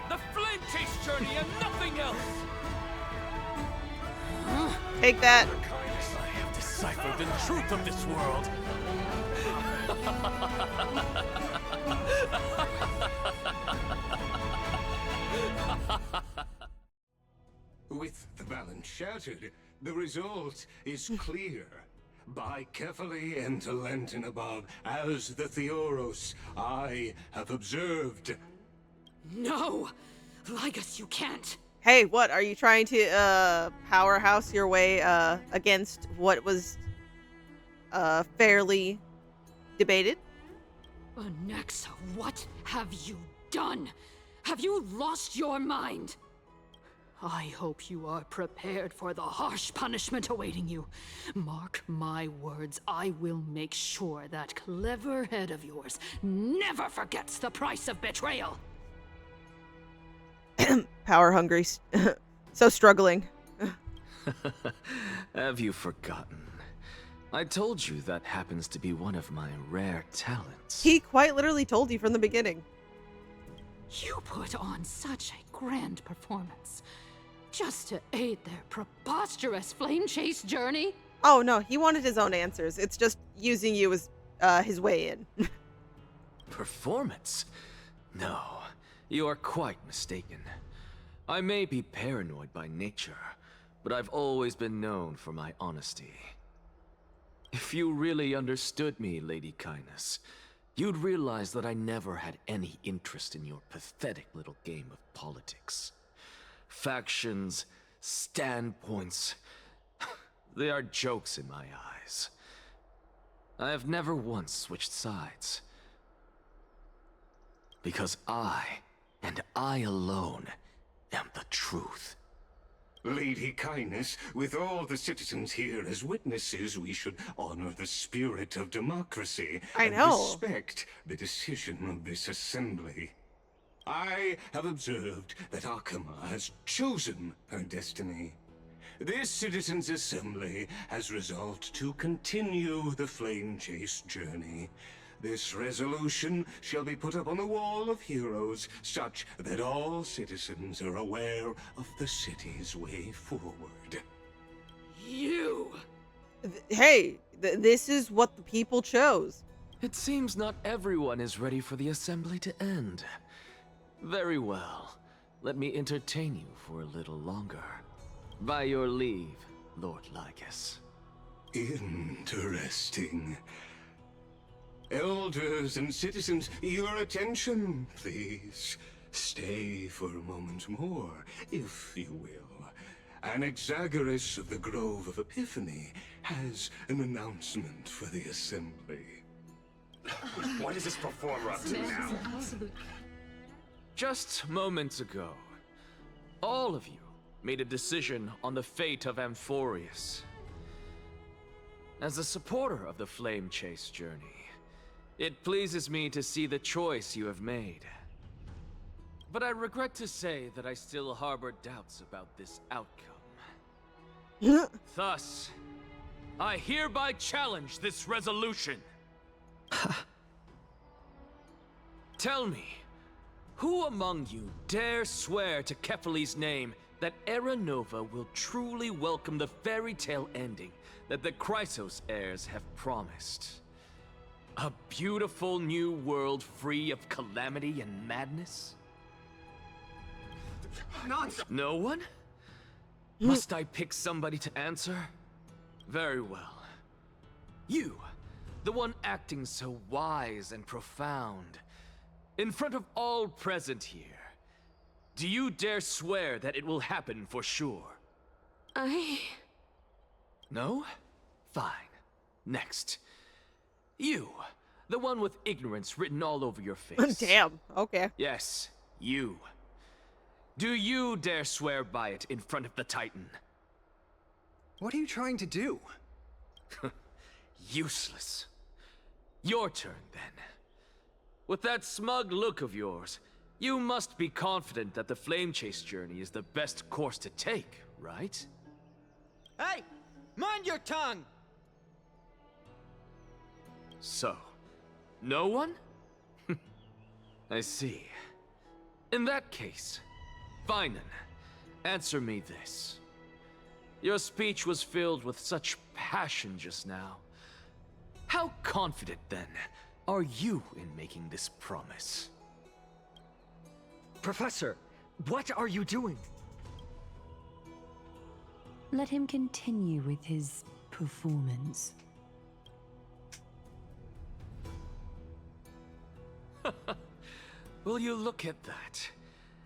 the Flame Chase Journey and nothing else. Take that. I have deciphered the truth of this world. With the balance shattered, the result is clear. By carefully enter Lenten above, as the Theoros I have observed. No! Ligus, you can't! Hey, what? Are you trying to, powerhouse your way, against what was, fairly debated? Anaxa, what have you done? Have you lost your mind? I hope you are prepared for the harsh punishment awaiting you. Mark my words, I will make sure that clever head of yours never forgets the price of betrayal. Power hungry. So struggling. Have you forgotten? I told you that happens to be one of my rare talents. He quite literally told you from the beginning. You put on such a grand performance. Just to aid their preposterous flame chase journey? Oh no, he wanted his own answers. It's just using you as his way in. Performance? No, you are quite mistaken. I may be paranoid by nature, but I've always been known for my honesty. If you really understood me, Lady Kindness, you'd realize that I never had any interest in your pathetic little game of politics. Factions, standpoints, they are jokes in my eyes. I have never once switched sides. Because I, and I alone, am the truth. Lady Kindness, with all the citizens here as witnesses, we should honor the spirit of democracy and respect the decision of this assembly. I have observed that Akama has chosen her destiny. this citizens' assembly has resolved to continue the flame chase journey. This resolution shall be put up on the Wall of Heroes, such that all citizens are aware of the city's way forward. You! Hey, this is what the people chose. It seems not everyone is ready for the assembly to end. Very well. Let me entertain you for a little longer. By your leave, Lord Lycus. Interesting. Elders and citizens, your attention, please. Stay for a moment more, if you will. Anaxagoras of the Grove of Epiphany has an announcement for the assembly. What is this performer up to now? Just moments ago, all of you made a decision on the fate of Amphoreus. As a supporter of the Flame Chase journey, it pleases me to see the choice you have made. But I regret to say that I still harbor doubts about this outcome. Thus, I hereby challenge this resolution. Tell me, who among you dare swear to Kephalli's name that Era Nova will truly welcome the fairy tale ending that the Chrysos heirs have promised? A beautiful new world free of calamity and madness? Nonsense! No one? Must I pick somebody to answer? Very well. You, the one acting so wise and profound, in front of all present here, do you dare swear that it will happen for sure? No? Fine. Next. You, the one with ignorance written all over your face. Damn, okay. Yes, you. Do you dare swear by it in front of the Titan? What are you trying to do? Useless. Your turn, then. With that smug look of yours, you must be confident that the Flame Chase journey is the best course to take, right? Hey! Mind your tongue! So, no one? I see. In that case, Finan, answer me this. Your speech was filled with such passion just now. How confident, then, are you in making this promise? Professor, what are you doing? Let him continue with his performance. Will you look at that?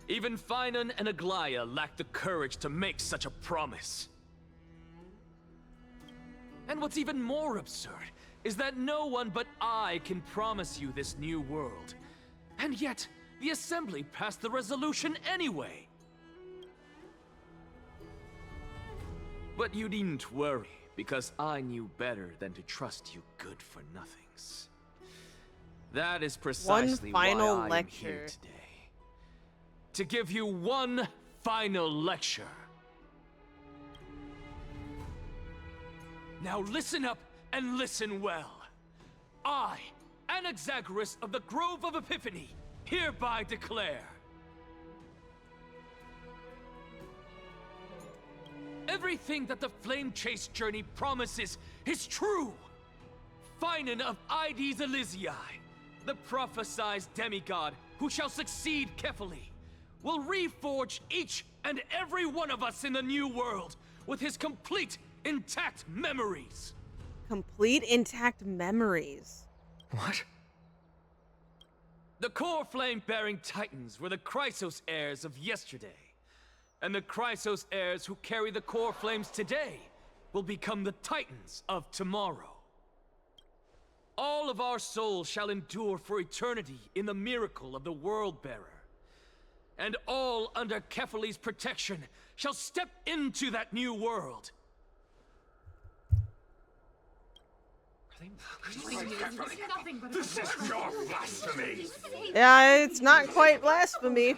Even Finan and Aglaia lack the courage to make such a promise. And what's even more absurd is that no one but I can promise you this new world. And yet, the Assembly passed the resolution anyway. But you needn't worry, because I knew better than to trust you good-for-nothings. That is precisely why I am here today. To give you one final lecture. Now listen up and listen well. I, Anaxagoras of the Grove of Epiphany, hereby declare everything that the Flame Chase journey promises is true. Finan of Ides Elysiae, the prophesied demigod who shall succeed Kephalli, will reforge each and every one of us in the new world with his complete, intact memories. Complete, intact memories. What? The core flame-bearing titans were the Chrysos heirs of yesterday. And the Chrysos heirs who carry the core flames today will become the titans of tomorrow. All of our souls shall endure for eternity in the miracle of the World-Bearer. And all under Kephalli's protection shall step into that new world. This is pure blasphemy! Yeah, it's not quite blasphemy.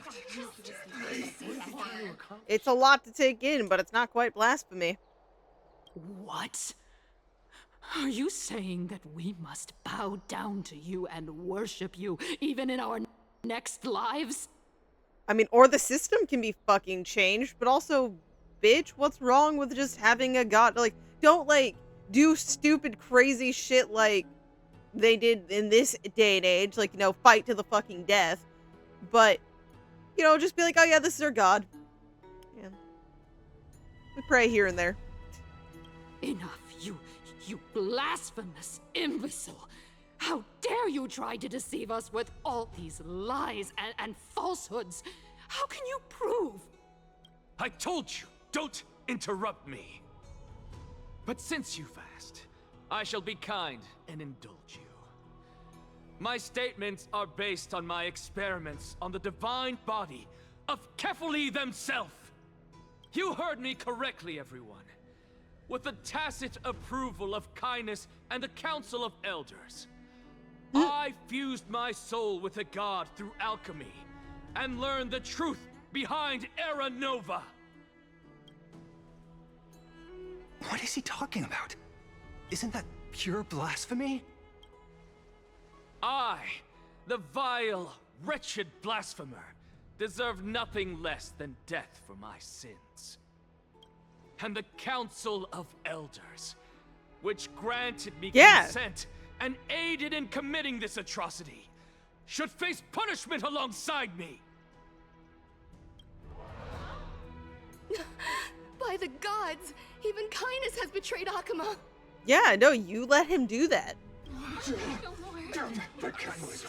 It's a lot to take in, but it's not quite blasphemy. What? Are you saying that we must bow down to you and worship you, even in our next lives? I mean, or the system can be fucking changed, but also, bitch, what's wrong with just having a god? Like, don't, like, do stupid, crazy shit like they did in this day and age, like, you know, fight to the fucking death. But, you know, just be like, oh yeah, this is our god. Yeah. We pray here and there. Enough, you blasphemous imbecile! How dare you try to deceive us with all these lies and falsehoods? How can you prove? I told you, don't interrupt me. But since you've asked, I shall be kind and indulge you. My statements are based on my experiments on the divine body of Kefali themselves. You heard me correctly, everyone. With the tacit approval of Kindness and the Council of Elders, I fused my soul with a god through alchemy and learned the truth behind Era Nova. What is he talking about? Isn't that pure blasphemy? I, the vile, wretched blasphemer, deserve nothing less than death for my sins. And the Council of Elders, which granted me consent and aided in committing this atrocity, should face punishment alongside me. By the gods, even Kindness has betrayed Akuma. Yeah, no, you let him do that. The Kefali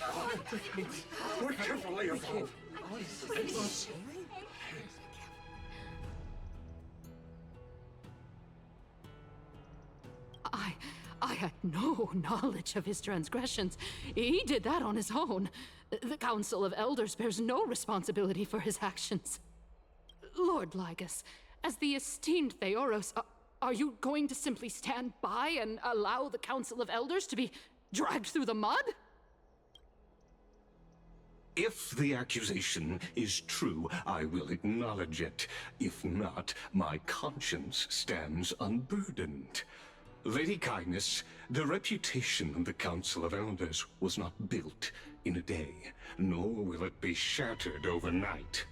We're carefully evolved. I had no knowledge of his transgressions. He did that on his own. The Council of Elders bears no responsibility for his actions. Lord Lygus, as the esteemed Theoros, are you going to simply stand by and allow the Council of Elders to be dragged through the mud? If the accusation is true, I will acknowledge it. If not, my conscience stands unburdened. Lady Kindness, the reputation of the Council of Elders was not built in a day, nor will it be shattered overnight.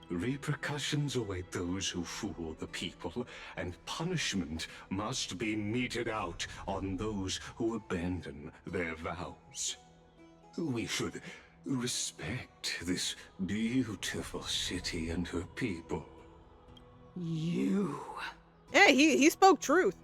Repercussions await those who fool the people, and punishment must be meted out on those who abandon their vows. We should respect this beautiful city and her people. You... Yeah, he spoke truth.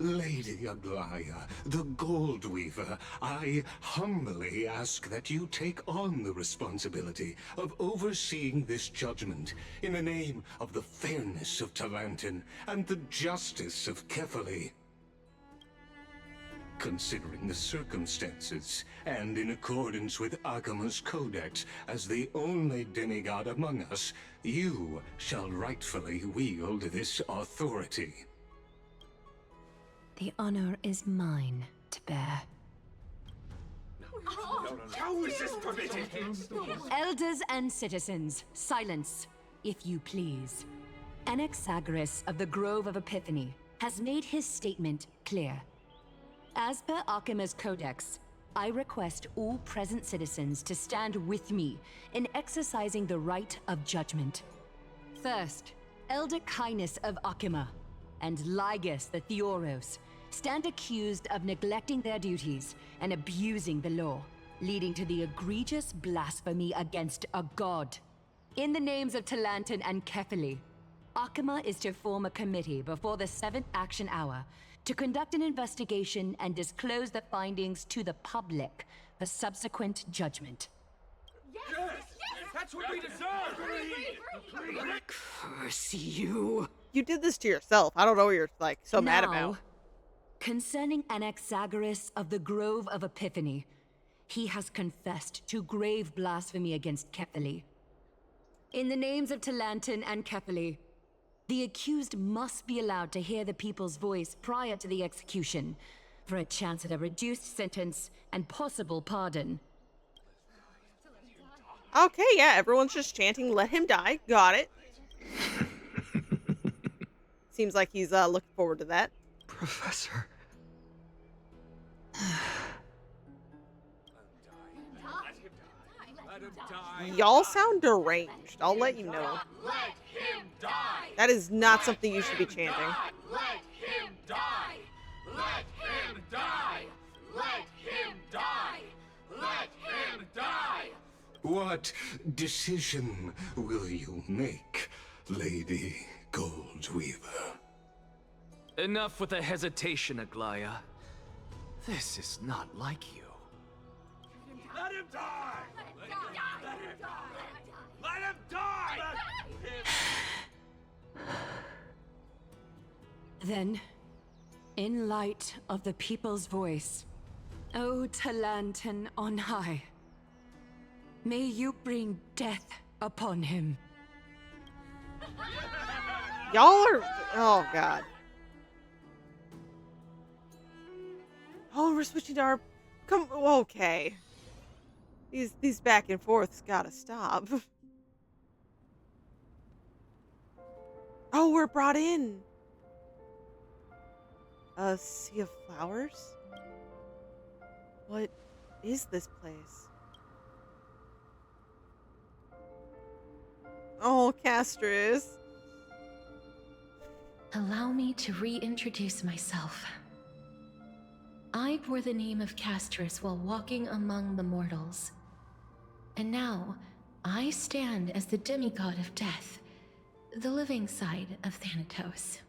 Lady Aglaya, the Gold Weaver, I humbly ask that you take on the responsibility of overseeing this judgment in the name of the fairness of Talantin and the justice of Kefali. Considering the circumstances, and in accordance with Akuma's codex as the only demigod among us, you shall rightfully wield this authority. The honor is mine to bear. How is this permitted? Elders and citizens, silence, if you please. Anaxagoras of the Grove of Epiphany has made his statement clear. As per Akuma's codex, I request all present citizens to stand with me in exercising the right of judgment. First, Elder Kindness of Akuma and Lygus the Theoros stand accused of neglecting their duties and abusing the law, leading to the egregious blasphemy against a god. In the names of Talantin and Kefali, Akuma is to form a committee before the 7th action hour to conduct an investigation and disclose the findings to the public for subsequent judgment. Yes! That's what we deserve! Curse you! You did this to yourself. I don't know what you're, like, so mad about. Concerning Anaxagoras of the Grove of Epiphany, he has confessed to grave blasphemy against Kefali. In the names of Talantin and Kefali, the accused must be allowed to hear the people's voice prior to the execution, for a chance at a reduced sentence and possible pardon. Okay, yeah, everyone's just chanting, let him die. Got it. Seems like he's looking forward to that. Professor. Y'all sound deranged. I'll let you know. That is not something you should be chanting. Let him die! Let him die! Let him die! Let him die! What decision will you make, Lady Goldweaver? Enough with the hesitation, Aglaya. This is not like you. Let him die! Let him die! Let him die! Then, in light of the people's voice, O Talantan on high, may you bring death upon him. Y'all are... Oh, God. Oh, we're switching to our... Come... Okay. These back and forths gotta stop. Oh, we're brought in. A sea of flowers? What is this place? Oh, Castris. Allow me to reintroduce myself. I bore the name of Castris while walking among the mortals. And now, I stand as the demigod of death, the living side of Thanatos.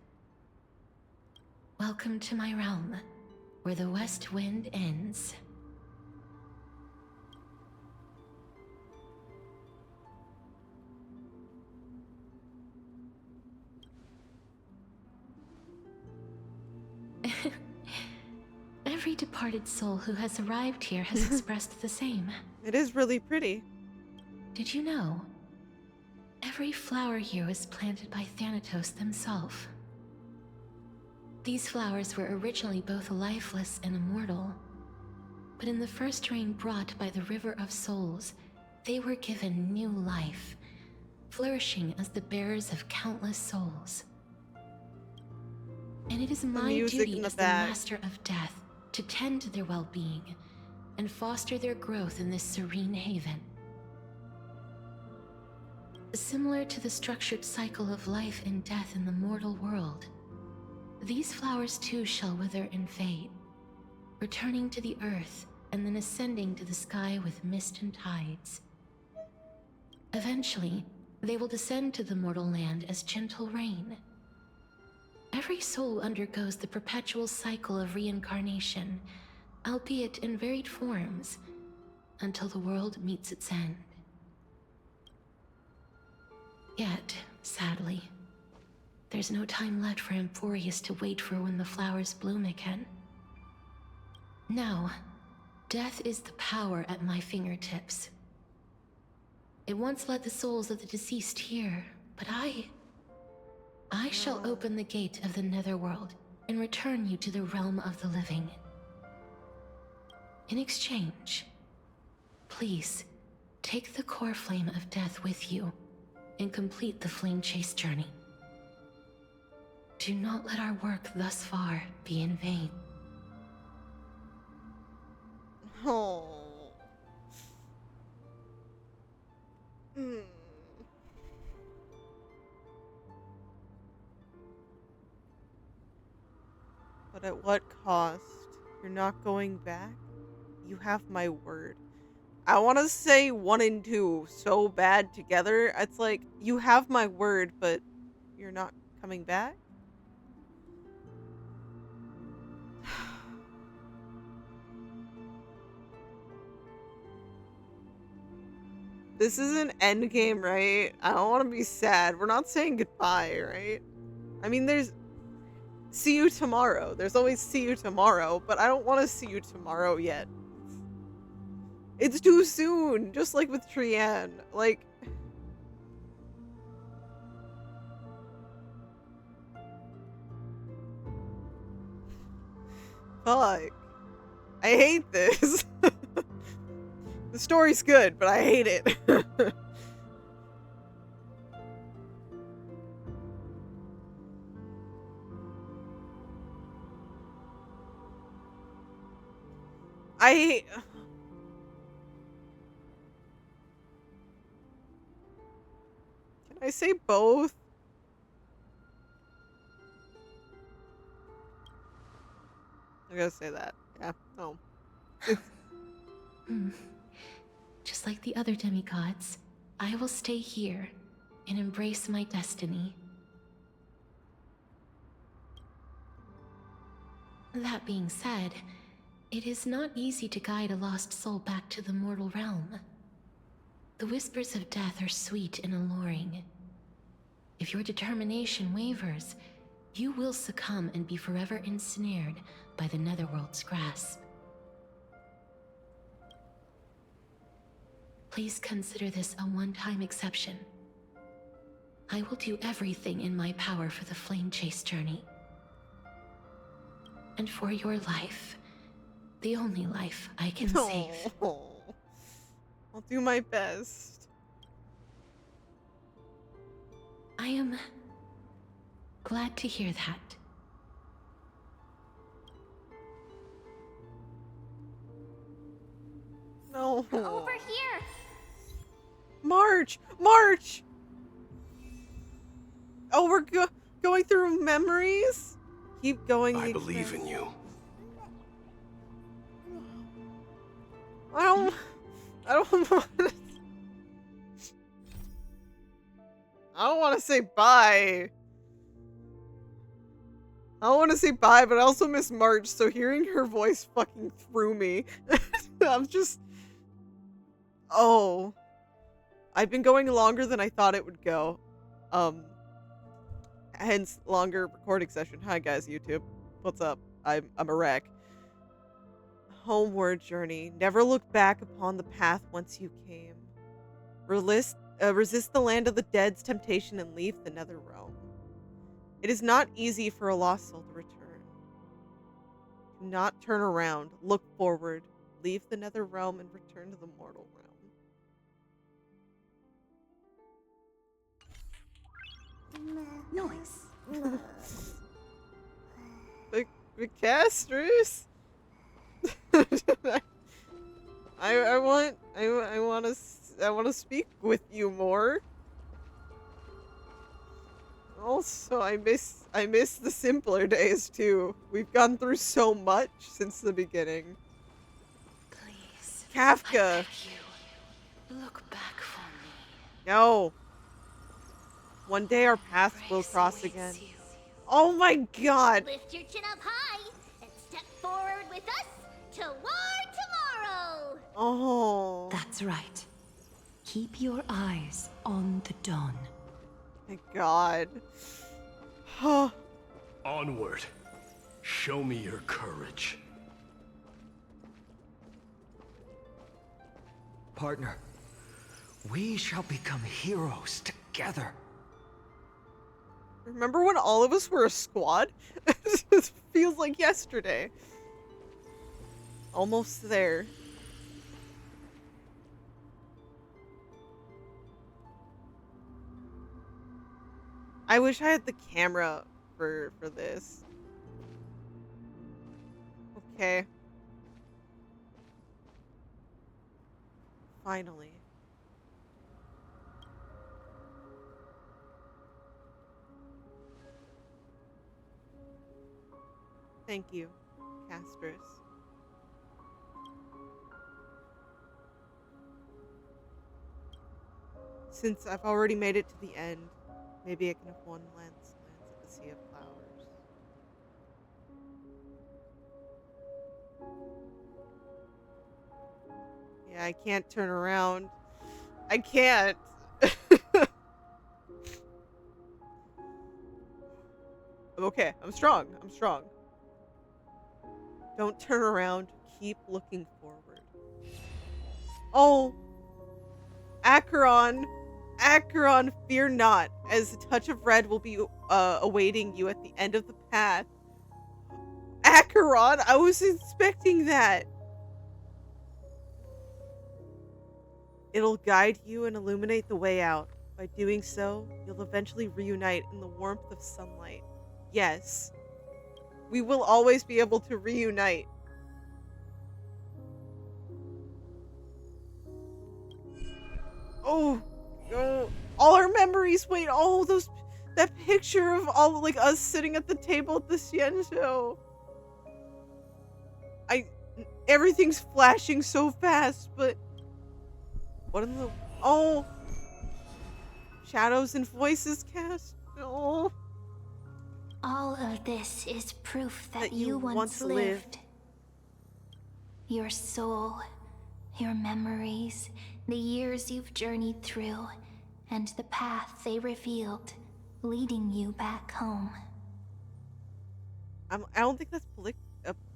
Welcome to my realm, where the west wind ends. Every departed soul who has arrived here has expressed the same. It is really pretty. Did you know? Every flower here was planted by Thanatos themselves. These flowers were originally both lifeless and immortal, but in the first rain brought by the River of Souls, they were given new life, flourishing as the bearers of countless souls. And it is my duty as the Master of Death to tend to their well-being and foster their growth in this serene haven. Similar to the structured cycle of life and death in the mortal world, these flowers too shall wither and fade, returning to the earth and then ascending to the sky with mist and tides. Eventually, they will descend to the mortal land as gentle rain. Every soul undergoes the perpetual cycle of reincarnation, albeit in varied forms, until the world meets its end. Yet, sadly, there's no time left for Amphoreus to wait for when the flowers bloom again. Now, death is the power at my fingertips. It once led the souls of the deceased here, but I shall open the gate of the netherworld and return you to the realm of the living. In exchange, please, take the core flame of death with you and complete the flame chase journey. Do not let our work thus far be in vain. Oh. Hmm. But at what cost? You're not going back? You have my word. I want to say 1 and 2 so bad together. It's like, you have my word, but you're not coming back? This is an end game, right? I don't want to be sad. We're not saying goodbye, right? I mean, there's see you tomorrow. There's always see you tomorrow, but I don't want to see you tomorrow yet. It's too soon, just like with Trianne. Like, Fuck. I hate this. The story's good, but I hate it. Can I say both? I gotta say that. Yeah. No. Just like the other demigods, I will stay here and embrace my destiny. That being said, it is not easy to guide a lost soul back to the mortal realm. The whispers of death are sweet and alluring. If your determination wavers, you will succumb and be forever ensnared by the Netherworld's grasp. Please consider this a one-time exception. I will do everything in my power for the Flame Chase journey. And for your life, the only life I can save. I'll do my best. I am glad to hear that. No. Over here. March! March! Oh, we're going through memories? Keep going. I believe in you. I don't want to say bye. I don't want to say bye, but I also miss March, so hearing her voice fucking threw me. I'm just... Oh. I've been going longer than I thought it would go. Hence, longer recording session. Hi guys, YouTube. What's up? I'm a wreck. Homeward journey. Never look back upon the path whence you came. Resist the land of the dead's temptation and leave the nether realm. It is not easy for a lost soul to return. Do not turn around. Look forward. Leave the nether realm and return to the mortal realm. Noise. The Castrus? I want to speak with you more. Also, I miss the simpler days too. We've gone through so much since the beginning. Please, Kafka. I beg you, look back for me. No. One day our paths will cross again. Oh my god. Lift your chin up high and step forward with us toward tomorrow. Oh. That's right. Keep your eyes on the dawn. My god. Onward. Show me your courage. Partner, we shall become heroes together. Remember when all of us were a squad? It feels like yesterday. Almost there. I wish I had the camera for this. Okay. Finally. Thank you, Castrus. Since I've already made it to the end, maybe I can have one glance at the Sea of Flowers. Yeah, I can't turn around. I can't. I'm okay. I'm strong. I'm strong. Don't turn around. Keep looking forward. Oh. Acheron. Acheron, fear not, as a touch of red will be awaiting you at the end of the path. Acheron! I was expecting that. It'll guide you and illuminate the way out. By doing so, you'll eventually reunite in the warmth of sunlight. Yes. We will always be able to reunite. Oh, oh, all our memories. Wait, all those, that picture of all like us sitting at the table at the Sien show. Everything's flashing so fast, but what in the, oh, shadows and voices cast. Oh. All of this is proof that you once lived. Your soul, your memories, the years you've journeyed through, and the path they revealed, leading you back home. I don't think that's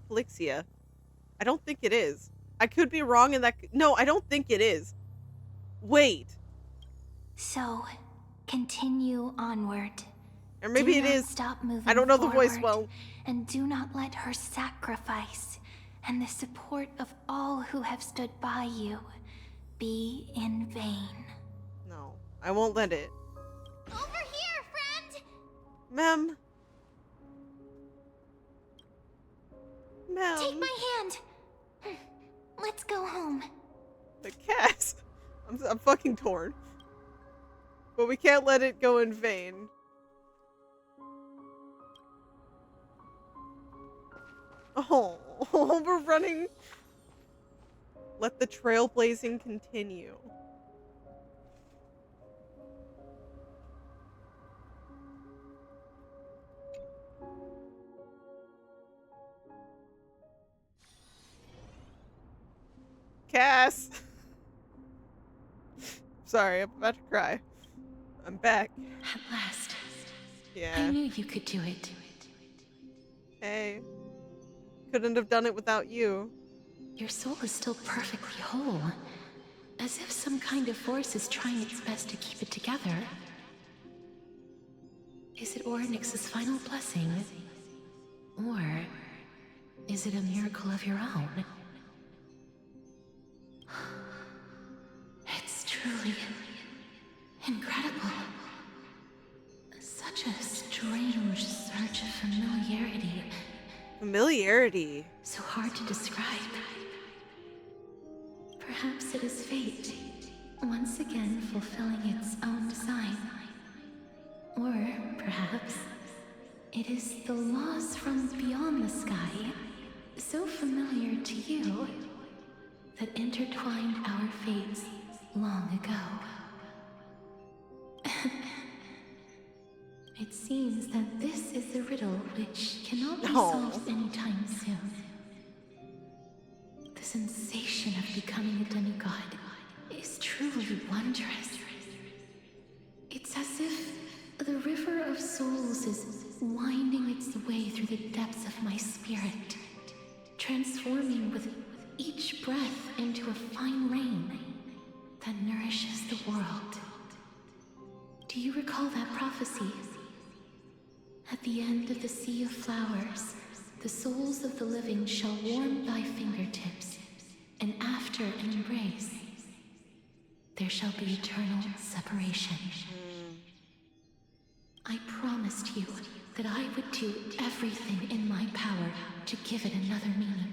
Polixia. I don't think it is. I could be wrong in that. No, I don't think it is. Wait. So, continue onward. Or maybe it is. Stop moving I don't know the voice forward, well. And do not let her sacrifice and the support of all who have stood by you be in vain. No, I won't let it. Over here, friend! Mem. Mem. Take my hand. Let's go home. The cast. I'm fucking torn. But we can't let it go in vain. Oh, we're running. Let the trailblazing continue. Cass! Sorry, I'm about to cry. I'm back. At last. Yeah. I knew you could do it. Hey. Couldn't have done it without you. Your soul is still perfectly whole. As if some kind of force is trying its best to keep it together. Is it Ornyx's final blessing? Or is it a miracle of your own? It's truly incredible. Such a strange surge of familiarity. Familiarity. So hard to describe. Perhaps it is fate, once again fulfilling its own design. Or perhaps it is the laws from beyond the sky, so familiar to you, that intertwined our fates long ago. It seems that this is a riddle which cannot be solved anytime soon. The sensation of becoming a demigod is truly wondrous. It's as if the river of souls is winding its way through the depths of my spirit, transforming with each breath into a fine rain that nourishes the world. Do you recall that prophecy? At the end of the sea of flowers, the souls of the living shall warm thy fingertips, and after an embrace, there shall be eternal separation. I promised you that I would do everything in my power to give it another meaning.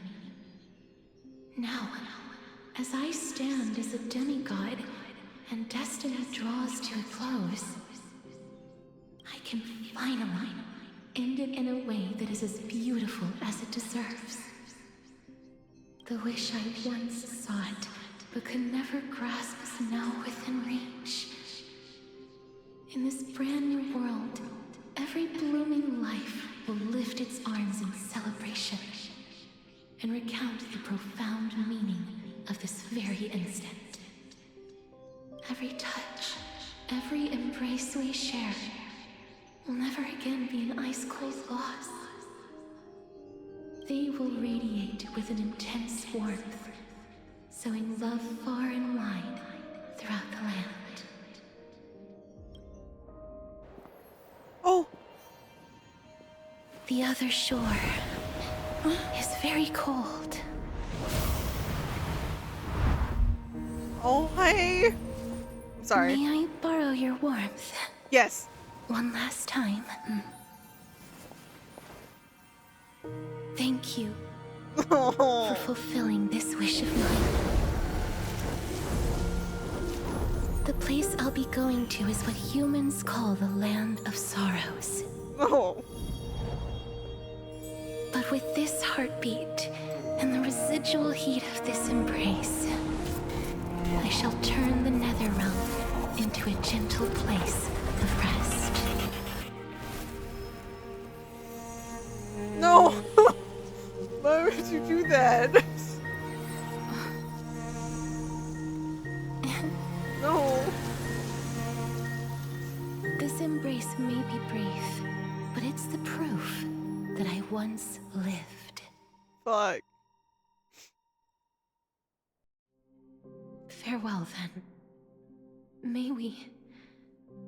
Now, as I stand as a demigod and destiny draws to a close, I can finally end it in a way that is as beautiful as it deserves. The wish I once sought, but could never grasp, is now within reach. In this brand new world, every blooming life will lift its arms in celebration and recount the profound meaning of this very instant. Every touch, every embrace we share will never again be an ice-cold loss. They will radiate with an intense warmth, sowing love far and wide throughout the land. Oh! The other shore. is very cold. Oh, hey. I'm sorry. May I borrow your warmth? Yes. One last time. Thank you for fulfilling this wish of mine. The place I'll be going to is what humans call the Land of Sorrows. Oh. But with this heartbeat and the residual heat of this embrace, I shall turn the Netherrealm into a gentle place of rest. No! Why would you do that? No. This embrace may be brief, but it's the proof that I once lived. Fuck. Farewell, then. May we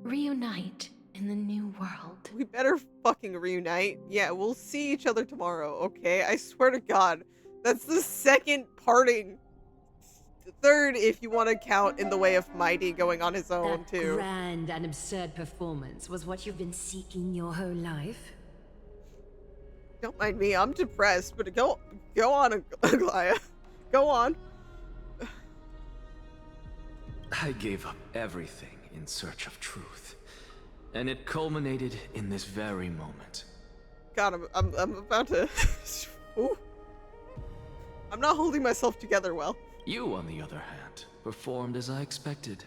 reunite in the new world. We better fucking reunite. Yeah, we'll see each other tomorrow, okay? I swear to God. That's the second parting. Third, if you want to count in the way of Mighty going on his own, That too. grand and absurd performance was what you've been seeking your whole life? Don't mind me, I'm depressed, but go on, Aglaya. Go on. I gave up everything in search of truth, and it culminated in this very moment. God, I'm about to... Ooh. I'm not holding myself together well. You, on the other hand, performed as I expected.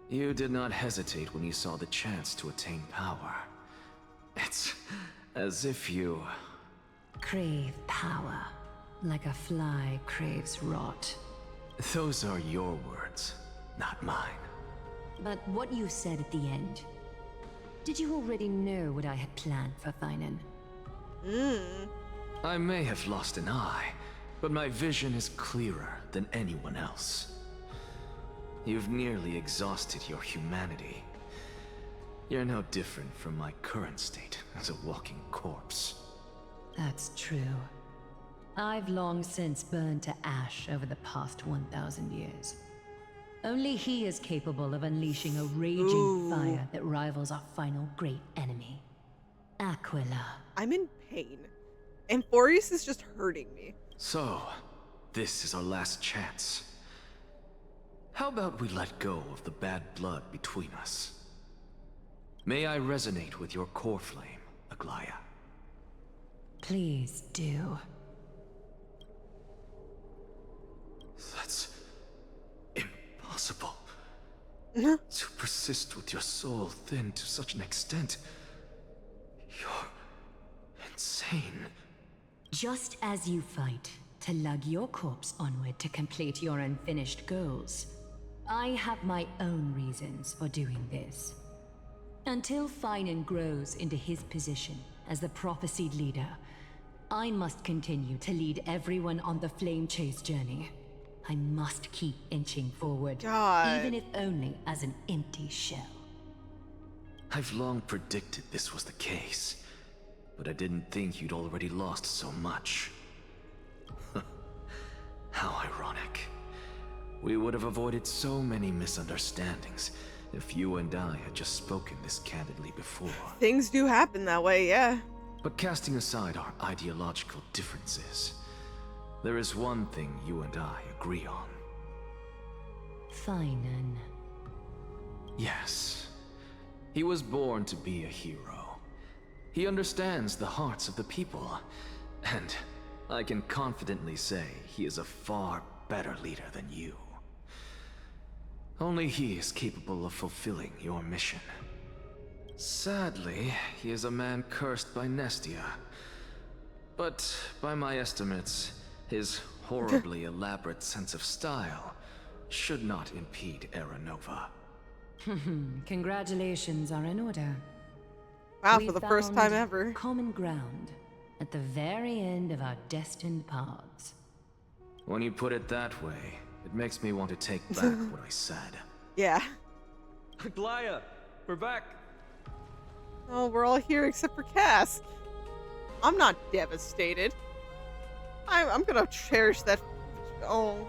You did not hesitate when you saw the chance to attain power. It's as if you... Crave power, like a fly craves rot. Those are your words, not mine. But what you said at the end, did you already know what I had planned for Finan? I may have lost an eye, but my vision is clearer than anyone else. You've nearly exhausted your humanity. You're no different from my current state as a walking corpse. That's true. I've long since burned to ash over the past 1,000 years. Only he is capable of unleashing a raging fire that rivals our final great enemy, Aquila. I'm in pain. Amphoreus is just hurting me. So, this is our last chance. How about we let go of the bad blood between us? May I resonate with your core flame, Aglaya? Please do. That's impossible. To persist with your soul thinned to such an extent. You're insane. Just as you fight to lug your corpse onward to complete your unfinished goals, I have my own reasons for doing this. Until Finan grows into his position as the prophesied leader, I must continue to lead everyone on the flame chase journey. I must keep inching forward, God. even if only as an empty shell. I've long predicted this was the case, but I didn't think you'd already lost so much. How ironic. We would have avoided so many misunderstandings if you and I had just spoken this candidly before. Things do happen that way, yeah. But casting aside our ideological differences, there is one thing you and I agree on. Finan. Yes. He was born to be a hero. He understands the hearts of the people, and I can confidently say he is a far better leader than you. Only he is capable of fulfilling your mission. Sadly, he is a man cursed by Nestia. But by my estimates, his horribly elaborate sense of style should not impede Era Nova. Congratulations are in order. Wow, We for the first found time ever. Common ground at the very end of our destined paths. When you put it that way, it makes me want to take back what I said. Yeah. Aglaya, we're back. Oh, we're all here except for Cass. I'm not devastated. I'm gonna cherish that. Oh.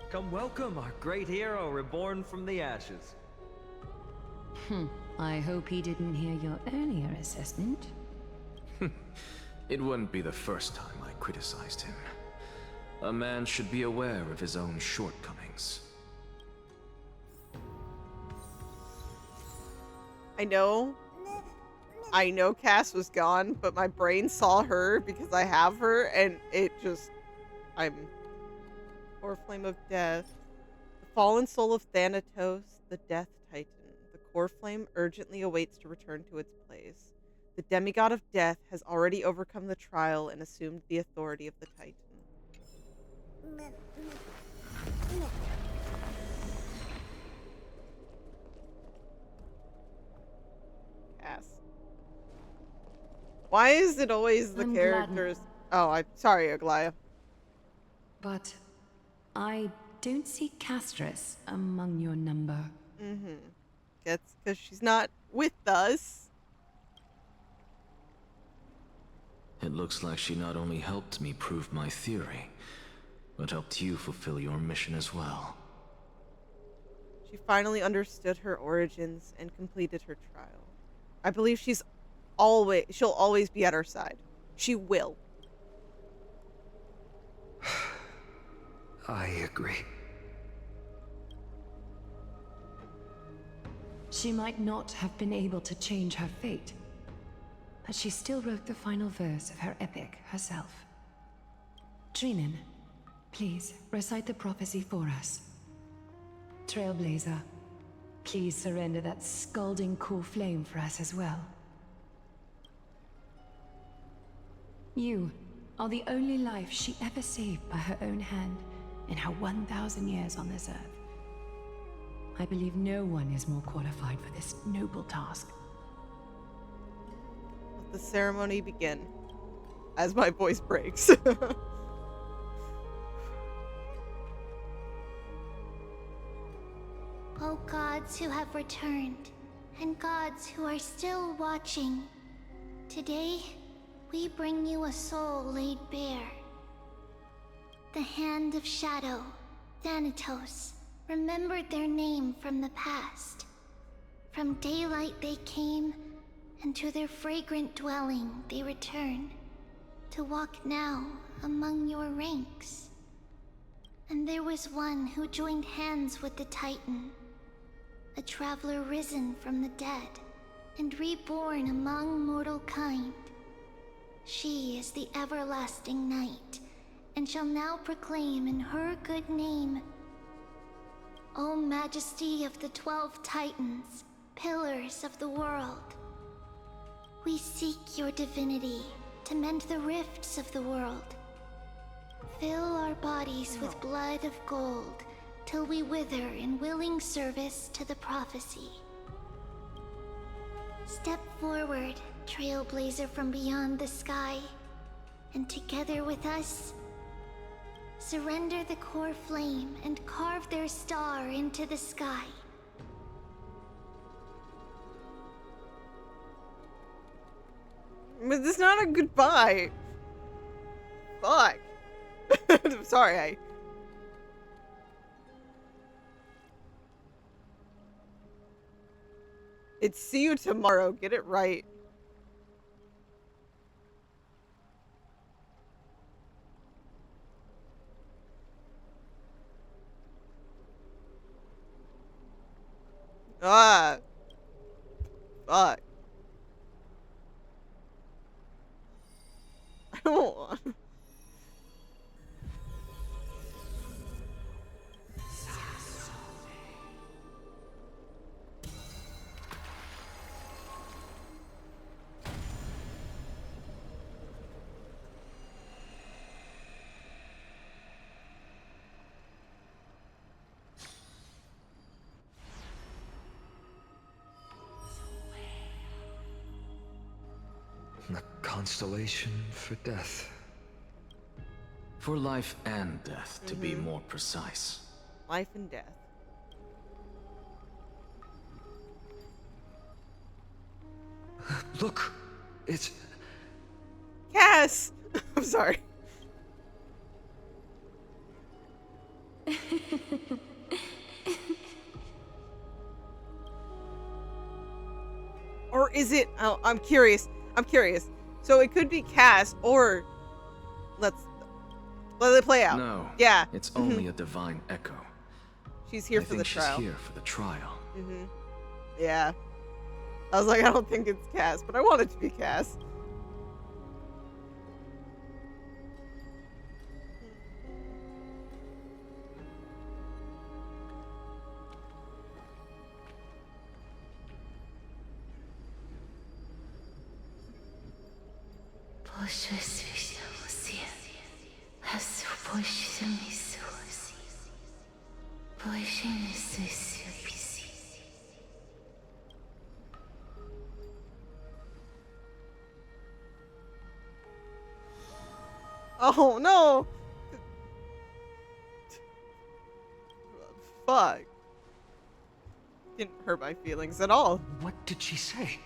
Come welcome our great hero reborn from the ashes. I hope he didn't hear your earlier assessment. It wouldn't be the first time I criticized him. A man should be aware of his own shortcomings. I know Cass was gone, but my brain saw her because I have her, and it just, Core Flame of Death. The fallen soul of Thanatos, the Death Titan. The Core Flame urgently awaits to return to its place. The demigod of death has already overcome the trial and assumed the authority of the Titan. Cass. Why is it always the characters? Oh, I'm sorry, Aglaya. But I don't see Castris among your number. That's because she's not with us. It looks like she not only helped me prove my theory, but helped you fulfill your mission as well. She finally understood her origins and completed her trial. I believe she'll always be at our side. She will. I agree. She might not have been able to change her fate, but she still wrote the final verse of her epic herself. Trinin, please recite the prophecy for us. Trailblazer, please surrender that scalding core flame for us as well. You are the only life she ever saved by her own hand in her 1,000 years on this earth. I believe no one is more qualified for this noble task. Let the ceremony begin. As my voice breaks. O gods who have returned, and gods who are still watching, today we bring you a soul laid bare. The Hand of Shadow, Thanatos, remembered their name from the past. From daylight they came, and to their fragrant dwelling they return, to walk now among your ranks. And there was one who joined hands with the Titan, a traveler risen from the dead, and reborn among mortal kind. She is the everlasting night, and shall now proclaim in her good name, O Majesty of the 12 Titans, pillars of the world, we seek your divinity to mend the rifts of the world. Fill our bodies with blood of gold, till we wither in willing service to the prophecy. Step forward, trailblazer from beyond the sky, and together with us, surrender the core flame and carve their star into the sky. But it's not a goodbye. Fuck. I'm sorry, It's see you tomorrow. Get it right. Ah. Fuck. I don't want. A constellation for death. For life and death, to be more precise. Life and death. Look! It's Cass! I'm sorry. Or is it... Oh, I'm curious. So it could be Cass, or... Let's let it play out. No. Yeah. It's only a divine echo. She's here for the trial. She's here for the trial. Yeah. I was like, I don't think it's Cass, but I want it to be Cass. Oh no! Fuck. Didn't hurt my feelings at all. What did she say?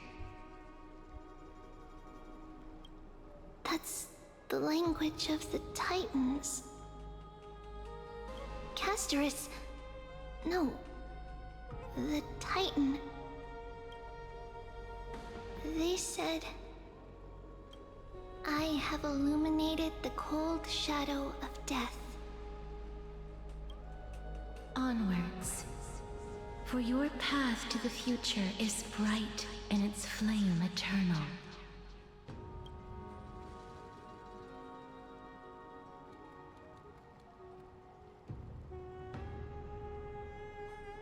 That's the language of the Titans. Castorus... No. The Titan. They said... I have illuminated the cold shadow of death. Onwards. For your path to the future is bright and its flame eternal.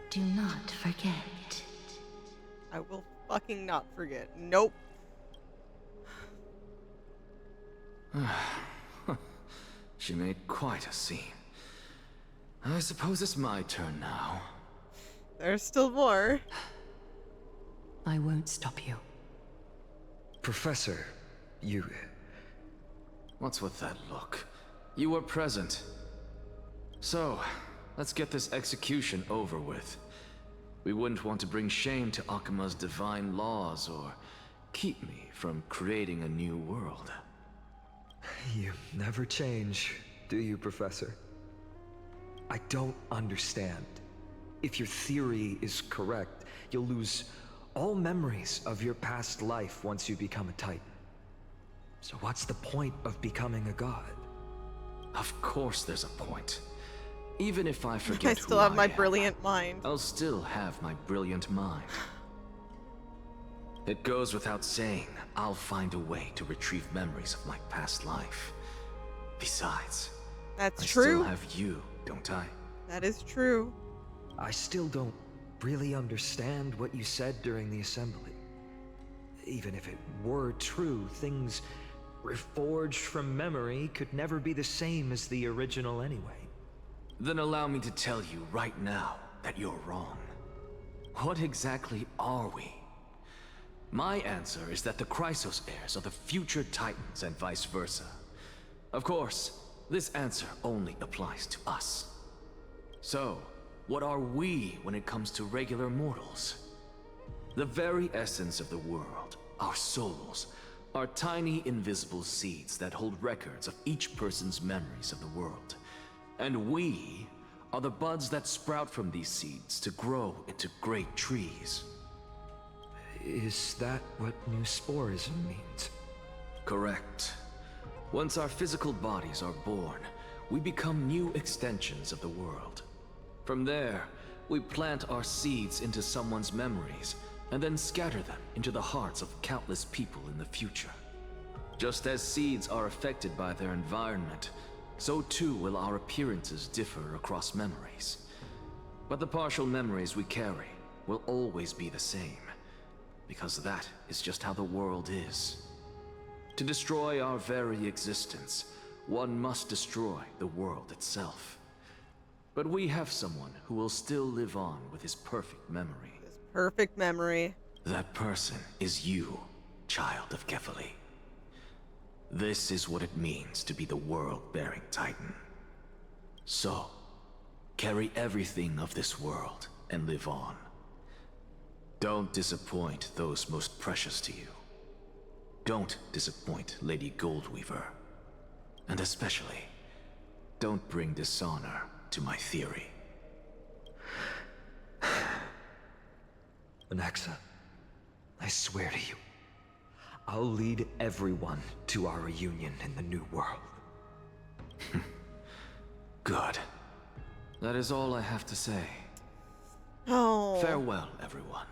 Do not forget. I will fucking not forget. Nope. She made quite a scene. I suppose it's my turn now. There's still more. I won't stop you. Professor, you... What's with that look? You were present. So, let's get this execution over with. We wouldn't want to bring shame to Akima's divine laws or keep me from creating a new world. You never change, do you, Professor? I don't understand. If your theory is correct, you'll lose all memories of your past life once you become a Titan. So what's the point of becoming a god? Of course there's a point. Even if I forget I still have my brilliant mind. I'll still have my brilliant mind. It goes without saying, I'll find a way to retrieve memories of my past life. Besides, that's I true. still have you, don't I? That is true. I still don't really understand what you said during the assembly. Even if it were true, things reforged from memory could never be the same as the original anyway. Then allow me to tell you right now that you're wrong. What exactly are we? My answer is that the Chrysos heirs are the future Titans and vice versa. Of course, this answer only applies to us. So, what are we when it comes to regular mortals? The very essence of the world, our souls, are tiny invisible seeds that hold records of each person's memories of the world. And we are the buds that sprout from these seeds to grow into great trees. Is that what new sporism means? Correct. Once our physical bodies are born, we become new extensions of the world. From there, we plant our seeds into someone's memories, and then scatter them into the hearts of countless people in the future. Just as seeds are affected by their environment, so too will our appearances differ across memories. But the partial memories we carry will always be the same, because that is just how the world is. To destroy our very existence, one must destroy the world itself. But we have someone who will still live on with his perfect memory. His perfect memory. That person is you, child of Kefali. This is what it means to be the world-bearing Titan. So, carry everything of this world and live on. Don't disappoint those most precious to you. don't disappoint Lady Goldweaver. And especially, don't bring dishonor to my theory. Anaxa, I swear to you, I'll lead everyone to our reunion in the New World. Good. That is all I have to say. Oh. Farewell, everyone.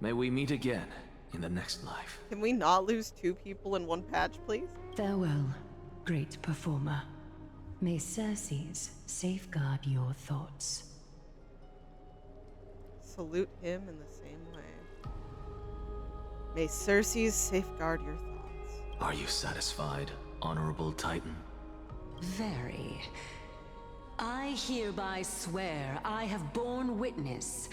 May we meet again in the next life. Can we not lose 2 people in one patch, please? Farewell, great performer. May Circes safeguard your thoughts. Salute him in the same way. May Circes safeguard your thoughts. Are you satisfied, Honorable Titan? Very. I hereby swear I have borne witness.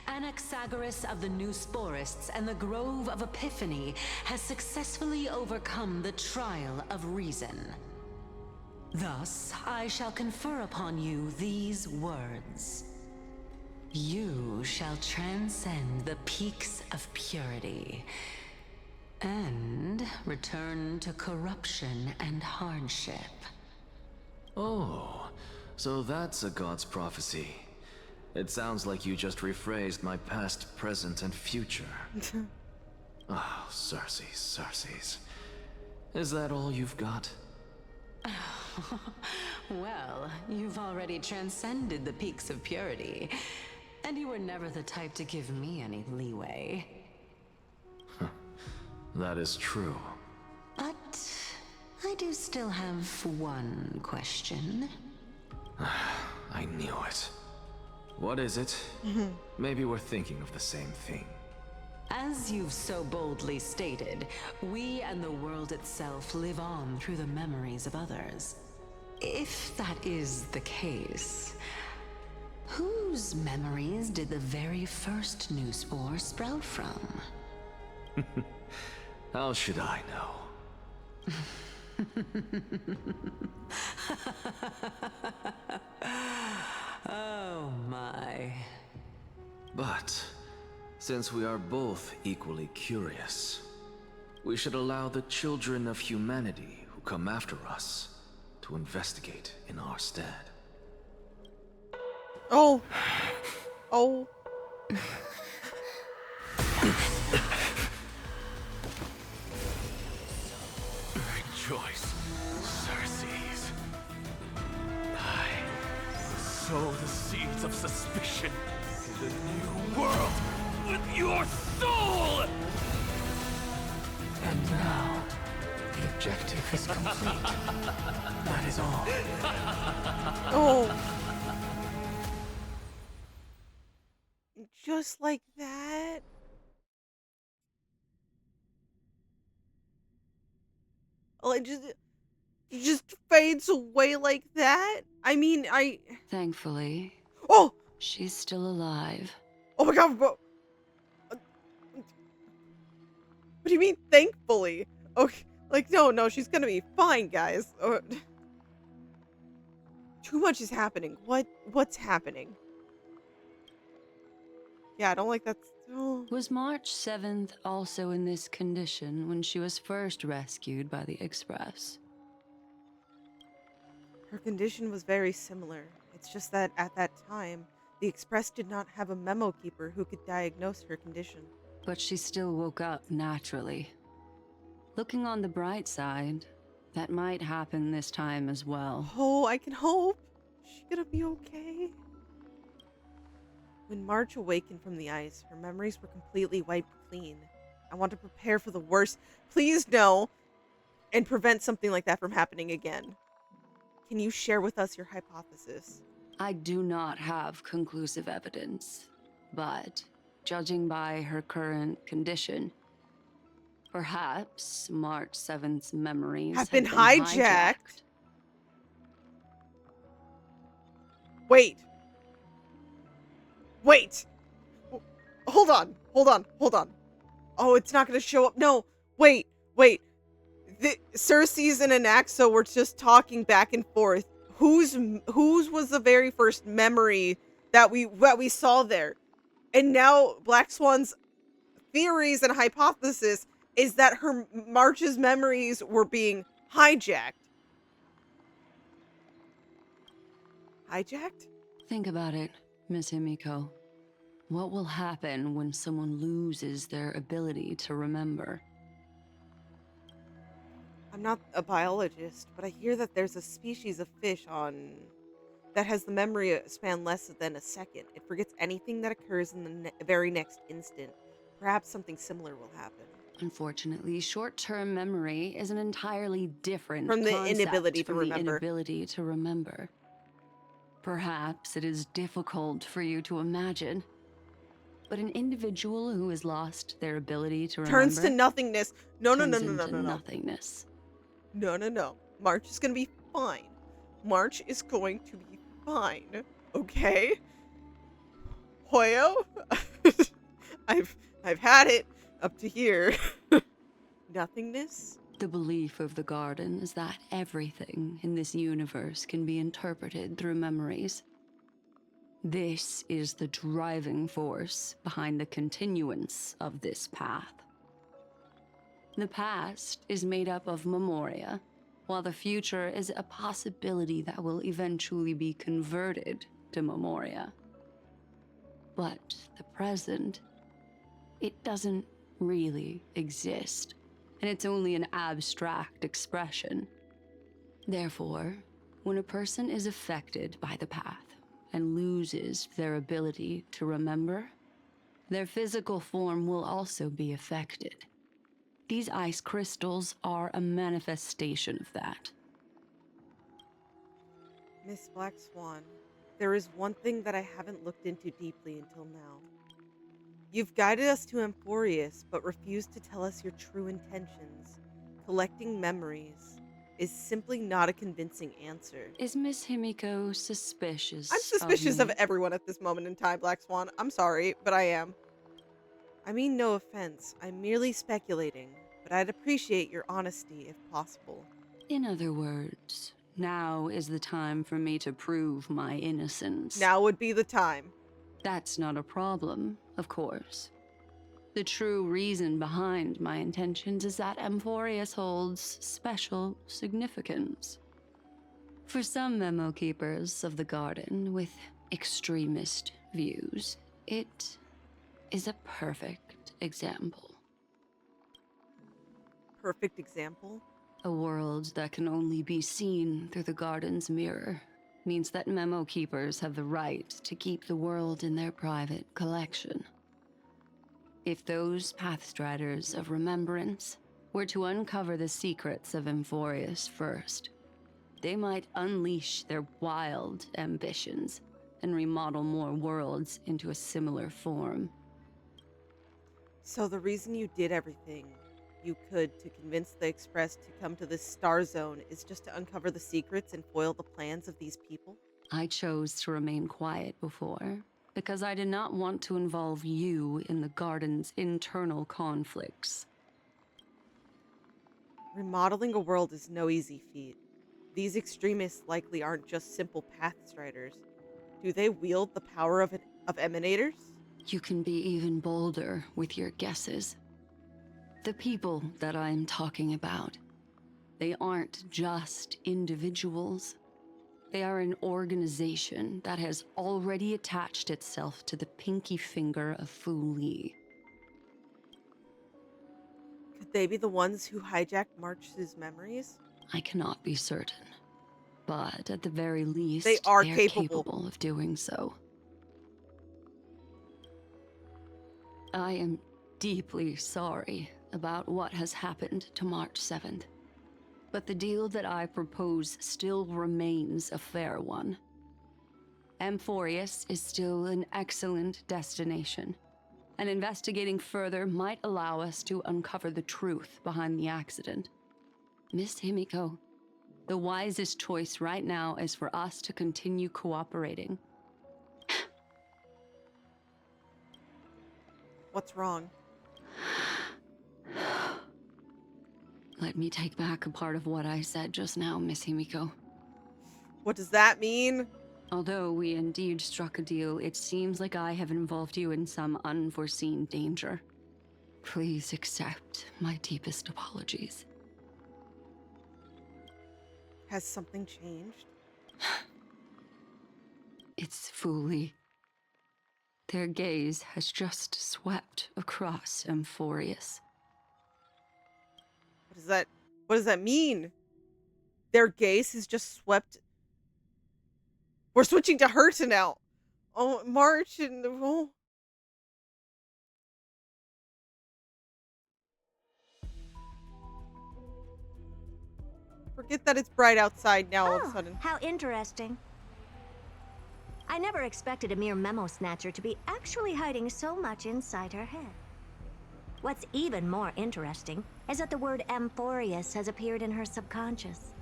Anaxagoras of the New Sporists and the Grove of Epiphany has successfully overcome the trial of reason. Thus, I shall confer upon you these words. You shall transcend the peaks of purity and return to corruption and hardship. Oh, so that's a god's prophecy. It sounds like you just rephrased my past, present, and future. Oh, Circes. Is that all you've got? Well, you've already transcended the peaks of purity, and you were never the type to give me any leeway. That is true. But I do still have one question. I knew it. What is it? Maybe we're thinking of the same thing. As you've so boldly stated, we and the world itself live on through the memories of others. If that is the case, whose memories did the very first new spore sprout from? How should I know? Oh my. But since we are both equally curious, we should allow the children of humanity who come after us to investigate in our stead. Oh. Oh. Rejoice, Circes. I sow the seeds of suspicion in the new world with your soul! And now, the objective is complete. That is all. Oh. Just like that? Oh, it just fades away like that? I mean, Thankfully, Oh! she's still alive. Oh my god, bro. What do you mean, thankfully? Okay, like, no, she's gonna be fine, guys. Too much is happening. What's happening? Yeah, I don't like that. Oh. Was March 7th also in this condition when she was first rescued by the Express? Her condition was very similar. It's just that at that time, the Express did not have a memo keeper who could diagnose her condition. But she still woke up naturally. Looking on the bright side, that might happen this time as well. Oh, I can hope. She's gonna be okay. When March awakened from the ice, her memories were completely wiped clean. I want to prepare for the worst. Please no. And prevent something like that from happening again. Can you share with us your hypothesis? I do not have conclusive evidence, but judging by her current condition, perhaps March 7th's memories have been hijacked. Wait. Hold on. Oh, it's not going to show up. No, wait. Circes and Anaxo were just talking back and forth. Whose was the very first memory that we saw there? And now Black Swan's theories and hypothesis is that March's memories were being hijacked. Hijacked? Think about it, Miss Himiko. What will happen when someone loses their ability to remember? I'm not a biologist, but I hear that there's a species of fish that has the memory span less than a second. It forgets anything that occurs in the very next instant. Perhaps something similar will happen. Unfortunately, short-term memory is an entirely different From the concept inability to from the remember. inability to remember. Perhaps it is difficult for you to imagine, but an individual who has lost their ability to remember Turns to nothingness. No. Nothingness. No. March is gonna be fine. March is going to be fine. Okay? Hoyo? I've had it up to here. Nothingness? The belief of the Garden is that everything in this universe can be interpreted through memories. This is the driving force behind the continuance of this path. The past is made up of memoria, while the future is a possibility that will eventually be converted to memoria. But the present, it doesn't really exist, and it's only an abstract expression. Therefore, when a person is affected by the path and loses their ability to remember, their physical form will also be affected. These ice crystals are a manifestation of that. Miss Black Swan, there is one thing that I haven't looked into deeply until now. You've guided us to Amphoreus, but refused to tell us your true intentions. Collecting memories is simply not a convincing answer. Is Miss Himiko suspicious? I'm suspicious of me? everyone at this moment in time, Black Swan. I'm sorry, but I am. I mean no offense. I'm merely speculating, but I'd appreciate your honesty if possible. In other words, now is the time for me to prove my innocence. Now would be the time. That's not a problem, of course. The true reason behind my intentions is that Amphoreus holds special significance. For some memo keepers of the Garden with extremist views, it is a perfect example. Perfect example? A world that can only be seen through the Garden's mirror means that memo keepers have the right to keep the world in their private collection. If those Pathstriders of Remembrance were to uncover the secrets of Amphoreus first, they might unleash their wild ambitions and remodel more worlds into a similar form. So the reason you did everything you could to convince the Express to come to this star zone is just to uncover the secrets and foil the plans of these people? I chose to remain quiet before, because I did not want to involve you in the Garden's internal conflicts. Remodeling a world is no easy feat. These extremists likely aren't just simple Pathstriders. Do they wield the power of emanators? You can be even bolder with your guesses. The people that I'm talking about, they aren't just individuals. They are an organization that has already attached itself to the pinky finger of Fu Li. Could they be the ones who hijacked March's memories? I cannot be certain, but at the very least, they are they're capable of doing so. I am deeply sorry about what has happened to March 7th. But the deal that I propose still remains a fair one. Amphoreus is still an excellent destination, and investigating further might allow us to uncover the truth behind the accident. Miss Himiko, the wisest choice right now is for us to continue cooperating. What's wrong? Let me take back a part of what I said just now, Miss Himiko. What does that mean? Although we indeed struck a deal, it seems like I have involved you in some unforeseen danger. Please accept my deepest apologies. Has something changed? It's Fuli. Their gaze has just swept across Amphoreus. What does that mean? Their gaze has just swept. We're switching to Herta now. Oh, March and oh. Forget that it's bright outside now all of a sudden. How interesting. I never expected a mere memo snatcher to be actually hiding so much inside her head. What's even more interesting is that the word Amphoreus has appeared in her subconscious.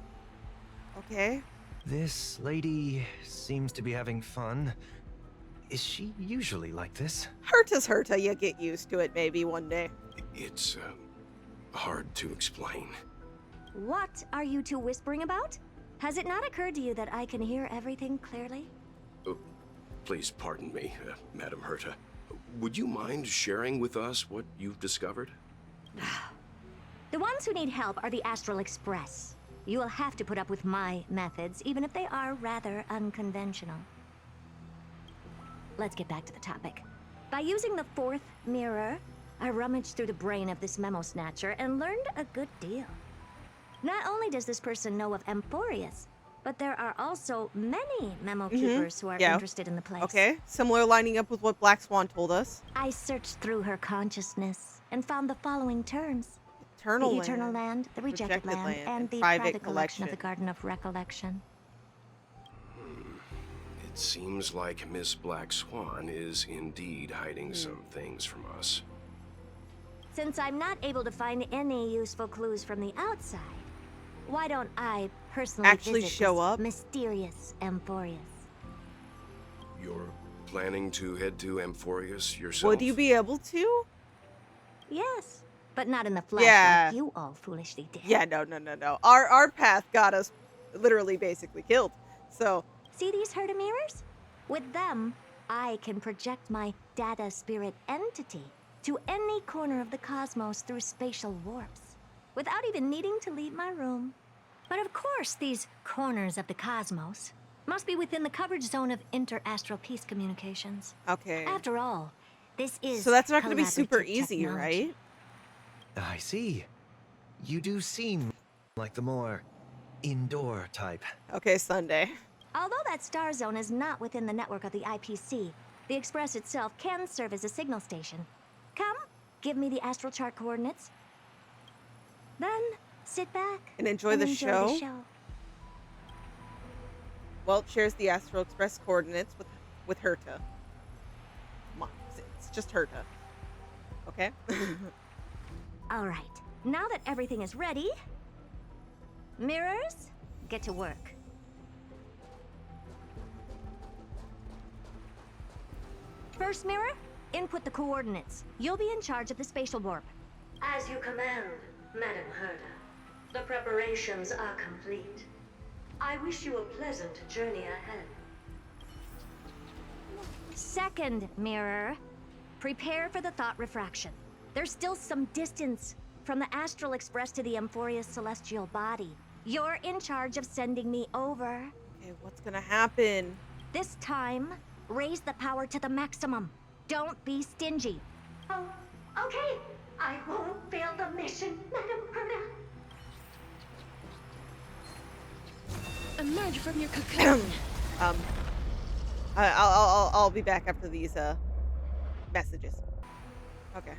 Okay. This lady seems to be having fun. Is she usually like this? Herta's Herta. You get used to it maybe one day. It's hard to explain. What are you two whispering about? Has it not occurred to you that I can hear everything clearly? Please pardon me, Madam Herta. Would you mind sharing with us what you've discovered? The ones who need help are the Astral Express. You will have to put up with my methods, even if they are rather unconventional. Let's get back to the topic. By using the fourth mirror, I rummaged through the brain of this memo snatcher and learned a good deal. Not only does this person know of Amphoreus, but there are also many memo keepers who are interested in the place. Okay, similar lining up with what Black Swan told us. I searched through her consciousness and found the following terms. The Eternal Eternal Land, the Rejected Land, and the Private Collection of the Garden of Recollection. It seems like Miss Black Swan is indeed hiding some things from us. Since I'm not able to find any useful clues from the outside, why don't I personally actually visit show this up? Mysterious Amphoreus? You're planning to head to Amphoreus yourself? Would you be able to? Yes, but not in the flesh like you all foolishly did. Yeah, no. Our path got us literally basically killed. So See these Herta mirrors? With them, I can project my data spirit entity to any corner of the cosmos through spatial warps, without even needing to leave my room. But of course, these corners of the cosmos must be within the coverage zone of inter-astral peace communications. Okay. After all, this is So that's not going to be super collaborative easy, technology. I see. You do seem like the more indoor type. Okay, Sunday. Although that star zone is not within the network of the IPC, the Express itself can serve as a signal station. Come, give me the astral chart coordinates. Then, sit back And enjoy the show. Well, shares the Astral Express coordinates with Herta. Come on, it's just Herta. Okay? All right, now that everything is ready, mirrors, get to work. First mirror, input the coordinates. You'll be in charge of the spatial warp. As you command, Madam Herta. The preparations are complete. I wish you a pleasant journey ahead. Second mirror, prepare for the thought refraction. There's still some distance from the Astral Express to the Amphoreus celestial body. You're in charge of sending me over. Okay, what's gonna happen? This time, raise the power to the maximum. Don't be stingy. Oh, okay. I won't fail the mission, Madam Herta. Emerge from your cocoon. I'll be back after these messages. Okay.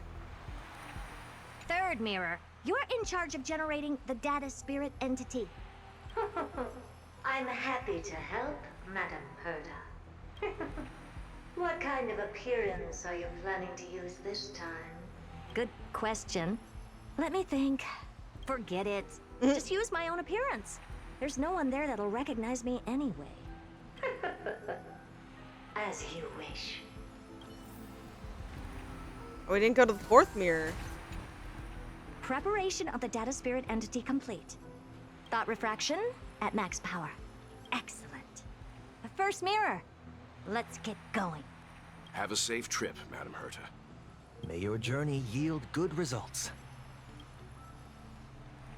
Third mirror, you're in charge of generating the data spirit entity. I'm happy to help, Madam Herta. What kind of appearance are you planning to use this time? Good question. Let me think. Forget it. Just use my own appearance. There's no one there that'll recognize me anyway. As you wish. We didn't go to the fourth mirror. Preparation of the data spirit entity complete. Thought refraction at max power. Excellent. The first mirror. Let's get going. Have a safe trip, Madam Herta. May your journey yield good results.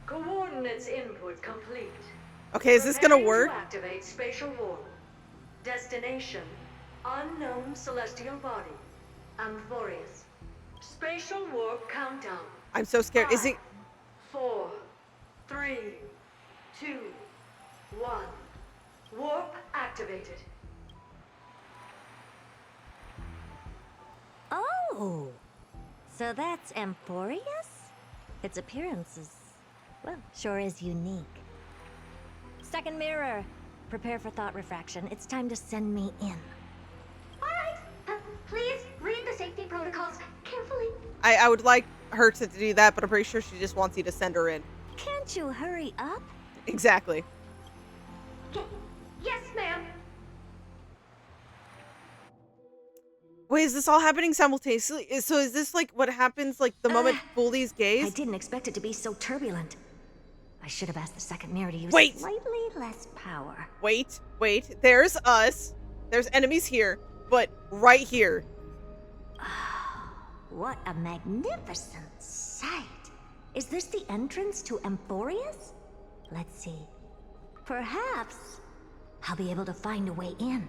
Coordinates input complete. Okay, is this gonna work? To activate spatial warp. Destination: unknown celestial body. Amphoreus. Spatial warp countdown. I'm so scared. Is it? 4, 3, 2, 1. Warp activated. Oh! So that's Amphoreus? Its appearance is, well, sure is unique. Second mirror, prepare for thought refraction. It's time to send me in. Alright, please read the safety protocols carefully. I would like her to do that, but I'm pretty sure she just wants you to send her in. Can't you hurry up? Exactly. Yes, ma'am. Wait, is this all happening simultaneously? So is this like what happens like the moment Fully's gaze? I didn't expect it to be so turbulent. I should have asked the second mirror to use slightly less power. Wait. There's us. There's enemies here, but right here. What a magnificent sight. Is this the entrance to Amphoreus? Let's see. Perhaps I'll be able to find a way in.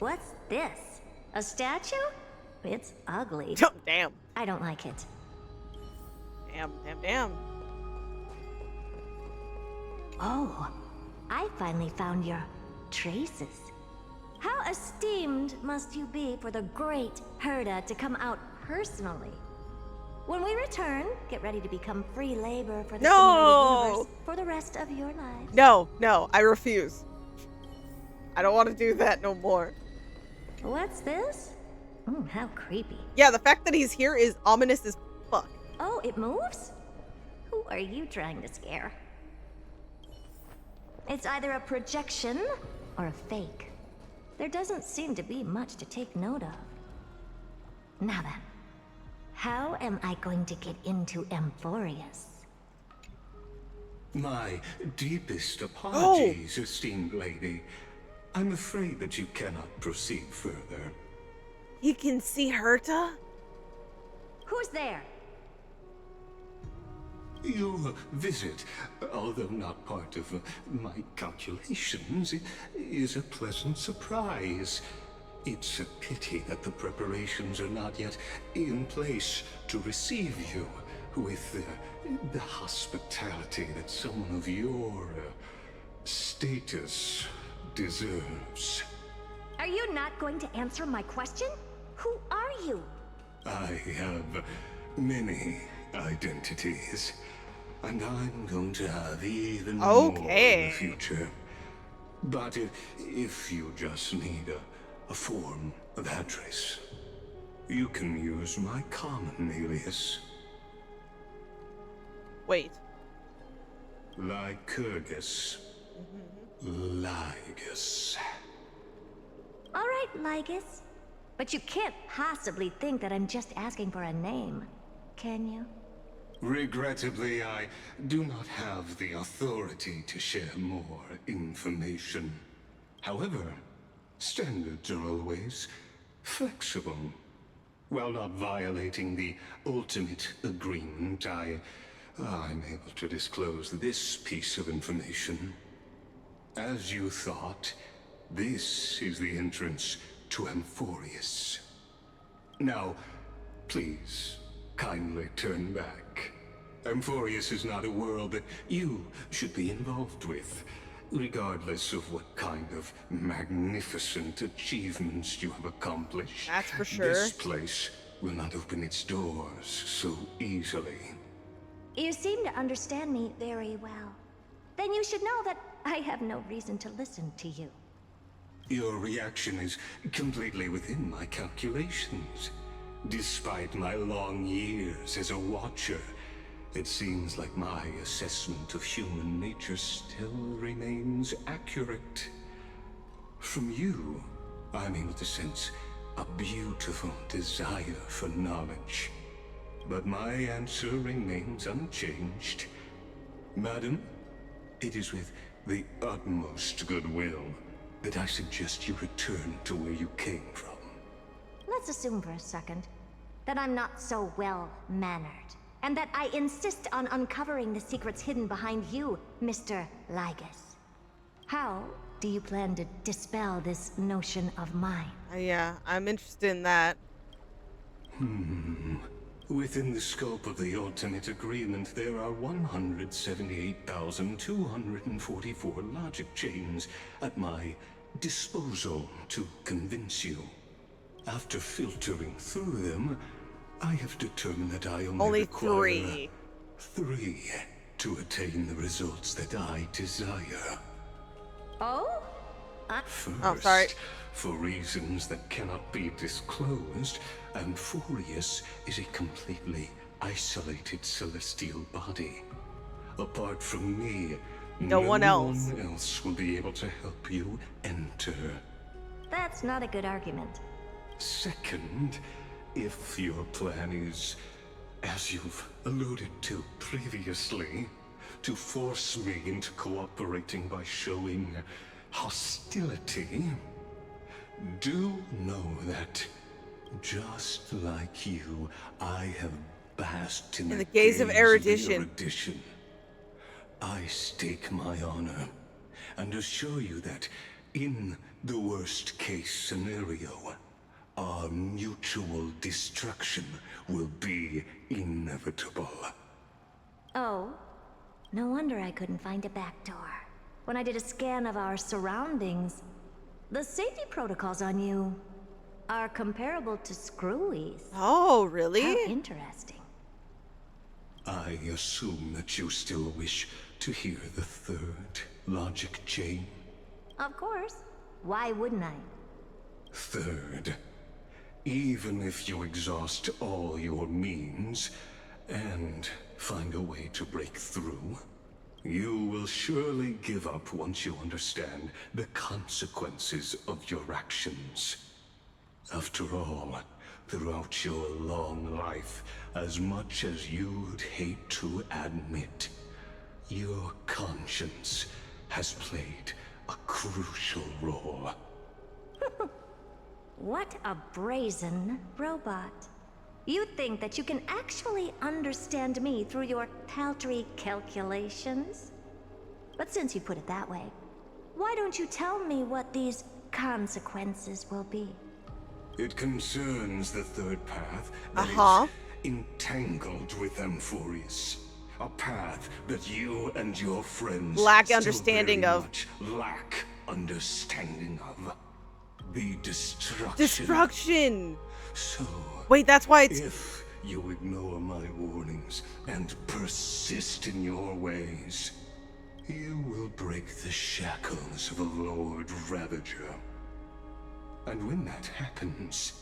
What's this? A statue? It's ugly. Oh, damn. I don't like it. Damn. Oh, I finally found your traces. How esteemed must you be for the great Herda to come out personally? When we return, get ready to become free labor for the simulated universe for the rest of your lives. No, I refuse. I don't want to do that no more. What's this? How creepy. Yeah, the fact that he's here is ominous as fuck. Oh, it moves? Who are you trying to scare? It's either a projection or a fake. There doesn't seem to be much to take note of. Now then, how am I going to get into Amphoreus? My deepest apologies, esteemed lady. I'm afraid that you cannot proceed further. You can see Herta? Who's there? Your visit, although not part of my calculations, is a pleasant surprise. It's a pity that the preparations are not yet in place to receive you with the hospitality that someone of your status deserves. Are you not going to answer my question? Who are you? I have many identities, and I'm going to have even more in the future. But if you just need a form of address, you can use my common alias. Wait. Lycurgus. Lygus. All right, Lygus. But you can't possibly think that I'm just asking for a name, can you? Regrettably, I do not have the authority to share more information. However, standards are always flexible. While not violating the ultimate agreement, I'm able to disclose this piece of information. As you thought, this is the entrance to Amphoreus. Now, please, kindly turn back. Amphoreus is not a world that you should be involved with, regardless of what kind of magnificent achievements you have accomplished. That's for sure. This place will not open its doors so easily. You seem to understand me very well. Then you should know that I have no reason to listen to you. Your reaction is completely within my calculations. Despite my long years as a watcher, it seems like my assessment of human nature still remains accurate. From you, I'm able to sense a beautiful desire for knowledge. But my answer remains unchanged. Madam, it is with the utmost goodwill that I suggest you return to where you came from. Let's assume for a second that I'm not so well-mannered, and that I insist on uncovering the secrets hidden behind you, Mr. Lygus. How do you plan to dispel this notion of mine? Yeah, I'm interested in that. Within the scope of the ultimate agreement, there are 178,244 logic chains at my disposal to convince you. After filtering through them, I have determined that I only require three to attain the results that I desire. Oh? First, for reasons that cannot be disclosed, Amphoreus is a completely isolated celestial body. Apart from me, no one else will be able to help you enter. That's not a good argument. Second, if your plan is, as you've alluded to previously, to force me into cooperating by showing hostility, do know that, just like you, I have basked in the gaze of erudition. I stake my honor and assure you that, in the worst case scenario, our mutual destruction will be inevitable. Oh, no wonder I couldn't find a back door. When I did a scan of our surroundings, the safety protocols on you are comparable to Screwy's. Oh, really? How interesting. I assume that you still wish to hear the third logic chain? Of course. Why wouldn't I? Third, even if you exhaust all your means and find a way to break through, you will surely give up once you understand the consequences of your actions. After all, throughout your long life, as much as you'd hate to admit, your conscience has played a crucial role. What a brazen robot. You think that you can actually understand me through your paltry calculations? But since you put it that way, why don't you tell me what these consequences will be? It concerns the third path that is entangled with Amphoreus. A path that you and your friends lack understanding of. Lack understanding of. The destruction. Destruction! So, wait, that's why it's... if you ignore my warnings and persist in your ways, you will break the shackles of a Lord Ravager. And when that happens,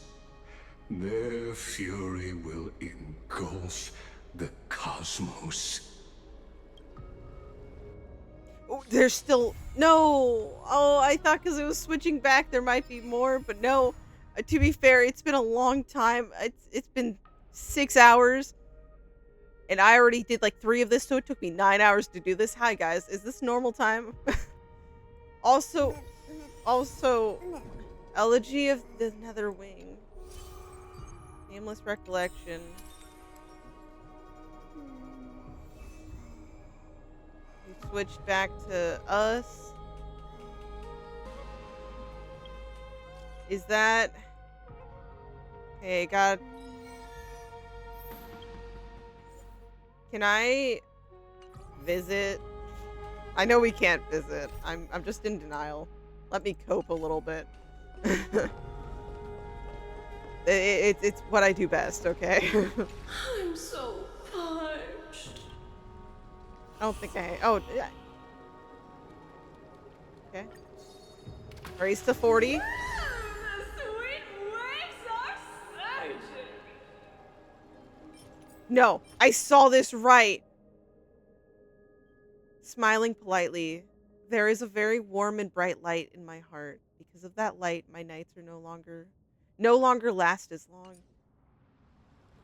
their fury will engulf the cosmos. Oh, there's still... No! Oh, I thought because it was switching back there might be more, but no. To be fair, it's been a long time. It's been 6 hours. And I already did like 3 of this, so it took me 9 hours to do this. Hi, guys. Is this normal time? Also, Elegy of the Nether Wing. Nameless Recollection. We switched back to us. Is that... Hey, God. Can I visit? I know we can't visit. I'm just in denial. Let me cope a little bit. It's what I do best, okay? I'm so parched. I don't think I... Oh, yeah. Okay. Raise to 40. The sweet waves are surging. No, I saw this right. Smiling politely, there is a very warm and bright light in my heart. Because of that light, my nights are no longer last as long.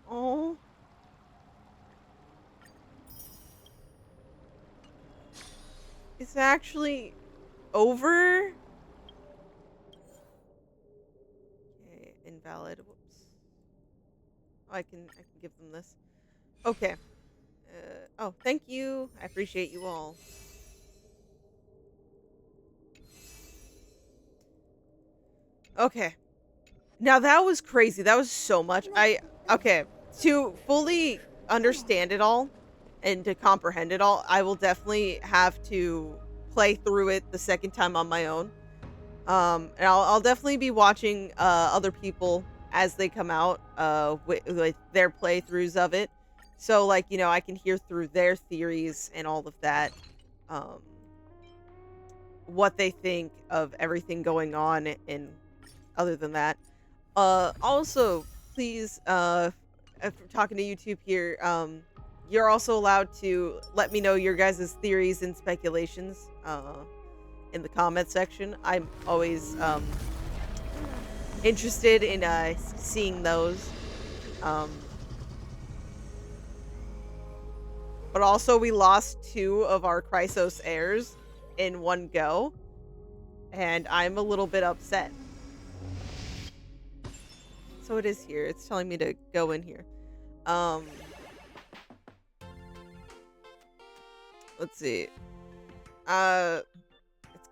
Oh. It's actually over? invalid. Whoops. Oh, I can give them this. Okay. Oh, thank you. I appreciate you all. Okay. Now that was crazy. That was so much. Okay. To fully understand it all and to comprehend it all, I will definitely have to play through it the second time on my own. And I'll definitely be watching other people as they come out with their playthroughs of it. So like, you know, I can hear through their theories and all of that. Um what they think of everything going on, and other than that. Also, please, if I'm talking to YouTube here, you're also allowed to let me know your guys' theories and speculations, in the comment section. I'm always, interested in, seeing those. Um, but also we lost 2 of our Chrysos heirs in one go, and I'm a little bit upset. So it is here. It's telling me to go in here. Let's see. It's a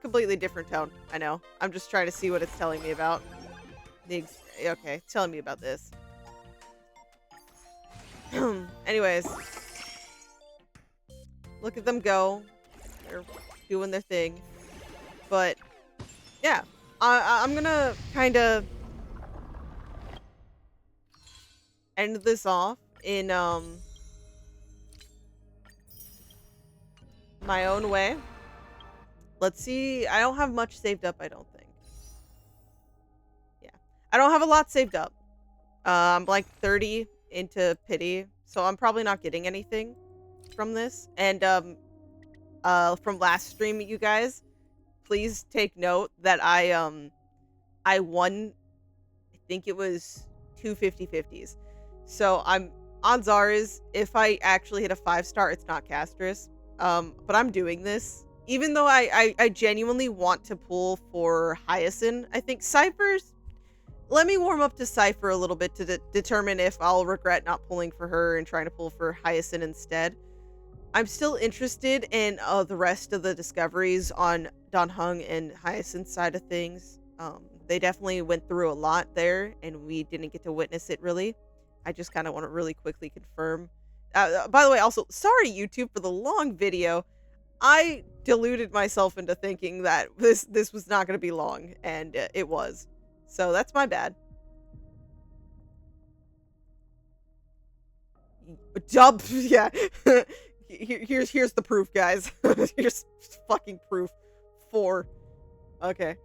completely different tone. I know. I'm just trying to see what it's telling me about. Okay, it's telling me about this. Anyways. Look at them go. They're doing their thing. But, yeah. I'm gonna kind of end this off in, my own way. Let's see. I don't have much saved up, I don't think. Yeah. I don't have a lot saved up. I'm like 30 into pity, so I'm probably not getting anything from this. And from last stream, you guys, please take note that I won, I think it was 2 50/50s. So odds are is if I actually hit a 5-star, it's not Castris. But I'm doing this. Even though I genuinely want to pull for Hyacinth, I think Cypher's... Let me warm up to Cypher a little bit to determine if I'll regret not pulling for her and trying to pull for Hyacinth instead. I'm still interested in the rest of the discoveries on Don Hung and Hyacinth's side of things. They definitely went through a lot there, and we didn't get to witness it really. I just kind of want to really quickly confirm. By the way, also, sorry YouTube for the long video. I deluded myself into thinking that this was not going to be long, and it was. So that's my bad. Dub, yeah. Here's the proof, guys. Here's fucking proof. 4. Okay.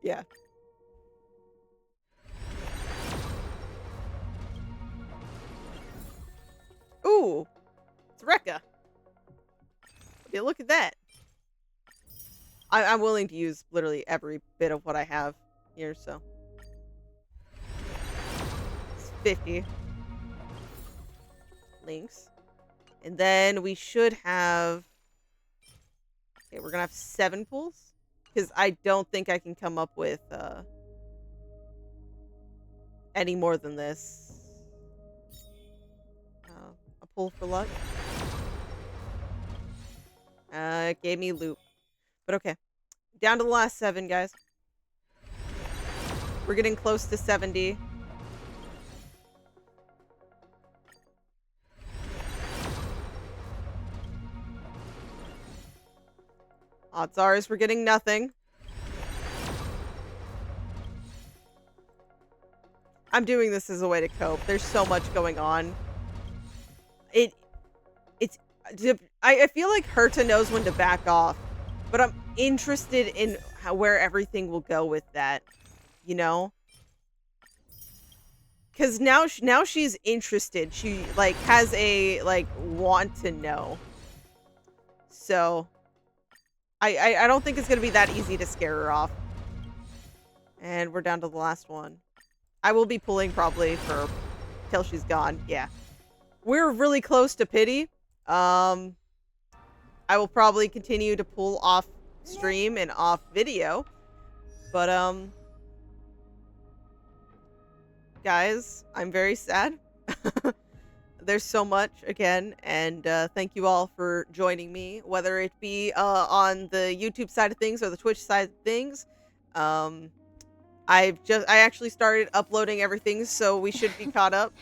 Yeah. Ooh, it's Rekka. Yeah, look at that. I'm willing to use literally every bit of what I have here, so. It's 50. Links. And then we should have... Okay, we're gonna have 7 pulls. Because I don't think I can come up with any more than this. A pull for luck. It gave me loot. But okay. Down to the last 7, guys. We're getting close to 70. Odds are is we're getting nothing. I'm doing this as a way to cope. There's so much going on. I feel like Herta knows when to back off, but I'm interested in where everything will go with that, you know? Because now she's interested. She, like, has a, like, want to know. So, I don't think it's going to be that easy to scare her off. And we're down to the last one. I will be pulling probably for till she's gone. Yeah. We're really close to pity. I will probably continue to pull off stream and off video. But, guys, I'm very sad. There's so much again, and thank you all for joining me, whether it be on the YouTube side of things or the Twitch side of things. Um, I actually started uploading everything, so we should be caught up.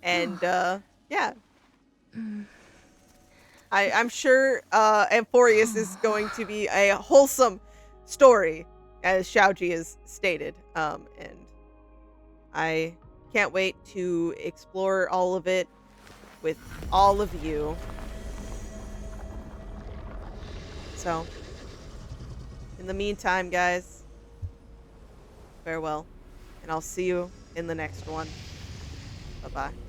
And yeah, I'm sure Amphoreus is going to be a wholesome story, as Xiaoji has stated. And I can't wait to explore all of it with all of you. So, in the meantime, guys, farewell, and I'll see you in the next one. Bye-bye.